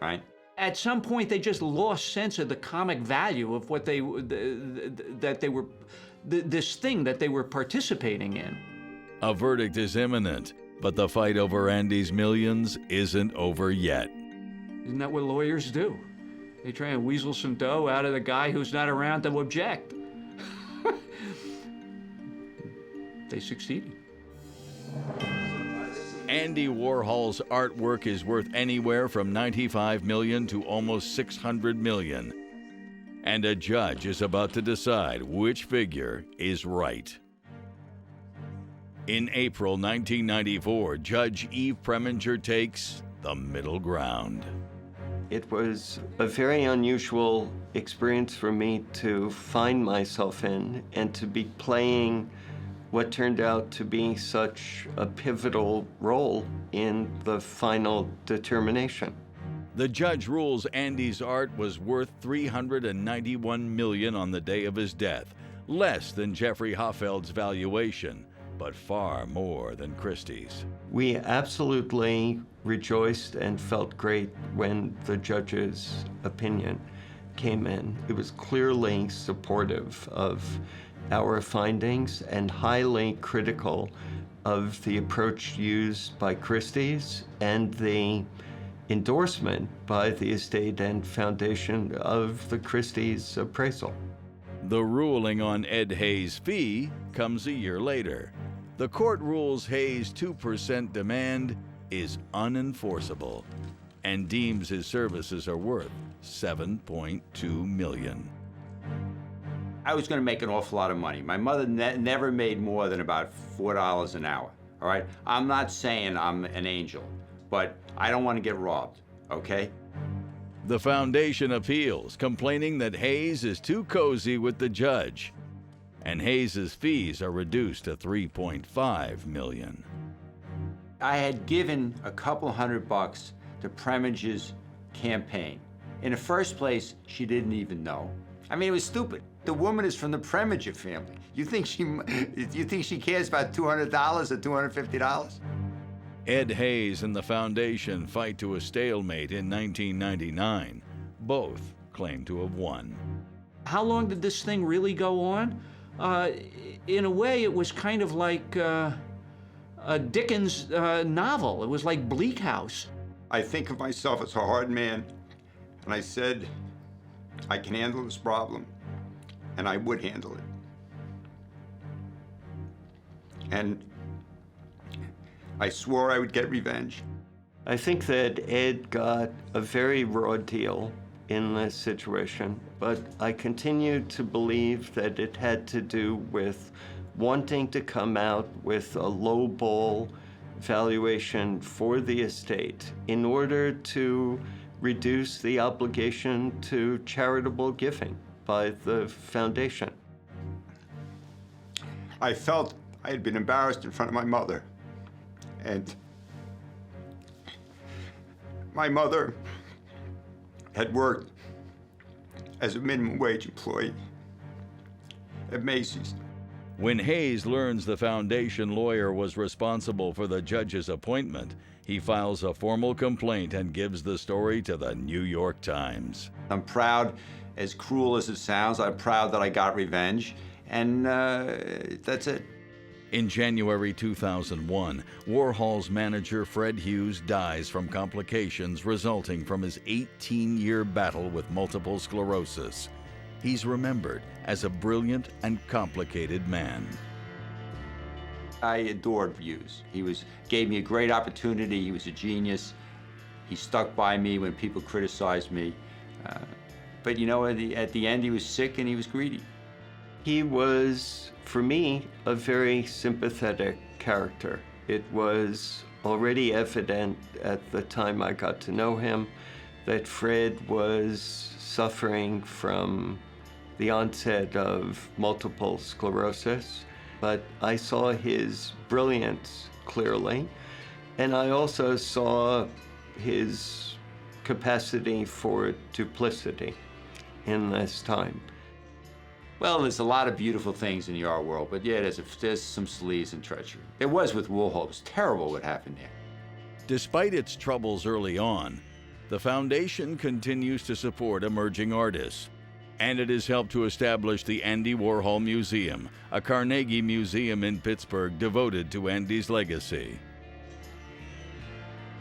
Speaker 25: right?
Speaker 24: At some point, they just lost sense of the comic value of what this thing that they were participating in.
Speaker 1: A verdict is imminent, but the fight over Andy's millions isn't over yet.
Speaker 24: Isn't that what lawyers do? They try and weasel some dough out of the guy who's not around to object. They succeeded.
Speaker 1: Andy Warhol's artwork is worth anywhere from $95 million to almost $600 million. And a judge is about to decide which figure is right. In April 1994, Judge Eve Preminger takes the middle ground.
Speaker 23: It was a very unusual experience for me to find myself in and to be playing what turned out to be such a pivotal role in the final determination.
Speaker 1: The judge rules Andy's art was worth $391 million on the day of his death, less than Jeffrey Hoffeld's valuation, but far more than Christie's.
Speaker 23: We absolutely rejoiced and felt great when the judge's opinion came in. It was clearly supportive of our findings and highly critical of the approach used by Christie's and the endorsement by the estate and foundation of the Christie's appraisal.
Speaker 1: The ruling on Ed Hayes' fee comes a year later. The court rules Hayes' 2% demand is unenforceable and deems his services are worth $7.2 million.
Speaker 25: I was going to make an awful lot of money. My mother never made more than about $4 an hour, all right? I'm not saying I'm an angel, but I don't want to get robbed, okay?
Speaker 1: The foundation appeals, complaining that Hayes is too cozy with the judge, and Hayes's fees are reduced to $3.5 million.
Speaker 25: I had given a couple $100 to Premige's campaign. In the first place, she didn't even know. I mean, it was stupid. The woman is from the Premige family. You think she cares about $200 or $250?
Speaker 1: Ed Hayes and the foundation fight to a stalemate in 1999. Both claim to have won.
Speaker 24: How long did this thing really go on? In a way, it was kind of like a Dickens novel. It was like Bleak House.
Speaker 5: I think of myself as a hard man, and I said, I can handle this problem, and I would handle it. And I swore I would get revenge.
Speaker 23: I think that Ed got a very raw deal in this situation, but I continue to believe that it had to do with wanting to come out with a lowball valuation for the estate in order to reduce the obligation to charitable giving by the foundation.
Speaker 5: I felt I had been embarrassed in front of my mother. And my mother had worked as a minimum wage employee at Macy's.
Speaker 1: When Hayes learns the foundation lawyer was responsible for the judge's appointment, he files a formal complaint and gives the story to the New York Times.
Speaker 25: I'm proud, as cruel as it sounds, I'm proud that I got revenge, and that's it.
Speaker 1: In January 2001, Warhol's manager Fred Hughes dies from complications resulting from his 18-year battle with multiple sclerosis. He's remembered as a brilliant and complicated man.
Speaker 25: I adored Hughes. He gave me a great opportunity. He was a genius. He stuck by me when people criticized me. But you know, at the end, he was sick and he was greedy.
Speaker 23: He was, for me, a very sympathetic character. It was already evident at the time I got to know him that Fred was suffering from the onset of multiple sclerosis, but I saw his brilliance clearly, and I also saw his capacity for duplicity in this time.
Speaker 25: Well, there's a lot of beautiful things in the art world, but yeah, there's some sleaze and treachery. There was with Warhol. It was terrible what happened there.
Speaker 1: Despite its troubles early on, the foundation continues to support emerging artists, and it has helped to establish the Andy Warhol Museum, a Carnegie Museum in Pittsburgh devoted to Andy's legacy.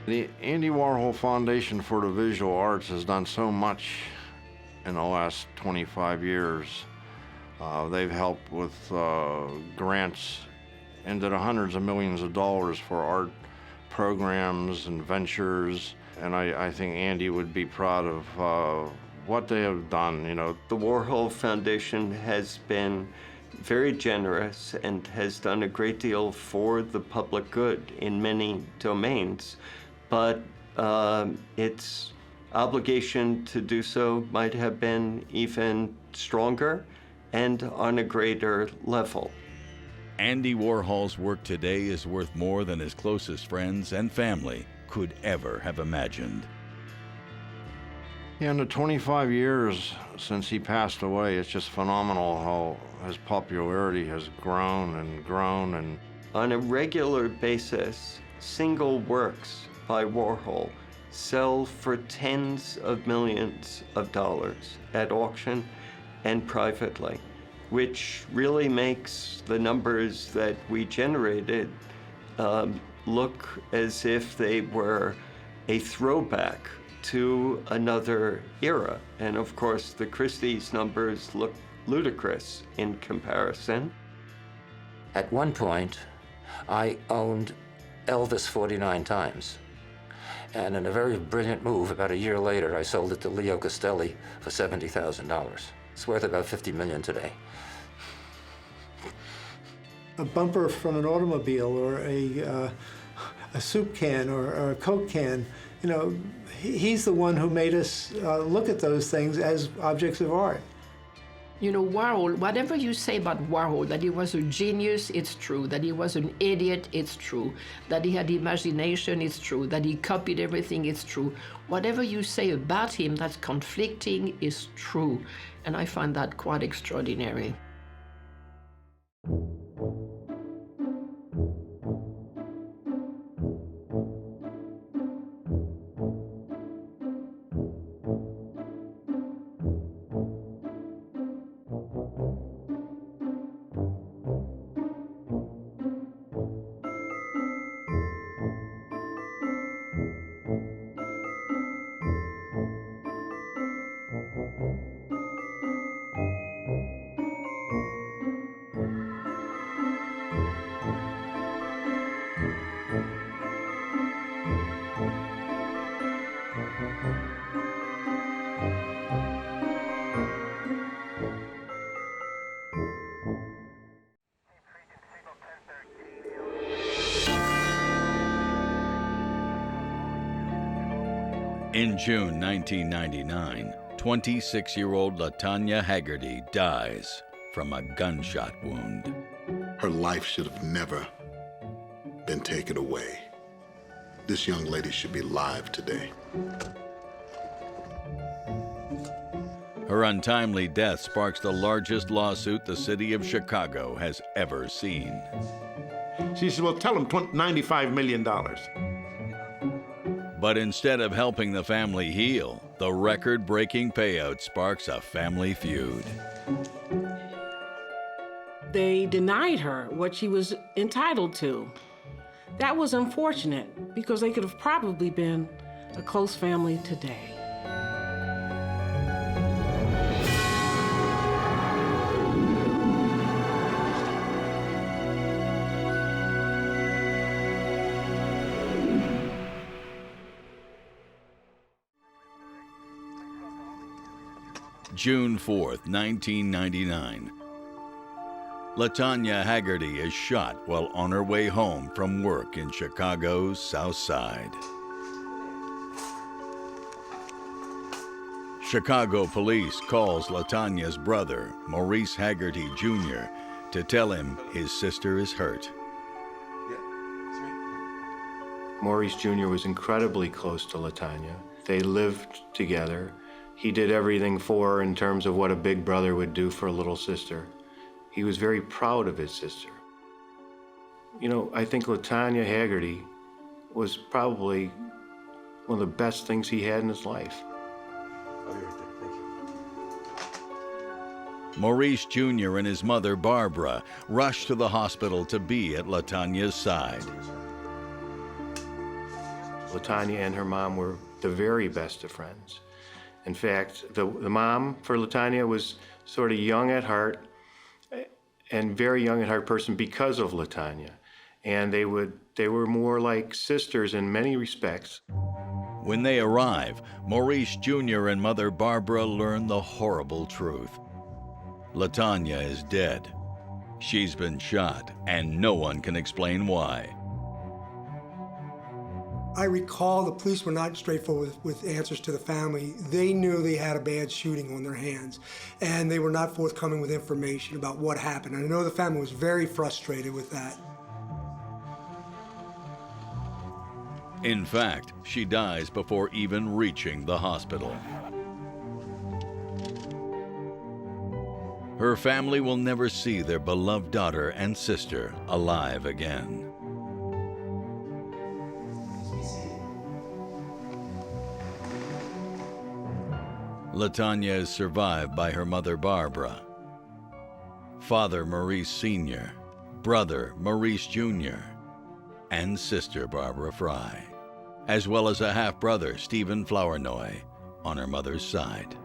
Speaker 27: The Andy Warhol Foundation for the Visual Arts has done so much in the last 25 years. They've helped with grants into the hundreds of millions of dollars for art programs and ventures, and I think Andy would be proud of what they have done, you know.
Speaker 23: The Warhol Foundation has been very generous and has done a great deal for the public good in many domains, but its obligation to do so might have been even stronger and on a greater level.
Speaker 1: Andy Warhol's work today is worth more than his closest friends and family could ever have imagined.
Speaker 27: Yeah, in the 25 years since he passed away, it's just phenomenal how his popularity has grown and grown. And
Speaker 23: on a regular basis, single works by Warhol sell for tens of millions of dollars at auction and privately, which really makes the numbers that we generated look as if they were a throwback to another era. And of course, the Christie's numbers look ludicrous in comparison.
Speaker 26: At one point, I owned Elvis 49 times. And in a very brilliant move, about a year later, I sold it to Leo Castelli for $70,000. It's worth about $50 million today.
Speaker 20: A bumper from an automobile or a soup can or a Coke can, you know, he's the one who made us look at those things as objects of art.
Speaker 12: You know, Warhol, whatever you say about Warhol, that he was a genius, it's true. That he was an idiot, it's true. That he had imagination, it's true. That he copied everything, it's true. Whatever you say about him that's conflicting is true. And I find that quite extraordinary.
Speaker 1: In June 1999, 26-year-old LaTanya Haggerty dies from a gunshot wound.
Speaker 10: Her life should have never been taken away. This young lady should be alive today.
Speaker 1: Her untimely death sparks the largest lawsuit the city of Chicago has ever seen.
Speaker 10: She said, well, tell him $95 million.
Speaker 1: But instead of helping the family heal, the record-breaking payout sparks a family feud.
Speaker 11: They denied her what she was entitled to. That was unfortunate because they could have probably been a close family today.
Speaker 1: June 4th, 1999. LaTanya Haggerty is shot while on her way home from work in Chicago's South Side. Chicago police calls LaTanya's brother, Maurice Haggerty Jr., to tell him his sister is hurt.
Speaker 13: Maurice Jr. was incredibly close to LaTanya. They lived together. He did everything for her in terms of what a big brother would do for a little sister. He was very proud of his sister. You know, I think LaTanya Haggerty was probably one of the best things he had in his life.
Speaker 1: Maurice Jr. and his mother, Barbara, rushed to the hospital to be at LaTanya's side.
Speaker 13: LaTanya and her mom were the very best of friends. In fact, the mom for LaTanya was sort of young at heart and very young at heart person because of LaTanya. And they were more like sisters in many respects.
Speaker 1: When they arrive, Maurice Jr. and mother Barbara learn the horrible truth. LaTanya is dead. She's been shot, and no one can explain why.
Speaker 14: I recall the police were not straightforward with answers to the family. They knew they had a bad shooting on their hands, and they were not forthcoming with information about what happened. And I know the family was very frustrated with that.
Speaker 1: In fact, she dies before even reaching the hospital. Her family will never see their beloved daughter and sister alive again. LaTanya is survived by her mother Barbara, father Maurice Sr., brother Maurice Jr., and sister Barbara Fry, as well as a half-brother Stephen Flournoy on her mother's side.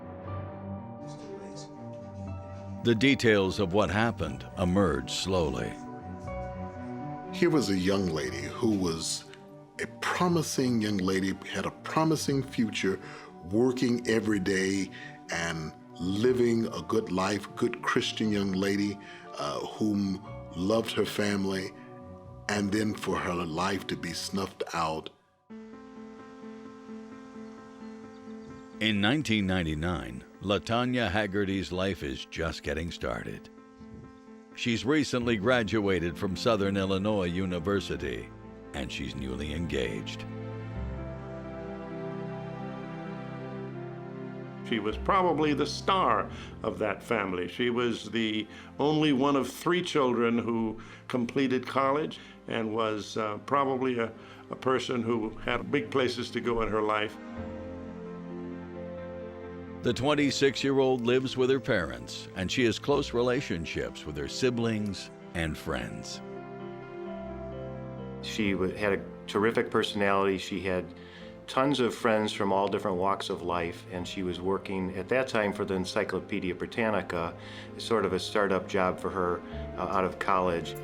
Speaker 1: The details of what happened emerge slowly.
Speaker 10: Here was a young lady who was a promising young lady, had a promising future, working every day and living a good life, good Christian young lady whom loved her family, and then for her life to be snuffed out.
Speaker 1: In 1999, LaTanya Haggerty's life is just getting started. She's recently graduated from Southern Illinois University, and she's newly engaged.
Speaker 3: She was probably the star of that family. She was the only one of 3 children who completed college and was probably a person who had big places to go in her life.
Speaker 1: The 26-year-old lives with her parents, and she has close relationships with her siblings and friends.
Speaker 13: She had a terrific personality. She had tons of friends from all different walks of life, and she was working at that time for the Encyclopedia Britannica, sort of a startup job for her out of college.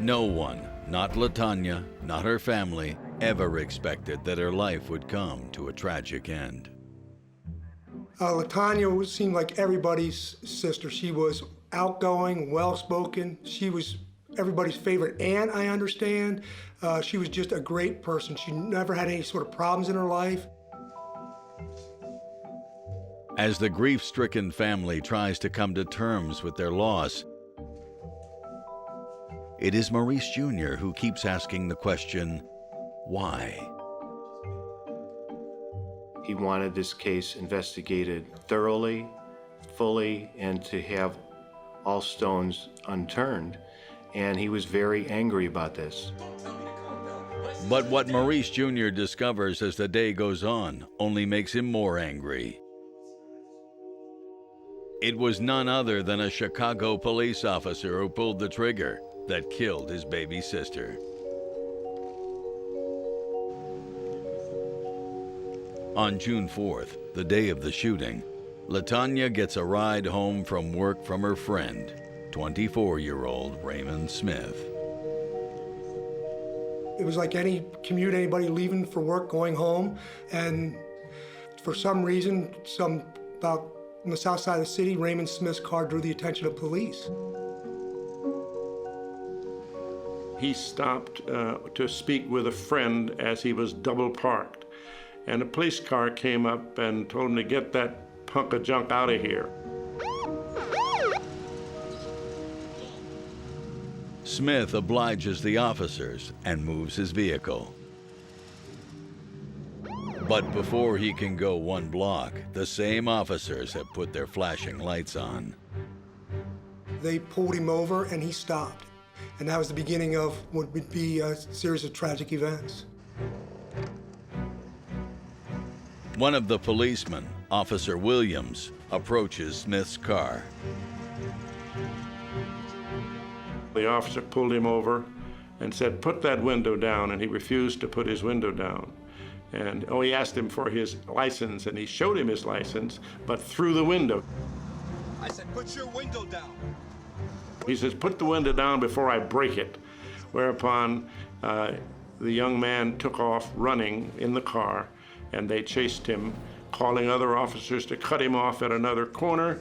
Speaker 1: No one, not LaTanya, not her family, ever expected that her life would come to a tragic end.
Speaker 14: LaTanya seemed like everybody's sister. She was outgoing, well-spoken. She was everybody's favorite aunt, I understand. She was just a great person. She never had any sort of problems in her life.
Speaker 1: As the grief-stricken family tries to come to terms with their loss, it is Maurice Jr. who keeps asking the question, why?
Speaker 13: He wanted this case investigated thoroughly, fully, and to have all stones unturned. And he was very angry about this.
Speaker 1: But what Maurice Jr. discovers as the day goes on only makes him more angry. It was none other than a Chicago police officer who pulled the trigger that killed his baby sister. On June 4th, the day of the shooting, LaTanya gets a ride home from work from her friend, 24-year-old Raymond Smith.
Speaker 14: It was like any commute, anybody leaving for work, going home, and for some reason, about on the south side of the city, Raymond Smith's car drew the attention of police.
Speaker 3: He stopped to speak with a friend as he was double parked. And a police car came up and told him to get that hunk of junk out of here.
Speaker 1: Smith obliges the officers and moves his vehicle. But before he can go 1 block, the same officers have put their flashing lights on.
Speaker 14: They pulled him over and he stopped. And that was the beginning of what would be a series of tragic events.
Speaker 1: One of the policemen, Officer Williams, approaches Smith's car.
Speaker 3: The officer pulled him over and said, "Put that window down," and he refused to put his window down. And he asked him for his license, and he showed him his license, but through the window.
Speaker 4: I said, "Put your window down."
Speaker 3: He says, "Put the window down before I break it," whereupon the young man took off running in the car, and they chased him, calling other officers to cut him off at another corner.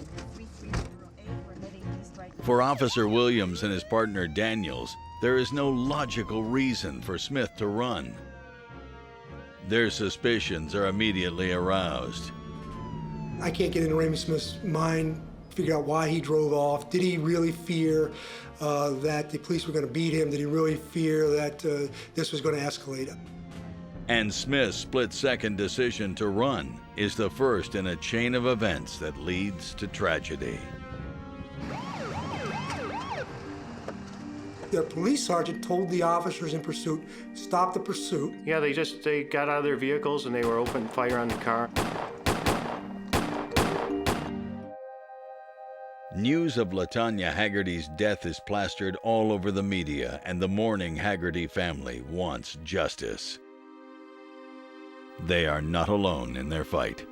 Speaker 1: For Officer Williams and his partner Daniels, there is no logical reason for Smith to run. Their suspicions are immediately aroused.
Speaker 14: I can't get into Raymond Smith's mind, figure out why he drove off. Did he really fear that the police were going to beat him? Did he really fear that this was going to escalate?
Speaker 1: And Smith's split-second decision to run is the first in a chain of events that leads to tragedy.
Speaker 14: The police sergeant told the officers in pursuit, stop the pursuit.
Speaker 13: Yeah, they got out of their vehicles and they were opening fire on the car.
Speaker 1: News of LaTanya Haggerty's death is plastered all over the media, and the mourning Haggerty family wants justice. They are not alone in their fight.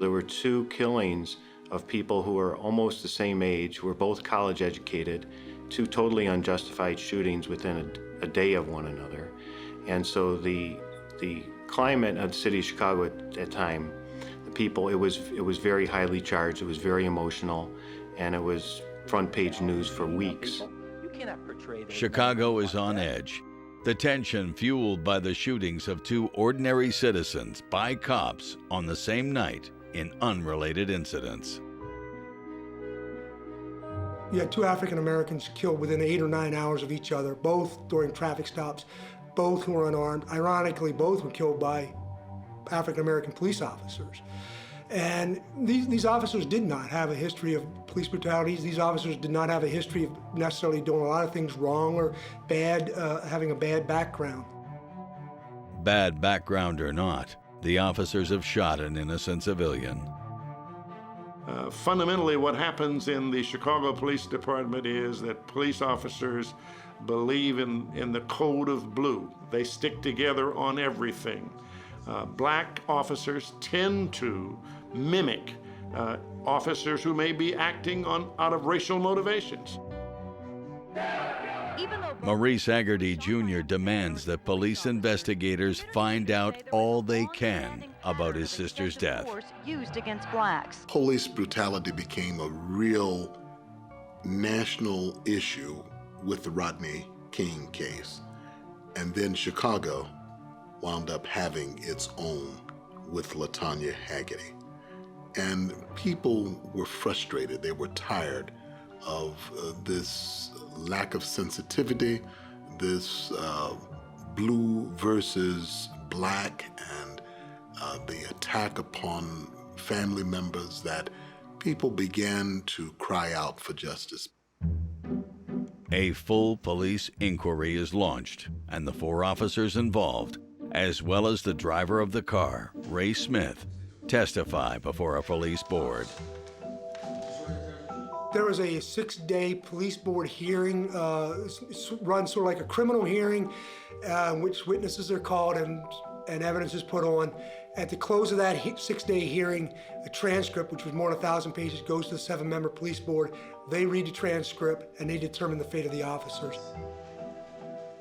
Speaker 13: There were 2 killings of people who are almost the same age, who are both college educated, two totally unjustified shootings within a day of one another. And so the climate of the city of Chicago at that time, the people, it was very highly charged, it was very emotional, and it was front page news for weeks.
Speaker 1: Chicago is on edge. The tension fueled by the shootings of two ordinary citizens by cops on the same night in unrelated incidents.
Speaker 14: You had two African Americans killed within 8 or 9 hours of each other, both during traffic stops, both who were unarmed. Ironically, both were killed by African American police officers. And these officers did not have a history of police brutalities. These officers did not have a history of necessarily doing a lot of things wrong or bad, having a bad background.
Speaker 1: Bad background or not, the officers have shot an innocent civilian.
Speaker 3: Fundamentally, what happens in the Chicago Police Department is that police officers believe in the code of blue. They stick together on everything. Black officers tend to mimic officers who may be acting out of racial motivations.
Speaker 1: Maurice Haggerty Jr. demands that police investigators find out all they can about his sister's death.
Speaker 8: Used against blacks.
Speaker 10: Police brutality became a real national issue with the Rodney King case. And then Chicago wound up having its own with LaTonya Haggerty. And people were frustrated. They were tired of this lack of sensitivity, this blue versus black, and the attack upon family members, that people began to cry out for justice.
Speaker 1: A full police inquiry is launched, and the 4 officers involved, as well as the driver of the car, Ray Smith, testify before a police board.
Speaker 14: There was a 6-day police board hearing, run sort of like a criminal hearing, in which witnesses are called and evidence is put on. At the close of that 6-day hearing, a transcript, which was more than 1,000 pages, goes to the 7-member police board. They read the transcript and they determine the fate of the officers.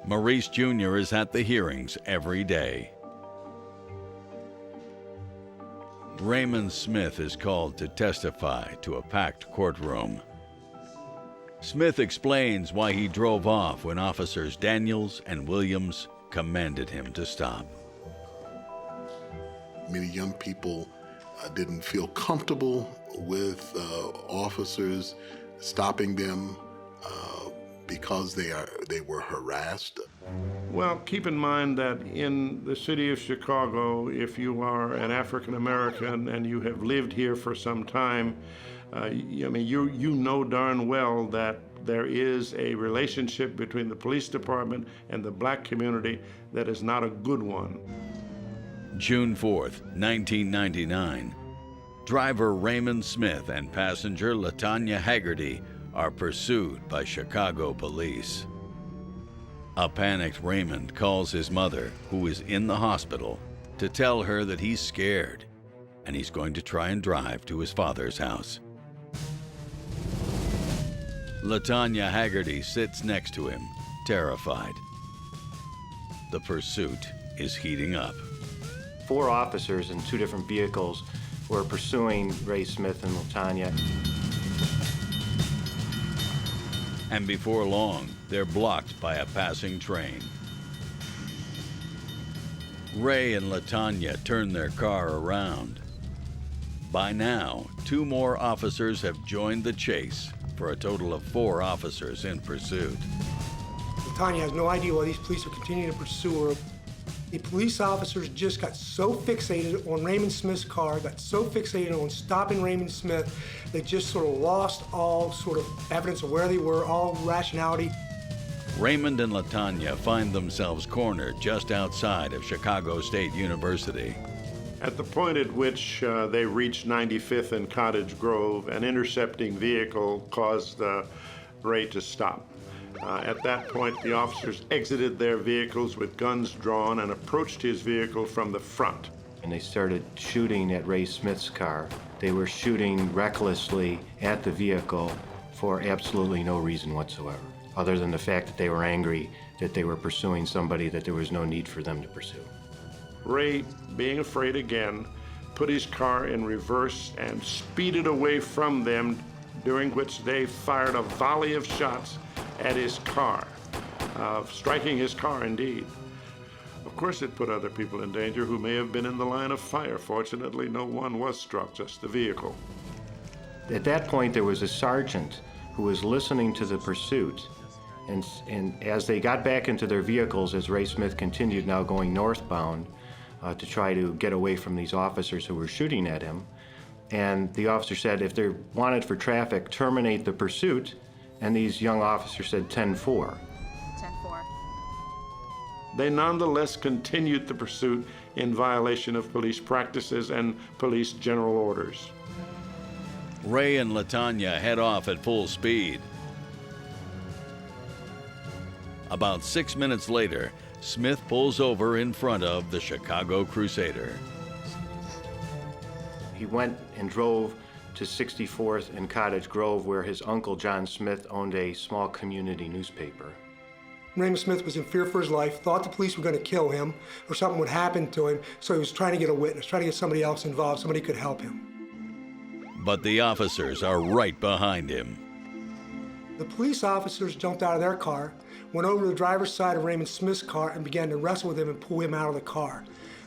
Speaker 1: Maurice Jr. is at the hearings every day. Raymond Smith is called to testify to a packed courtroom. Smith explains why he drove off when officers Daniels and Williams commanded him to stop.
Speaker 10: Many young people didn't feel comfortable with officers stopping them because they were harassed.
Speaker 3: Well, keep in mind that in the city of Chicago, if you are an African American and you have lived here for some time, you know darn well that there is a relationship between the police department and the black community that is not a good one.
Speaker 1: June 4th, 1999. Driver Raymond Smith and passenger LaTonya Haggerty are pursued by Chicago police. A panicked Raymond calls his mother, who is in the hospital, to tell her that he's scared and he's going to try and drive to his father's house. LaTonya Haggerty sits next to him, terrified. The pursuit is heating up.
Speaker 13: 4 officers in 2 different vehicles were pursuing Ray Smith and LaTonya.
Speaker 1: And before long, they're blocked by a passing train. Ray and LaTonya turn their car around. By now, 2 more officers have joined the chase, for a total of 4 officers in pursuit.
Speaker 14: LaTonya has no idea why these police are continuing to pursue her. The police officers just got so fixated on Raymond Smith's car, got so fixated on stopping Raymond Smith, they just sort of lost all sort of evidence of where they were, all rationality.
Speaker 1: Raymond and LaTonya find themselves cornered just outside of Chicago State University.
Speaker 3: At the point at which they reached 95th and Cottage Grove, an intercepting vehicle caused Ray to stop. At that point, the officers exited their vehicles with guns drawn and approached his vehicle from the front.
Speaker 13: And they started shooting at Ray Smith's car. They were shooting recklessly at the vehicle for absolutely no reason whatsoever, other than the fact that they were angry that they were pursuing somebody that there was no need for them to pursue.
Speaker 3: Ray, being afraid again, put his car in reverse and speeded away from them, during which they fired a volley of shots at his car, striking his car indeed. Of course, it put other people in danger who may have been in the line of fire. Fortunately, no one was struck, just the vehicle.
Speaker 13: At that point, there was a sergeant who was listening to the pursuit. And as they got back into their vehicles, as Ray Smith continued now going northbound to try to get away from these officers who were shooting at him, and the officer said, if they're wanted for traffic, terminate the pursuit. And these young officers said 10-4.
Speaker 6: 10-4.
Speaker 3: They nonetheless continued the pursuit in violation of police practices and police general orders.
Speaker 1: Ray and LaTanya head off at full speed. About 6 minutes later, Smith pulls over in front of the Chicago Crusader.
Speaker 13: He went and drove to 64th and Cottage Grove, where his uncle John Smith owned a small community newspaper.
Speaker 14: Raymond Smith was in fear for his life, thought the police were going to kill him or something would happen to him, so he was trying to get a witness, trying to get somebody else involved, somebody who could help him.
Speaker 1: But the officers are right behind him.
Speaker 14: The police officers jumped out of their car, went over to the driver's side of Raymond Smith's car and began to wrestle with him and pull him out of the car.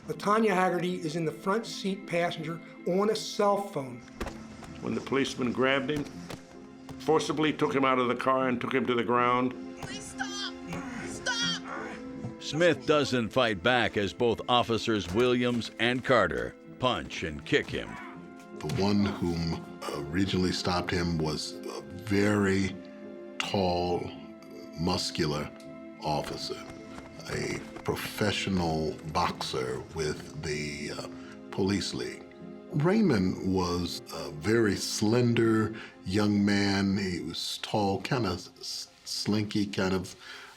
Speaker 14: LaTanya Haggerty is in the front seat passenger on a cell phone.
Speaker 3: When the policeman grabbed him, forcibly took him out of the car and took him to the ground.
Speaker 6: Please stop! Stop!
Speaker 1: Smith doesn't fight back as both officers Williams and Carter punch and kick him.
Speaker 10: The one whom originally stopped him was a very tall, muscular officer, a professional boxer with the police league. Raymond was a very slender young man. He was tall, kind of slinky kind of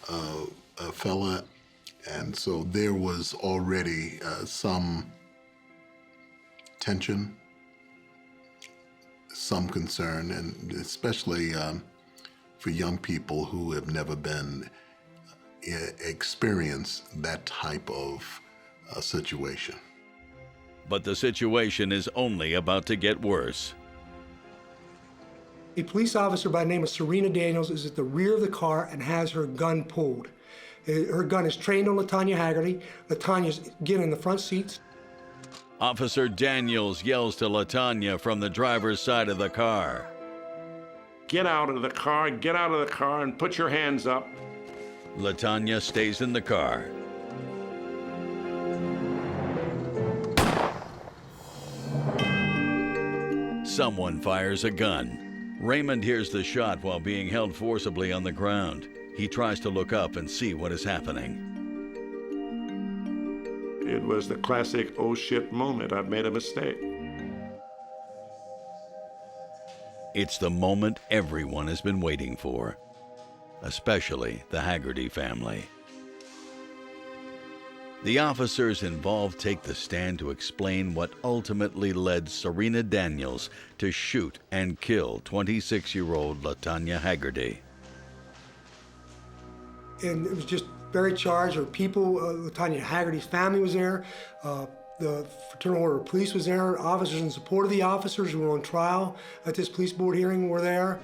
Speaker 10: a fella. And so there was already some tension, some concern, and especially for young people who have never been experienced that type of situation.
Speaker 1: But the situation is only about to get worse.
Speaker 14: A police officer by the name of Serena Daniels is at the rear of the car and has her gun pulled. Her gun is trained on LaTanya Haggerty. LaTanya's again in the front seats.
Speaker 1: Officer Daniels yells to LaTanya from the driver's side of the car.
Speaker 3: Get out of the car, and put your hands up.
Speaker 1: LaTanya stays in the car. Someone fires a gun. Raymond hears the shot while being held forcibly on the ground. He tries to look up and see what is happening.
Speaker 3: It was the classic oh shit moment. I'd made a mistake.
Speaker 1: It's the moment everyone has been waiting for, especially the Haggerty family. The officers involved take the stand to explain what ultimately led Serena Daniels to shoot and kill 26-year-old LaTanya Haggerty.
Speaker 14: And it was just very charged. There were people, LaTanya Haggerty's family was there, the Fraternal Order of Police was there, officers in support of the officers who were on trial at this police board hearing were there.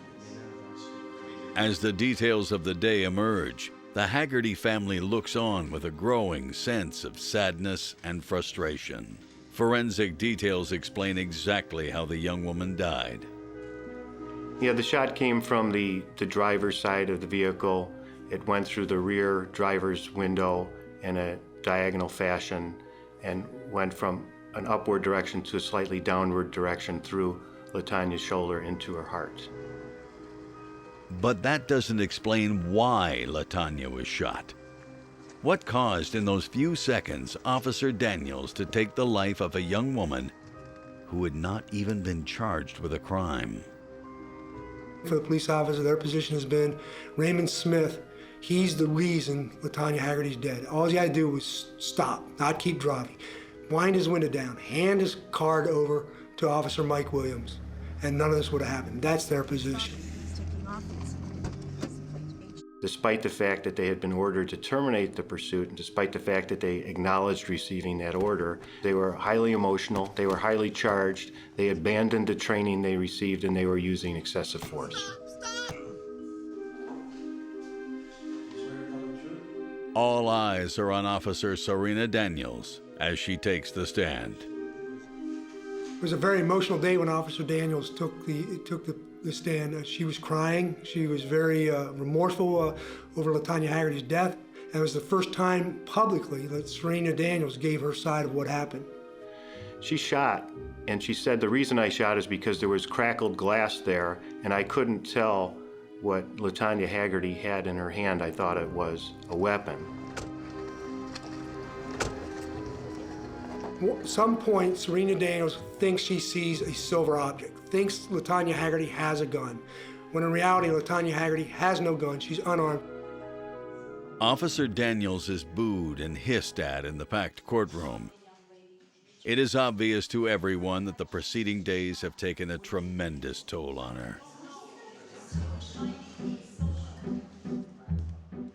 Speaker 1: As the details of the day emerge, the Haggerty family looks on with a growing sense of sadness and frustration. Forensic details explain exactly how the young woman died.
Speaker 13: Yeah, the shot came from the driver's side of the vehicle. It went through the rear driver's window in a diagonal fashion and went from an upward direction to a slightly downward direction through LaTanya's shoulder into her heart.
Speaker 1: But that doesn't explain why LaTanya was shot. What caused in those few seconds Officer Daniels to take the life of a young woman who had not even been charged with a crime?
Speaker 14: For the police officer, their position has been Raymond Smith. He's the reason LaTanya Haggerty's dead. All he had to do was stop, not keep driving. Wind his window down, hand his card over to Officer Mike Williams, and none of this would have happened. That's their position.
Speaker 13: Despite the fact that they had been ordered to terminate the pursuit, and despite the fact that they acknowledged receiving that order, they were highly emotional, they were highly charged, they abandoned the training they received, and they were using excessive force.
Speaker 1: All eyes are on Officer Serena Daniels as she takes the stand.
Speaker 14: It was a very emotional day when Officer Daniels took the stand. She was crying. She was very remorseful over LaTonya Haggerty's death. And it was the first time publicly that Serena Daniels gave her side of what happened.
Speaker 13: She shot, and she said, the reason I shot is because there was crackled glass there, and I couldn't tell what LaTonya Haggerty had in her hand. I thought it was a weapon.
Speaker 14: At some point, Serena Daniels thinks she sees a silver object, thinks LaTonya Haggerty has a gun, when in reality, LaTonya Haggerty has no gun. She's unarmed.
Speaker 1: Officer Daniels is booed and hissed at in the packed courtroom. It is obvious to everyone that the preceding days have taken a tremendous toll on her.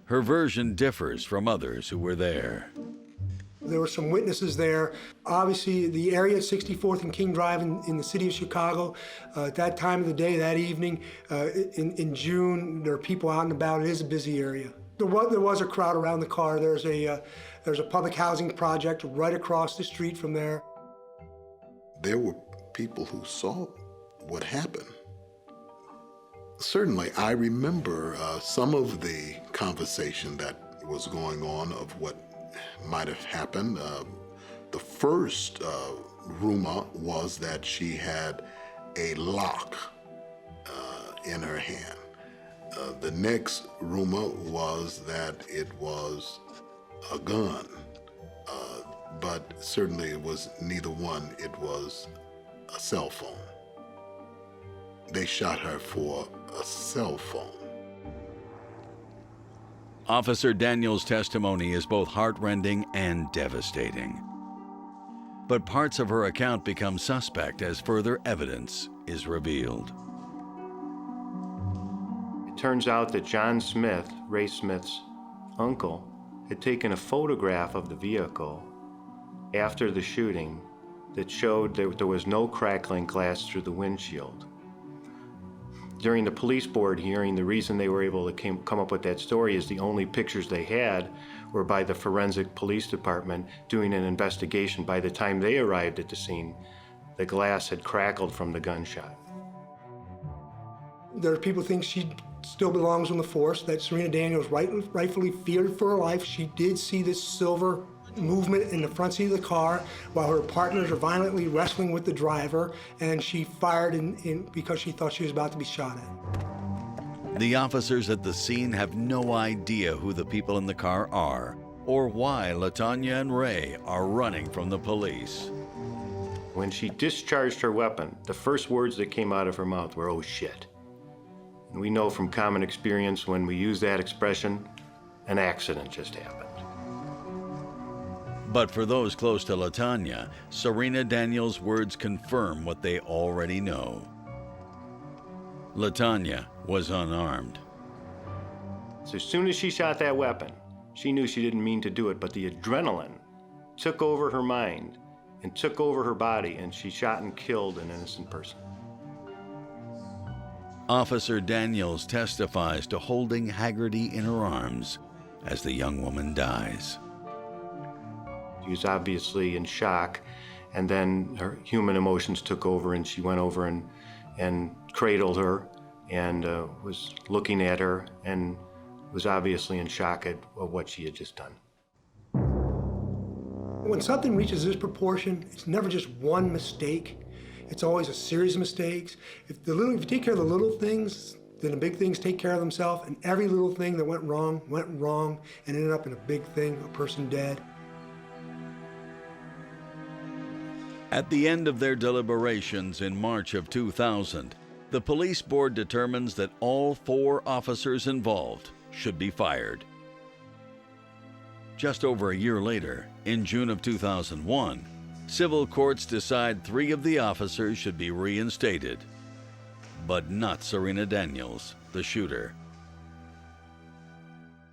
Speaker 1: Her version differs from others who were there.
Speaker 14: There were some witnesses there. Obviously, the area at 64th and King Drive in the city of Chicago, at that time of the day, that evening, in June, there are people out and about. It is a busy area. There was a crowd around the car. There's a public housing project right across the street from there.
Speaker 10: There were people who saw what happened. Certainly, I remember some of the conversation that was going on of what might have happened. The first rumor was that she had a lock in her hand. The next rumor was that it was a gun, but certainly it was neither one. It was a cell phone. They shot her for a cell phone.
Speaker 1: Officer Daniels' testimony is both heartrending and devastating. But parts of her account become suspect as further evidence is revealed.
Speaker 13: It turns out that John Smith, Ray Smith's uncle, had taken a photograph of the vehicle after the shooting that showed that there was no crackling glass through the windshield. During the police board hearing, the reason they were able to come up with that story is the only pictures they had were by the forensic police department doing an investigation. By the time they arrived at the scene, the glass had crackled from the gunshot.
Speaker 14: There are people who think she still belongs on the force, that Serena Daniels rightfully feared for her life. She did see this silver movement in the front seat of the car while her partners are violently wrestling with the driver, and she fired because she thought she was about to be shot at.
Speaker 1: The officers at the scene have no idea who the people in the car are or why LaTonya and Ray are running from the police.
Speaker 13: When she discharged her weapon, the first words that came out of her mouth were, "Oh shit." And we know from common experience when we use that expression, an accident just happened.
Speaker 1: But for those close to LaTonya, Serena Daniels' words confirm what they already know. LaTonya was unarmed.
Speaker 13: So as soon as she shot that weapon, she knew she didn't mean to do it, but the adrenaline took over her mind and took over her body, and she shot and killed an innocent person.
Speaker 1: Officer Daniels testifies to holding Haggerty in her arms as the young woman dies.
Speaker 13: She was obviously in shock, and then her human emotions took over, and she went over and cradled her and was looking at her and was obviously in shock at what she had just done.
Speaker 14: When something reaches this proportion, it's never just one mistake. It's always a series of mistakes. If you take care of the little things, then the big things take care of themselves, and every little thing that went wrong and ended up in a big thing, a person dead.
Speaker 1: At the end of their deliberations in March of 2000, the police board determines that all 4 officers involved should be fired. Just over a year later, in June of 2001, Civil courts decide 3 of the officers should be reinstated, but not Serena Daniels, the shooter.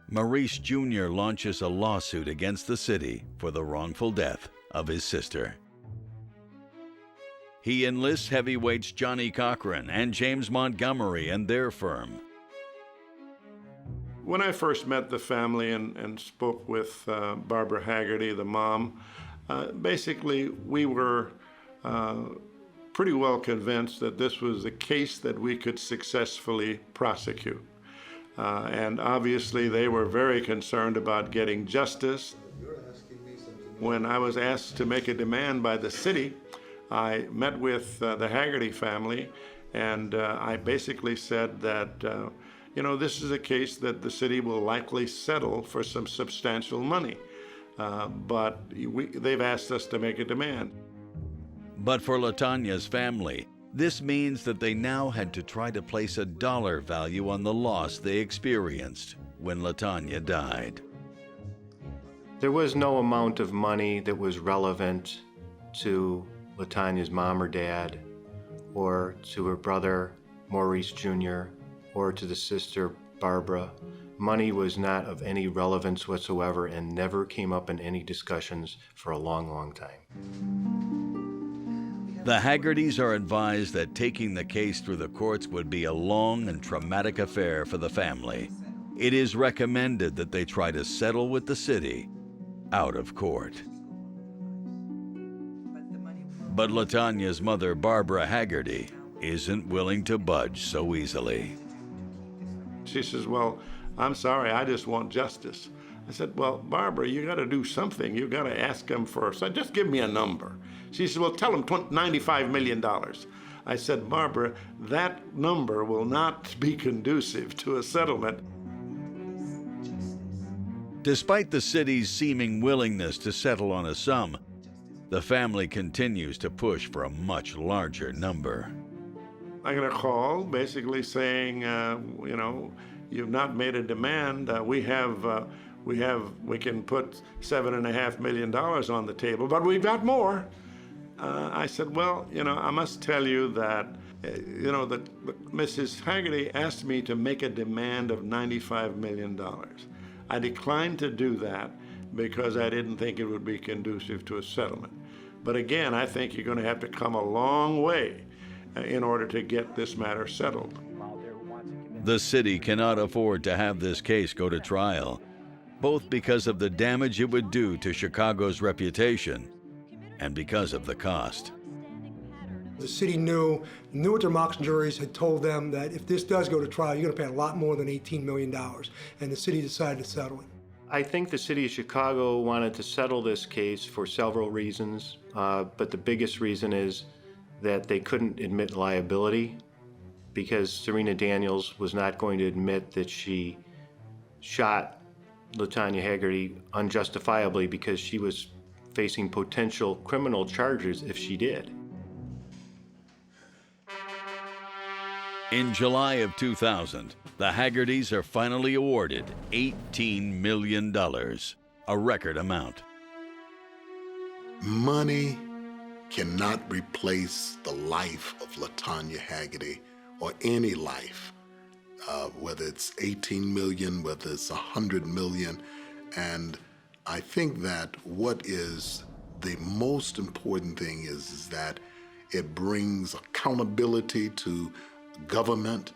Speaker 1: Maurice Jr. launches a lawsuit against the city for the wrongful death of his sister. He enlists heavyweights Johnny Cochran and James Montgomery and their firm.
Speaker 3: When I first met the family and spoke with Barbara Haggerty, the mom, basically we were pretty well convinced that this was a case that we could successfully prosecute. And obviously they were very concerned about getting justice. When I was asked to make a demand by the city, I met with the Haggerty family, and I basically said that, you know, this is a case that the city will likely settle for some substantial money, but they've asked us to make a demand.
Speaker 1: But for LaTanya's family, this means that they now had to try to place a dollar value on the loss they experienced when LaTanya died.
Speaker 13: There was no amount of money that was relevant to LaTanya's mom or dad, or to her brother, Maurice Jr., or to the sister, Barbara. Money was not of any relevance whatsoever and never came up in any discussions for a long, long time.
Speaker 1: The Haggertys are advised that taking the case through the courts would be a long and traumatic affair for the family. It is recommended that they try to settle with the city out of court. But LaTanya's mother, Barbara Haggerty, isn't willing to budge so easily.
Speaker 3: She says, well, I'm sorry, I just want justice. I said, well, Barbara, you got to do something. You got to ask them first. So just give me a number. She said, well, tell them $95 million. I said, Barbara, that number will not be conducive to a settlement.
Speaker 1: Despite the city's seeming willingness to settle on a sum, the family continues to push for a much larger number.
Speaker 3: I got a call basically saying, you know, you've not made a demand. We can put $7.5 million on the table, but we've got more. I said, well, you know, I must tell you that, you know, Mrs. Haggerty asked me to make a demand of $95 million. I declined to do that because I didn't think it would be conducive to a settlement. But again, I think you're going to have to come a long way in order to get this matter settled.
Speaker 1: The city cannot afford to have this case go to trial, both because of the damage it would do to Chicago's reputation and because of the cost.
Speaker 14: The city knew what their mock juries had told them that if this does go to trial, you're going to pay a lot more than $18 million, and the city decided to settle it.
Speaker 13: I think the city of Chicago wanted to settle this case for several reasons, but the biggest reason is that they couldn't admit liability because Serena Daniels was not going to admit that she shot LaTanya Haggerty unjustifiably because she was facing potential criminal charges if she did.
Speaker 1: In July of 2000, the Haggertys are finally awarded $18 million, a record amount.
Speaker 10: Money cannot replace the life of LaTanya Haggerty or any life, whether it's 18 million, whether it's 100 million. And I think that what is the most important thing is that it brings accountability to government.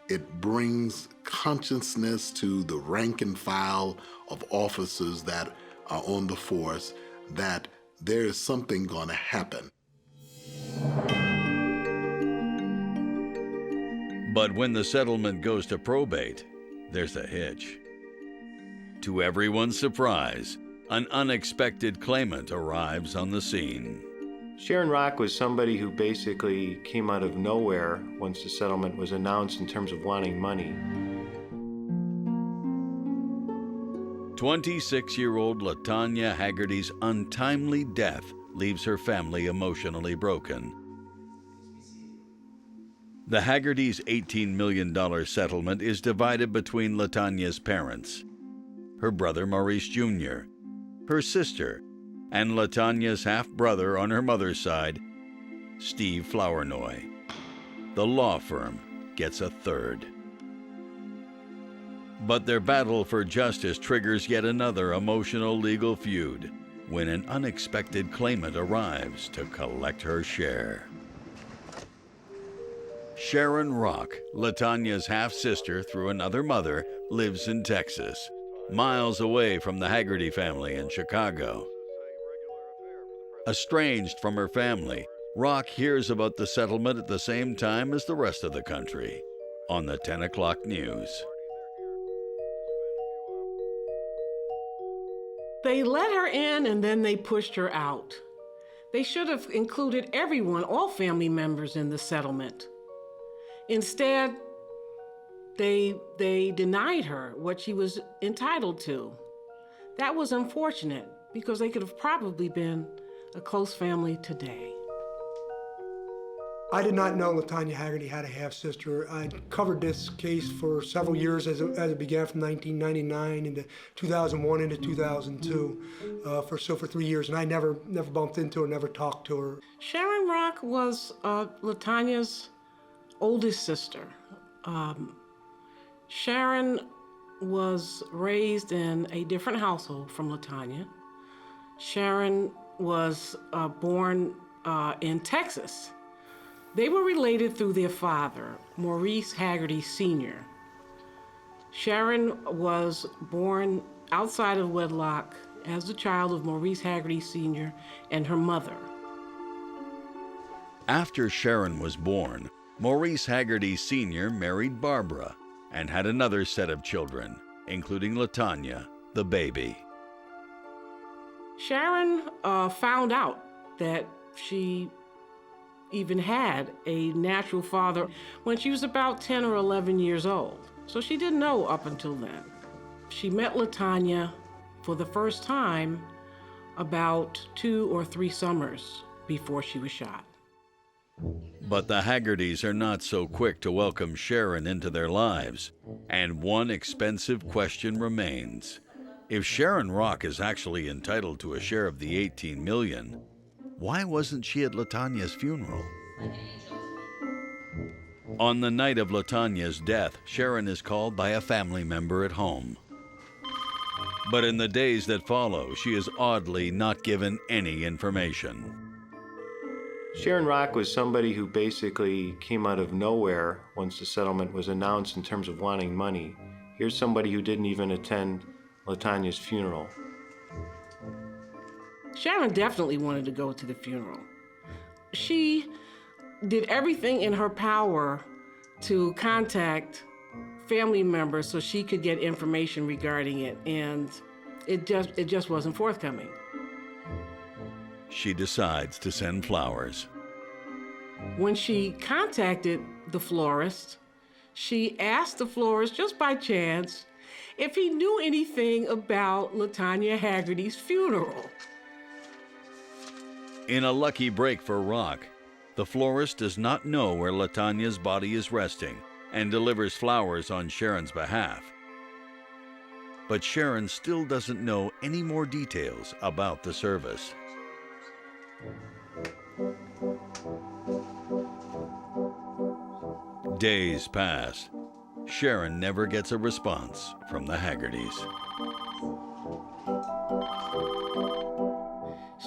Speaker 10: It brings consciousness to the rank and file of officers that are on the force that there is something going to happen.
Speaker 1: But when the settlement goes to probate, there's a hitch. To everyone's surprise, an unexpected claimant arrives on the scene.
Speaker 13: Sharon Rock was somebody who basically came out of nowhere once the settlement was announced in terms of wanting money.
Speaker 1: 26-year-old LaTanya Haggerty's untimely death leaves her family emotionally broken. The Haggertys' $18 million settlement is divided between LaTanya's parents, her brother Maurice Jr., her sister, and LaTanya's half-brother on her mother's side, Steve Flournoy. The law firm gets a third. But their battle for justice triggers yet another emotional legal feud when an unexpected claimant arrives to collect her share. Sharon Rock, LaTanya's half-sister through another mother, lives in Texas, miles away from the Haggerty family in Chicago. Estranged from her family, Rock hears about the settlement at the same time as the rest of the country on the 10 o'clock news.
Speaker 11: They let her in and then they pushed her out. They should have included everyone, all family members, in the settlement. Instead, they denied her what she was entitled to. That was unfortunate because they could have probably been a close family today.
Speaker 14: I did not know LaTanya Haggerty had a half-sister. I covered this case for several years as it began from 1999 into 2001 into 2002, for 3 years, and I never bumped into her, never talked to her.
Speaker 11: Sharon Rock was LaTanya's oldest sister. Sharon was raised in a different household from LaTanya. Sharon was born in Texas. They were related through their father, Maurice Haggerty Sr. Sharon was born outside of wedlock as the child of Maurice Haggerty Sr. and her mother.
Speaker 1: After Sharon was born, Maurice Haggerty Sr. married Barbara and had another set of children, including LaTanya, the baby.
Speaker 11: Sharon found out that she even had a natural father when she was about 10 or 11 years old. So she didn't know up until then. She met LaTanya for the first time about 2 or 3 summers before she was shot.
Speaker 1: But the Haggerdys are not so quick to welcome Sharon into their lives, and one expensive question remains. If Sharon Rock is actually entitled to a share of the $18 million, why wasn't she at LaTanya's funeral? On the night of LaTanya's death, Sharon is called by a family member at home. But in the days that follow, she is oddly not given any information.
Speaker 13: Sharon Rock was somebody who basically came out of nowhere once the settlement was announced in terms of wanting money. Here's somebody who didn't even attend LaTanya's funeral.
Speaker 11: Sharon definitely wanted to go to the funeral. She did everything in her power to contact family members so she could get information regarding it, and it just wasn't forthcoming.
Speaker 1: She decides to send flowers.
Speaker 11: When she contacted the florist, she asked the florist, just by chance, if he knew anything about LaTanya Haggerty's funeral.
Speaker 1: In a lucky break for Rock, the florist does not know where LaTanya's body is resting and delivers flowers on Sharon's behalf. But Sharon still doesn't know any more details about the service. Days pass. Sharon never gets a response from the Haggerdys.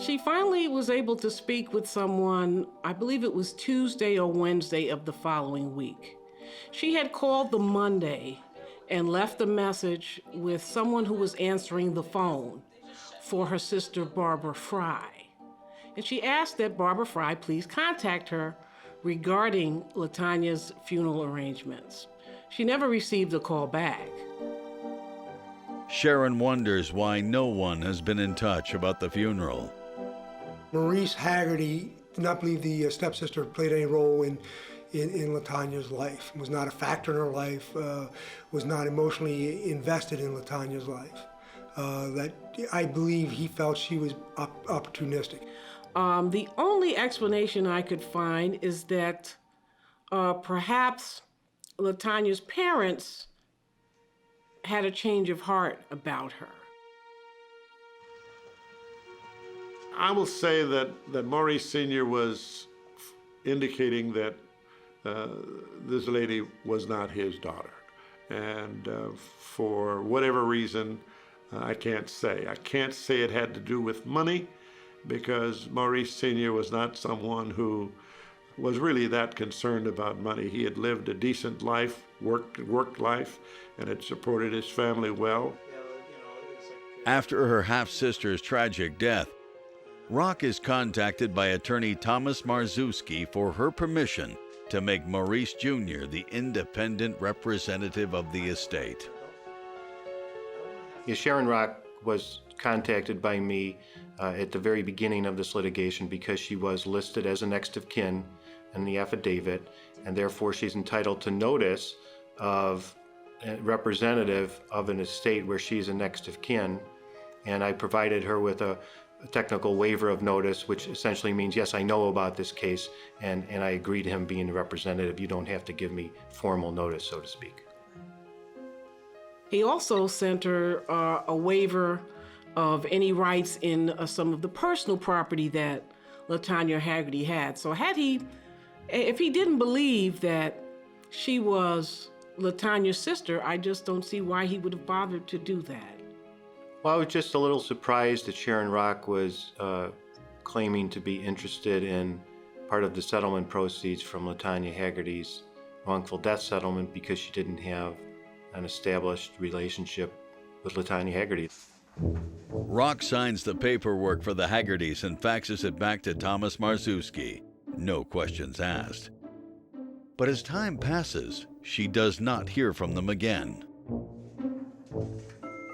Speaker 11: She finally was able to speak with someone, I believe it was Tuesday or Wednesday of the following week. She had called the Monday and left a message with someone who was answering the phone for her sister Barbara Fry. And she asked that Barbara Fry please contact her regarding LaTanya's funeral arrangements. She never received a call back.
Speaker 1: Sharon wonders why no one has been in touch about the funeral.
Speaker 14: Maurice Haggerty did not believe the stepsister played any role in LaTanya's life, was not a factor in her life, was not emotionally invested in LaTanya's life. That I believe he felt she was opportunistic.
Speaker 11: The only explanation I could find is that perhaps LaTanya's parents had a change of heart about her.
Speaker 3: I will say that Maurice Sr. was indicating that this lady was not his daughter. And for whatever reason, I can't say. I can't say it had to do with money, because Maurice Sr. was not someone who was really that concerned about money. He had lived a decent life, worked life, and had supported his family well.
Speaker 1: After her half-sister's tragic death, Rock is contacted by attorney Thomas Marzewski for her permission to make Maurice Jr. the independent representative of the estate.
Speaker 13: Yeah, Sharon Rock was contacted by me at the very beginning of this litigation because she was listed as a next of kin in the affidavit, and therefore she's entitled to notice of a representative of an estate where she's a next of kin. And I provided her with a technical waiver of notice, which essentially means, yes, I know about this case, and I agree to him being the representative. You don't have to give me formal notice, so to speak.
Speaker 11: He also sent her a waiver of any rights in some of the personal property that LaTanya Haggerty had. So if he didn't believe that she was LaTanya's sister, I just don't see why he would have bothered to do that.
Speaker 13: Well, I was just a little surprised that Sharon Rock was claiming to be interested in part of the settlement proceeds from LaTanya Haggerty's wrongful death settlement, because she didn't have an established relationship with LaTanya Haggerty.
Speaker 1: Rock signs the paperwork for the Haggertys and faxes it back to Thomas Marzewski. No questions asked. But as time passes, she does not hear from them again.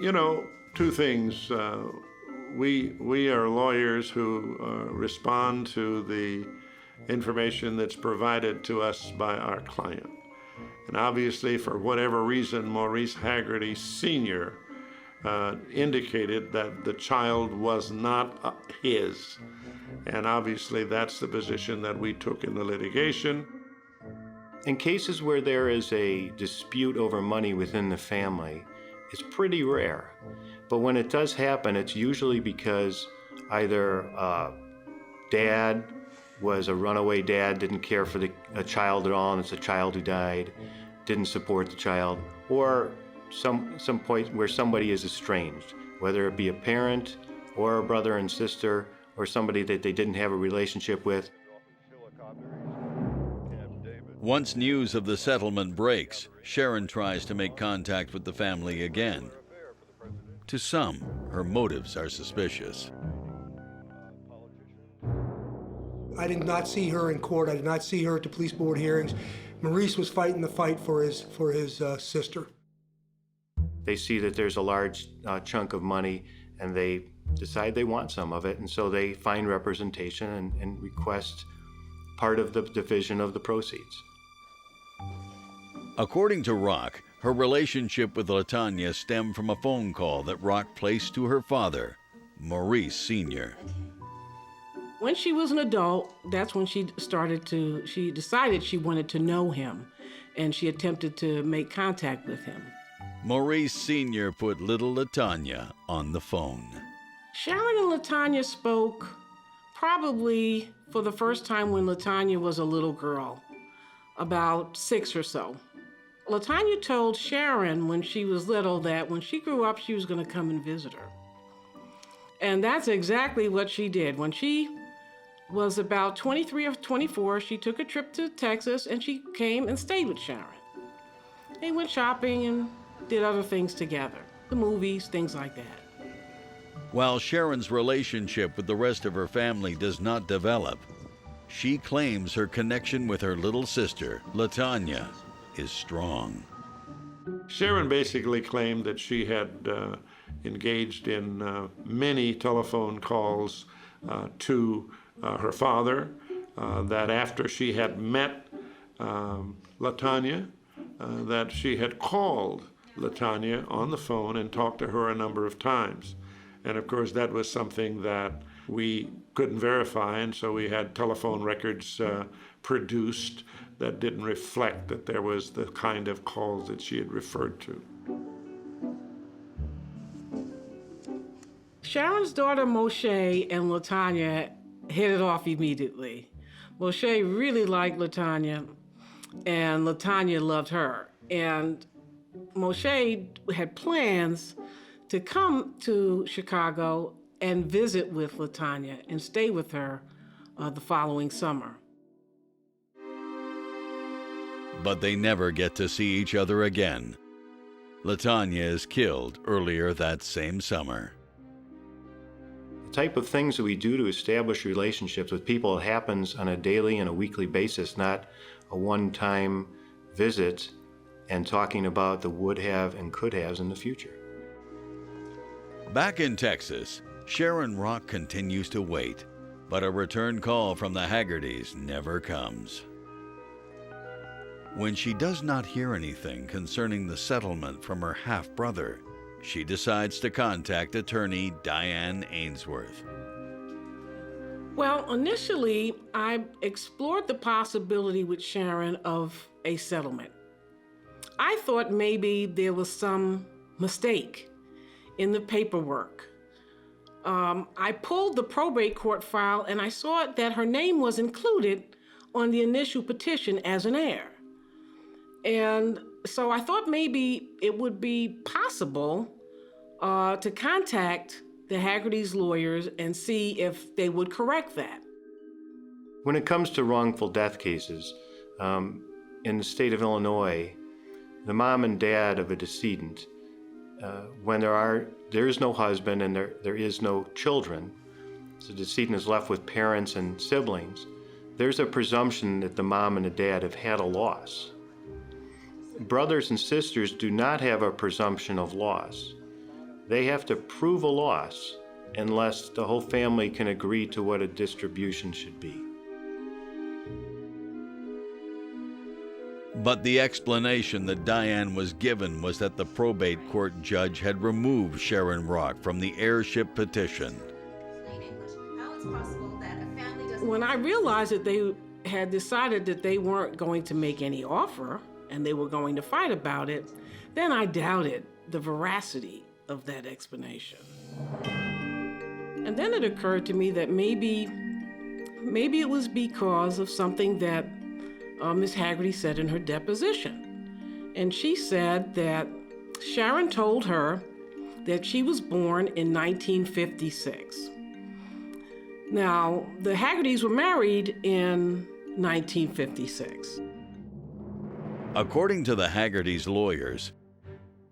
Speaker 3: You know, two things. We are lawyers who respond to the information that's provided to us by our client. And obviously, for whatever reason, Maurice Haggerty Sr. Indicated that the child was not his. And obviously, that's the position that we took in the litigation.
Speaker 13: In cases where there is a dispute over money within the family, it's pretty rare. But when it does happen, it's usually because either dad was a runaway dad, didn't care for a child at all, and it's a child who died, didn't support the child, or some point where somebody is estranged, whether it be a parent or a brother and sister or somebody that they didn't have a relationship with.
Speaker 1: Once news of the settlement breaks, Sharon tries to make contact with the family again. To some, her motives are suspicious.
Speaker 14: I did not see her in court. I did not see her at the police board hearings. Maurice was fighting the fight for his sister.
Speaker 13: They see that there's a large chunk of money, and they decide they want some of it, and so they find representation and request part of the division of the proceeds.
Speaker 1: According to Rock, her relationship with LaTanya stemmed from a phone call that Rock placed to her father, Maurice Sr.
Speaker 11: When she was an adult, that's when she decided she wanted to know him, and she attempted to make contact with him.
Speaker 1: Maurice Sr. put little LaTanya on the phone.
Speaker 11: Sharon and LaTanya spoke probably for the first time when LaTanya was a little girl, about 6 or so. LaTanya told Sharon when she was little that when she grew up, she was going to come and visit her. And that's exactly what she did. When she was about 23 or 24, she took a trip to Texas and she came and stayed with Sharon. They went shopping and did other things together, the movies, things like that.
Speaker 1: While Sharon's relationship with the rest of her family does not develop, she claims her connection with her little sister, LaTanya, is strong.
Speaker 3: Sharon basically claimed that she had engaged in many telephone calls to her father, that after she had met LaTanya, that she had called LaTanya on the phone and talked to her a number of times. And of course, that was something that we couldn't verify, and so we had telephone records produced that didn't reflect that there was the kind of calls that she had referred to.
Speaker 11: Sharon's daughter Moshe and LaTanya hit it off immediately. Moshe really liked LaTanya, and LaTanya loved her. And Moshe had plans to come to Chicago and visit with LaTanya and stay with her the following summer.
Speaker 1: But they never get to see each other again. LaTanya is killed earlier that same summer.
Speaker 13: The type of things that we do to establish relationships with people happens on a daily and a weekly basis, not a one-time visit and talking about the would have and could haves in the future.
Speaker 1: Back in Texas, Sharon Rock continues to wait, but a return call from the Haggardys never comes. When she does not hear anything concerning the settlement from her half-brother, she decides to contact attorney Diane Ainsworth.
Speaker 11: Well, initially, I explored the possibility with Sharon of a settlement. I thought maybe there was some mistake in the paperwork. I pulled the probate court file and I saw that her name was included on the initial petition as an heir. And so I thought maybe it would be possible to contact the Haggardys' lawyers and see if they would correct that.
Speaker 13: When it comes to wrongful death cases, in the state of Illinois, the mom and dad of a decedent, when there is no husband and there is no children, so the decedent is left with parents and siblings, there's a presumption that the mom and the dad have had a loss. Brothers and sisters do not have a presumption of loss. They have to prove a loss unless the whole family can agree to what a distribution should be.
Speaker 1: But the explanation that Diane was given was that the probate court judge had removed Sharon Rock from the heirship petition.
Speaker 11: When I realized that they had decided that they weren't going to make any offer and they were going to fight about it, then I doubted the veracity of that explanation. And then it occurred to me that maybe it was because of something that Miss Haggerty said in her deposition. And she said that Sharon told her that she was born in 1956. Now, the Haggardys were married in 1956.
Speaker 1: According to the Haggardys' lawyers,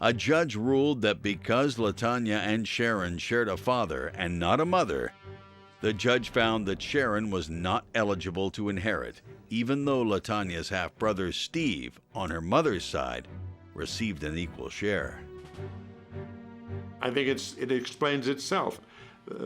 Speaker 1: a judge ruled that because LaTanya and Sharon shared a father and not a mother, the judge found that Sharon was not eligible to inherit, even though LaTanya's half-brother Steve, on her mother's side, received an equal share.
Speaker 3: I think it explains itself.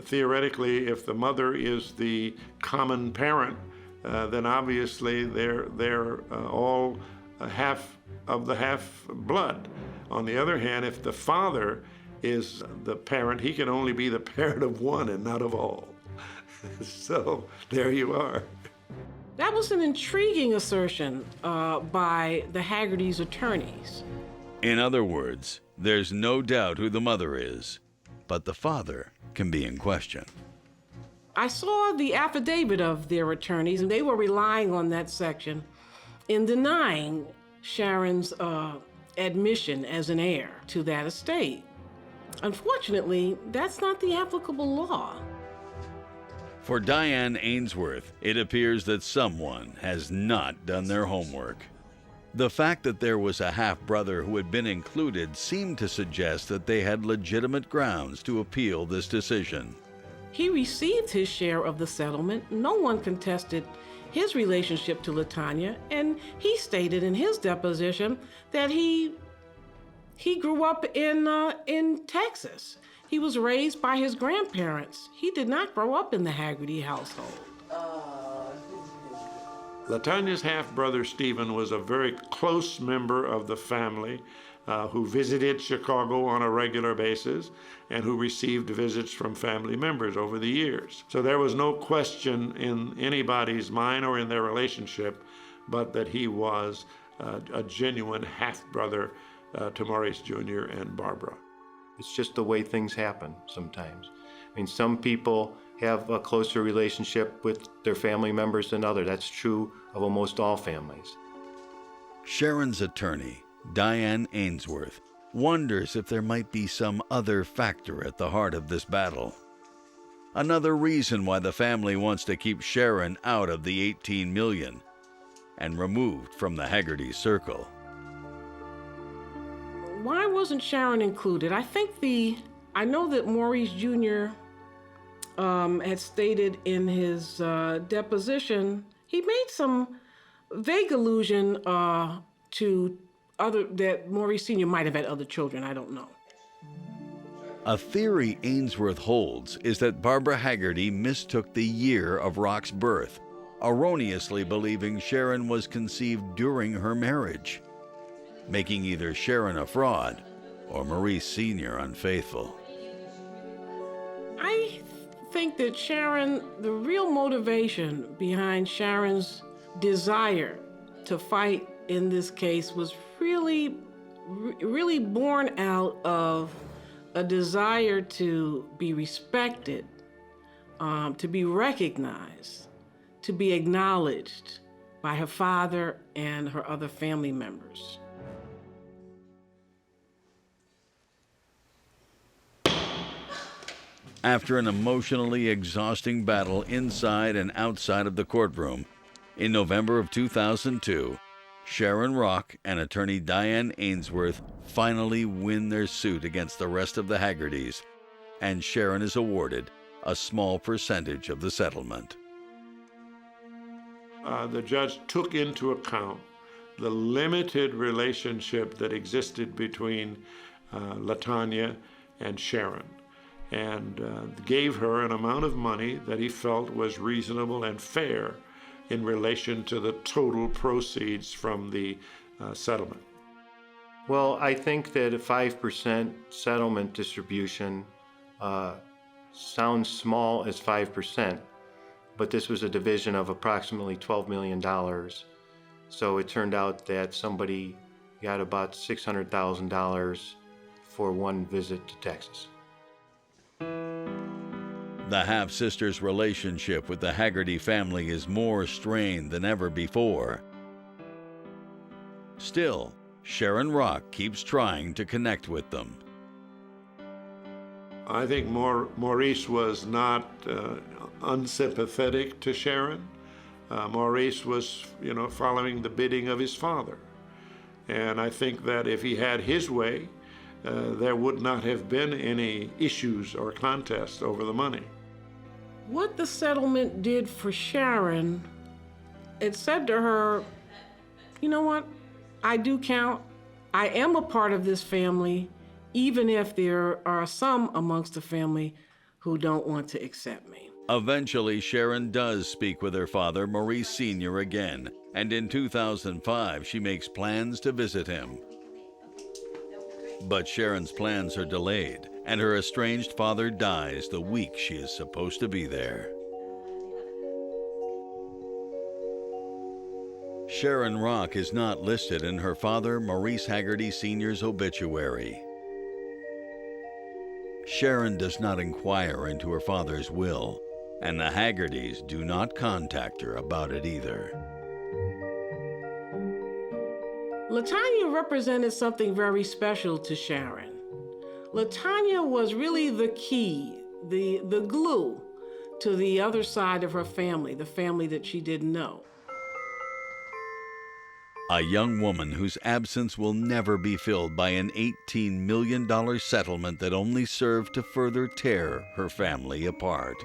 Speaker 3: Theoretically, if the mother is the common parent, then obviously they're all half of the half-blood. On the other hand, if the father is the parent, he can only be the parent of one and not of all. So there you are.
Speaker 11: That was an intriguing assertion by the Haggardys' attorneys.
Speaker 1: In other words, there's no doubt who the mother is, but the father can be in question.
Speaker 11: I saw the affidavit of their attorneys, and they were relying on that section in denying Sharon's admission as an heir to that estate. Unfortunately, that's not the applicable law.
Speaker 1: For Diane Ainsworth, it appears that someone has not done their homework. The fact that there was a half-brother who had been included seemed to suggest that they had legitimate grounds to appeal this decision.
Speaker 11: He received his share of the settlement. No one contested his relationship to LaTanya, and he stated in his deposition that he grew up in Texas. He was raised by his grandparents. He did not grow up in the Haggerty household.
Speaker 3: LaTanya's half-brother Stephen was a very close member of the family who visited Chicago on a regular basis and who received visits from family members over the years. So there was no question in anybody's mind or in their relationship, but that he was a genuine half-brother to Maurice Jr. and Barbara.
Speaker 13: It's just the way things happen sometimes. I mean, some people have a closer relationship with their family members than others. That's true of almost all families.
Speaker 1: Sharon's attorney, Diane Ainsworth, wonders if there might be some other factor at the heart of this battle. Another reason why the family wants to keep Sharon out of the $18 million and removed from the Haggerty circle.
Speaker 11: Why wasn't Sharon included? I know that Maurice Jr. Had stated in his deposition, he made some vague allusion to that Maurice Sr. might have had other children. I don't know.
Speaker 1: A theory Ainsworth holds is that Barbara Haggerty mistook the year of Rock's birth, erroneously believing Sharon was conceived during her marriage, making either Sharon a fraud or Maurice Sr. unfaithful.
Speaker 11: I think that the real motivation behind Sharon's desire to fight in this case was really born out of a desire to be respected, to be recognized, to be acknowledged by her father and her other family members.
Speaker 1: After an emotionally exhausting battle inside and outside of the courtroom, in November of 2002, Sharon Rock and attorney Diane Ainsworth finally win their suit against the rest of the Haggertys, and Sharon is awarded a small percentage of the settlement.
Speaker 3: The judge took into account the limited relationship that existed between LaTanya and Sharon, and gave her an amount of money that he felt was reasonable and fair in relation to the total proceeds from the settlement.
Speaker 13: Well, I think that a 5% settlement distribution sounds small as 5%, but this was a division of approximately $12 million. So it turned out that somebody got about $600,000 for one visit to Texas.
Speaker 1: The half-sister's relationship with the Haggerty family is more strained than ever before. Still, Sharon Rock keeps trying to connect with them.
Speaker 3: I think Maurice was not unsympathetic to Sharon. Maurice was, following the bidding of his father. And I think that if he had his way, there would not have been any issues or contests over the money.
Speaker 11: What the settlement did for Sharon, it said to her, you know what, I do count. I am a part of this family, even if there are some amongst the family who don't want to accept me.
Speaker 1: Eventually, Sharon does speak with her father, Maurice Sr. again, and in 2005, she makes plans to visit him. But Sharon's plans are delayed, and her estranged father dies the week she is supposed to be there. Sharon Rock is not listed in her father, Maurice Haggerty Sr.'s obituary. Sharon does not inquire into her father's will, and the Haggertys do not contact her about it either.
Speaker 11: LaTanya represented something very special to Sharon. LaTanya was really the key, the glue to the other side of her family, the family that she didn't know.
Speaker 1: A young woman whose absence will never be filled by an $18 million settlement that only served to further tear her family apart.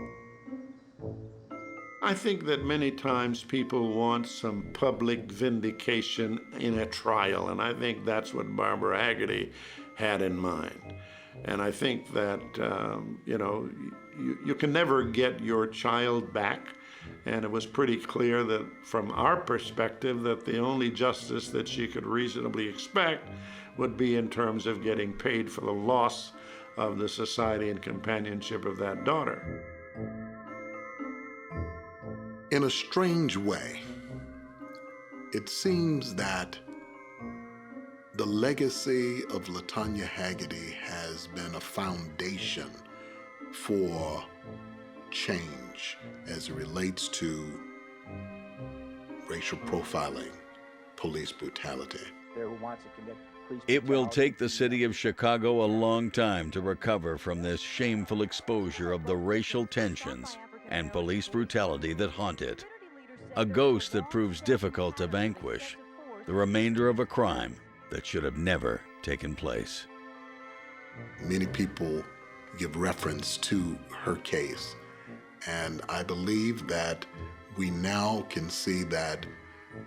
Speaker 3: I think that many times people want some public vindication in a trial, and I think that's what Barbara Haggerty had in mind. And I think that, you can never get your child back, and it was pretty clear that from our perspective that the only justice that she could reasonably expect would be in terms of getting paid for the loss of the society and companionship of that daughter.
Speaker 10: In a strange way, it seems that the legacy of LaTanya Haggerty has been a foundation for change as it relates to racial profiling, police brutality.
Speaker 1: It will take the city of Chicago a long time to recover from this shameful exposure of the racial tensions and police brutality that haunt it. A ghost that proves difficult to vanquish, the remainder of a crime that should have never taken place.
Speaker 10: Many people give reference to her case, and I believe that we now can see that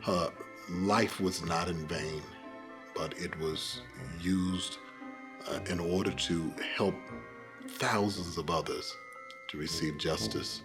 Speaker 10: her life was not in vain, but it was used in order to help thousands of others to receive justice.